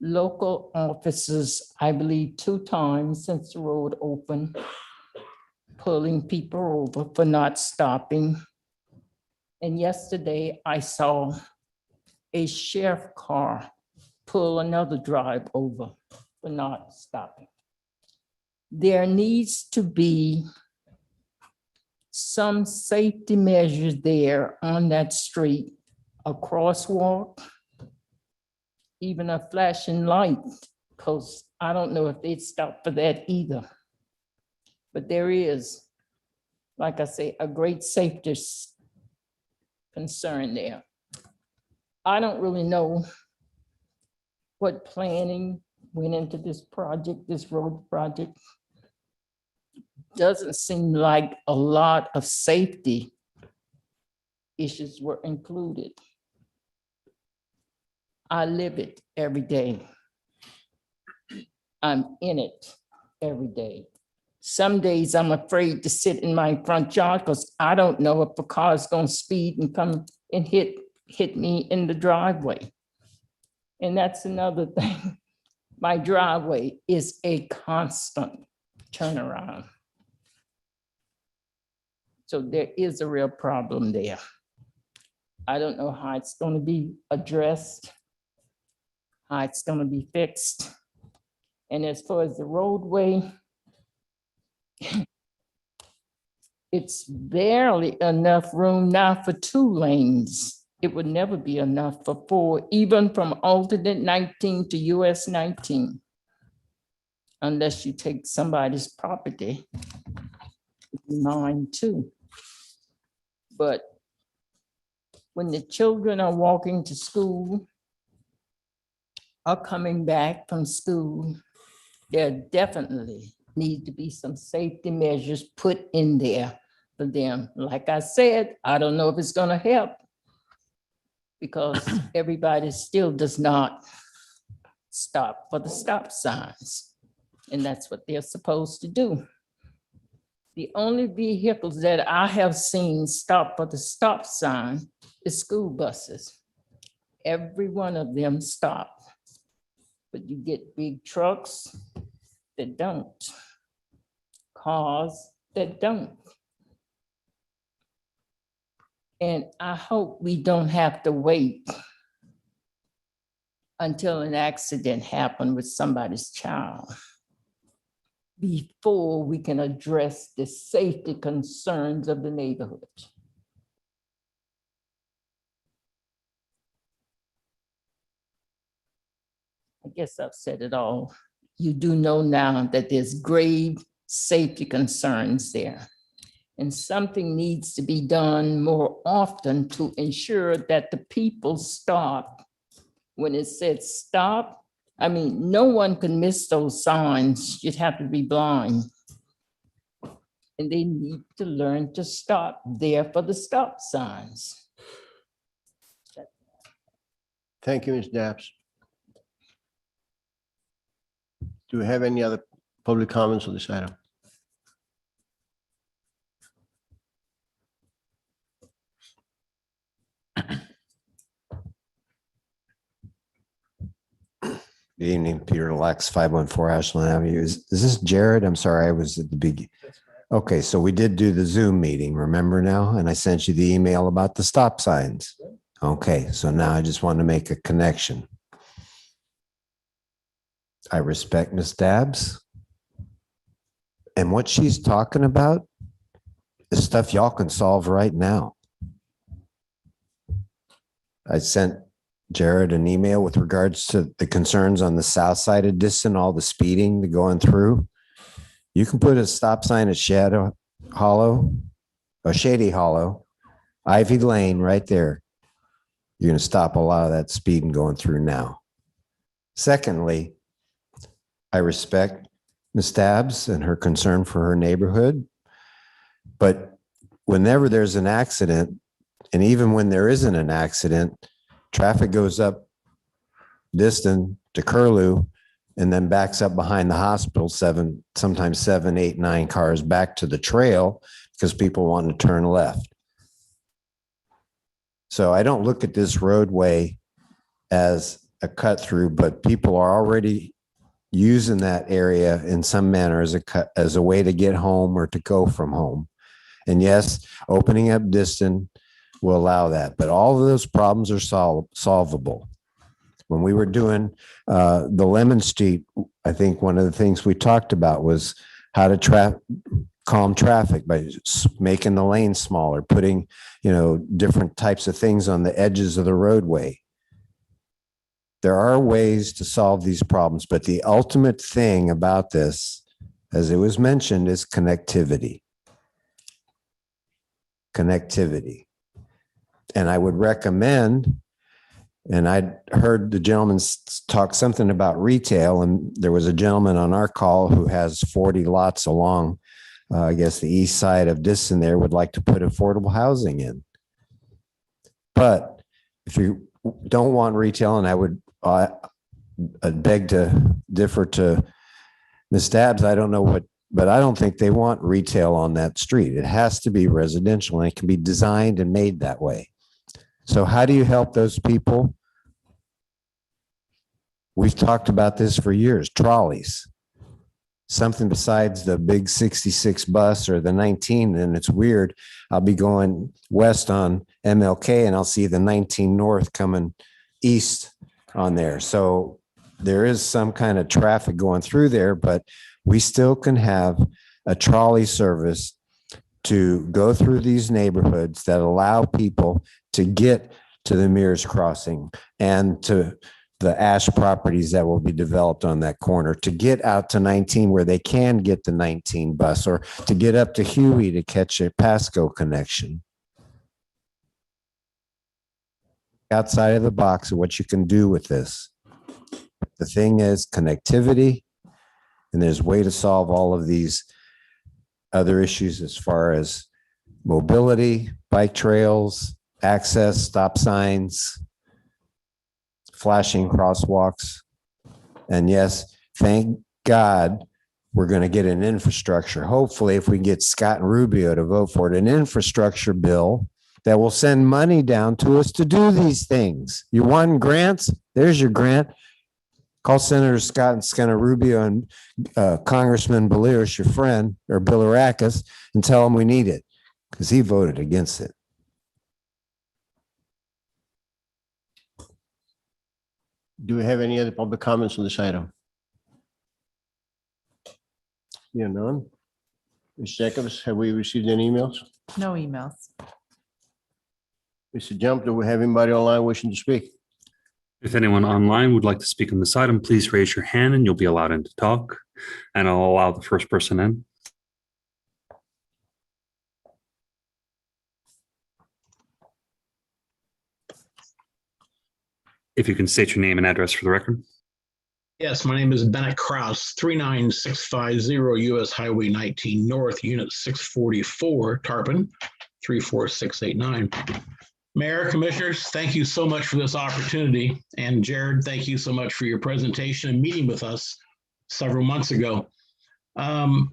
local officers, I believe 2 times since the road opened, pulling people over for not stopping. And yesterday I saw a sheriff car pull another drive over for not stopping. There needs to be some safety measures there on that street, a crosswalk, even a flashing light, because I don't know if they'd stop for that either. But there is, like I say, a great safety concern there. I don't really know what planning went into this project, this road project. Doesn't seem like a lot of safety issues were included. I live it every day. I'm in it every day. Some days I'm afraid to sit in my front yard because I don't know if a car is going to speed and come and hit me in the driveway. And that's another thing. My driveway is a constant turnaround. So there is a real problem there. I don't know how it's going to be addressed, how it's going to be fixed. And as far as the roadway, it's barely enough room now for 2 lanes. It would never be enough for 4, even from alternate 19 to US 19. Unless you take somebody's property, mine too. But when the children are walking to school, are coming back from school, there definitely need to be some safety measures put in there for them. Like I said, I don't know if it's going to help because everybody still does not stop for the stop signs. And that's what they're supposed to do. The only vehicles that I have seen stop for the stop sign is school buses. Every one of them stop. But you get big trucks that don't, cars that don't. And I hope we don't have to wait until an accident happened with somebody's child before we can address the safety concerns of the neighborhood. I guess I've said it all. You do know now that there's grave safety concerns there. And something needs to be done more often to ensure that the people stop. When it says stop, I mean, no one can miss those signs. You'd have to be blind. And they need to learn to stop there for the stop signs. Thank you, Ms. Dabbs. Do we have any other public comments on this item? Good evening, Peter Lex, 514 Ashland Avenue. Is this Jared? I'm sorry, I was at the beginning. Okay, so we did do the Zoom meeting, remember now? And I sent you the email about the stop signs. Okay, so now I just want to make a connection. I respect Ms. Dabbs. And what she's talking about is stuff y'all can solve right now. I sent Jared an email with regards to the concerns on the south side of Diston, all the speeding going through. You can put a stop sign at Shady Hollow, Ivy Lane right there. You're going to stop a lot of that speeding going through now. Secondly, I respect Ms. Dabbs and her concern for her neighborhood, but whenever there's an accident, and even when there isn't an accident, traffic goes up Diston to Curlew and then backs up behind the hospital, sometimes 7, 8, 9 cars back to the trail because people want to turn left. So I don't look at this roadway as a cut through, but people are already using that area in some manner as a way to get home or to go from home. And yes, opening up Diston will allow that, but all of those problems are solvable. When we were doing the Lemon Street, I think one of the things we talked about was how to calm traffic by making the lane smaller, putting, different types of things on the edges of the roadway. There are ways to solve these problems, but the ultimate thing about this, as it was mentioned, is connectivity. Connectivity. And I would recommend, and I heard the gentleman talk something about retail, and there was a gentleman on our call who has 40 lots along, I guess, the east side of Diston there, would like to put affordable housing in. But if you don't want retail, and I'd beg to differ to Ms. Dabbs, I don't know what, but I don't think they want retail on that street. It has to be residential, and it can be designed and made that way. So how do you help those people? We've talked about this for years, trolleys. Something besides the big 66 bus or the 19, and it's weird. I'll be going west on MLK and I'll see the 19 North coming east on there. So there is some kind of traffic going through there, but we still can have a trolley service to go through these neighborhoods that allow people to get to the Mears Crossing and to the Ash properties that will be developed on that corner, to get out to 19 where they can get the 19 bus, or to get up to Huey to catch a Pasco connection. Outside of the box of what you can do with this. The thing is connectivity, and there's a way to solve all of these other issues as far as mobility, bike trails, access, stop signs, flashing crosswalks. And yes, thank God we're going to get an infrastructure. Hopefully, if we get Scott and Rubio to vote for it, an infrastructure bill that will send money down to us to do these things. You want grants? There's your grant. Call Senator Scott and Skinner Rubio and Congressman Beliris, your friend, or Bilirakis, and tell him we need it, because he voted against it. Do we have any other public comments on this item? Yeah, none. Ms. Jacobs, have we received any emails? No emails. Mr. Jump, do we have anybody online wishing to speak? If anyone online would like to speak on this item, please raise your hand and you'll be allowed in to talk. And I'll allow the first person in. If you can state your name and address for the record. Yes, my name is Bennett Krause, 39650 US Highway 19 North, Unit 644, Tarpon, 34689. Mayor, Commissioners, thank you so much for this opportunity. And Jared, thank you so much for your presentation and meeting with us several months ago. I've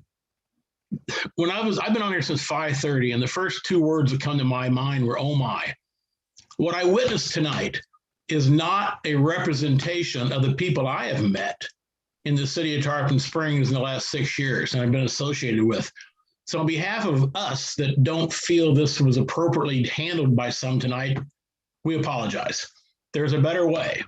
been on here since 5:30, and the first two words that come to my mind were, oh my. What I witnessed tonight is not a representation of the people I have met in the city of Tarpon Springs in the last 6 years and I've been associated with. So on behalf of us that don't feel this was appropriately handled by some tonight, we apologize. There's a better way.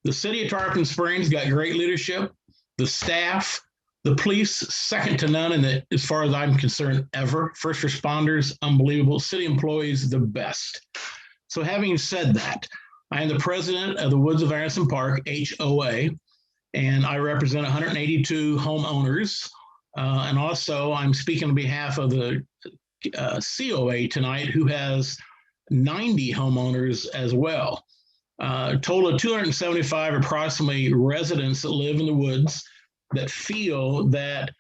The city of Tarpon Springs got great leadership, the staff, the police, second to none, and as far as I'm concerned, ever. First responders, unbelievable. City employees, the best. So having said that, I am the president of the Woods of Anderson Park, HOA, and I represent 182 homeowners. And also I'm speaking on behalf of the COA tonight, who has 90 homeowners as well. A total of 275 approximately residents that live in the woods that feel that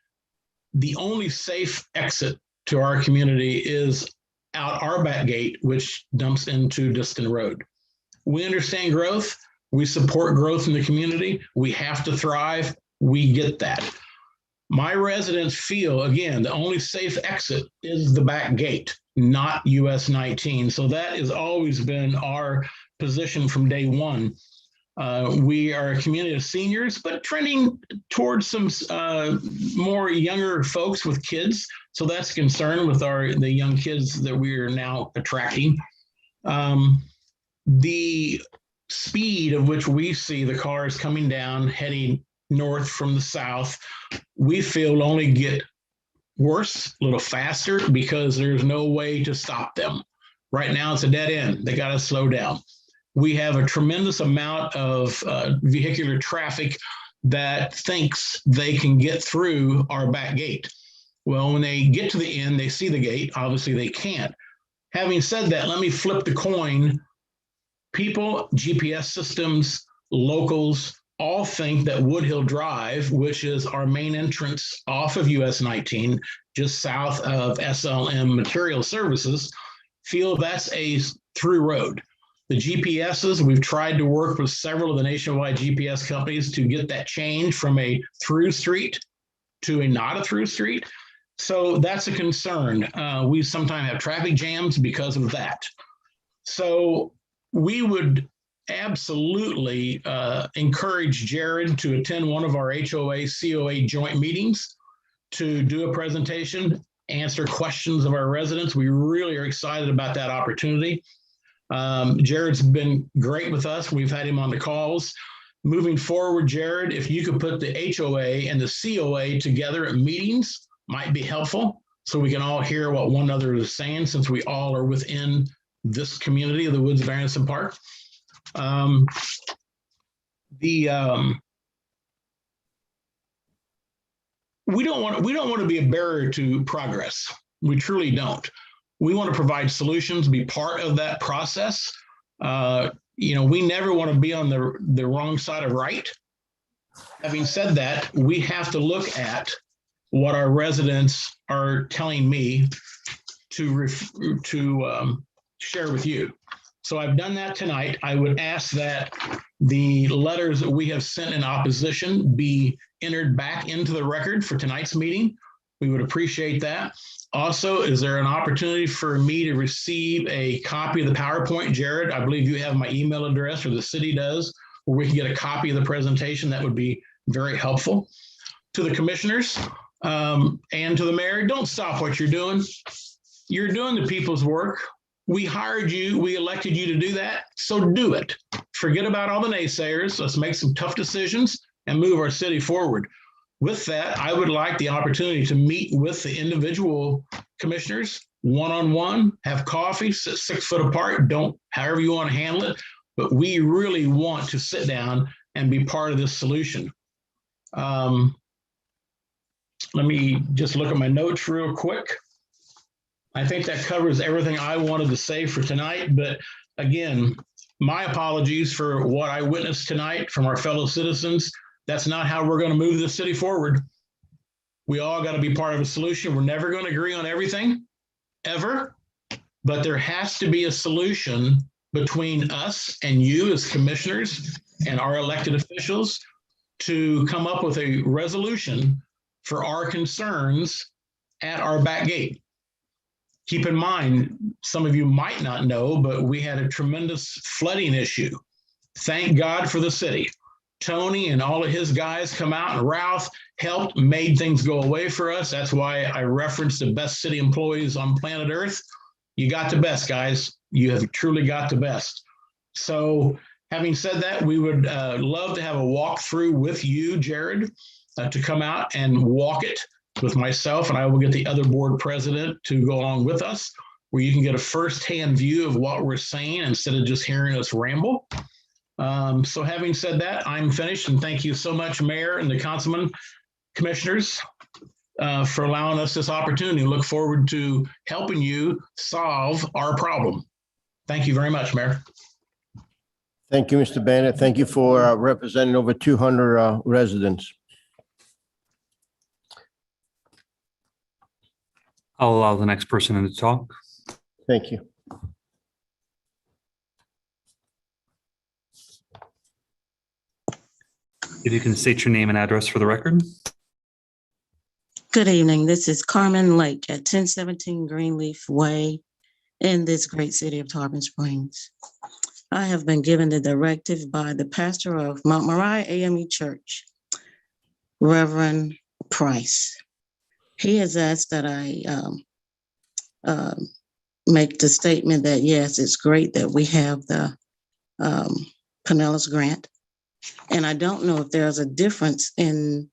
the only safe exit to our community is out our back gate, which dumps into Diston Road. We understand growth. We support growth in the community. We have to thrive. We get that. My residents feel, again, the only safe exit is the back gate, not US 19. So that has always been our position from day one. We are a community of seniors, but trending towards some more younger folks with kids. So that's a concern with the young kids that we are now attracting. The speed of which we see the cars coming down, heading north from the south, we feel will only get worse, a little faster, because there's no way to stop them. Right now, it's a dead end. They got to slow down. We have a tremendous amount of vehicular traffic that thinks they can get through our back gate. Well, when they get to the end, they see the gate. Obviously, they can't. Having said that, let me flip the coin. People, GPS systems, locals, all think that Woodhill Drive, which is our main entrance off of US 19, just south of SLM Material Services, feel that's a through road. The GPSs, we've tried to work with several of the nationwide GPS companies to get that change from a through street to a not a through street. So that's a concern. We sometimes have traffic jams because of that. So we would absolutely encourage Jared to attend one of our HOA COA joint meetings to do a presentation, answer questions of our residents. We really are excited about that opportunity. Jared's been great with us. We've had him on the calls. Moving forward, Jared, if you could put the HOA and the COA together at meetings, might be helpful, so we can all hear what one another is saying, since we all are within this community of the Woods of Anderson Park. We don't want to be a barrier to progress. We truly don't. We want to provide solutions, be part of that process. We never want to be on the wrong side of right. Having said that, we have to look at what our residents are telling me to share with you. So I've done that tonight. I would ask that the letters that we have sent in opposition be entered back into the record for tonight's meeting. We would appreciate that. Also, is there an opportunity for me to receive a copy of the PowerPoint? Jared, I believe you have my email address, or the city does, where we can get a copy of the presentation. That would be very helpful. To the commissioners and to the mayor, don't stop what you're doing. You're doing the people's work. We hired you, we elected you to do that, so do it. Forget about all the naysayers. Let's make some tough decisions and move our city forward. With that, I would like the opportunity to meet with the individual commissioners one-on-one, have coffee, sit 6 foot apart, however you want to handle it, but we really want to sit down and be part of this solution. Let me just look at my notes real quick. I think that covers everything I wanted to say for tonight, but again, my apologies for what I witnessed tonight from our fellow citizens. That's not how we're going to move the city forward. We all got to be part of a solution. We're never going to agree on everything, ever, but there has to be a solution between us and you as commissioners and our elected officials to come up with a resolution for our concerns at our back gate. Keep in mind, some of you might not know, but we had a tremendous flooding issue. Thank God for the city. Tony and all of his guys come out, and Ralph helped, made things go away for us. That's why I referenced the best city employees on planet Earth. You got the best, guys. You have truly got the best. So having said that, we would love to have a walkthrough with you, Jared, to come out and walk it with myself, and I will get the other board president to go along with us, where you can get a firsthand view of what we're saying instead of just hearing us ramble. So having said that, I'm finished, and thank you so much, Mayor and the Councilman Commissioners, for allowing us this opportunity. Look forward to helping you solve our problem. Thank you very much, Mayor. Thank you, Mr. Bennett. Thank you for representing over 200 residents. I'll allow the next person to talk. Thank you. If you can state your name and address for the record. Good evening. This is Carmen Lake at 1017 Greenleaf Way in this great city of Tarpon Springs. I have been given the directive by the pastor of Mount Moriah AME Church, Reverend Price. He has asked that I make the statement that, yes, it's great that we have the Pinellas grant. And I don't know if there's a difference in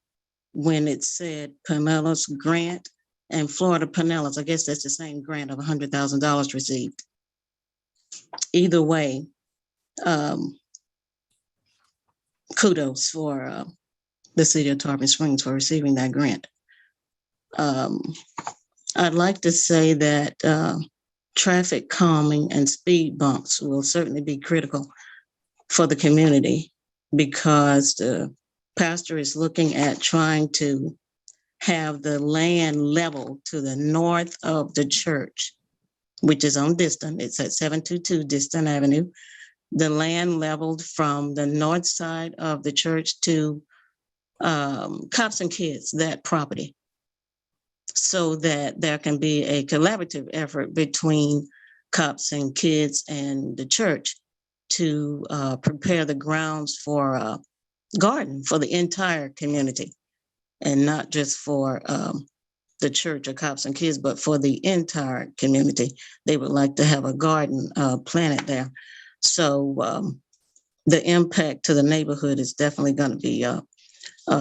when it said Pinellas grant and Florida Pinellas. I guess that's the same grant of $100,000 received. Either way, kudos for the city of Tarpon Springs for receiving that grant. I'd like to say that traffic calming and speed bumps will certainly be critical for the community, because the pastor is looking at trying to have the land level to the north of the church, which is on Distant. It's at 722 Distant Avenue. The land leveled from the north side of the church to Cops and Kids, that property, so that there can be a collaborative effort between Cops and Kids and the church to prepare the grounds for a garden for the entire community, and not just for the church or Cops and Kids, but for the entire community. They would like to have a garden planted there. So the impact to the neighborhood is definitely going to be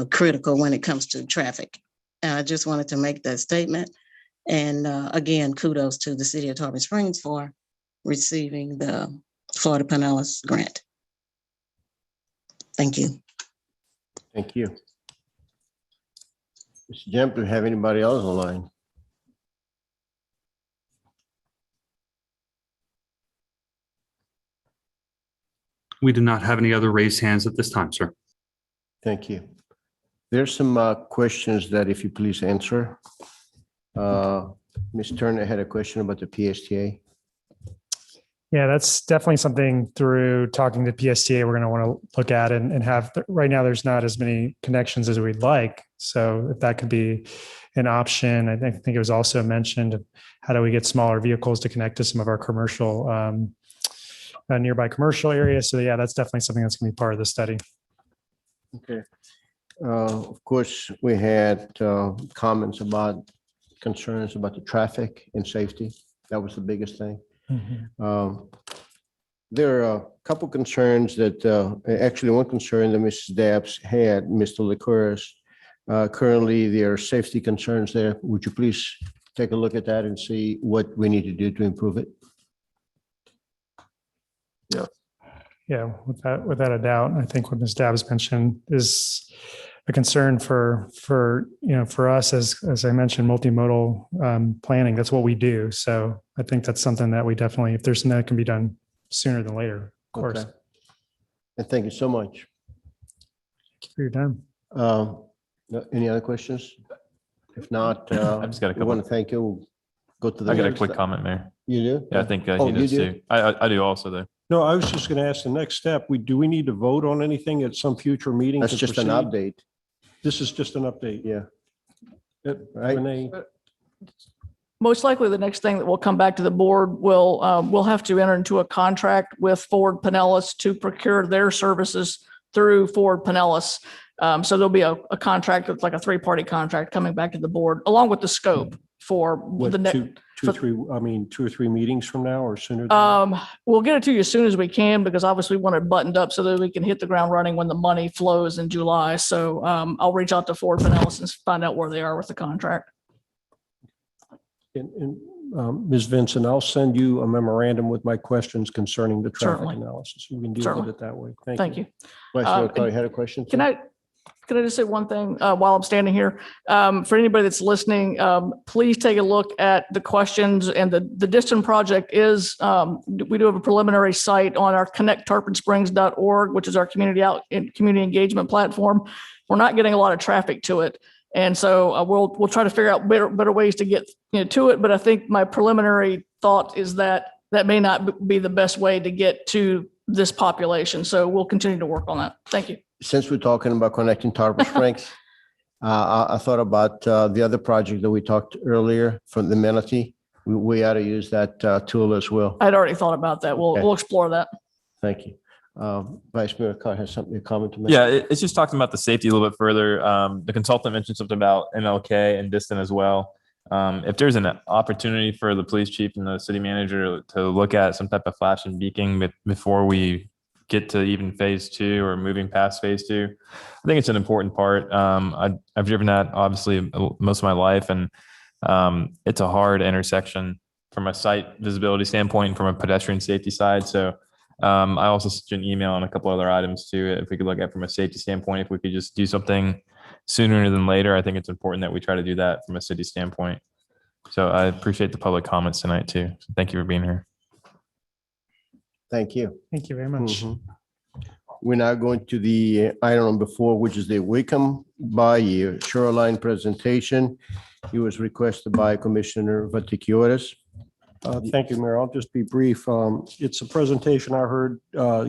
critical when it comes to traffic. And I just wanted to make that statement. And again, kudos to the city of Tarpon Springs for receiving the Florida Pinellas grant. Thank you. Thank you. Mr. Jemp, do you have anybody else on the line? We do not have any other raised hands at this time, sir. Thank you. There's some questions that if you please answer. Ms. Turner had a question about the PSTA. Yeah, that's definitely something through talking to PSTA we're going to want to look at and have. Right now, there's not as many connections as we'd like. So if that could be an option, I think it was also mentioned, how do we get smaller vehicles to connect to some of our commercial, nearby commercial areas? So yeah, that's definitely something that's going to be part of the study. Okay. Of course, we had comments about concerns about the traffic and safety. That was the biggest thing. There are a couple concerns that actually one concern that Mrs. Dabbs had, Mr. Licouris. Currently, there are safety concerns there. Would you please take a look at that and see what we need to do to improve it? Yeah, without a doubt, I think what Ms. Dabbs mentioned is a concern for us as I mentioned, multimodal planning. That's what we do. So I think that's something that we definitely, if there's something that can be done sooner than later, of course. Okay. And thank you so much. Thank you for your time. Any other questions? If not, I just got a couple. I want to thank you. We'll go to the. I got a next quick step. comment, Mayor. You do? Yeah, I think Oh, he you does do? too. I do also though. No, I was just going to ask the next step. Do we need to vote on anything at some future meeting? That's to just an proceed? update. This is just an update. Yeah. Right. Renee, Most likely, the next thing that will come back to the board we'll have to enter into a contract with Ford Pinellas to procure their services through Ford Pinellas. So there'll be a contract that's like a three-party contract coming back to the board, along with the scope for what, the next. two or three meetings from now or sooner? Than We'll get it to you as soon as we can, because obviously we want it buttoned up so that we can hit the ground running when the money flows in July. So I'll reach out to Ford Pinellas and find out where they are with the contract. And Ms. Vincent, I'll send you a memorandum with my questions concerning the traffic Certainly. analysis. We can deal Certainly. with it that way. Thank you. Vice Chair O'Connor had a question. Can I just say one thing while I'm standing here? For anybody that's listening, please take a look at the questions, and the Distant project is, we do have a preliminary site on our connecttarponsprings.org, which is our community engagement platform. We're not getting a lot of traffic to it. And so we'll try to figure out better ways to get to it. But I think my preliminary thought is that may not be the best way to get to this population. So we'll continue to work on that. Thank you. since we're talking about connecting Tarpon Springs, I thought about the other project that we talked earlier from the Manatee. We ought to use that tool as well. I'd already thought about that. Okay. We'll explore that. Thank you. Vice Mayor Carr has something to comment to make. Yeah, it's just talking about the safety a little bit further. The consultant mentioned something about MLK and distant as well. If there's an opportunity for the police chief and the city manager to look at some type of flash and beacon before we get to even phase 2 or moving past phase 2, I think it's an important part. I've driven that obviously most of my life, and it's a hard intersection from a site visibility standpoint and from a pedestrian safety side. So I also sent you an email on a couple other items too. If we could look at from a safety standpoint, if we could just do something sooner than later, I think it's important that we try to do that from a city standpoint. So I appreciate the public comments tonight too. So thank you for being here. Thank you. Thank you very much. We're now going to the item number 4, which is the Wickham Bayou Shoreline presentation. It was requested by Commissioner Vaticiotis. Thank you, Mayor. I'll just be brief. It's a presentation I heard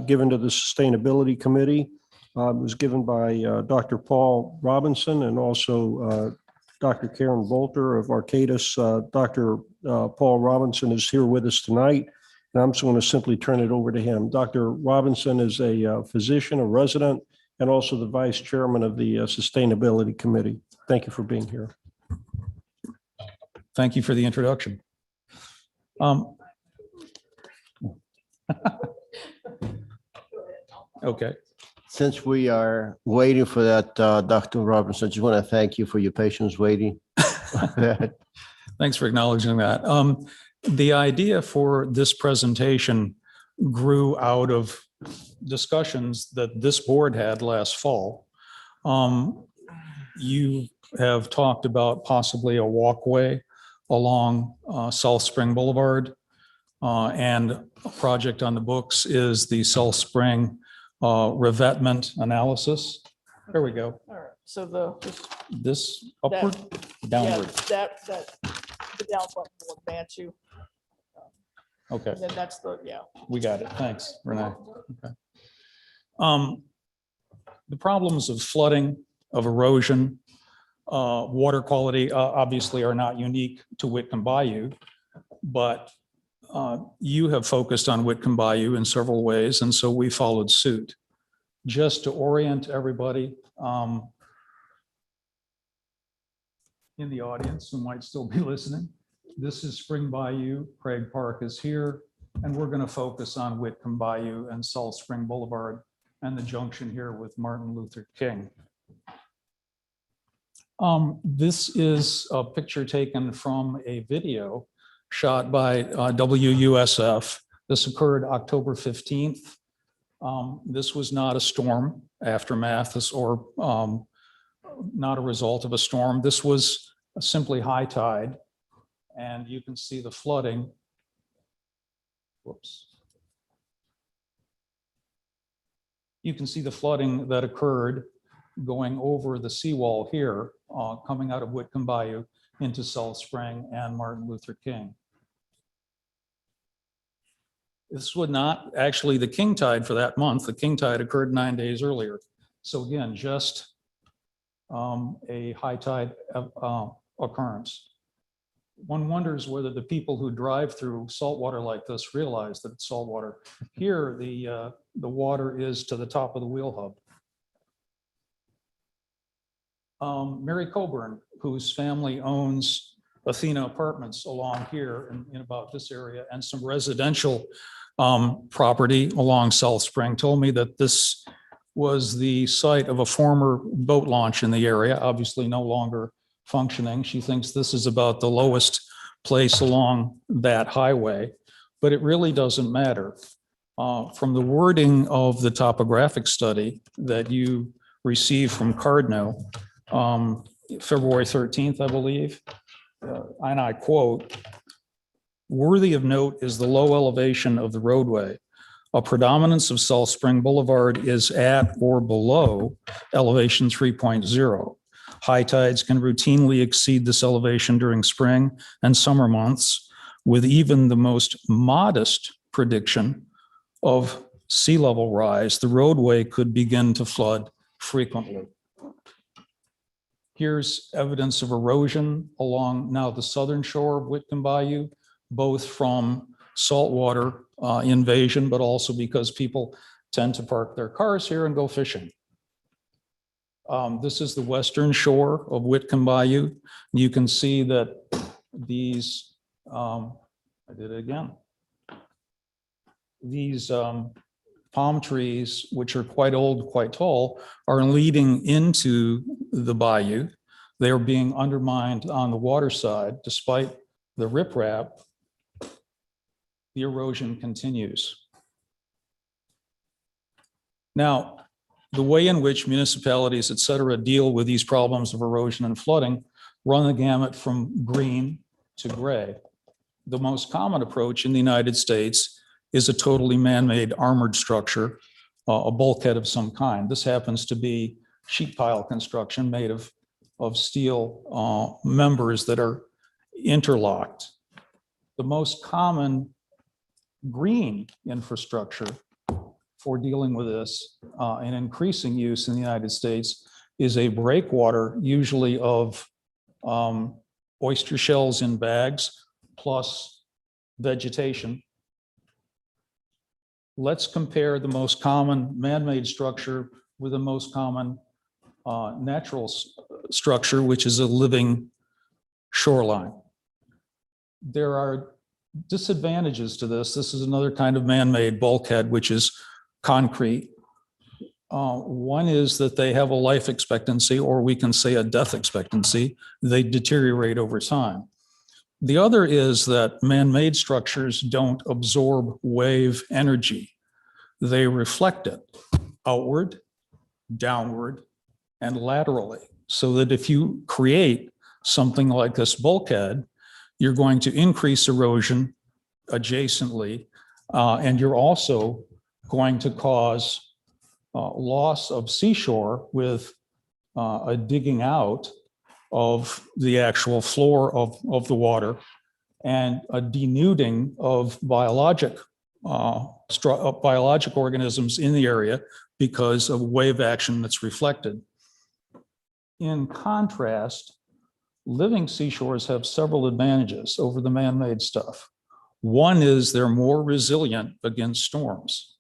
given to the Sustainability Committee. It was given by Dr. Paul Robinson and also Dr. Karen Bolter of Arcadis. Dr. Paul Robinson is here with us tonight, and I'm just going to simply turn it over to him. Dr. Robinson is a physician, a resident, and also the vice chairman of the Sustainability Committee. Thank you for being here. Thank you for the introduction. Okay. Since we are waiting for that, Dr. Robinson, I just want to thank you for your patience waiting. Thanks for acknowledging that. The idea for this presentation grew out of discussions that this board had last fall. You have talked about possibly a walkway along South Spring Boulevard. And a project on the books is the South Spring revetment analysis. There we go. All right. So This upward, yeah, downward. the down button will advance you. Okay. And then that's We got it. Thanks, Renee. Okay. The problems of flooding, of erosion, water quality obviously are not unique to Whitcomb Bayou, but you have focused on Whitcomb Bayou in several ways, and so we followed suit. Just to orient everybody in the audience who might still be listening, this is Spring Bayou, Craig Park is here, and we're going to focus on Whitcomb Bayou and Salt Spring Boulevard and the junction here with Martin Luther King. This is a picture taken from a video shot by WUSF. This occurred October 15th. This was not a storm aftermath or not a result of a storm. This was simply high tide. And you can see the flooding. Whoops. You can see the flooding that occurred going over the seawall here, coming out of Whitcomb Bayou into Salt Spring and Martin Luther King. This would not actually the king tide for that month. The king tide occurred 9 days earlier. So again, just a high tide occurrence. One wonders whether the people who drive through saltwater like this realize that it's saltwater. Here, the water is to the top of the wheel hub. Mary Coburn, whose family owns Athena Apartments along here in about this area and some residential property along South Spring, told me that this was the site of a former boat launch in the area, obviously no longer functioning. She thinks this is about the lowest place along that highway, but it really doesn't matter. From the wording of the topographic study that you received from Cardno, February 13th, I believe, and I quote, "Worthy of note is the low elevation of the roadway. A predominance of South Spring Boulevard is at or below elevation 3.0. High tides can routinely exceed this elevation during spring and summer months, with even the most modest prediction of sea level rise. The roadway could begin to flood frequently. Here's evidence of erosion along now the southern shore of Whitcomb Bayou, both from saltwater invasion, but also because people tend to park their cars here and go fishing. This is the western shore of Whitcomb Bayou. You can see that these, I did it again. These palm trees, which are quite old, quite tall, are leading into the bayou. They are being undermined on the water side. Despite the riprap, the erosion continues. Now, the way in which municipalities, et cetera, deal with these problems of erosion and flooding run the gamut from green to gray. The most common approach in the United States is a totally man-made armored structure, a bulkhead of some kind. This happens to be sheet pile construction made of steel members that are interlocked. The most common green infrastructure for dealing with this and increasing use in the United States is a breakwater, usually of oyster shells in bags plus vegetation. Let's compare the most common man-made structure with the most common natural structure, which is a living shoreline. There are disadvantages to this. This is another kind of man-made bulkhead, which is concrete. One is that they have a life expectancy, or we can say a death expectancy. They deteriorate over time. The other is that man-made structures don't absorb wave energy. They reflect it outward, downward, and laterally, so that if you create something like this bulkhead, you're going to increase erosion adjacently, and you're also going to cause loss of seashore with a digging out of the actual floor of the water and a denuding of biologic organisms in the area because of wave action that's reflected. In contrast, living seashores have several advantages over the man-made stuff. One is they're more resilient against storms.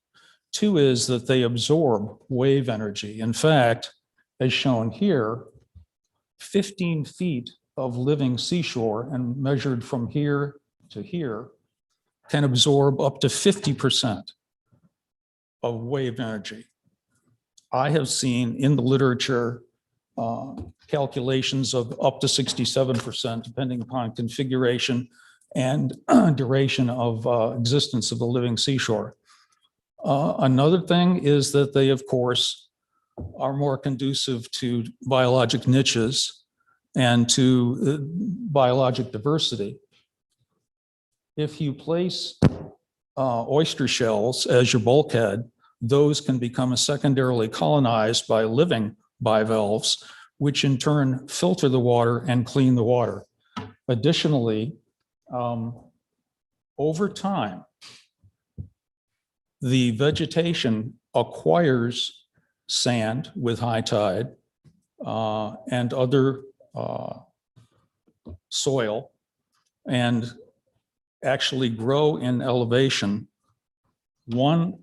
Two is that they absorb wave energy. In fact, as shown here, 15 feet of living seashore and measured from here to here can absorb up to 50% of wave energy. I have seen in the literature calculations of up to 67%, depending upon configuration and duration of existence of the living seashore. Another thing is that they, of course, are more conducive to biologic niches and to biologic diversity. If you place oyster shells as your bulkhead, those can become secondarily colonized by living bivalves, which in turn filter the water and clean the water. Additionally, over time, the vegetation acquires sand with high tide and other soil, and actually grow in elevation. More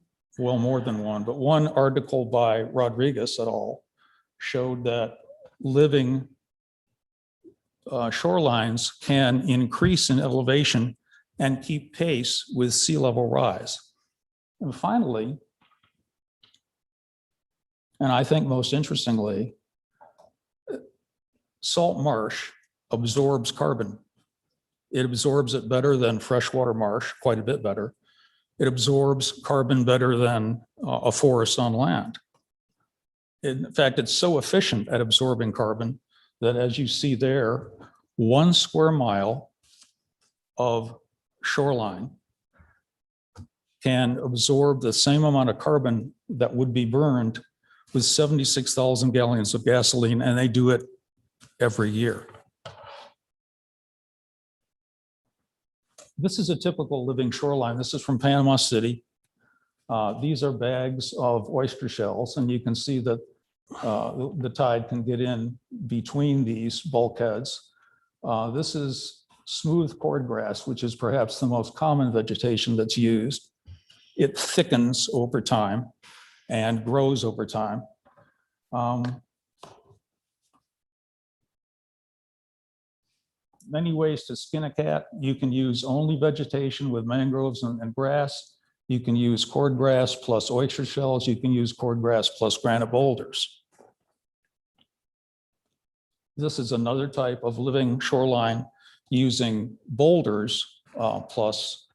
than one, but one article by Rodriguez et al. Showed that living shorelines can increase in elevation and keep pace with sea level rise. And finally, and I think most interestingly, salt marsh absorbs carbon. It absorbs it better than freshwater marsh, quite a bit better. It absorbs carbon better than a forest on land. In fact, it's so efficient at absorbing carbon that, as you see there, 1 square mile of shoreline can absorb the same amount of carbon that would be burned with 76,000 gallons of gasoline, and they do it every year. This is a typical living shoreline. This is from Panama City. These are bags of oyster shells, and you can see that the tide can get in between these bulkheads. This is smooth cordgrass, which is perhaps the most common vegetation that's used. It thickens over time and grows over time. Many ways to skin a cat. You can use only vegetation with mangroves and grass. You can use cordgrass plus oyster shells. You can use cordgrass plus granite boulders. This is another type of living shoreline using boulders plus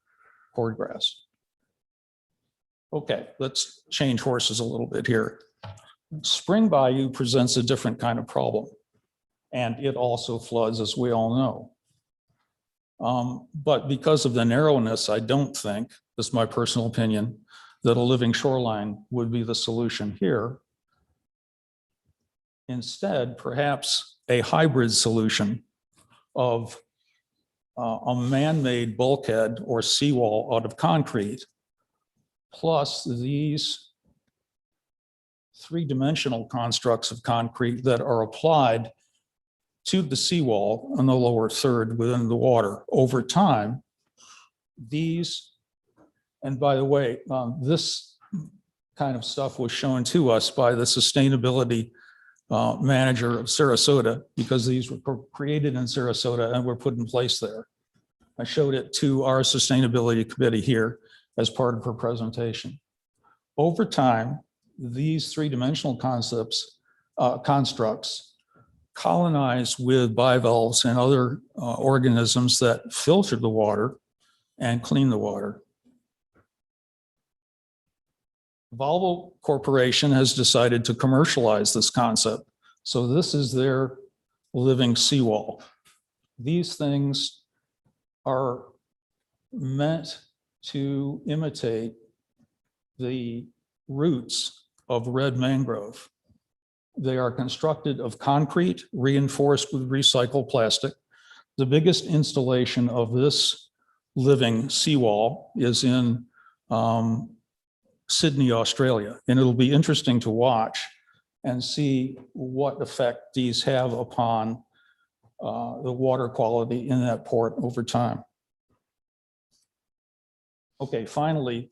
cordgrass. Okay, let's change horses a little bit here. Spring Bayou presents a different kind of problem, and it also floods, as we all know. But because of the narrowness, I don't think, this is my personal opinion, that a living shoreline would be the solution here. Instead, perhaps a hybrid solution of a man-made bulkhead or seawall out of concrete, plus these three-dimensional constructs of concrete that are applied to the seawall on the lower third within the water. Over time, these, and by the way, this kind of stuff was shown to us by the sustainability manager of Sarasota, because these were created in Sarasota and were put in place there. I showed it to our sustainability committee here as part of her presentation. Over time, these three-dimensional constructs colonize with bivalves and other organisms that filter the water and clean the water. Volvo Corporation has decided to commercialize this concept. So this is their living seawall. These things are meant to imitate the roots of red mangrove. They are constructed of concrete reinforced with recycled plastic. The biggest installation of this living seawall is in Sydney, Australia, and it'll be interesting to watch and see what effect these have upon the water quality in that port over time. Okay, finally,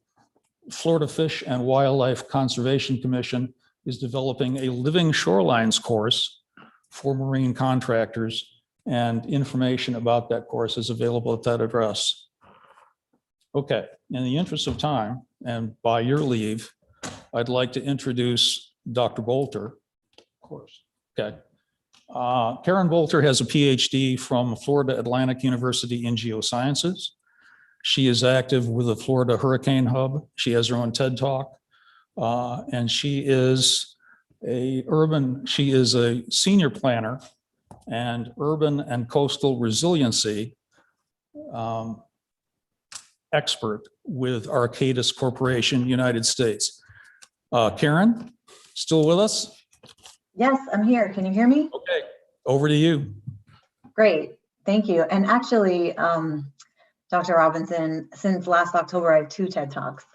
Florida Fish and Wildlife Conservation Commission is developing a living shorelines course for marine contractors, and information about that course is available at that address. Okay, in the interest of time, and by your leave, I'd like to introduce Dr. Bolter. Of course. Okay. Karen Bolter has a PhD from Florida Atlantic University in geosciences. She is active with the Florida Hurricane Hub. She has her own TED Talk, and she is a senior planner and urban and coastal resiliency expert with Arcadis Corporation, United States. Karen, still with us? Yes, I'm here. Can you hear me? Okay, over to you. Great, thank you. And actually, Dr. Robinson, since last October, I have 2 TED Talks.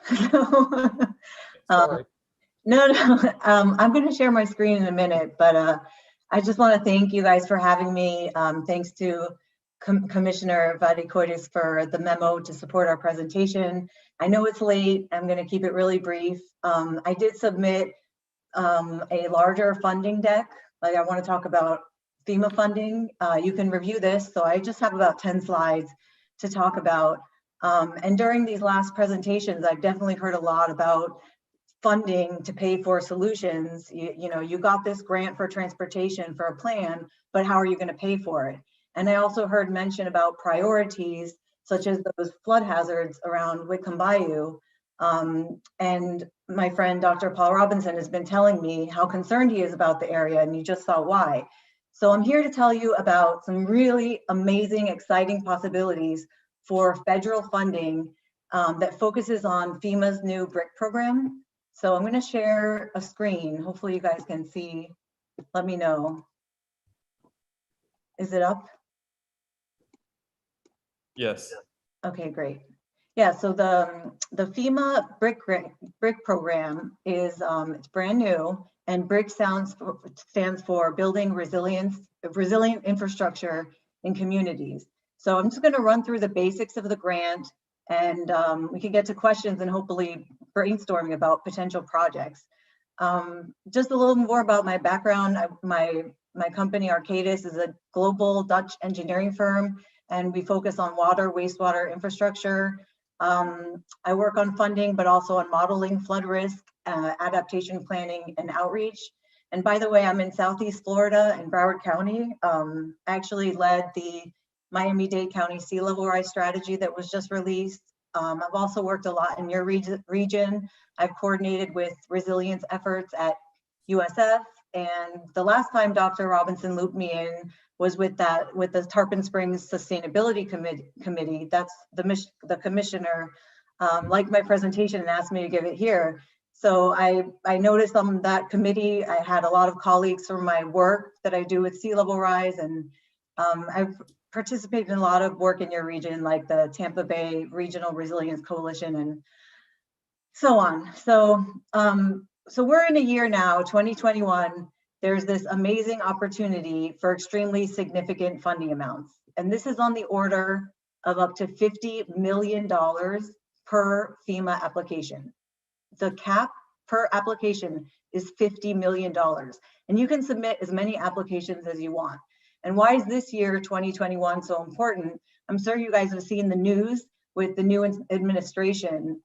No, I'm going to share my screen in a minute, but I just want to thank you guys for having me. Thanks to Commissioner Vadikotis for the memo to support our presentation. I know it's late. I'm going to keep it really brief. I did submit a larger funding deck. Like, I want to talk about FEMA funding. You can review this. So I just have about 10 slides to talk about. And during these last presentations, I've definitely heard a lot about funding to pay for solutions. You know, you got this grant for transportation for a plan, but how are you going to pay for it? And I also heard mention about priorities, such as those flood hazards around Whitcomb Bayou. And my friend, Dr. Paul Robinson, has been telling me how concerned he is about the area, and you just saw why. So I'm here to tell you about some really amazing, exciting possibilities for federal funding that focuses on FEMA's new BRIC program. So I'm going to share a screen. Hopefully you guys can see. Let me know. Is it up? Yes. Okay, great. Yeah, so the FEMA BRIC program is it's brand new, and BRIC stands for Building Resilient Infrastructure in Communities. So I'm just going to run through the basics of the grant, and we can get to questions and hopefully brainstorming about potential projects. Just a little more about my background. My company Arcadis is a global Dutch engineering firm, and we focus on water, wastewater infrastructure. I work on funding, but also on modeling flood risk, adaptation planning, and outreach. And by the way, I'm in Southeast Florida in Broward County. I actually led the Miami-Dade County sea level rise strategy that was just released. I've also worked a lot in your region. I've coordinated with resilience efforts at USF. And the last time Dr. Robinson looped me in was with the Tarpon Springs Sustainability Committee. That's the commissioner liked my presentation and asked me to give it here. So I noticed on that committee, I had a lot of colleagues from my work that I do with sea level rise, and I've participated in a lot of work in your region, like the Tampa Bay Regional Resilience Coalition and so on. So we're in a year now, 2021. There's this amazing opportunity for extremely significant funding amounts. And this is on the order of up to $50 million per FEMA application. The cap per application is $50 million. And you can submit as many applications as you want. And why is this year, 2021, so important? I'm sure you guys have seen the news with the new administration.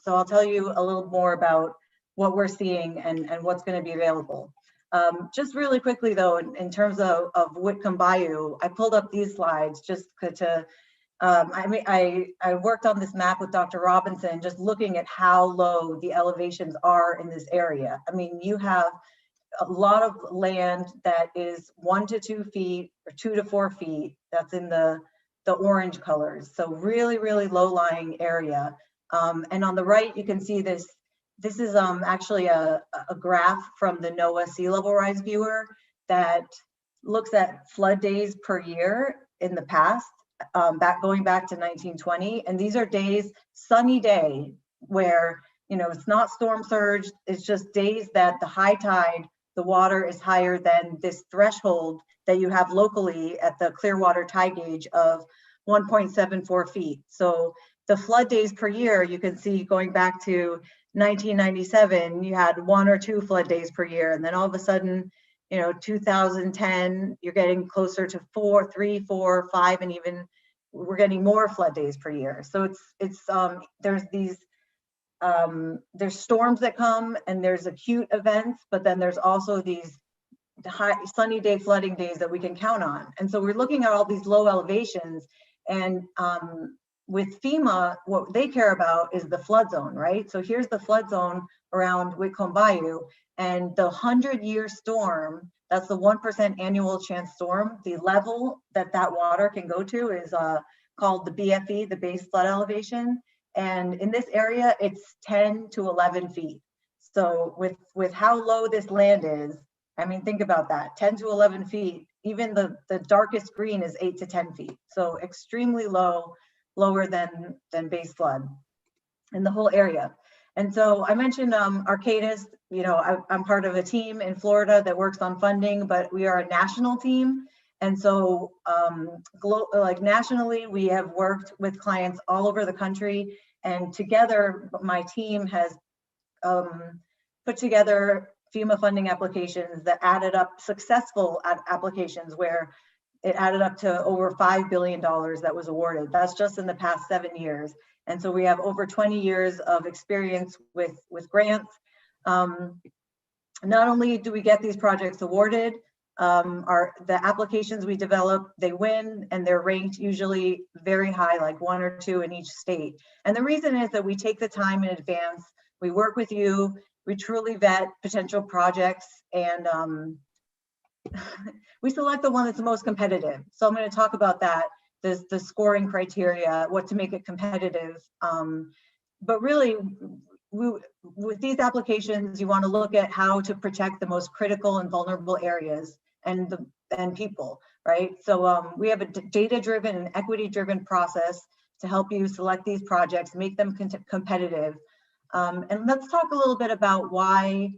So I'll tell you a little more about what we're seeing and what's going to be available. Just really quickly though, in terms of Whitcomb Bayou, I pulled up these slides just to, I worked on this map with Dr. Robinson, just looking at how low the elevations are in this area. I mean, you have a lot of land that is 1 to 2 feet or 2 to 4 feet. That's in the orange colors. So really, really low lying area. And on the right, you can see this. This is actually a graph from the NOAA Sea Level Rise Viewer that looks at flood days per year in the past, going back to 1920. And these are days, sunny day, where it's not storm surge. It's just days that the high tide, the water is higher than this threshold that you have locally at the Clearwater tide gauge of 1.74 feet. So the flood days per year, you can see going back to 1997, you had 1 or 2 flood days per year. And then all of a sudden, 2010, you're getting closer to 4, 3, 4, 5, and even we're getting more flood days per year. So there's these, there's storms that come and there's acute events, but then there's also these high sunny day flooding days that we can count on. And so we're looking at all these low elevations, and with FEMA, what they care about is the flood zone, right? So here's the flood zone around Whitcomb Bayou, and the 100-year storm, that's the 1% annual chance storm. The level that water can go to is called the BFE, the base flood elevation. And in this area, it's 10 to 11 feet. So with how low this land is, I mean, think about that, 10 to 11 feet, even the darkest green is 8 to 10 feet. So extremely low, lower than base flood in the whole area. And so I mentioned Arcadis, I'm part of a team in Florida that works on funding, but we are a national team. And so nationally, we have worked with clients all over the country, and together my team has put together FEMA funding applications that added up, successful applications where it added up to over $5 billion that was awarded. That's just in the past 7 years. And so we have over 20 years of experience with grants. Not only do we get these projects awarded, the applications we develop, they win, and they're ranked usually very high, like 1 or 2 in each state. And the reason is that we take the time in advance, we work with you, we truly vet potential projects, and we select the one that's the most competitive. So I'm going to talk about that, the scoring criteria, what to make it competitive. But really, with these applications, you want to look at how to protect the most critical and vulnerable areas and people, right? So we have a data-driven and equity-driven process to help you select these projects, make them competitive. And let's talk a little bit about why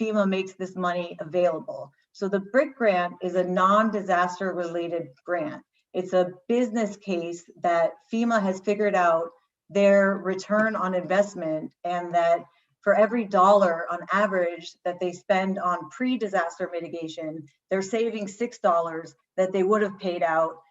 FEMA makes this money available. So the BRIC grant is a non-disaster related grant. It's a business case that FEMA has figured out their return on investment, and that for every dollar on average that they spend on pre-disaster mitigation, they're saving $6 that they would have paid out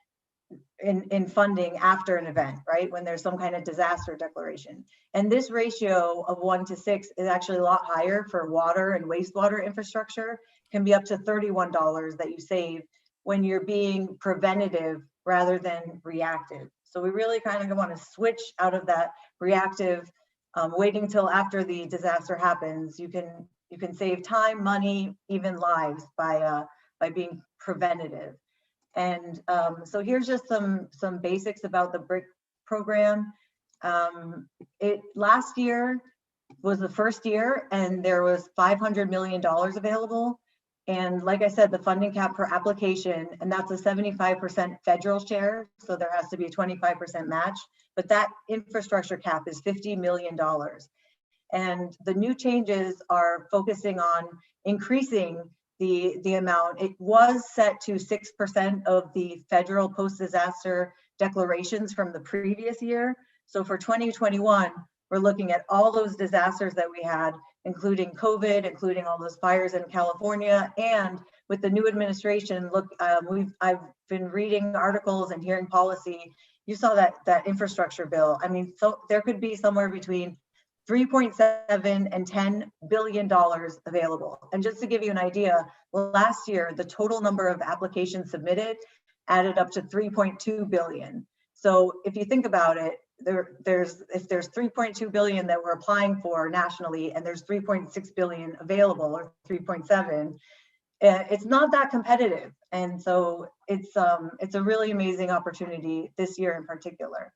in funding after an event, right? When there's some kind of disaster declaration. And this ratio of 1 to 6 is actually a lot higher for water and wastewater infrastructure, can be up to $31 that you save when you're being preventative rather than reactive. So we really kind of want to switch out of that reactive, waiting till after the disaster happens. You can save time, money, even lives by being preventative. And so here's just some basics about the BRIC program. Last year was the first year, and there was $500 million available. And like I said, the funding cap per application, and that's a 75% federal share, so there has to be a 25% match, but that infrastructure cap is $50 million. And the new changes are focusing on increasing the amount. It was set to 6% of the federal post-disaster declarations from the previous year. So for 2021, we're looking at all those disasters that we had, including COVID, including all those fires in California. And with the new administration, look, I've been reading articles and hearing policy. You saw that infrastructure bill. I mean, so there could be somewhere between 3.7 and $10 billion available. And just to give you an idea, last year, the total number of applications submitted added up to 3.2 billion. So if you think about it, if there's 3.2 billion that we're applying for nationally, and there's 3.6 billion available, or 3.7, it's not that competitive. And so it's a really amazing opportunity this year in particular.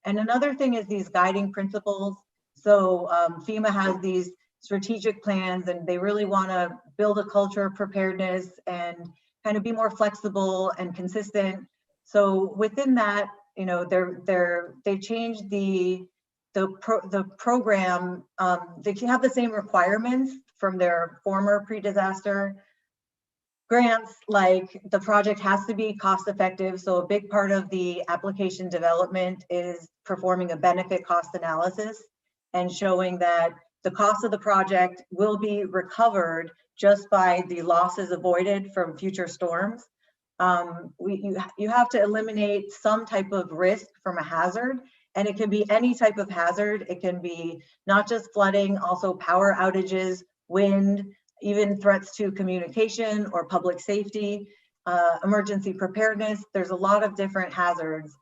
And another thing is these guiding principles. So FEMA has these strategic plans, and they really want to build a culture of preparedness and kind of be more flexible and consistent. So within that, you know, they changed the program. They have the same requirements from their former pre-disaster grants, like the project has to be cost effective. So a big part of the application development is performing a benefit cost analysis and showing that the cost of the project will be recovered just by the losses avoided from future storms. You have to eliminate some type of risk from a hazard, and it can be any type of hazard. It can be not just flooding, also power outages, wind, even threats to communication or public safety, emergency preparedness. There's a lot of different hazards.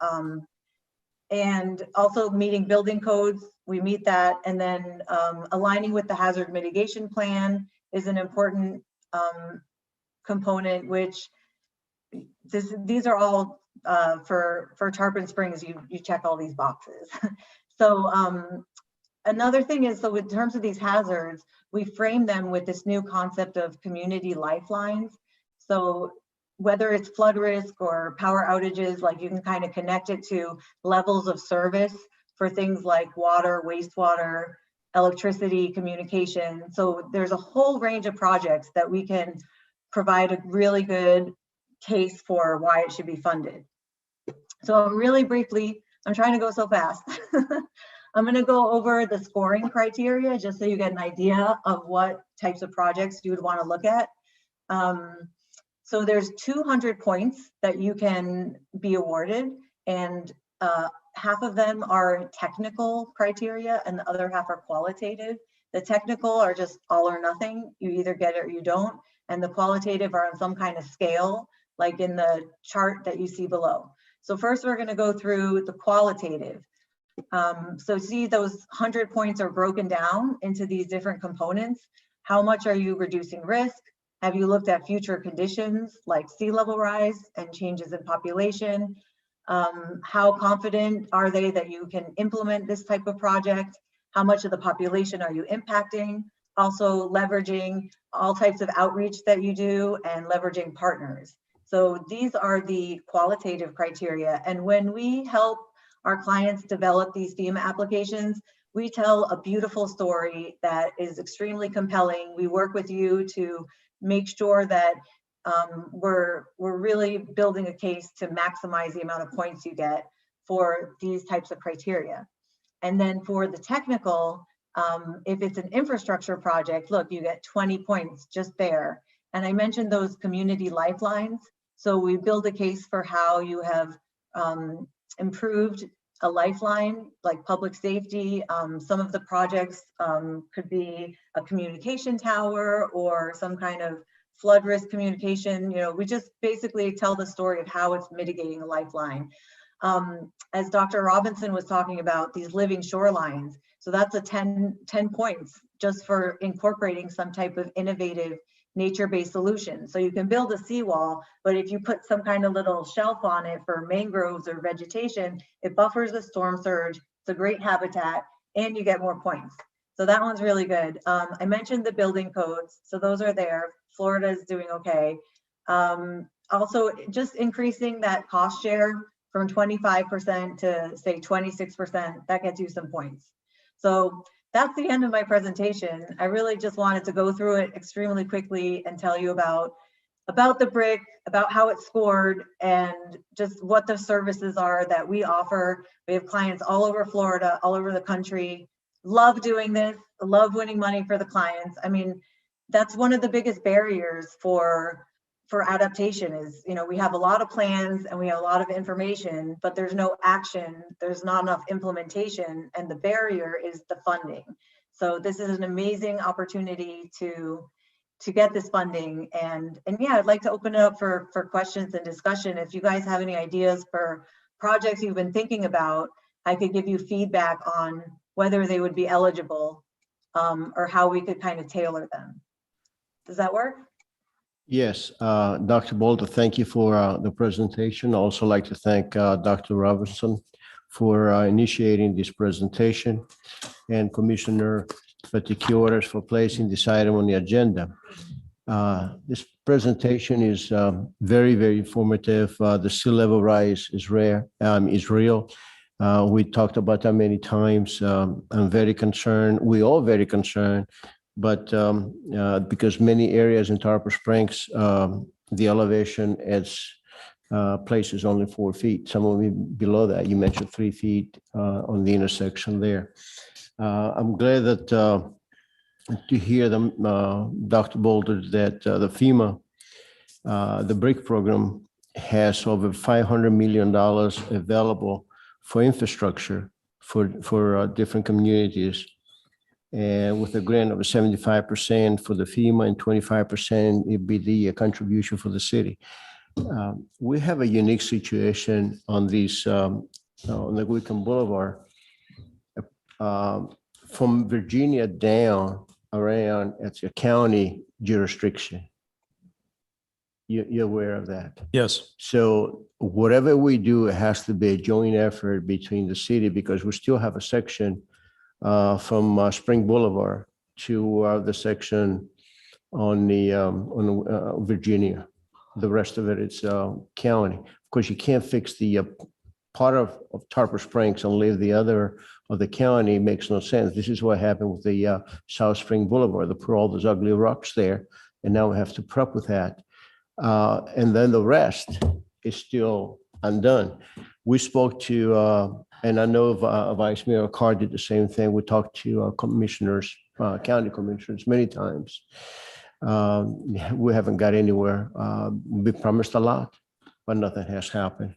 And also meeting building codes, we meet that. And then aligning with the hazard mitigation plan is an important component, which these are all for Tarpon Springs, you check all these boxes. So another thing is, so in terms of these hazards, we frame them with this new concept of community lifelines. So whether it's flood risk or power outages, like you can kind of connect it to levels of service for things like water, wastewater, electricity, communication. So there's a whole range of projects that we can provide a really good case for why it should be funded. So really briefly, I'm trying to go so fast. I'm going to go over the scoring criteria just so you get an idea of what types of projects you would want to look at. So there's 200 points that you can be awarded, and half of them are technical criteria and the other half are qualitative. The technical are just all or nothing. You either get it or you don't. And the qualitative are on some kind of scale, like in the chart that you see below. So first we're going to go through the qualitative. So see, those 100 points are broken down into these different components. How much are you reducing risk? Have you looked at future conditions like sea level rise and changes in population? How confident are they that you can implement this type of project? How much of the population are you impacting? Also leveraging all types of outreach that you do and leveraging partners. So these are the qualitative criteria. And when we help our clients develop these FEMA applications, we tell a beautiful story that is extremely compelling. We work with you to make sure that we're really building a case to maximize the amount of points you get for these types of criteria. And then for the technical, if it's an infrastructure project, look, you get 20 points just there. And I mentioned those community lifelines. So we build a case for how you have improved a lifeline, like public safety. Some of the projects could be a communication tower or some kind of flood risk communication. You know, we just basically tell the story of how it's mitigating a lifeline. As Dr. Robinson was talking about, these living shorelines. So that's a 10 points just for incorporating some type of innovative nature-based solution. So you can build a seawall, but if you put some kind of little shelf on it for mangroves or vegetation, it buffers the storm surge. It's a great habitat and you get more points. So that one's really good. I mentioned the building codes. So those are there. Florida is doing okay. Also just increasing that cost share from 25% to say 26%, that gets you some points. So that's the end of my presentation. I really just wanted to go through it extremely quickly and tell you about the brick, about how it's scored, and just what the services are that we offer. We have clients all over Florida, all over the country. Love doing this, love winning money for the clients. I mean, that's one of the biggest barriers for adaptation is, you know, we have a lot of plans and we have a lot of information, but there's no action, there's not enough implementation, and the barrier is the funding. So this is an amazing opportunity to get this funding. And yeah, I'd like to open it up for questions and discussion. If you guys have any ideas for projects you've been thinking about, I could give you feedback on whether they would be eligible or how we could kind of tailor them. Does that work? Yes, Dr. Bolter, thank you for the presentation. I also like to thank Dr. Robinson for initiating this presentation and Commissioner Vaticiotis for placing this item on the agenda. This presentation is very, very informative. The sea level rise is real. We talked about that many times. I'm very concerned. We're all very concerned. But because many areas in Tarpon Springs, the elevation is places only 4 feet, some of them below that. You mentioned 3 feet on the intersection there. I'm glad that to hear them, Dr. Bolter, that the FEMA, the BRIC program has over $500 million available for infrastructure for different communities. And with a grant of 75% for the FEMA and 25% it'd be the contribution for the city. We have a unique situation on these on the Wickham Boulevard from Virginia down around. It's a county jurisdiction. You're aware of that? Yes. So whatever we do, it has to be a joint effort between the city, because we still have a section from Spring Boulevard to the section on Virginia. The rest of it is county. Of course, you can't fix the part of Tarpon Springs and leave the other of the county. It makes no sense. This is what happened with the South Spring Boulevard. They put all those ugly rocks there, and now we have to prep with that. And then the rest is still undone. We spoke to and I know Vice Mayor Carr did the same thing. We talked to commissioners, county commissioners many times. We haven't got anywhere. We promised a lot, but nothing has happened.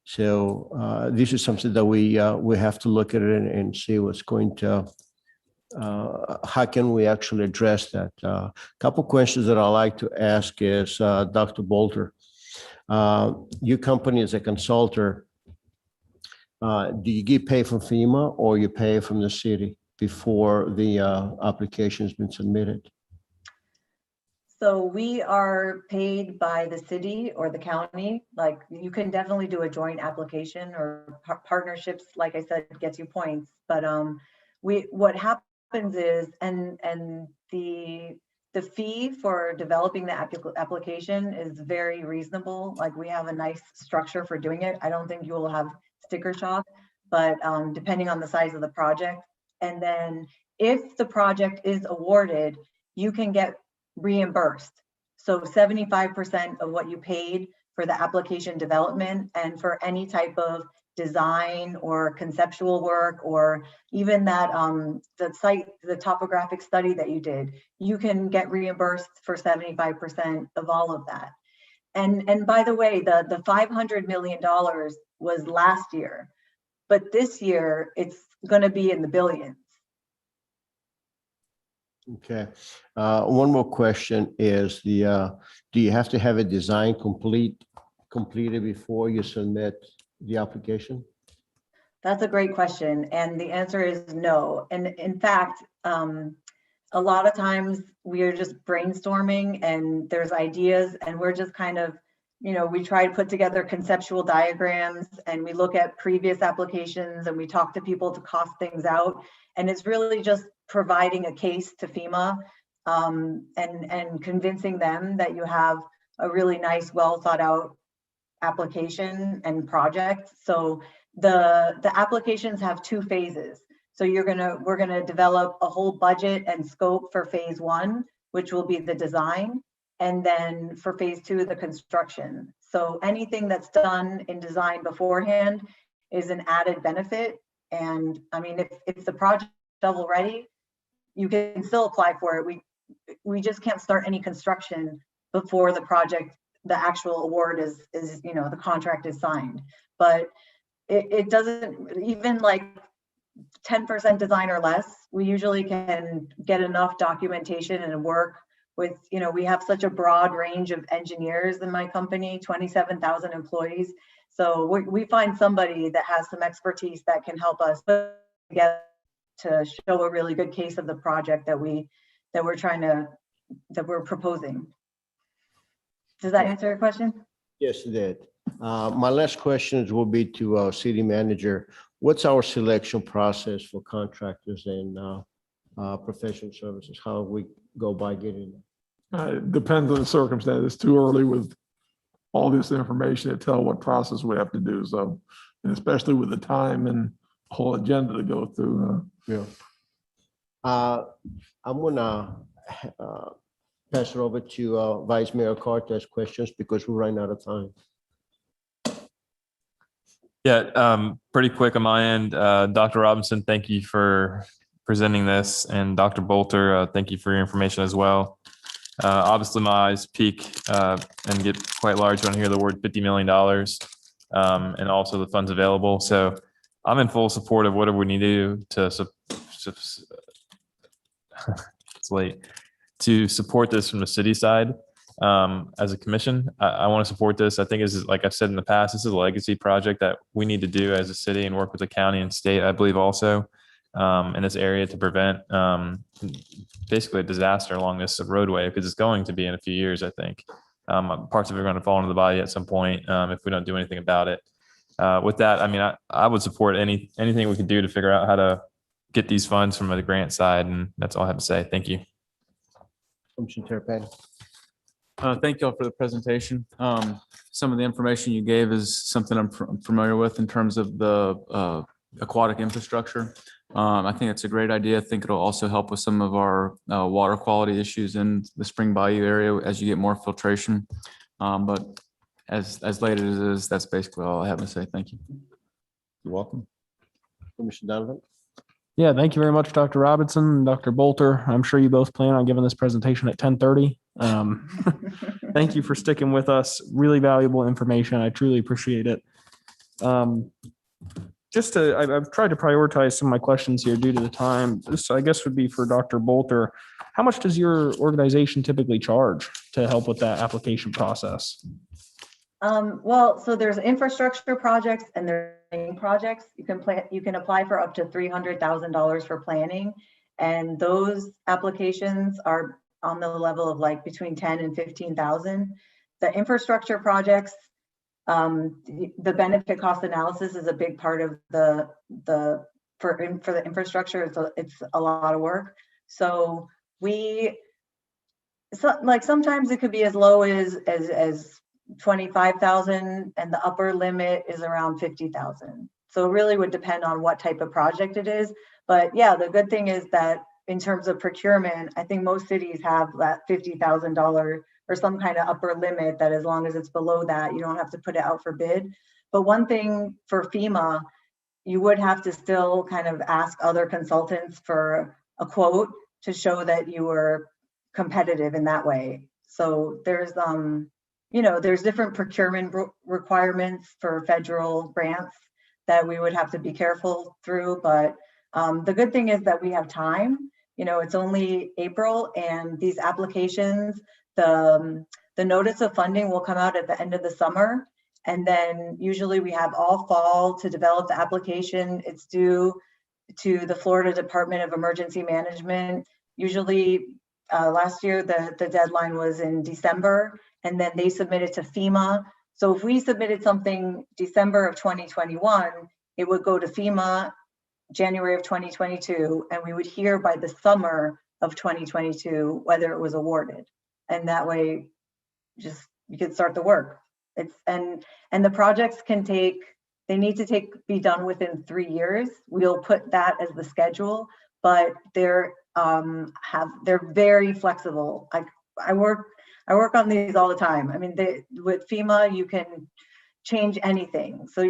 So this is something that we have to look at it and see what's going to, how can we actually address that? Couple questions that I like to ask is, Dr. Bolter, your company is a consultant. Do you get paid from FEMA or you pay from the city before the application has been submitted? So we are paid by the city or the county. Like, you can definitely do a joint application or partnerships. Like I said, gets you points. But what happens is, and the fee for developing the application is very reasonable. Like, we have a nice structure for doing it. I don't think you will have sticker shock, but depending on the size of the project. And then if the project is awarded, you can get reimbursed. So 75% of what you paid for the application development and for any type of design or conceptual work, or even that the topographic study that you did, you can get reimbursed for 75% of all of that. And by the way, the $500 million was last year, but this year it's going to be in the billions. Okay. One more question is do you have to have a design completed before you submit the application? That's a great question. And the answer is no. And in fact, a lot of times we are just brainstorming and there's ideas and we're just kind of, we try to put together conceptual diagrams and we look at previous applications and we talk to people to cost things out. And it's really just providing a case to FEMA and convincing them that you have a really nice, well thought out application and project. So the applications have two phases. So we're gonna develop a whole budget and scope for phase 1, which will be the design, and then for phase 2, the construction. So anything that's done in design beforehand is an added benefit. And I mean, if the project is shovel ready, you can still apply for it. We just can't start any construction before the actual award is the contract is signed. But it doesn't, even like 10% design or less, we usually can get enough documentation and work with, we have such a broad range of engineers in my company, 27,000 employees. So we find somebody that has some expertise that can help us put together to show a really good case of the project that we're proposing. Does that answer your question? Yes, it did. My last questions will be to city manager. What's our selection process for contractors and professional services? How we go by getting them? It depends on the circumstances. It's too early with all this information to tell what process we have to do. So, and especially with the time and whole agenda to go through. Yeah. I'm gonna pass it over to Vice Mayor Carr to ask questions because we're running out of time. Yeah, pretty quick on my end. Dr. Robinson, thank you for presenting this. And Dr. Bolter, thank you for your information as well. Obviously, my eyes peak and get quite large when I hear the word $50 million and also the funds available. So I'm in full support of whatever we need to do it's late, to support this from the city side. As a commission, I want to support this. I think this is, like I've said in the past, this is a legacy project that we need to do as a city and work with the county and state, I believe also in this area to prevent basically a disaster along this roadway, because it's going to be in a few years, I think. Parts of it are going to fall into the body at some point if we don't do anything about it. With that, I mean, I would support anything we can do to figure out how to get these funds from the grant side. And that's all I have to say. Thank you. Commissioner Terrapini. Thank you all for the presentation. Some of the information you gave is something I'm familiar with in terms of the aquatic infrastructure. I think it's a great idea. I think it'll also help with some of our water quality issues in the Spring Bayou area as you get more filtration. But as late as it is, that's basically all I have to say. Thank you. You're welcome. Commissioner Donovan. Yeah, thank you very much, Dr. Robinson and Dr. Bolter. I'm sure you both plan on giving this presentation at 10:30. Thank you for sticking with us. Really valuable information. I truly appreciate it. I've tried to prioritize some of my questions here due to the time. This, I guess, would be for Dr. Bolter. How much does your organization typically charge to help with that application process? Well, so there's infrastructure projects and there's planning projects. You can apply for up to $300,000 for planning, and those applications are on the level of like between 10 and 15,000. The infrastructure projects, the benefit cost analysis is a big part of for the infrastructure. It's a lot of work. So sometimes it could be as low as 25,000, and the upper limit is around 50,000. So it really would depend on what type of project it is. But yeah, the good thing is that in terms of procurement, I think most cities have that $50,000 or some kind of upper limit that as long as it's below that, you don't have to put it out for bid. But one thing for FEMA, you would have to still kind of ask other consultants for a quote to show that you were competitive in that way. So there's, there's different procurement requirements for federal grants that we would have to be careful through. But the good thing is that we have time. It's only April, and these applications, the notice of funding will come out at the end of the summer. And then usually we have all fall to develop the application. It's due to the Florida Department of Emergency Management. Usually last year, the deadline was in December, and then they submitted to FEMA. So if we submitted something December of 2021, it would go to FEMA January of 2022, and we would hear by the summer of 2022 whether it was awarded. And that way, just you could start the work. And the projects they need to be done within 3 years. We'll put that as the schedule, but they're very flexible. I work on these all the time. I mean, with FEMA, you can change anything. So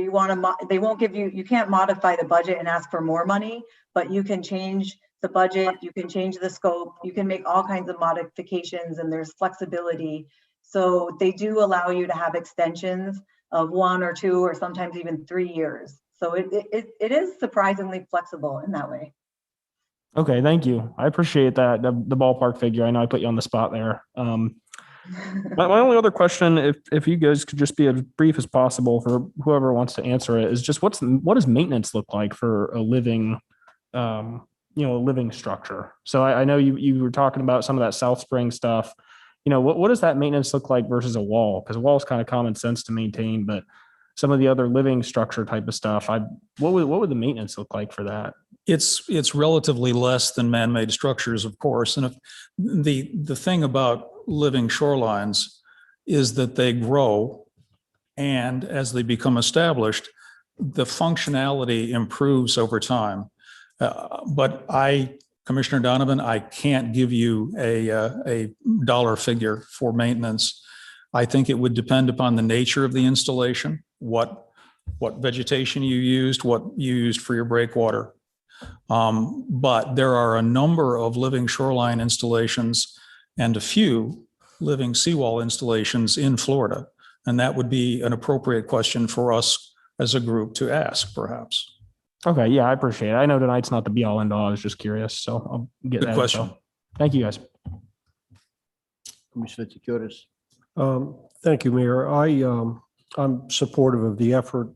they won't give you can't modify the budget and ask for more money, but you can change the budget, you can change the scope, you can make all kinds of modifications, and there's flexibility. So they do allow you to have extensions of 1 or 2 or sometimes even 3 years. So it is surprisingly flexible in that way. Okay, thank you. I appreciate that. The ballpark figure. I know I put you on the spot there. My only other question, if you guys could just be as brief as possible for whoever wants to answer it, is just what does maintenance look like for a living, living structure? So I know you were talking about some of that South Spring stuff. What does that maintenance look like versus a wall? Because a wall is kind of common sense to maintain, but some of the other living structure type of stuff, what would the maintenance look like for that? It's relatively less than man-made structures, of course. And if the thing about living shorelines is that they grow, and as they become established, the functionality improves over time. But Commissioner Donovan, I can't give you a dollar figure for maintenance. I think it would depend upon the nature of the installation, what vegetation you used, what you used for your breakwater. But there are a number of living shoreline installations and a few living seawall installations in Florida. And that would be an appropriate question for us as a group to ask, perhaps. Okay, yeah, I appreciate it. I know tonight's not the be all end all. I was just curious, so I'll get Good that question. info. Thank you, guys. Commissioner Tsikouris. Thank you, Mayor. I'm supportive of the effort.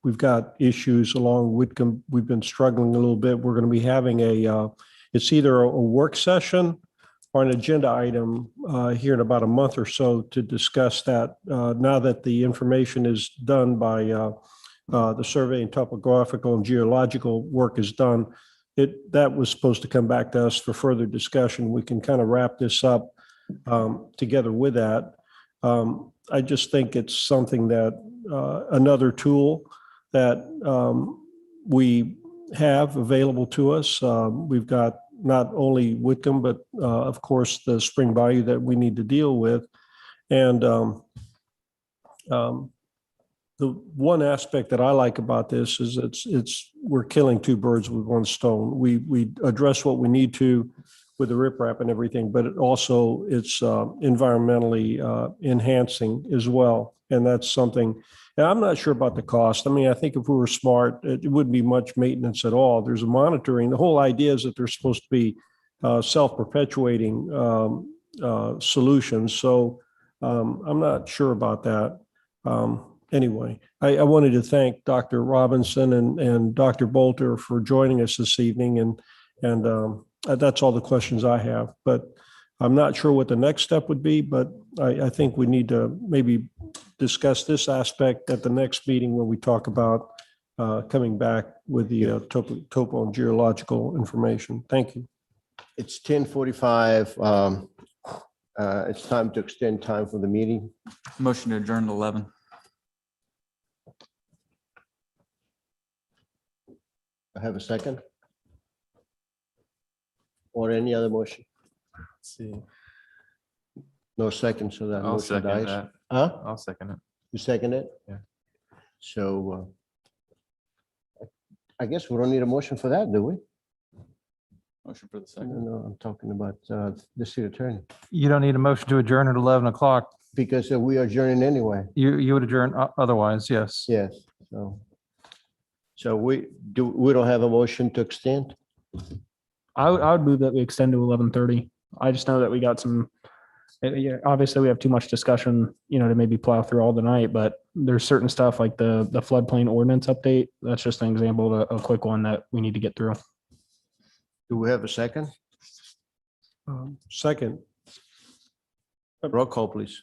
We've got issues along Whitcomb. We've been struggling a little bit. We're going to be having it's either a work session or an agenda item here in about a month or so to discuss that. Now that the information is done by the survey and topographical and geological work is done, that was supposed to come back to us for further discussion. We can kind of wrap this up together with that. I just think it's something that another tool that we have available to us. We've got not only Whitcomb, but of course the Spring Bayou that we need to deal with. And the one aspect that I like about this is we're killing two birds with one stone. We address what we need to with the riprap and everything, but it's environmentally enhancing as well. And that's something, and I'm not sure about the cost. I mean, I think if we were smart, it wouldn't be much maintenance at all. There's a monitoring. The whole idea is that they're supposed to be self-perpetuating solutions. So I'm not sure about that. Anyway, I wanted to thank Dr. Robinson and Dr. Bolter for joining us this evening. And that's all the questions I have, but I'm not sure what the next step would be, but I think we need to maybe discuss this aspect at the next meeting when we talk about coming back with the topo and geological information. Thank you. It's 10:45. It's time to extend time for the meeting. Motion to adjourn to 11. I have a second? Or any other motion? Let's see. No second, so that I'll motion second dies. that. Huh? I'll second it. You second it? Yeah. So I guess we don't need a motion for that, do we? Motion for the No, second. no, I'm talking about the city attorney, You don't need a motion to adjourn at 11 o'clock. because we are adjourning anyway. You would adjourn otherwise, yes. Yes, so we don't have a motion to extend? I would move that we extend to 11:30. I just know that we got some, yeah, obviously we have too much discussion, to maybe plow through all the night, but there's certain stuff like the floodplain ordinance update. That's just an example of a quick one that we need to get through. Do we have a second? Second, Roll call, please.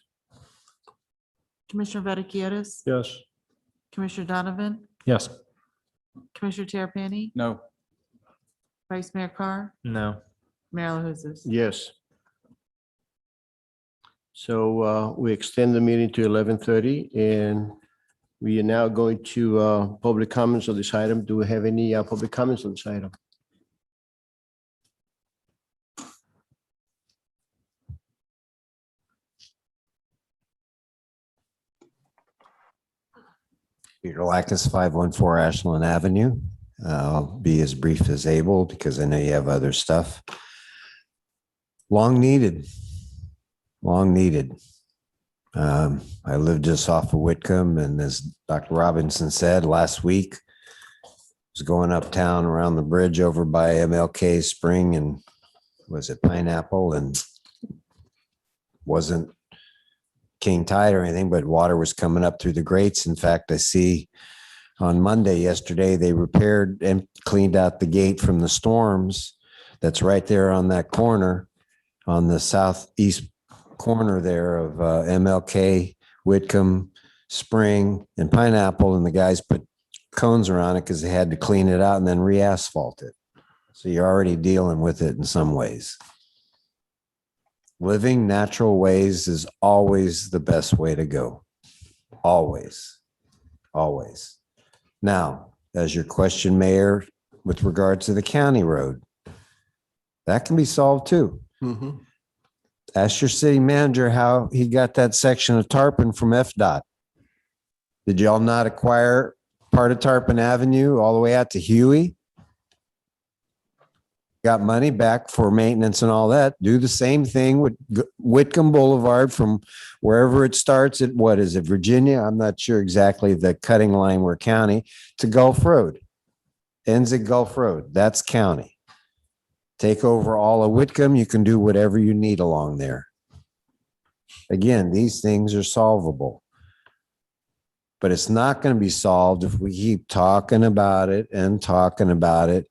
Commissioner Vaticiotis? yes. Commissioner Donovan? Yes. Commissioner Terrapini? No. Vice Mayor Carr? No. Mayor LaHousas? Yes. So we extend the meeting to 11:30, and we are now going to public comments on this item. Do we have any public comments on this item? Peter Lackus, 514 Ashland Avenue. I'll be as brief as able because I know you have other stuff. Long needed. I live just off of Whitcomb, and as Dr. Robinson said last week, was going uptown around the bridge over by MLK Spring and was it Pineapple, and wasn't king tide or anything, but water was coming up through the grates. In fact, I see on Monday yesterday, they repaired and cleaned out the gate from the storms. That's right there on that corner, on the southeast corner there of MLK, Whitcomb, Spring, and Pineapple. And the guys put cones around it because they had to clean it out and then re-asphalt it. So you're already dealing with it in some ways. Living natural ways is always the best way to go. Always. Always. Now, as your question, Mayor, with regard to the county road, that can be solved too. Mhm. Ask your city manager how he got that section of Tarpon from FDOT. Did y'all not acquire part of Tarpon Avenue all the way out to Huey? Got money back for maintenance and all that. Do the same thing with Whitcomb Boulevard from wherever it starts at, what is it, Virginia? I'm not sure exactly the cutting line where county, to Gulf Road. Ends at Gulf Road. That's county. Take over all of Whitcomb. You can do whatever you need along there. Again, these things are solvable. But it's not going to be solved if we keep talking about it and talking about it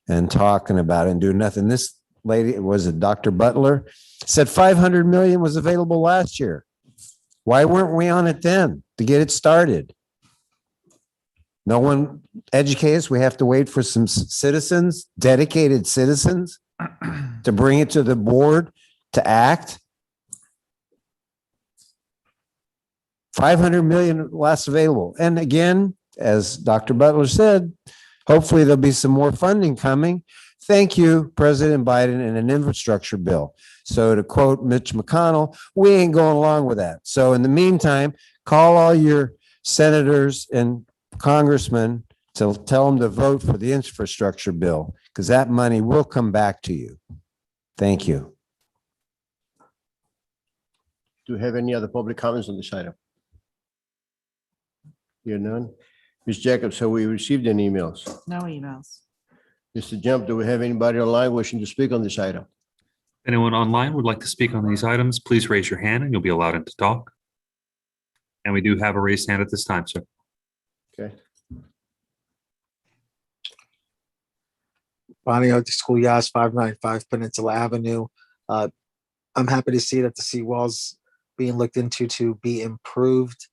and talking about it and do nothing. This lady, was it Dr. Butler, said 500 million was available last year. Why weren't we on it then to get it started? No one educated us. We have to wait for some citizens, dedicated citizens, to bring it to the board to act. 500 million less available. And again, as Dr. Butler said, hopefully there'll be some more funding coming. Thank you, President Biden, and an infrastructure bill. So to quote Mitch McConnell, we ain't going along with that. So in the meantime, call all your senators and congressmen to tell them to vote for the infrastructure bill, because that money will come back to you. Thank you. Do we have any other public comments on this item? Hear none. Ms. Jacobs, have we received any emails? No emails. Mr. Jump, do we have anybody online wishing to speak on this item? If anyone online would like to speak on these items, please raise your hand and you'll be allowed in to talk. And we do have a raised hand at this time, sir. Okay. Bonnie Schoolyas, 595 Peninsula Avenue. I'm happy to see that the seawall's being looked into to be improved.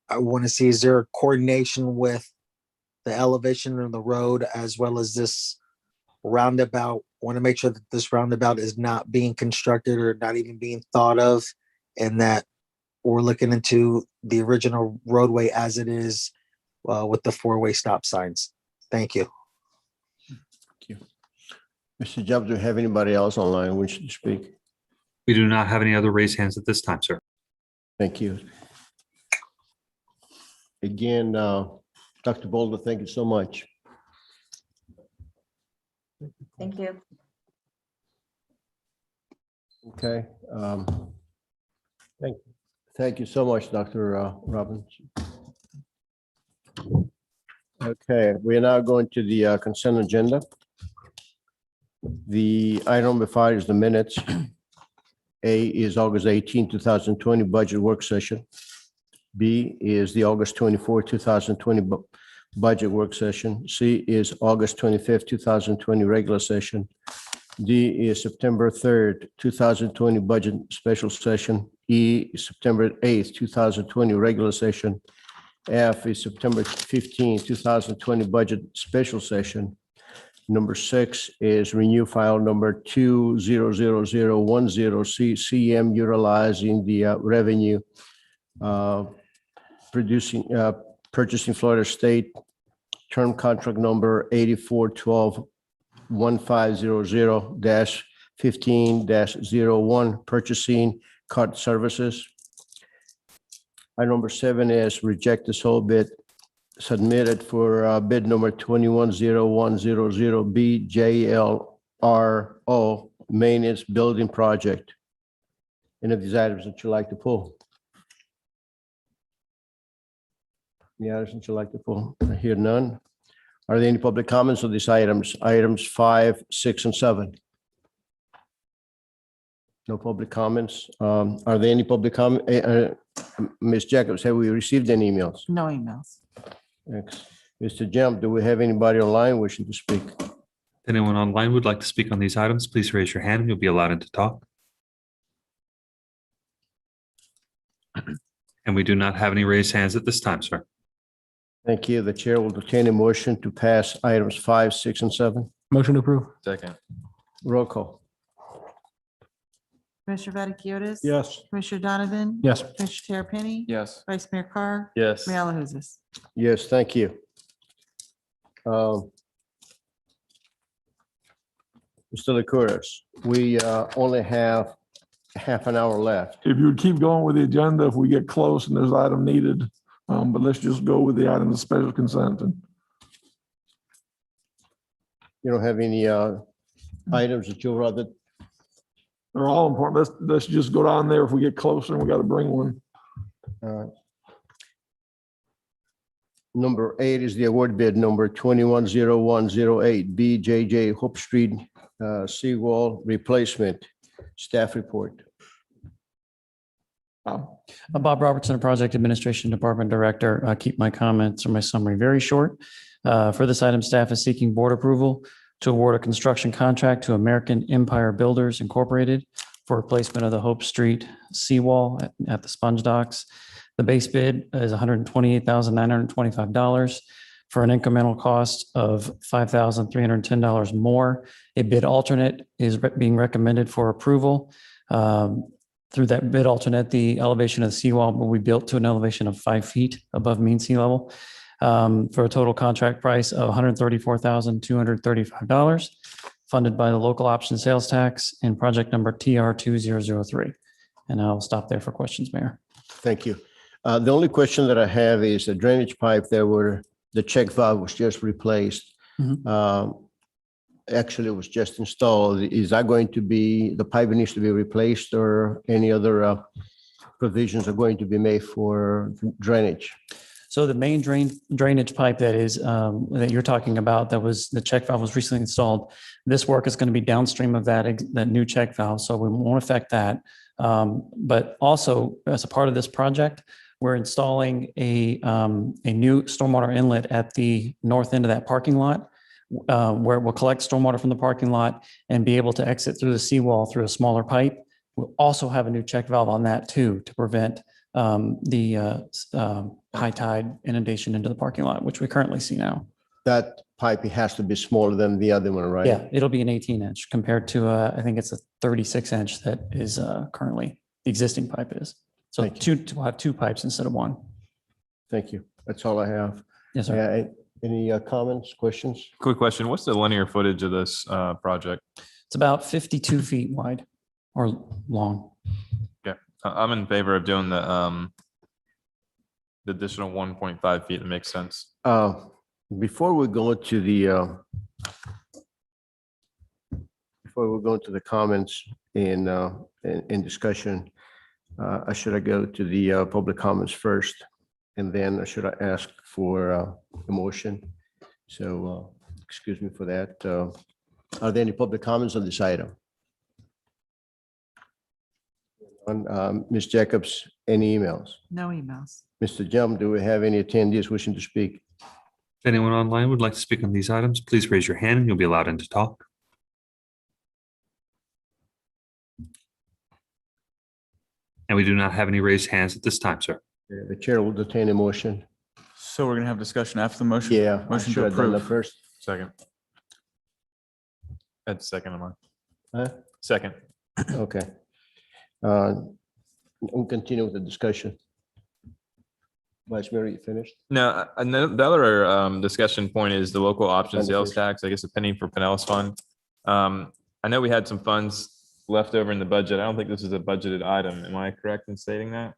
I want to see, is there a coordination with the elevation of the road as well as this roundabout? I want to make sure that this roundabout is not being constructed or not even being thought of, and that we're looking into the original roadway as it is with the four-way stop signs. Thank you. Mr. Jump, do you have anybody else online wishing to speak? We do not have any other raised hands at this time, sir. Thank you. Again, Dr. Boulder, thank you so much. Thank you. Okay. Thank you so much, Dr. Robbins. Okay, we are now going to the consent agenda. The item number 5 is the minutes. A is August 18, 2020 budget work session. B is the August 24, 2020 budget work session. C is August 25th, 2020 regular session. D is September 3rd, 2020 budget special session. E is September 8th, 2020 regular session. F is September 15th, 2020 budget special session. Number 6 is renew file number 200010 CM utilizing the revenue purchasing Florida State term contract number 8412-1500-15-01 purchasing card services. Item number 7 is reject this whole bid submitted for bid number 210100 BJLRO maintenance building project. Any of these items that you like to pull? Any items that you like to pull? I hear none. Are there any public comments on these items? Items 5, 6, and 7. No public comments. Are there any public comment? Ms. Jacobs, have we received any emails? No emails. Thanks. Mr. Jump, do we have anybody online wishing to speak? If anyone online would like to speak on these items, please raise your hand and you'll be allowed in to talk. And we do not have any raised hands at this time, sir. Thank you. The chair will entertain a motion to pass items 5, 6, and 7. Motion to approve. Second. Roll call. Commissioner Vaticiotis? Yes. Commissioner Donovan? Yes. Commissioner Terrapini? Yes. Vice Mayor Carr? Yes. Mayor LaHousas? Yes, thank you. Mr. Licouris, we only have half an hour left. If you would keep going with the agenda, if we get close and there's item needed, but let's just go with the item of special consent. And You don't have any items that you'll rather, they're all important. Let's just go down there. If we get closer and we got to bring one. number 8 is the award bid number 210108 BJJ Hope Street seawall replacement. Staff report. Bob Robertson, Project Administration Department Director. Keep my comments or my summary very short. For this item, staff is seeking board approval to award a construction contract to American Empire Builders Incorporated for replacement of the Hope Street seawall at the sponge docks. The base bid is $128,925 for an incremental cost of $5,310 more. A bid alternate is being recommended for approval. Through that bid alternate, the elevation of the seawall will be built to an elevation of 5 feet above mean sea level for a total contract price of $134,235, funded by the local option sales tax and project number TR 2003. And I'll stop there for questions, Mayor. Thank you. The only question that I have is the drainage pipe there where the check valve was just replaced. Actually, it was just installed. Is that going to be, the pipe needs to be replaced or any other provisions are going to be made for drainage? So the main drainage pipe that is that you're talking about, that was the check valve was recently installed. This work is going to be downstream of that new check valve, so we won't affect that. But also, as a part of this project, we're installing a new stormwater inlet at the north end of that parking lot, where we'll collect stormwater from the parking lot and be able to exit through the seawall through a smaller pipe. We'll also have a new check valve on that too, to prevent the high tide inundation into the parking lot, which we currently see now. That pipe has to be smaller than the other one, right? Yeah, it'll be an 18-inch compared to, I think it's a 36-inch that is currently the existing pipe is. So we'll have 2 pipes instead of 1. Thank you. That's all I have. Yes, sir. Any comments, questions? Quick question. What's the linear footage of this project? It's about 52 feet wide or long. Okay. I'm in favor of doing the additional 1.5 feet. That makes sense. Before we go to the comments in discussion, should I go to the public comments first? And then should I ask for a motion? So excuse me for that. Are there any public comments on this item? Ms. Jacobs, any emails? No emails. Mr. Jum, do we have any attendees wishing to speak? If anyone online would like to speak on these items, please raise your hand and you'll be allowed in to talk. And we do not have any raised hands at this time, sir. The chair will entertain a motion. So we're going to have discussion after the motion? Yeah. Motion should to have done that approve. first. Second. That's second of mine. Huh? Second. Okay. We'll continue with the discussion. Vice Mayor, you finished? No, and then the other discussion point is the local option sales tax, I guess a penny for Pinellas Fund. I know we had some funds left over in the budget. I don't think this is a budgeted item. Am I correct in stating that?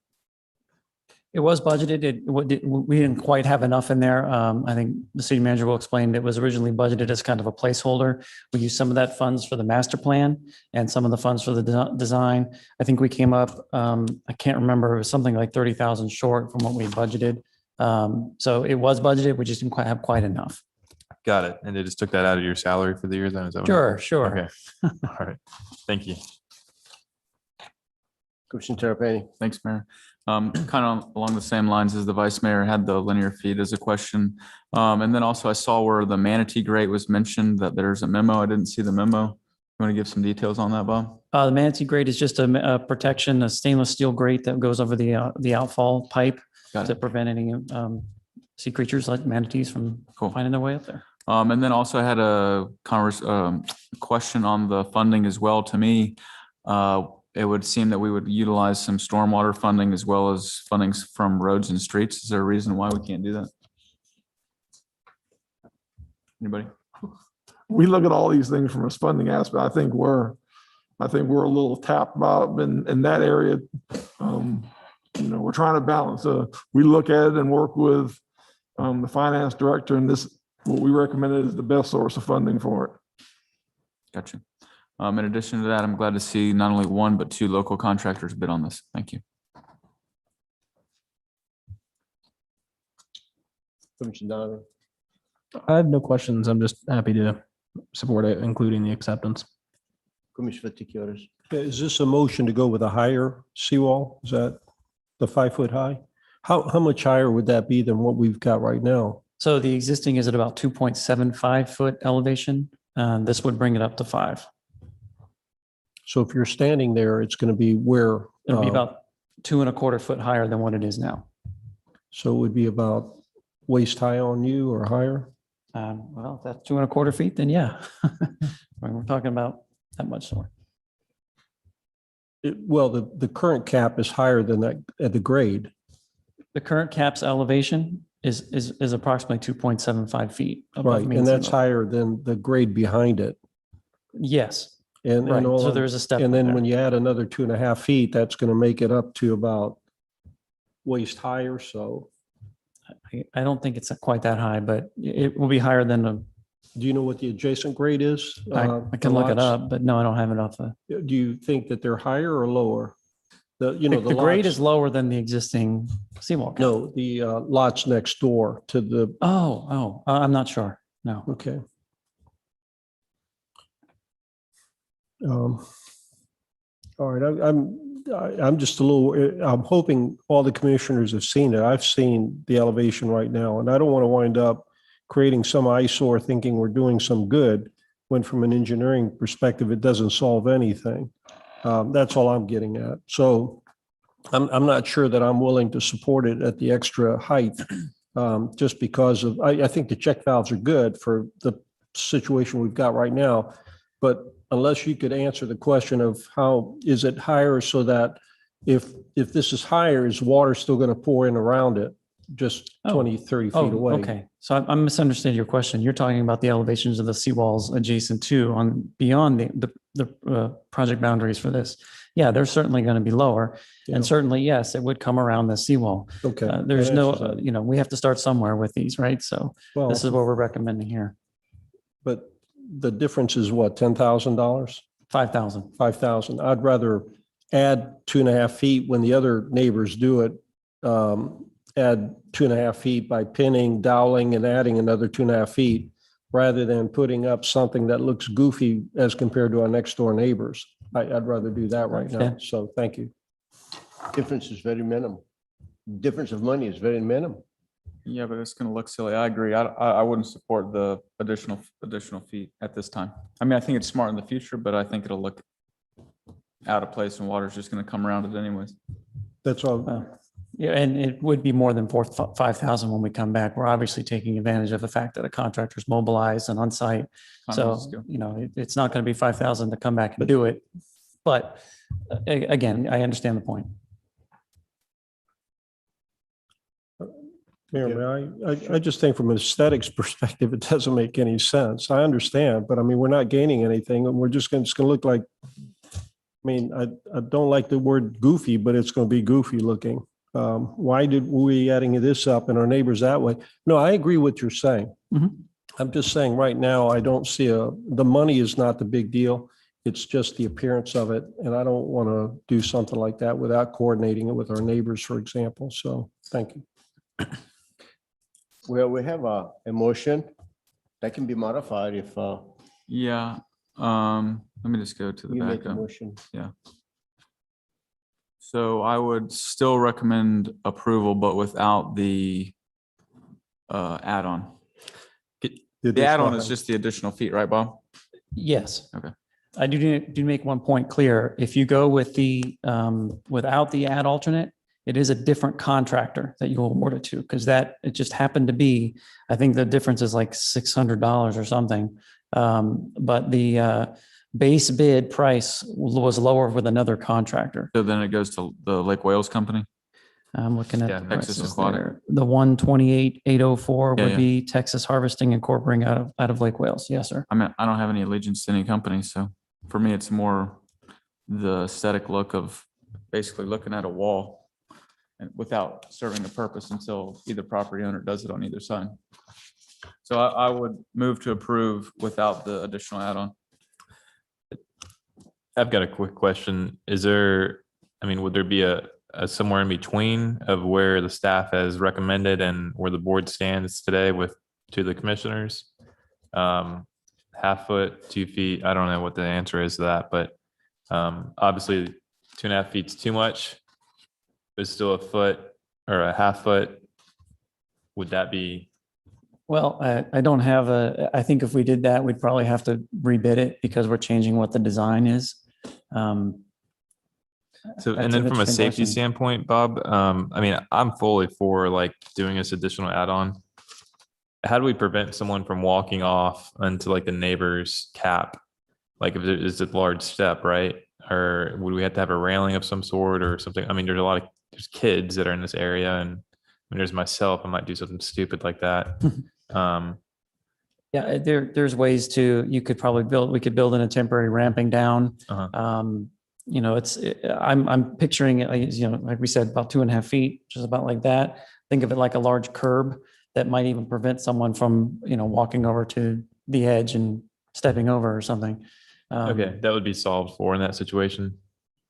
It was budgeted. We didn't quite have enough in there. I think the city manager will explain it was originally budgeted as kind of a placeholder. We used some of that funds for the master plan and some of the funds for the design. I think we came up, I can't remember, it was something like 30,000 short from what we budgeted. So it was budgeted. We just didn't quite have quite enough. Got it. And they just took that out of your salary for the year then? Is that what Sure, sure. Okay. All right. Thank you. Commissioner Terrapini. Thanks, Mayor. Kind of along the same lines as the vice mayor had the linear feet as a question. And then also I saw where the manatee grate was mentioned, that there's a memo. I didn't see the memo. You want to give some details on that, Bob? The manatee grate is just a protection, a stainless steel grate that goes over the outfall pipe to prevent any sea creatures like manatees from finding their way up there. And then also I had a question on the funding as well. To me, it would seem that we would utilize some stormwater funding as well as fundings from roads and streets. Is there a reason why we can't do that? Anybody? We look at all these things from a funding aspect. I think we're a little tapped about in that area. We're trying to balance. We look at it and work with the finance director, and what we recommended is the best source of funding for it. Gotcha. In addition to that, I'm glad to see not only one, but two local contractors bid on this. Thank you. Commissioner Donovan. I have no questions. I'm just happy to support it, including the acceptance. Commissioner Vaticius. Is this a motion to go with a higher seawall? Is that the 5 foot high? How much higher would that be than what we've got right now? So the existing is at about 2.75 foot elevation. This would bring it up to 5. So if you're standing there, it's going to be where? It'll be about 2.25 foot higher than what it is now. So it would be about waist high on you or higher? Well, if that's 2.25 feet, then yeah. We're talking about that much more. Well, the current cap is higher than that at the grade. The current cap's elevation is approximately 2.75 feet. above Right, mean and sea that's level. higher than the grade behind it. Yes. And Right, all so of- there's a step And then there. when you add another 2.5 feet, that's going to make it up to about waist high or so. I don't think it's quite that high, but it will be higher than the. Do you know what the adjacent grade is? I The can look it lots? up, but no, I don't have it off the. Do you think that they're higher or lower? The grade lots- is lower than the existing seawall. cap. No, the lots next door to the. I'm not sure. No. Okay. All right, I'm just a little, I'm hoping all the commissioners have seen it. I've seen the elevation right now, and I don't want to wind up creating some eyesore thinking we're doing some good, when from an engineering perspective, it doesn't solve anything. That's all I'm getting at. So I'm not sure that I'm willing to support it at the extra height, just because of, I think the check valves are good for the situation we've got right now. But unless you could answer the question of how is it higher, so that if this is higher, is water still going to pour in around it? just Oh. 20, 30 feet Oh, away. okay. So I'm misunderstanding your question. You're talking about the elevations of the seawalls adjacent to on beyond the project boundaries for this. Yeah, they're certainly going to be lower. Yeah. And certainly, yes, it would come around the seawall. Okay. There's that no, answers that. we have to start somewhere with these, right? So Well, this is what we're recommending here. but the difference is what, $10,000? 5,000. 5,000. I'd rather add 2.5 feet when the other neighbors do it. Add 2.5 feet by pinning, doweling, and adding another 2.5 feet, rather than putting up something that looks goofy as compared to our next door neighbors. I'd rather do that right now. Understand. So thank you. Difference is very minimal. Difference of money is very minimal. Yeah, but it's gonna look silly. I agree. I wouldn't support the additional feet at this time. I mean, I think it's smart in the future, but I think it'll look out of place and water's just gonna come around it anyways. That's all. Yeah, and it would be more than 5,000 when we come back. We're obviously taking advantage of the fact that a contractor's mobilized and on site. So, it's not going to be 5,000 to come back and do it. But again, I understand the point. Mayor, I just think from an aesthetics perspective, it doesn't make any sense. I understand, but I mean, we're not gaining anything and we're just going to look like, I mean, I don't like the word goofy, but it's going to be goofy looking. Why did we adding this up and our neighbors that way? No, I agree with what you're saying. Mhm. I'm just saying right now, I don't see the money is not the big deal. It's just the appearance of it. And I don't want to do something like that without coordinating it with our neighbors, for example. So thank you. Well, we have a motion that can be modified if Yeah, let me just go to the you make a backup. motion. Yeah. So I would still recommend approval, but without the add-on. The add-on is just the additional feet, right, Bob? Yes. Okay. I do make one point clear. If you go with the, without the add alternate, it is a different contractor that you'll award it to, because it just happened to be, I think the difference is like $600 or something. But the base bid price was lower with another contractor. So then it goes to the Lake Wales company? I'm looking at Yeah, the Texas prices Aquatic. there. The 128,804 Yeah, would yeah. be Texas Harvesting Incorporating out of Lake Wales. Yes, sir. I mean, I don't have any allegiance to any company, so for me, it's more the aesthetic look of basically looking at a wall and without serving a purpose until either property owner does it on either side. So I would move to approve without the additional add-on. I've got a quick question. Would there be a somewhere in between of where the staff has recommended and where the board stands today to the commissioners? Half foot, 2 feet, I don't know what the answer is to that, but obviously 2.5 feet's too much. It's still a foot or a half foot. Would that be? Well, I don't have I think if we did that, we'd probably have to rebid it because we're changing what the design is. So, That's and then an from a interesting safety question. standpoint, Bob, I mean, I'm fully for like doing this additional add-on. How do we prevent someone from walking off onto like the neighbor's cap? Like if it's a large step, right? Or would we have to have a railing of some sort or something? I mean, there's kids that are in this area, and I mean, there's myself, I might do something stupid like that. Yeah, there's ways we could build in a temporary ramping down. I'm picturing it, like we said, about 2.5 feet, just about like that. Think of it like a large curb that might even prevent someone from, walking over to the edge and stepping over or something. Okay, that would be solved for in that situation.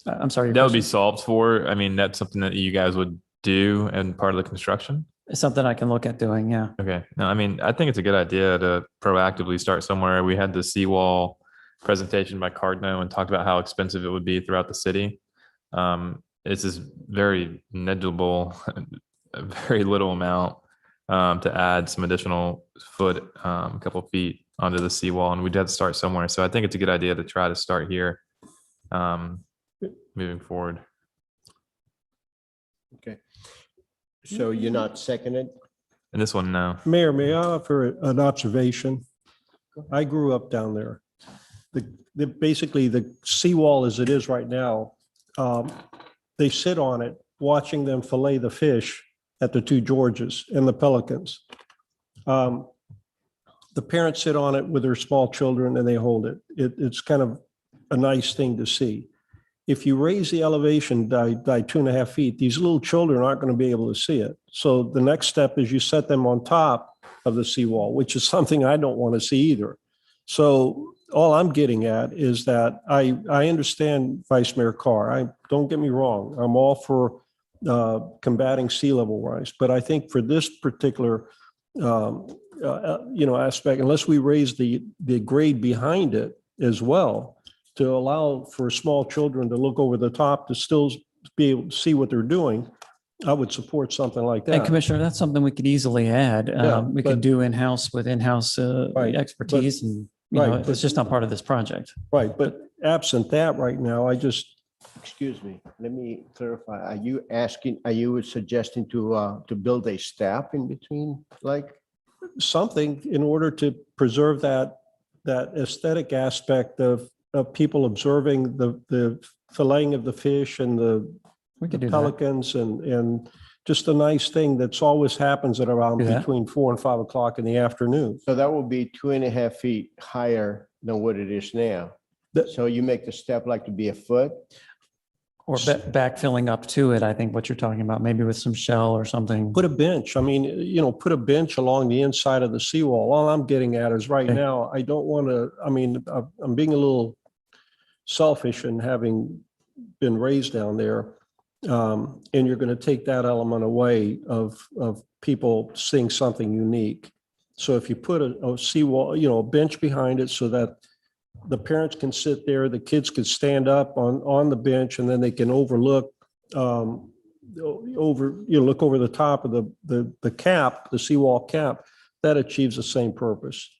I'm sorry. That would be solved for. I mean, that's something that you guys would do and part of the construction. It's something I can look at doing. Yeah. Okay. No, I mean, I think it's a good idea to proactively start somewhere. We had the seawall presentation by Cardno and talked about how expensive it would be throughout the city. It's this very negligible, a very little amount to add some additional foot, a couple of feet onto the seawall, and we'd have to start somewhere. So I think it's a good idea to try to start here, moving forward. Okay. So you're not seconded? And this one, no. Mayor, may I offer an observation? I grew up down there. Basically, the seawall as it is right now, they sit on it, watching them fillet the fish at the two Georges and the Pelicans. The parents sit on it with their small children and they hold it. It's kind of a nice thing to see. If you raise the elevation by 2.5 feet, these little children aren't going to be able to see it. So the next step is you set them on top of the seawall, which is something I don't want to see either. So all I'm getting at is that I understand Vice Mayor Carr. Don't get me wrong. I'm all for combating sea level rise, but I think for this particular aspect, unless we raise the grade behind it as well, to allow for small children to look over the top to still be able to see what they're doing, I would support something like that. And Commissioner, that's something we could easily add. Yeah, We but- could do in-house with in-house Right, expertise, and you know, it's just not part of this project. Right, but absent that right now, Excuse me, let me clarify. Are you suggesting to build a step in between, like? something in order to preserve that aesthetic aspect of people observing the filleting of the fish and We could do that. pelicans and just a nice thing that's always happens at around Do that. between 4 and 5 o'clock in the afternoon. So that will be 2.5 feet higher than what it is now. So you make the step like to be a foot? Or backfilling up to it, I think what you're talking about, maybe with some shell or something. Put a bench, put a bench along the inside of the seawall. All I'm getting at is right now, I don't want to, I'm being a little selfish in having been raised down there. And you're going to take that element away of people seeing something unique. So if you put a seawall, a bench behind it so that the parents can sit there, the kids can stand up on the bench, and then they can look over the top of the cap, the seawall cap, that achieves the same purpose.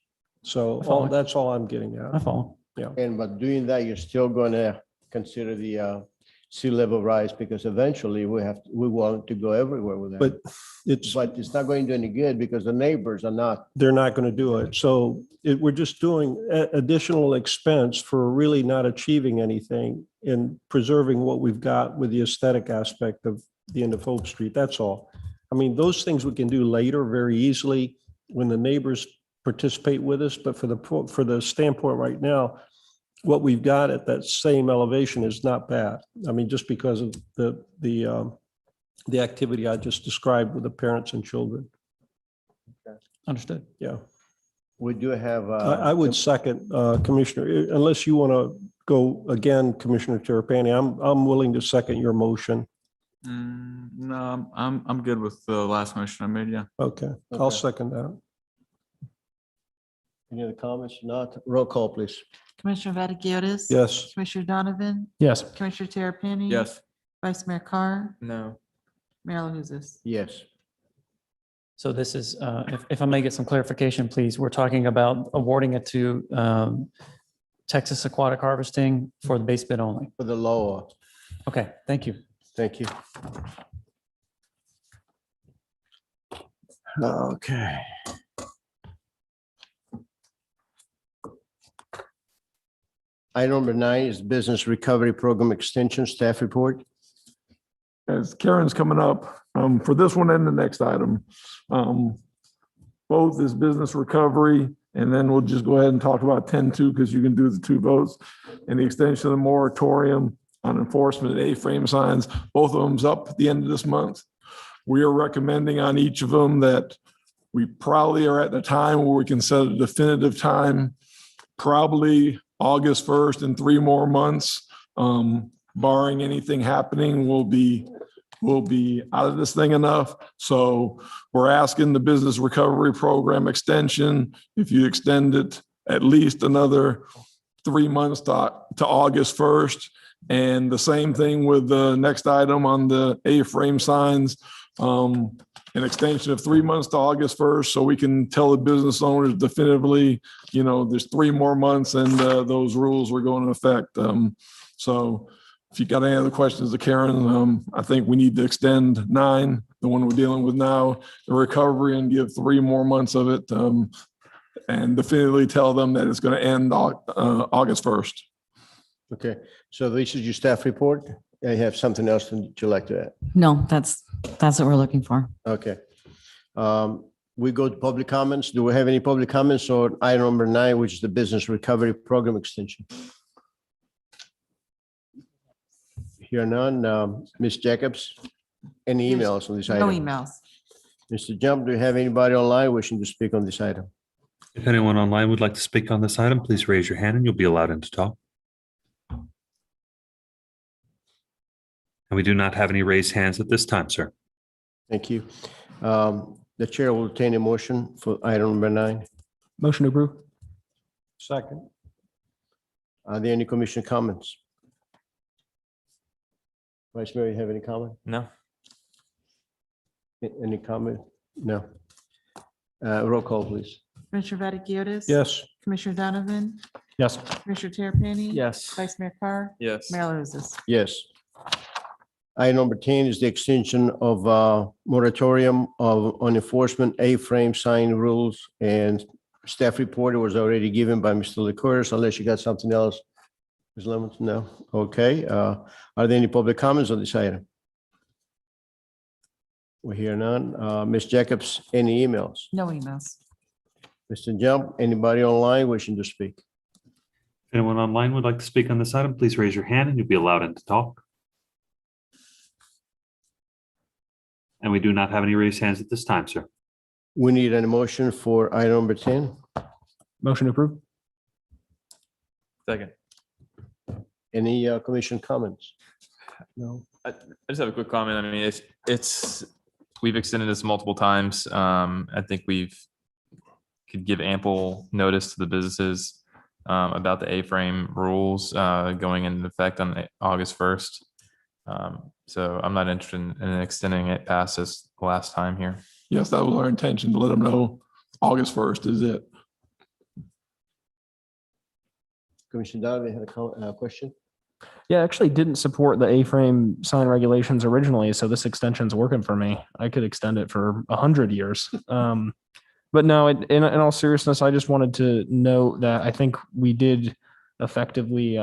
So that's all I'm getting at. I follow. Yeah. And by doing that, you're still going to consider the sea level rise, because eventually we want to go everywhere with that. But But it's not going to do any good because the neighbors are not. they're not going to do it. So we're just doing additional expense for really not achieving anything and preserving what we've got with the aesthetic aspect of the end of Hope Street. That's all. Those things we can do later very easily when the neighbors participate with us. But for the standpoint right now, what we've got at that same elevation is not bad. Just because of the activity I just described with the parents and children. Understood. Yeah. We do have. I would second, Commissioner, unless you want to go again, Commissioner Terrapini, I'm willing to second your motion. No, I'm good with the last motion I made. Yeah. Okay, I'll second that. Any other comments? Not, roll call, please. Commissioner Vaticiotis? Yes. Commissioner Donovan? Yes. Commissioner Terrapini? Yes. Vice Mayor Carr? No. Mayor LaHousas? Yes. So this is, if I may get some clarification, please, we're talking about awarding it to Texas Aquatic Harvesting for the base bid only. For the lower. Okay, thank you. Thank you. Okay. Item number 9 is Business Recovery Program Extension Staff Report. As Karen's coming up, for this one and the next item, both is business recovery, and then we'll just go ahead and talk about 10-2 because you can do the 2 votes. And the extension of the moratorium on enforcement of A-frame signs, both of them's up at the end of this month. We are recommending on each of them that we probably are at the time where we can set a definitive time, probably August 1st in 3 more months. Barring anything happening, we'll be out of this thing enough. So we're asking the business recovery program extension, if you extend it at least another 3 months to August 1st. And the same thing with the next item on the A-frame signs, an extension of 3 months to August 1st, so we can tell the business owners definitively, there's 3 more months and those rules are going to affect. So if you got any other questions of Karen, I think we need to extend 9, the one we're dealing with now, the recovery, and give 3 more months of it, and definitively tell them that it's going to end August 1st. Okay, so this is your staff report? I have something else that you'd like to add? No, that's what we're looking for. Okay. We go to public comments. Do we have any public comments on item number 9, which is the Business Recovery Program extension? Here none. Ms. Jacobs, any emails on this No item? emails. Mr. Jump, do you have anybody online wishing to speak on this item? If anyone online would like to speak on this item, please raise your hand and you'll be allowed in to talk. And we do not have any raised hands at this time, sir. Thank you. The chair will entertain a motion for item number 9. Motion to approve. Second. Are there any commission comments? Vice Mayor, you have any comment? No. Any comment? No. Roll call, please. Commissioner Vaticiotis? Yes. Commissioner Donovan? Yes. Commissioner Terrapini? Yes. Vice Mayor Carr? Yes. Mayor LaRusso? Yes. Item number 10 is the extension of moratorium on enforcement A-frame sign rules, and staff report was already given by Mr. Licorice, unless you got something else. Ms. Lemons, no? Okay. Are there any public comments on this item? We hear none. Ms. Jacobs, any emails? No emails. Mr. Jump, anybody online wishing to speak? If anyone online would like to speak on this item, please raise your hand and you'll be allowed in to talk. And we do not have any raised hands at this time, sir. We need an motion for item number 10. Motion to approve. Second. Any commission comments? No. I just have a quick comment. I mean, we've extended this multiple times. I think could give ample notice to the businesses about the A-frame rules going into effect on August 1st. So I'm not interested in extending it past this last time here. Yes, that was our intention, to let them know August 1st is it. Commissioner Donovan had a question? Yeah, I actually didn't support the A-frame sign regulations originally, so this extension's working for me. I could extend it for 100 years. But no, in all seriousness, I just wanted to note that I think we did effectively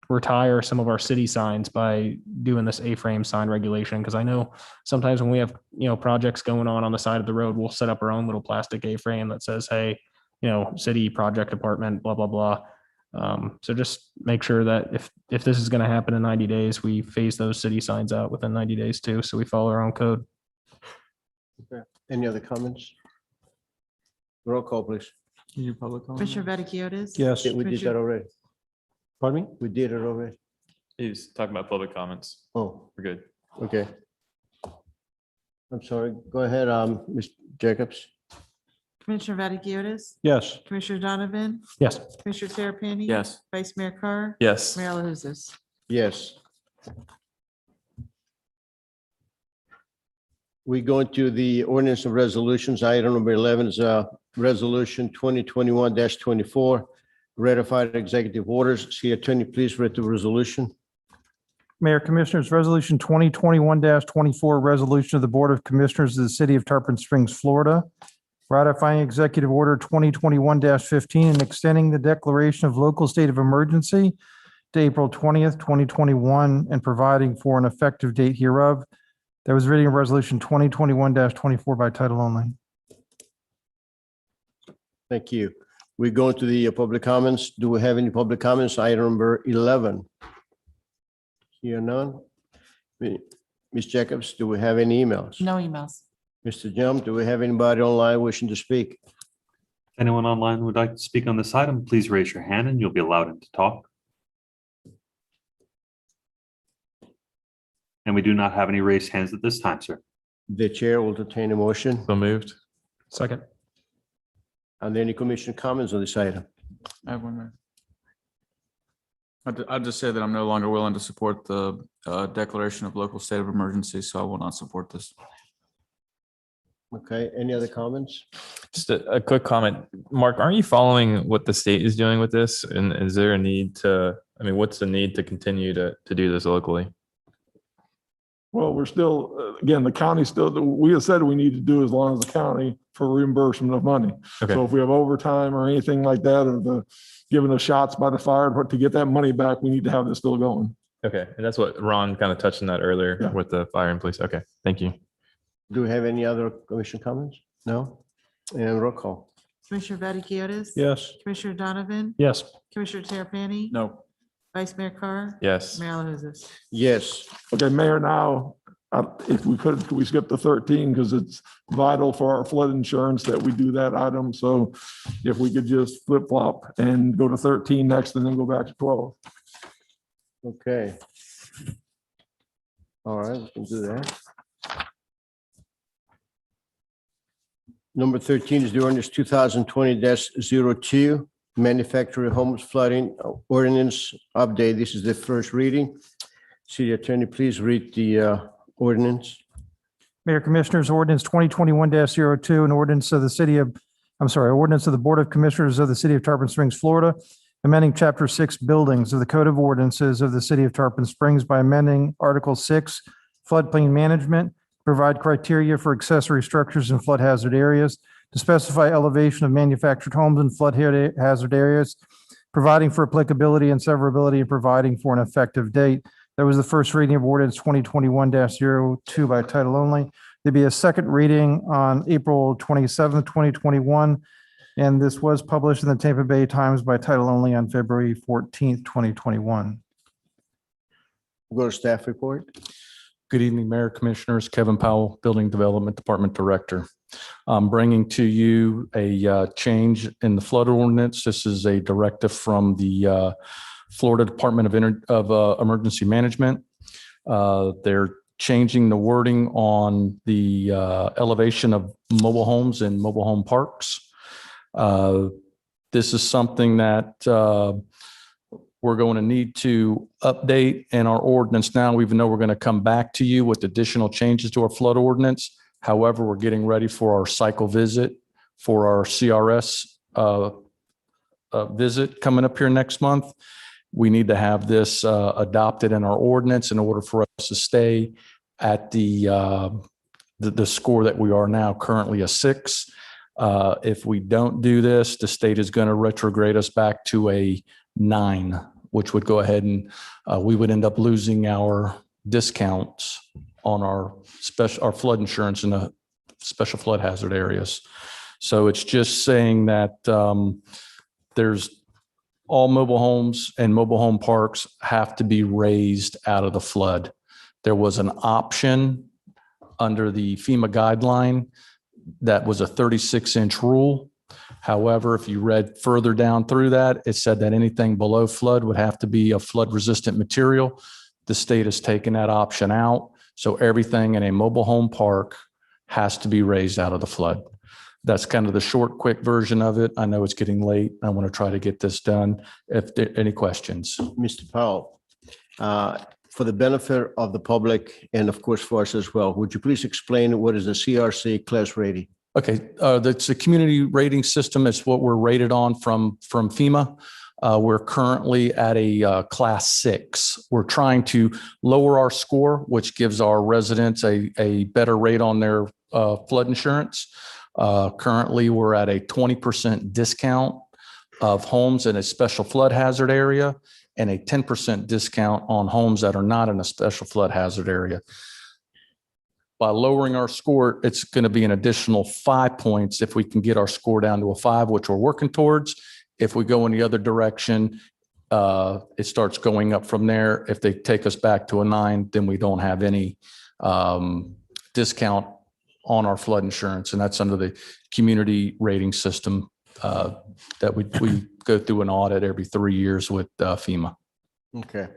retire some of our city signs by doing this A-frame sign regulation. Because I know sometimes when we have, projects going on the side of the road, we'll set up our own little plastic A-frame that says, hey, city project department, blah, blah, blah. So just make sure that if this is going to happen in 90 days, we phase those city signs out within 90 days too. So we follow our own code. Okay. Any other comments? Roll call, please. Commissioner Vaticiotis? Yes. We did that already. Pardon me? We did it already. He was talking about public comments. Oh, We're good. okay. I'm sorry. Go ahead, Ms. Jacobs. Commissioner Vaticiotis? Yes. Commissioner Donovan? Yes. Commissioner Terrapini? Yes. Vice Mayor Carr? Yes. Mayor LaRusso? Yes. We go into the ordinance of resolutions. Item number 11 is resolution 2021-24, ratified executive orders. See attorney, please read the resolution. Mayor Commissioners, Resolution 2021-24, resolution of the Board of Commissioners of the City of Tarpon Springs, Florida, ratifying Executive Order 2021-15 and extending the declaration of local state of emergency to April 20th, 2021, and providing for an effective date hereof. That was reading of Resolution 2021-24 by title only. Thank you. We go into the public comments. Do we have any public comments? Item number 11. Here none. Ms. Jacobs, do we have any emails? No emails. Mr. Jump, do we have anybody online wishing to speak? If anyone online would like to speak on this item, please raise your hand and you'll be allowed in to talk. And we do not have any raised hands at this time, sir. The chair will entertain a motion. So moved. Second. Are there any commission comments on this item? I have one more. I'll just say that I'm no longer willing to support the declaration of local state of emergency, so I will not support this. Okay, any other comments? Just a quick comment. Mark, aren't you following what the state is doing with this? And is there a need what's the need to continue to do this locally? Well, we're still, again, the county still, we have said we need to do as long as the county for reimbursement of money. Okay. So if we have overtime or anything like that, or giving us shots by the fire to get that money back, we need to have this still going. Okay, and that's what Ron kind of touched on that earlier Yeah. with the fire and police. Okay, thank you. Do we have any other commission comments? No? And roll call. Commissioner Vaticiotis? Yes. Commissioner Donovan? Yes. Commissioner Terrapini? No. Vice Mayor Carr? Yes. Mayor LaHousas? Yes. Okay, Mayor, now, if we could we skip to 13 because it's vital for our flood insurance that we do that item. So if we could just flip flop and go to 13 next and then go back to 12. Okay. All right, we can do that. Number 13 is the ordinance 2020-02, manufactured homes flooding ordinance update. This is the first reading. City Attorney, please read the ordinance. Mayor Commissioners, ordinance 2021-02, an ordinance of the ordinance of the Board of Commissioners of the City of Tarpon Springs, Florida, amending Chapter 6 Buildings of the Code of Ordinances of the City of Tarpon Springs by amending Article 6 Floodplain Management, provide criteria for accessory structures in flood hazard areas, to specify elevation of manufactured homes in flood hazard areas, providing for applicability and severability, and providing for an effective date. That was the first reading of ordinance 2021-02 by title only. There'd be a second reading on April 27th, 2021. And this was published in the Tampa Bay Times by title only on February 14th, 2021. Go to staff report. Good evening, Mayor, Commissioners. Kevin Powell, Building Development Department Director. I'm bringing to you a change in the flood ordinance. This is a directive from the Florida Department of Emergency Management. They're changing the wording on the elevation of mobile homes and mobile home parks. This is something that we're going to need to update in our ordinance now, even though we're going to come back to you with additional changes to our flood ordinance. However, we're getting ready for our cycle visit for our CRS visit coming up here next month. We need to have this adopted in our ordinance in order for us to stay at the score that we are now, currently a 6. If we don't do this, the state is going to retrograde us back to a 9, which would go ahead and we would end up losing our discounts on our flood insurance in the special flood hazard areas. So it's just saying that there's all mobile homes and mobile home parks have to be raised out of the flood. There was an option under the FEMA guideline that was a 36-inch rule. However, if you read further down through that, it said that anything below flood would have to be a flood-resistant material. The state has taken that option out. So everything in a mobile home park has to be raised out of the flood. That's kind of the short, quick version of it. I know it's getting late. I want to try to get this done. If there are any questions. Mr. Powell, for the benefit of the public and of course for us as well, would you please explain what is the CRC class rating? Okay, that's a community rating system. It's what we're rated on from FEMA. We're currently at a class 6. We're trying to lower our score, which gives our residents a better rate on their flood insurance. Currently, we're at a 20% discount of homes in a special flood hazard area and a 10% discount on homes that are not in a special flood hazard area. By lowering our score, it's going to be an additional 5 points if we can get our score down to a 5, which we're working towards. If we go in the other direction, it starts going up from there. If they take us back to a 9, then we don't have any discount on our flood insurance. And that's under the community rating system that we go through an audit every 3 years with FEMA. Okay.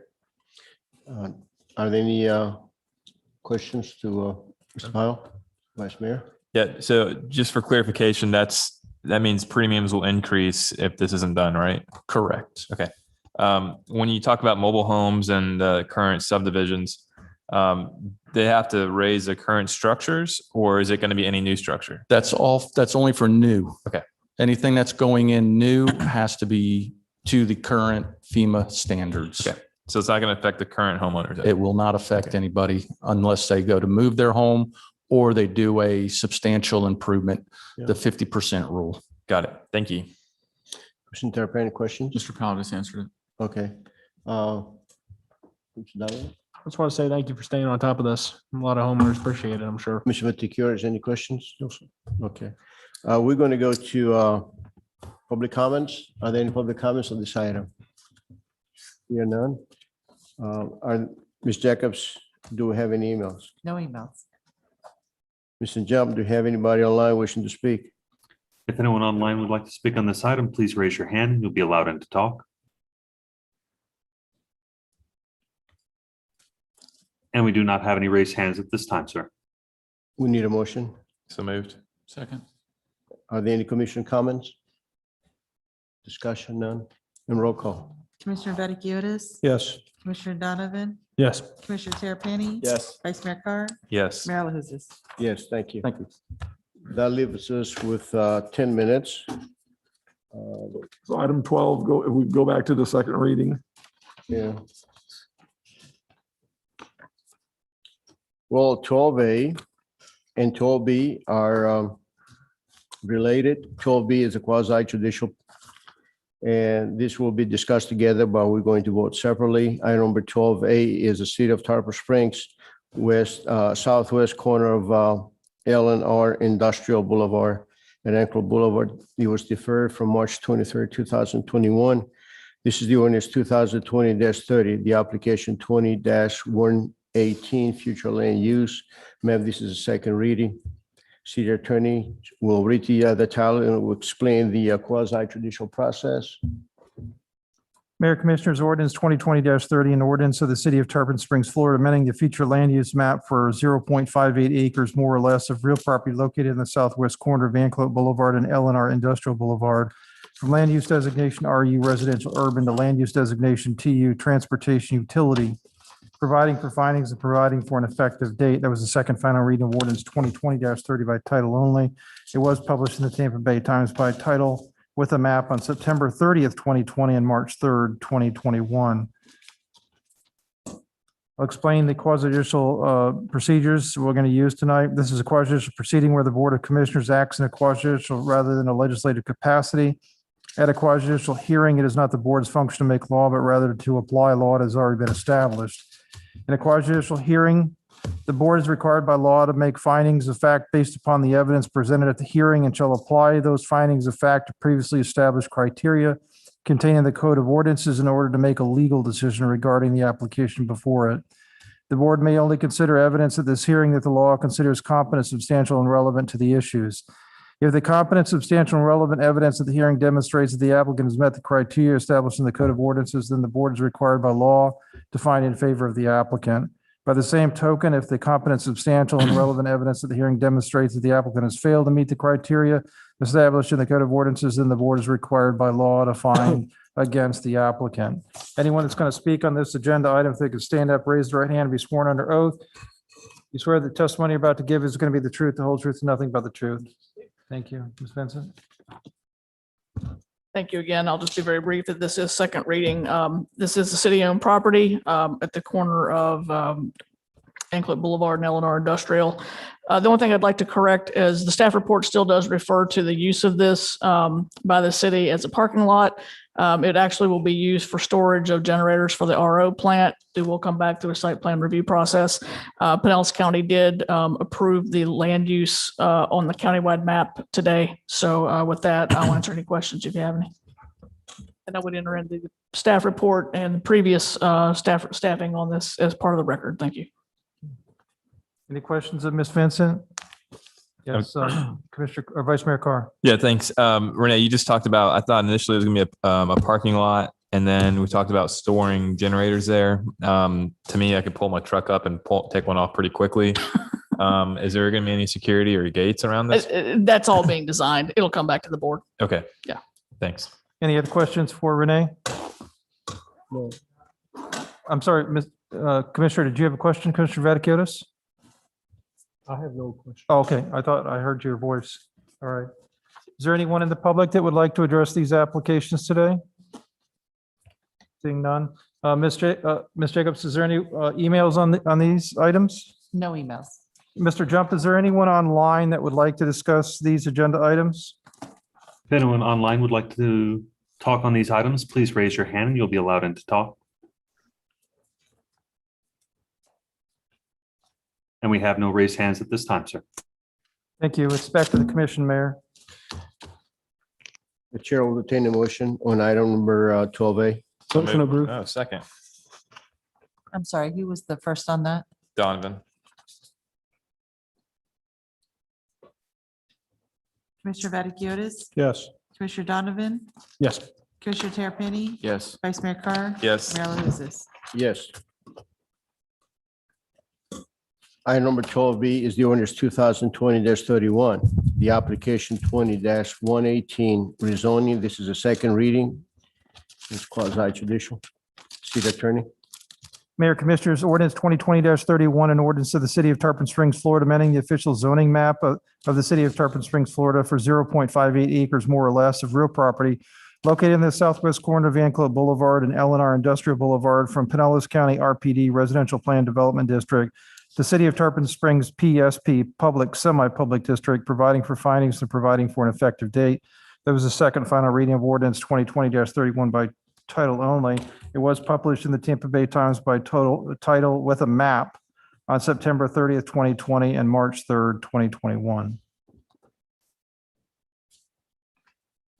Are there any questions to Mr. Powell, Vice Mayor? Yeah, so just for clarification, that means premiums will increase if this isn't done, right? Correct. Okay. When you talk about mobile homes and the current subdivisions, they have to raise the current structures, or is it going to be any new structure? That's only for new. Okay. Anything that's going in new has to be to the current FEMA standards. Okay. So it's not going to affect the current homeowners? It will not affect anybody unless they go to move their home or they do a substantial improvement, the 50% rule. Got it. Thank you. Commissioner Terrapini, any questions? Mr. Powell just answered it. Okay. I just want to say thank you for staying on top of this. A lot of homeowners appreciate it, I'm sure. Commissioner Vaticius, any questions? No, sir. Okay. We're going to go to public comments. Are there any public comments on this item? Here none. Ms. Jacobs, do we have any emails? No emails. Mr. Jump, do you have anybody online wishing to speak? If anyone online would like to speak on this item, please raise your hand and you'll be allowed in to talk. And we do not have any raised hands at this time, sir. We need a motion. So moved. Second. Are there any commission comments? Discussion, none? And roll call. Commissioner Vaticius? Yes. Commissioner Donovan? Yes. Commissioner Terrapini? Yes. Vice Mayor Carr? Yes. Mayor LaHousas? Yes, thank you. Thank you. That leaves us with 10 minutes. So item 12, if we go back to the second reading. Yeah. Well, 12A and 12B are related. 12B is a quasi judicial, and this will be discussed together, but we're going to vote separately. Item number 12A is the City of Tarpon Springs, southwest corner of L&R Industrial Boulevard and Ankle Boulevard. It was deferred from March 23rd, 2021. This is the ordinance 2020-30, the application 20-118, future land use. Ma'am, this is a second reading. City Attorney will read the title and will explain the quasi-judicial process. Mayor Commissioners, ordinance 2020-30, an ordinance of the city of Tarpon Springs, Florida, amending the future land use map for 0.58 acres more or less of real property located in the southwest corner of Anclote Boulevard and L&R Industrial Boulevard from land use designation RU residential urban to land use designation TU transportation utility, providing for findings and providing for an effective date. That was the second final reading of ordinance 2020-30 by title only. It was published in the Tampa Bay Times by title with a map on September 30th, 2020 and March 3rd, 2021. I'll explain the quasi-judicial procedures we're going to use tonight. This is a quasi-judicial proceeding where the Board of Commissioners acts in a quasi-judicial rather than a legislative capacity. At a quasi-judicial hearing, it is not the board's function to make law, but rather to apply law that has already been established. In a quasi-judicial hearing, the board is required by law to make findings of fact based upon the evidence presented at the hearing and shall apply those findings of fact to previously established criteria contained in the Code of Ordinances in order to make a legal decision regarding the application before it. The board may only consider evidence at this hearing that the law considers competent, substantial, and relevant to the issues. If the competent, substantial, and relevant evidence at the hearing demonstrates that the applicant has met the criteria established in the Code of Ordinances, then the board is required by law to find in favor of the applicant. By the same token, if the competent, substantial, and relevant evidence at the hearing demonstrates that the applicant has failed to meet the criteria established in the Code of Ordinances, then the board is required by law to find against the applicant. Anyone that's going to speak on this agenda item, if they could stand up, raise their right hand, and be sworn under oath. You swear the testimony you're about to give is going to be the truth, the whole truth, and nothing but the truth. Thank you. Ms. Vincent. Thank you again. I'll just be very brief that this is second reading. This is the city-owned property at the corner of Anklet Boulevard and Eleanor Industrial. The only thing I'd like to correct is the staff report still does refer to the use of this by the city as a parking lot. It actually will be used for storage of generators for the RO plant. It will come back through a site plan review process. Pinellas County did approve the land use on the countywide map today. So with that, I'll answer any questions if you have any. And I would enter in the staff report and previous staffing on this as part of the record. Thank you. Any questions of Ms. Vincent? Yes, Commissioner or Vice Mayor Carr. Yeah, thanks. Renee, you just talked about, I thought initially it was gonna be a parking lot, and then we talked about storing generators there. To me, I could pull my truck up and take one off pretty quickly. Is there gonna be any security or gates around this? That's all being designed. It'll come back to the board. Okay. Yeah. Thanks. Any other questions for Renee? No. I'm sorry, Commissioner, did you have a question, Commissioner Vaticius? I have no question. Oh, okay, I thought I heard your voice. All right. Is there anyone in the public that would like to address these applications today? Seeing none. Ms. Jacobs, is there any emails on these items? No emails. Mr. Jump, is there anyone online that would like to discuss these agenda items? If anyone online would like to talk on these items, please raise your hand and you'll be allowed in to talk. And we have no raised hands at this time, sir. Thank you. It's back to the commission, Mayor. The chair will entertain a motion on item number 12A. Motion approved. Oh, second. I'm sorry, who was the first on that? Donovan. Commissioner Vaticiotis? Yes. Commissioner Donovan? Yes. Commissioner Terrapini? Yes. Vice Mayor Carr? Yes. Mayor LaHousas? Yes. Item number 12B is the ordinance 2020-31, the application 20-118 rezoning. This is a second reading. It's quasi judicial. City Attorney. Mayor Commissioners, ordinance 2020-31, an ordinance of the city of Tarpon Springs, Florida, amending the official zoning map of the city of Tarpon Springs, Florida for 0.58 acres more or less of real property located in the southwest corner of Anclote Boulevard and Eleanor Industrial Boulevard from Pinellas County RPD Residential Plan Development District to City of Tarpon Springs PSP Public Semi-Public District, providing for findings and providing for an effective date. There was a second final reading of ordinance 2020-31 by title only. It was published in the Tampa Bay Times by title with a map on September 30th, 2020 and March 3rd, 2021.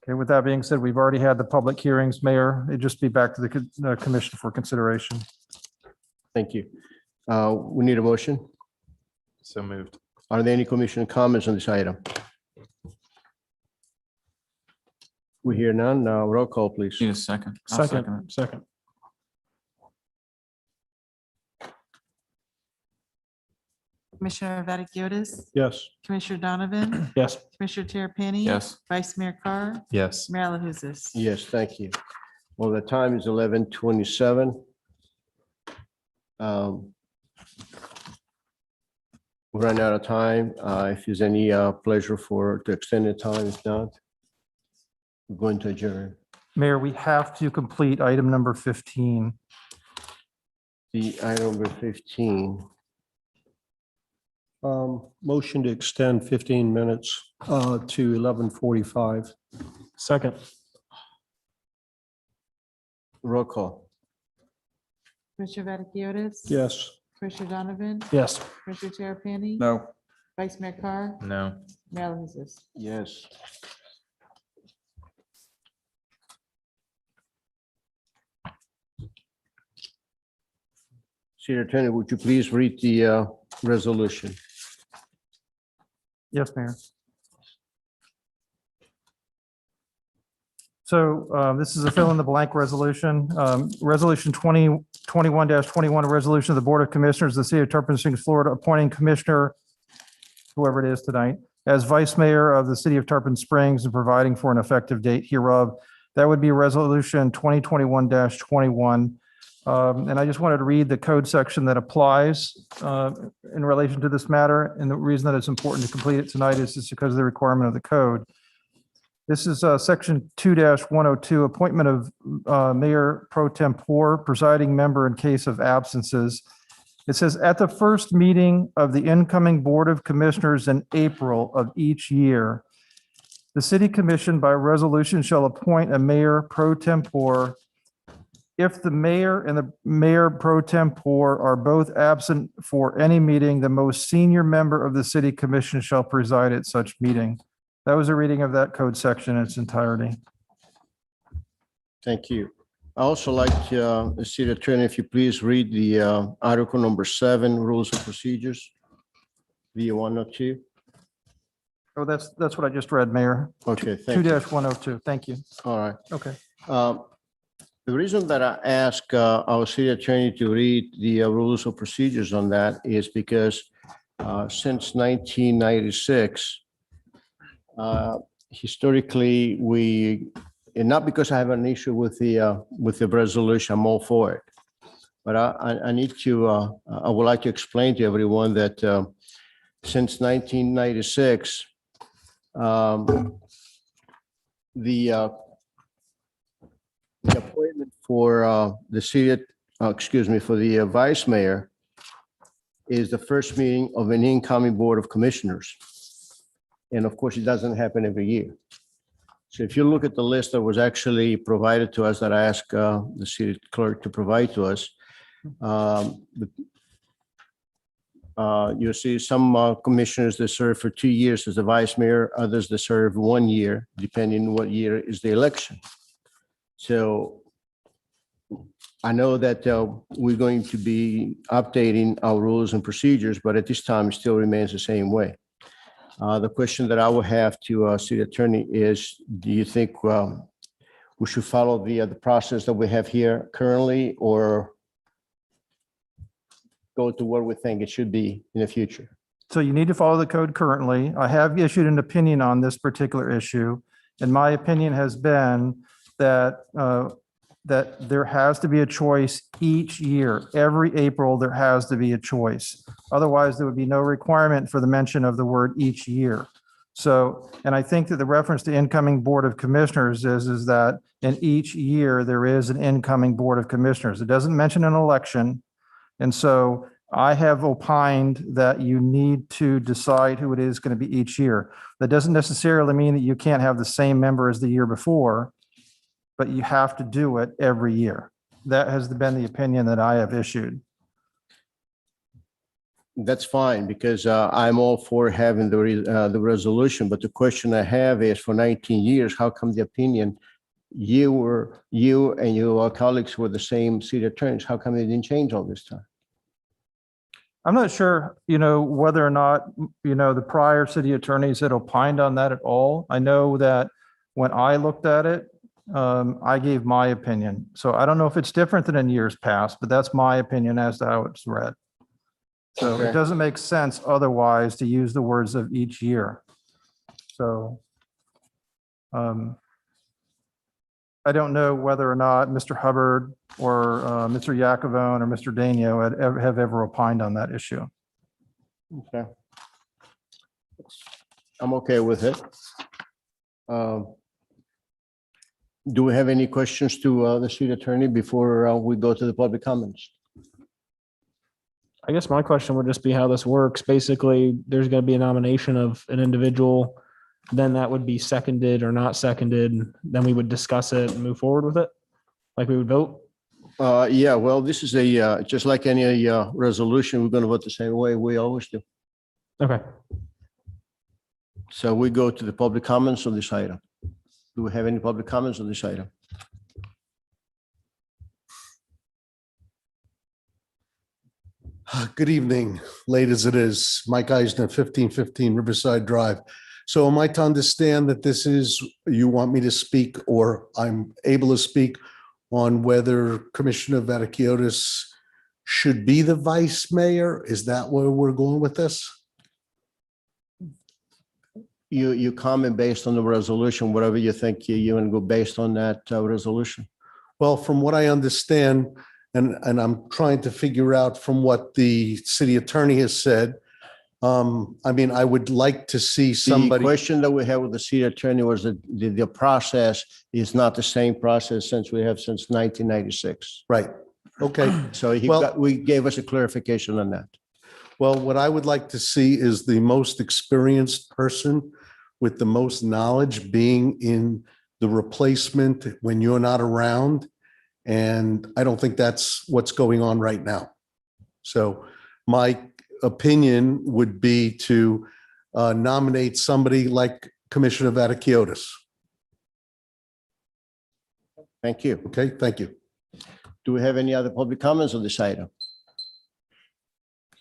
Okay, with that being said, we've already had the public hearings, Mayor. It'd just be back to the commission for consideration. Thank you. We need a motion. So moved. Are there any commission comments on this item? We hear none. Roll call, please. Need a second. I'll second it. Second. Commissioner Vaticiotis? Yes. Commissioner Donovan? Yes. Commissioner Terrapini? Yes. Vice Mayor Carr? Yes. Mayor LaHousas? Yes, thank you. Well, the time is 11:27. We ran out of time. If there's any pleasure to extend the time, if not, we're going to adjourn. Mayor, we have to complete item number 15. The item number 15. Motion to extend 15 minutes to 11:45. Second. Roll call. Commissioner Vaticiotis? Yes. Commissioner Donovan? Yes. Commissioner Terrapini? No. Vice Mayor Carr? No. Mayor LaHousas? Yes. City Attorney, would you please read the resolution? Yes, Mayor. So this is a fill in the blank resolution. Resolution 2021-21, a resolution of the Board of Commissioners of the City of Tarpon Springs, Florida, appointing Commissioner, whoever it is tonight, as Vice Mayor of the City of Tarpon Springs and providing for an effective date hereof. That would be Resolution 2021-21. And I just wanted to read the code section that applies in relation to this matter. And the reason that it's important to complete it tonight is just because of the requirement of the code. This is section 2-102, appointment of Mayor Pro Tempore, presiding member in case of absences. It says, at the first meeting of the incoming Board of Commissioners in April of each year, the City Commission by resolution shall appoint a Mayor Pro Tempore if the mayor and the mayor pro tempore are both absent for any meeting, the most senior member of the City Commission shall preside at such meeting. That was a reading of that code section in its entirety. Thank you. I also like the City Attorney, if you please read the article number 7, rules and procedures. The 102. Oh, that's what I just read, Mayor. Okay, thank you. 2-102. Thank you. All right. Okay. The reason that I ask our city attorney to read the rules of procedures on that is because since 1996, historically, and not because I have an issue with the resolution, I'm all for it. But I need to, I would like to explain to everyone that since 1996, the appointment for the city, for the vice mayor is the first meeting of an incoming Board of Commissioners. And of course, it doesn't happen every year. So if you look at the list that was actually provided to us that I asked the city clerk to provide to us, You see some commissioners that serve for 2 years as the vice mayor, others that serve 1 year, depending on what year is the election. So I know that we're going to be updating our rules and procedures, but at this time, it still remains the same way. The question that I will have to city attorney is, do you think we should follow the process that we have here currently, or go to what we think it should be in the future? So you need to follow the code currently. I have issued an opinion on this particular issue, and my opinion has been that that there has to be a choice each year. Every April, there has to be a choice. Otherwise, there would be no requirement for the mention of the word each year. So, and I think that the reference to incoming Board of Commissioners is that in each year, there is an incoming Board of Commissioners. It doesn't mention an election. And so I have opined that you need to decide who it is going to be each year. That doesn't necessarily mean that you can't have the same member as the year before, but you have to do it every year. That has been the opinion that I have issued. That's fine, because I'm all for having the resolution, but the question I have is, for 19 years, how come the opinion, you and your colleagues were the same city attorneys, how come they didn't change all this time? I'm not sure, whether or not, the prior city attorneys had opined on that at all. I know that when I looked at it, I gave my opinion. So I don't know if it's different than in years past, but that's my opinion as to how it's read. So Okay. it doesn't make sense otherwise to use the words of each year. So I don't know whether or not Mr. Hubbard or Mr. Yakavone or Mr. Danio have ever opined on that issue. Okay. I'm okay with it. Do we have any questions to the city attorney before we go to the public comments? I guess my question would just be how this works. Basically, there's going to be a nomination of an individual, then that would be seconded or not seconded. Then we would discuss it and move forward with it, like we would vote. Yeah, well, this is just like any resolution, we're going to vote the same way we always do. Okay. So we go to the public comments on this item. Do we have any public comments on this item? Good evening, late as it is. Mike Eisner, 1515 Riverside Drive. So am I to understand that this is, you want me to speak, or I'm able to speak on whether Commissioner Vaticiotis should be the vice mayor? Is that where we're going with this? You comment based on the resolution, whatever you think you want to go based on that resolution. Well, from what I understand, and I'm trying to figure out from what the city attorney has said, I mean, I would like to see somebody. The question that we had with the city attorney was that the process is not the same process since 1996. Right. Okay. So we gave us a clarification on that. Well, what I would like to see is the most experienced person with the most knowledge being in the replacement when you're not around. And I don't think that's what's going on right now. So my opinion would be to nominate somebody like Commissioner Vaticiotis. Thank you. Okay, thank you. Do we have any other public comments on this item?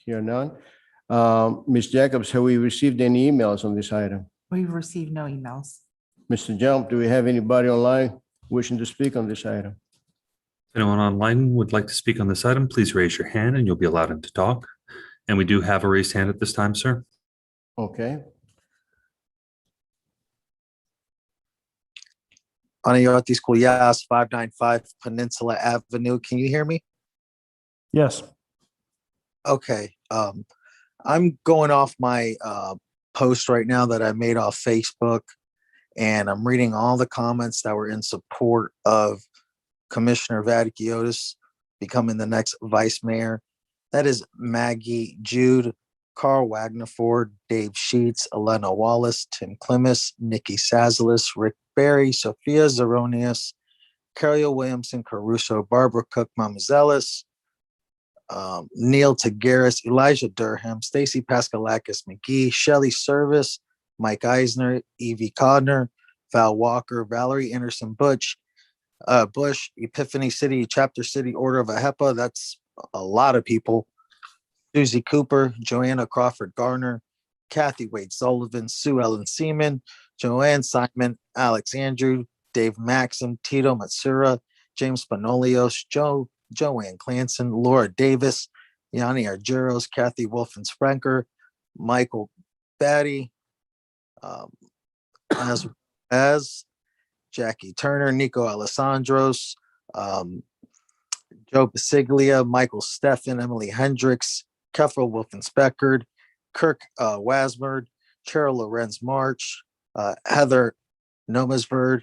Here none. Ms. Jacobs, have we received any emails on this item? We've received no emails. Mr. Jump, do we have anybody online wishing to speak on this item? If anyone online would like to speak on this item, please raise your hand and you'll be allowed to talk. And we do have a raised hand at this time, sir. Okay. Anayorti Skoulias, 595 Peninsula Avenue. Can you hear me? Yes. Okay. I'm going off my post right now that I made off Facebook, and I'm reading all the comments that were in support of Commissioner Vaticiotis becoming the next vice mayor. That is Maggie Jude, Carl Wagniford, Dave Sheets, Elena Wallace, Tim Clemis, Nikki Sazalis, Rick Berry, Sophia Zeronius, Carol Williamson, Caruso, Barbara Cook, Mama Zealous, Neil Tagaris, Elijah Durham, Stacy Paskalakis McGee, Shelley Service, Mike Eisner, Evie Codner, Val Walker, Valerie Anderson Bush, Epiphany City, Chapter City Order of AHEPA. That's a lot of people. Susie Cooper, Joanna Crawford Garner, Kathy Wade Sullivan, Sue Ellen Seaman, Joanne Simon, Alex Andrew, Dave Maxim, Tito Matsura, James Panolios, Joanne Clanson, Laura Davis, Yanni Argyros, Kathy Wolfens Franker, Michael Batty, as Jackie Turner, Nico Alessandros, Joe Basiglia, Michael Steffen, Emily Hendricks, Kefrel Wolfens-Beckard, Kirk Wasmerd, Cheryl Lorenz March, Heather Nomasberg,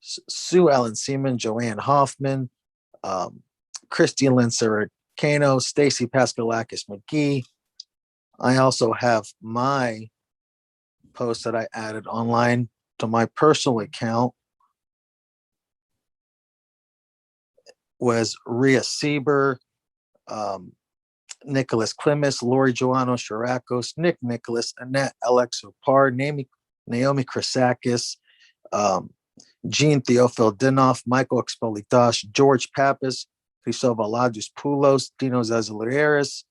Sue Ellen Seaman, Joanne Hoffman, Christy Lynn Serracano, Stacy Paskalakis McGee. I also have my post that I added online to my personal account was Rhea Sieber, Nicholas Klimas, Lori Joanno Shirakos, Nick Nicholas, Annette Alex Opar, Naomi Chrisakis, Jean Theophil Dinoff, Michael Expolitas, George Pappas, Crisova Ladus Poulos, Dino Zazaleris,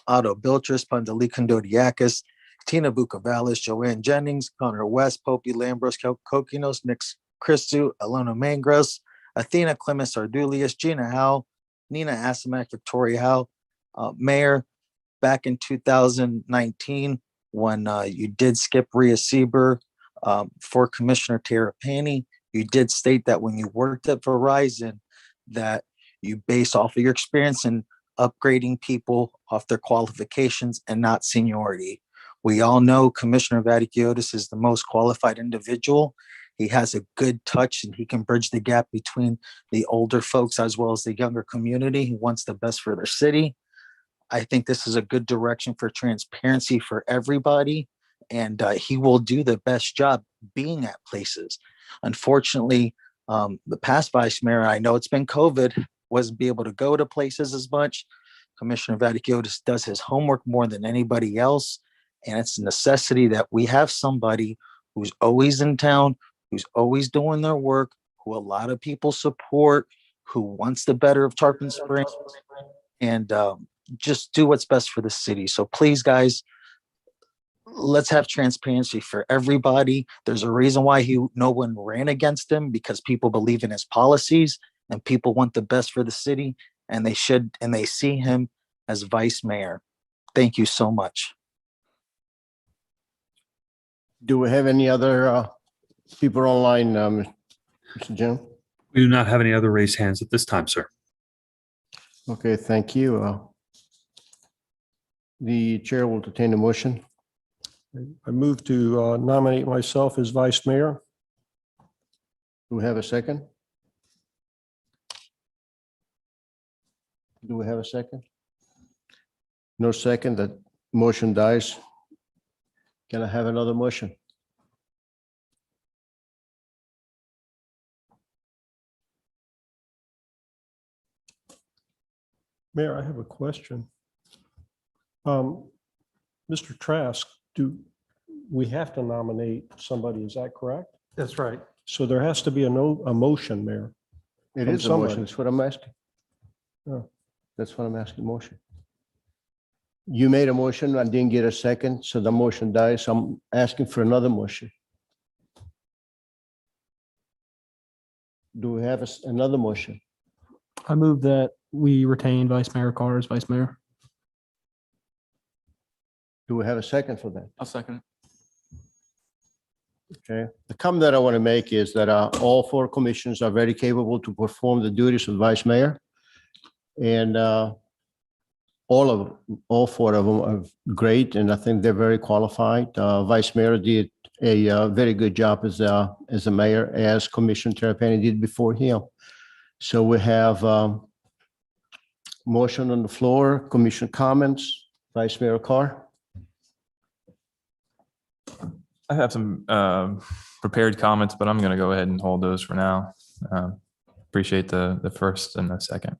Otto Biltris, Pandali Kondodiakis, Tina Bukavalis, Joanne Jennings, Connor West, Popey Lambros, Kokinos, Nick Christu, Alona Mangros, Athena Clemens Ardulius, Gina Howe, Nina Asimak, Victoria Howe, Mayor, back in 2019, when you did skip Rhea Sieber for Commissioner Tara Paney, you did state that when you worked at Verizon, that you base off of your experience in upgrading people off their qualifications and not seniority. We all know Commissioner Vaticiotis is the most qualified individual. He has a good touch and he can bridge the gap between the older folks as well as the younger community who wants the best for their city. I think this is a good direction for transparency for everybody, and he will do the best job being at places. Unfortunately, the past vice mayor, I know it's been COVID, wasn't be able to go to places as much. Commissioner Vaticiotis does his homework more than anybody else, and it's a necessity that we have somebody who's always in town, who's always doing their work, who a lot of people support, who wants the better of Tarpon Springs, and just do what's best for the city. So please, guys, let's have transparency for everybody. There's a reason why no one ran against him, because people believe in his policies and people want the best for the city, and they see him as vice mayor. Thank you so much. Do we have any other people online, Mr. Jim? We do not have any other raised hands at this time, sir. Okay, thank you. The chair will entertain a motion. I move to nominate myself as vice mayor. Do we have a second? Do we have a second? No second, that motion dies. Can I have another motion? Mayor, I have a question. Mr. Trask, do we have to nominate somebody? Is that correct? That's right. So there has to be a motion, Mayor. It From is a motion. somebody. That's what I'm asking. Oh. That's what I'm asking, motion. You made a motion, I didn't get a second, so the motion dies. I'm asking for another motion. Do we have another motion? I move that we retain Vice Mayor Carr as Vice Mayor. Do we have a second for that? I'll second it. Okay. The comment that I want to make is that all four commissions are very capable to perform the duties of vice mayor. And all four of them are great, and I think they're very qualified. Vice Mayor did a very good job as a mayor, as Commissioner Terrapini did before him. So we have motion on the floor, commission comments, Vice Mayor Carr. I have some prepared comments, but I'm going to go ahead and hold those for now. Appreciate the first and the second.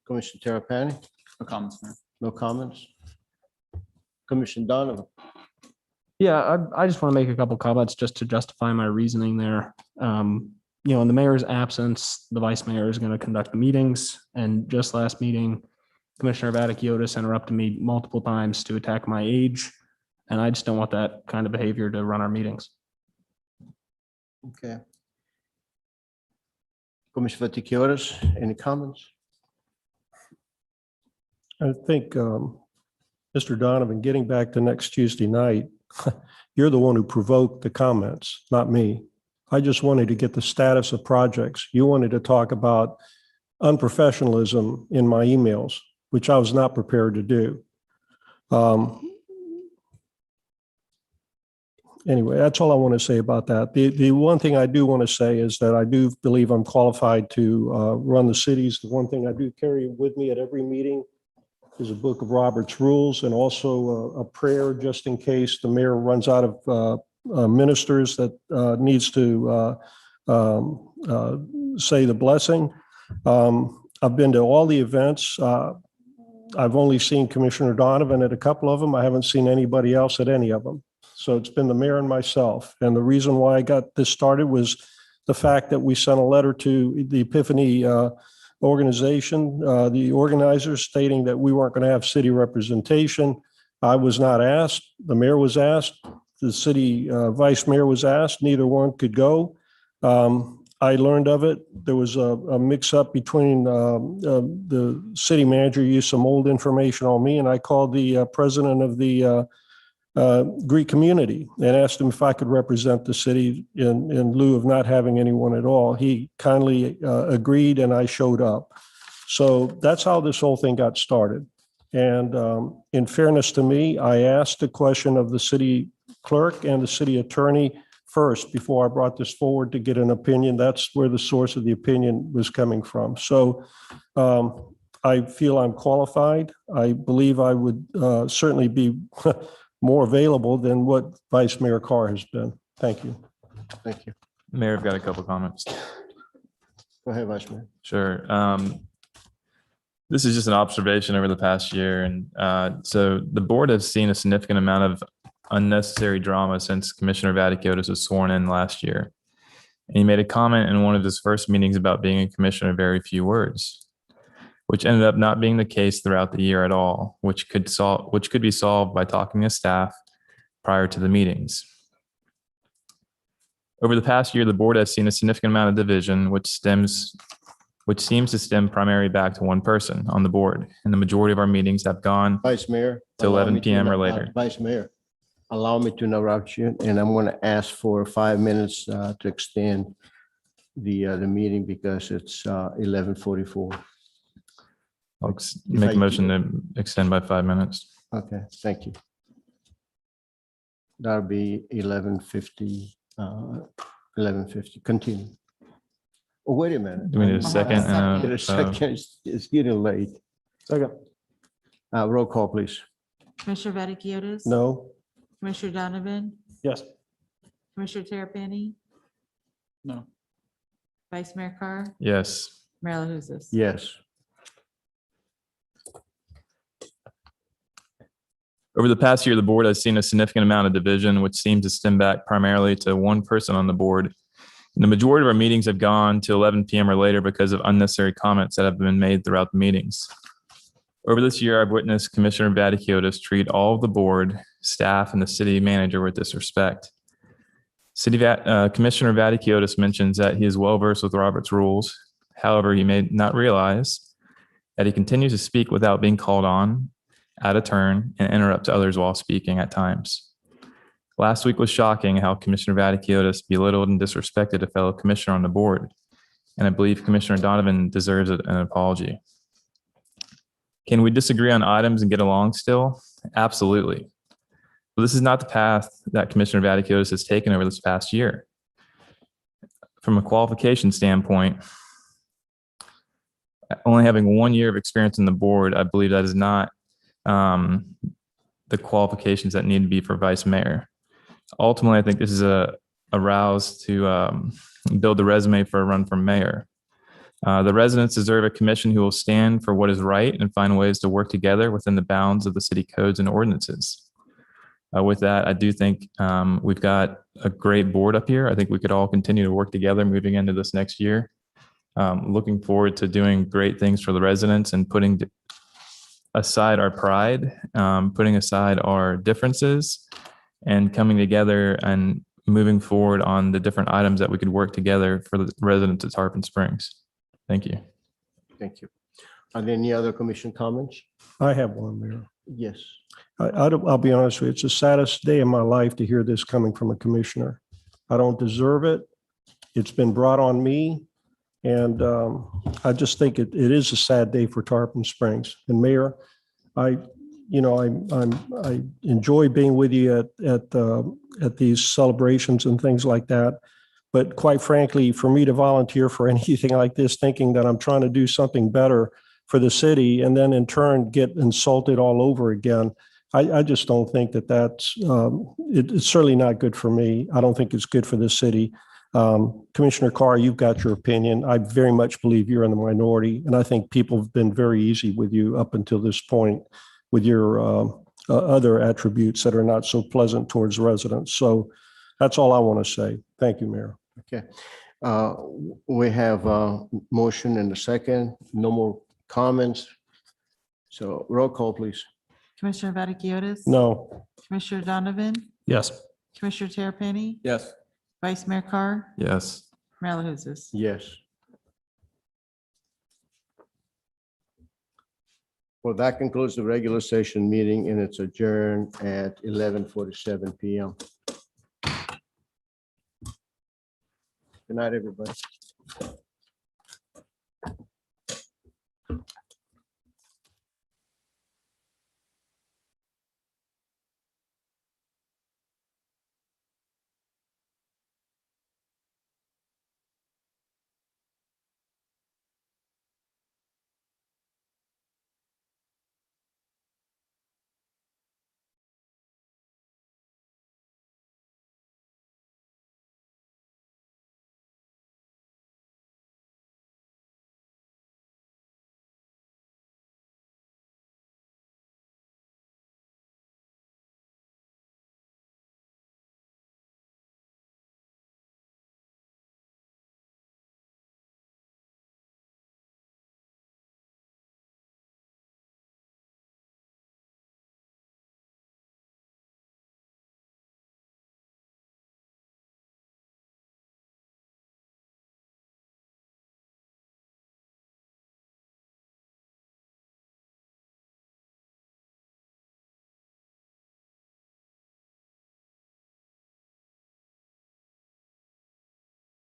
Commissioner Terrapini? No comments, Mayor. No comments? Commissioner Donovan? Yeah, I just want to make a couple comments just to justify my reasoning there. In the mayor's absence, the vice mayor is going to conduct the meetings. And just last meeting, Commissioner Vaticiotis interrupted me multiple times to attack my age. And I just don't want that kind of behavior to run our meetings. Okay. Commissioner Vaticiotis, any comments? I think, Mr. Donovan, getting back to next Tuesday night, you're the one who provoked the comments, not me. I just wanted to get the status of projects. You wanted to talk about unprofessionalism in my emails, which I was not prepared to do. Anyway, that's all I want to say about that. The one thing I do want to say is that I do believe I'm qualified to run the cities. The one thing I do carry with me at every meeting is a book of Robert's Rules and also a prayer just in case the mayor runs out of ministers that needs to say the blessing. I've been to all the events. I've only seen Commissioner Donovan at a couple of them. I haven't seen anybody else at any of them. So it's been the mayor and myself. And the reason why I got this started was the fact that we sent a letter to the Epiphany organization, the organizers, stating that we weren't going to have city representation. I was not asked. The mayor was asked. The city vice mayor was asked. Neither one could go. I learned of it. There was a mix-up between the city manager used some old information on me, and I called the president of the Greek community and asked him if I could represent the city in lieu of not having anyone at all. He kindly agreed, and I showed up. So that's how this whole thing got started. And in fairness to me, I asked the question of the city clerk and the city attorney first before I brought this forward to get an opinion. That's where the source of the opinion was coming from. So I feel I'm qualified. I believe I would certainly be more available than what Vice Mayor Carr has been. Thank you. Thank you. Mayor, I've got a couple comments. Go ahead, Vice Mayor. Sure. This is just an observation over the past year. And so the board has seen a significant amount of unnecessary drama since Commissioner Vaticiotis was sworn in last year. And he made a comment in one of his first meetings about being a commissioner of very few words, which ended up not being the case throughout the year at all, which could be solved by talking to staff prior to the meetings. Over the past year, the board has seen a significant amount of division, which seems to stem primarily back to one person on the board. And the majority of our meetings have gone Vice Mayor, to 11 p.m. or later. Vice Mayor, allow me to interrupt you, and I'm going to ask for 5 minutes to extend the meeting because it's 11:44. I'll make a motion to extend by 5 minutes. Okay, thank you. That'll be 11:50. 11:50. Continue. Oh, wait a minute. Do we need a second? Get a second. It's getting late. Second. Roll call, please. Commissioner Vaticiotis? No. Commissioner Donovan? Yes. Commissioner Terrapini? No. Vice Mayor Carr? Yes. Mayor LaHousas? Yes. Over the past year, the board has seen a significant amount of division, which seems to stem back primarily to one person on the board. And the majority of our meetings have gone to 11 p.m. or later because of unnecessary comments that have been made throughout the meetings. Over this year, I've witnessed Commissioner Vaticiotis treat all of the board, staff, and the city manager with disrespect. Commissioner Vaticiotis mentions that he is well versed with Robert's rules. However, he may not realize that he continues to speak without being called on, out of turn, and interrupt others while speaking at times. Last week was shocking how Commissioner Vaticiotis belittled and disrespected a fellow commissioner on the board, and I believe Commissioner Donovan deserves an apology. Can we disagree on items and get along still? Absolutely. But this is not the path that Commissioner Vaticiotis has taken over this past year. From a qualification standpoint, only having 1 year of experience in the board, I believe that is not the qualifications that need to be for vice mayor. Ultimately, I think this is a rouse to build the resume for a run for mayor. The residents deserve a commission who will stand for what is right and find ways to work together within the bounds of the city codes and ordinances. With that, I do think we've got a great board up here. I think we could all continue to work together moving into this next year. Looking forward to doing great things for the residents and putting aside our pride, putting aside our differences, and coming together and moving forward on the different items that we could work together for the residents of Tarpon Springs. Thank you. Thank you. Are there any other commission comments? I have one, Mayor. Yes. I'll be honest with you, it's the saddest day of my life to hear this coming from a commissioner. I don't deserve it. It's been brought on me. And I just think it is a sad day for Tarpon Springs. And Mayor, I enjoy being with you at these celebrations and things like that. But quite frankly, for me to volunteer for anything like this, thinking that I'm trying to do something better for the city and then in turn get insulted all over again, I just don't think that's it's certainly not good for me. I don't think it's good for the city. Commissioner Carr, you've got your opinion. I very much believe you're in the minority, and I think people have been very easy with you up until this point with your other attributes that are not so pleasant towards residents. So that's all I want to say. Thank you, Mayor. Okay. We have a motion and a second. No more comments. So roll call, please. Commissioner Vaticiotis? No. Commissioner Donovan? Yes. Commissioner Terrapini? Yes. Vice Mayor Carr? Yes. Mayor LaHousas? Yes. Well, that concludes the regular session meeting, and it's adjourned at 11:47 p.m. Good night, everybody.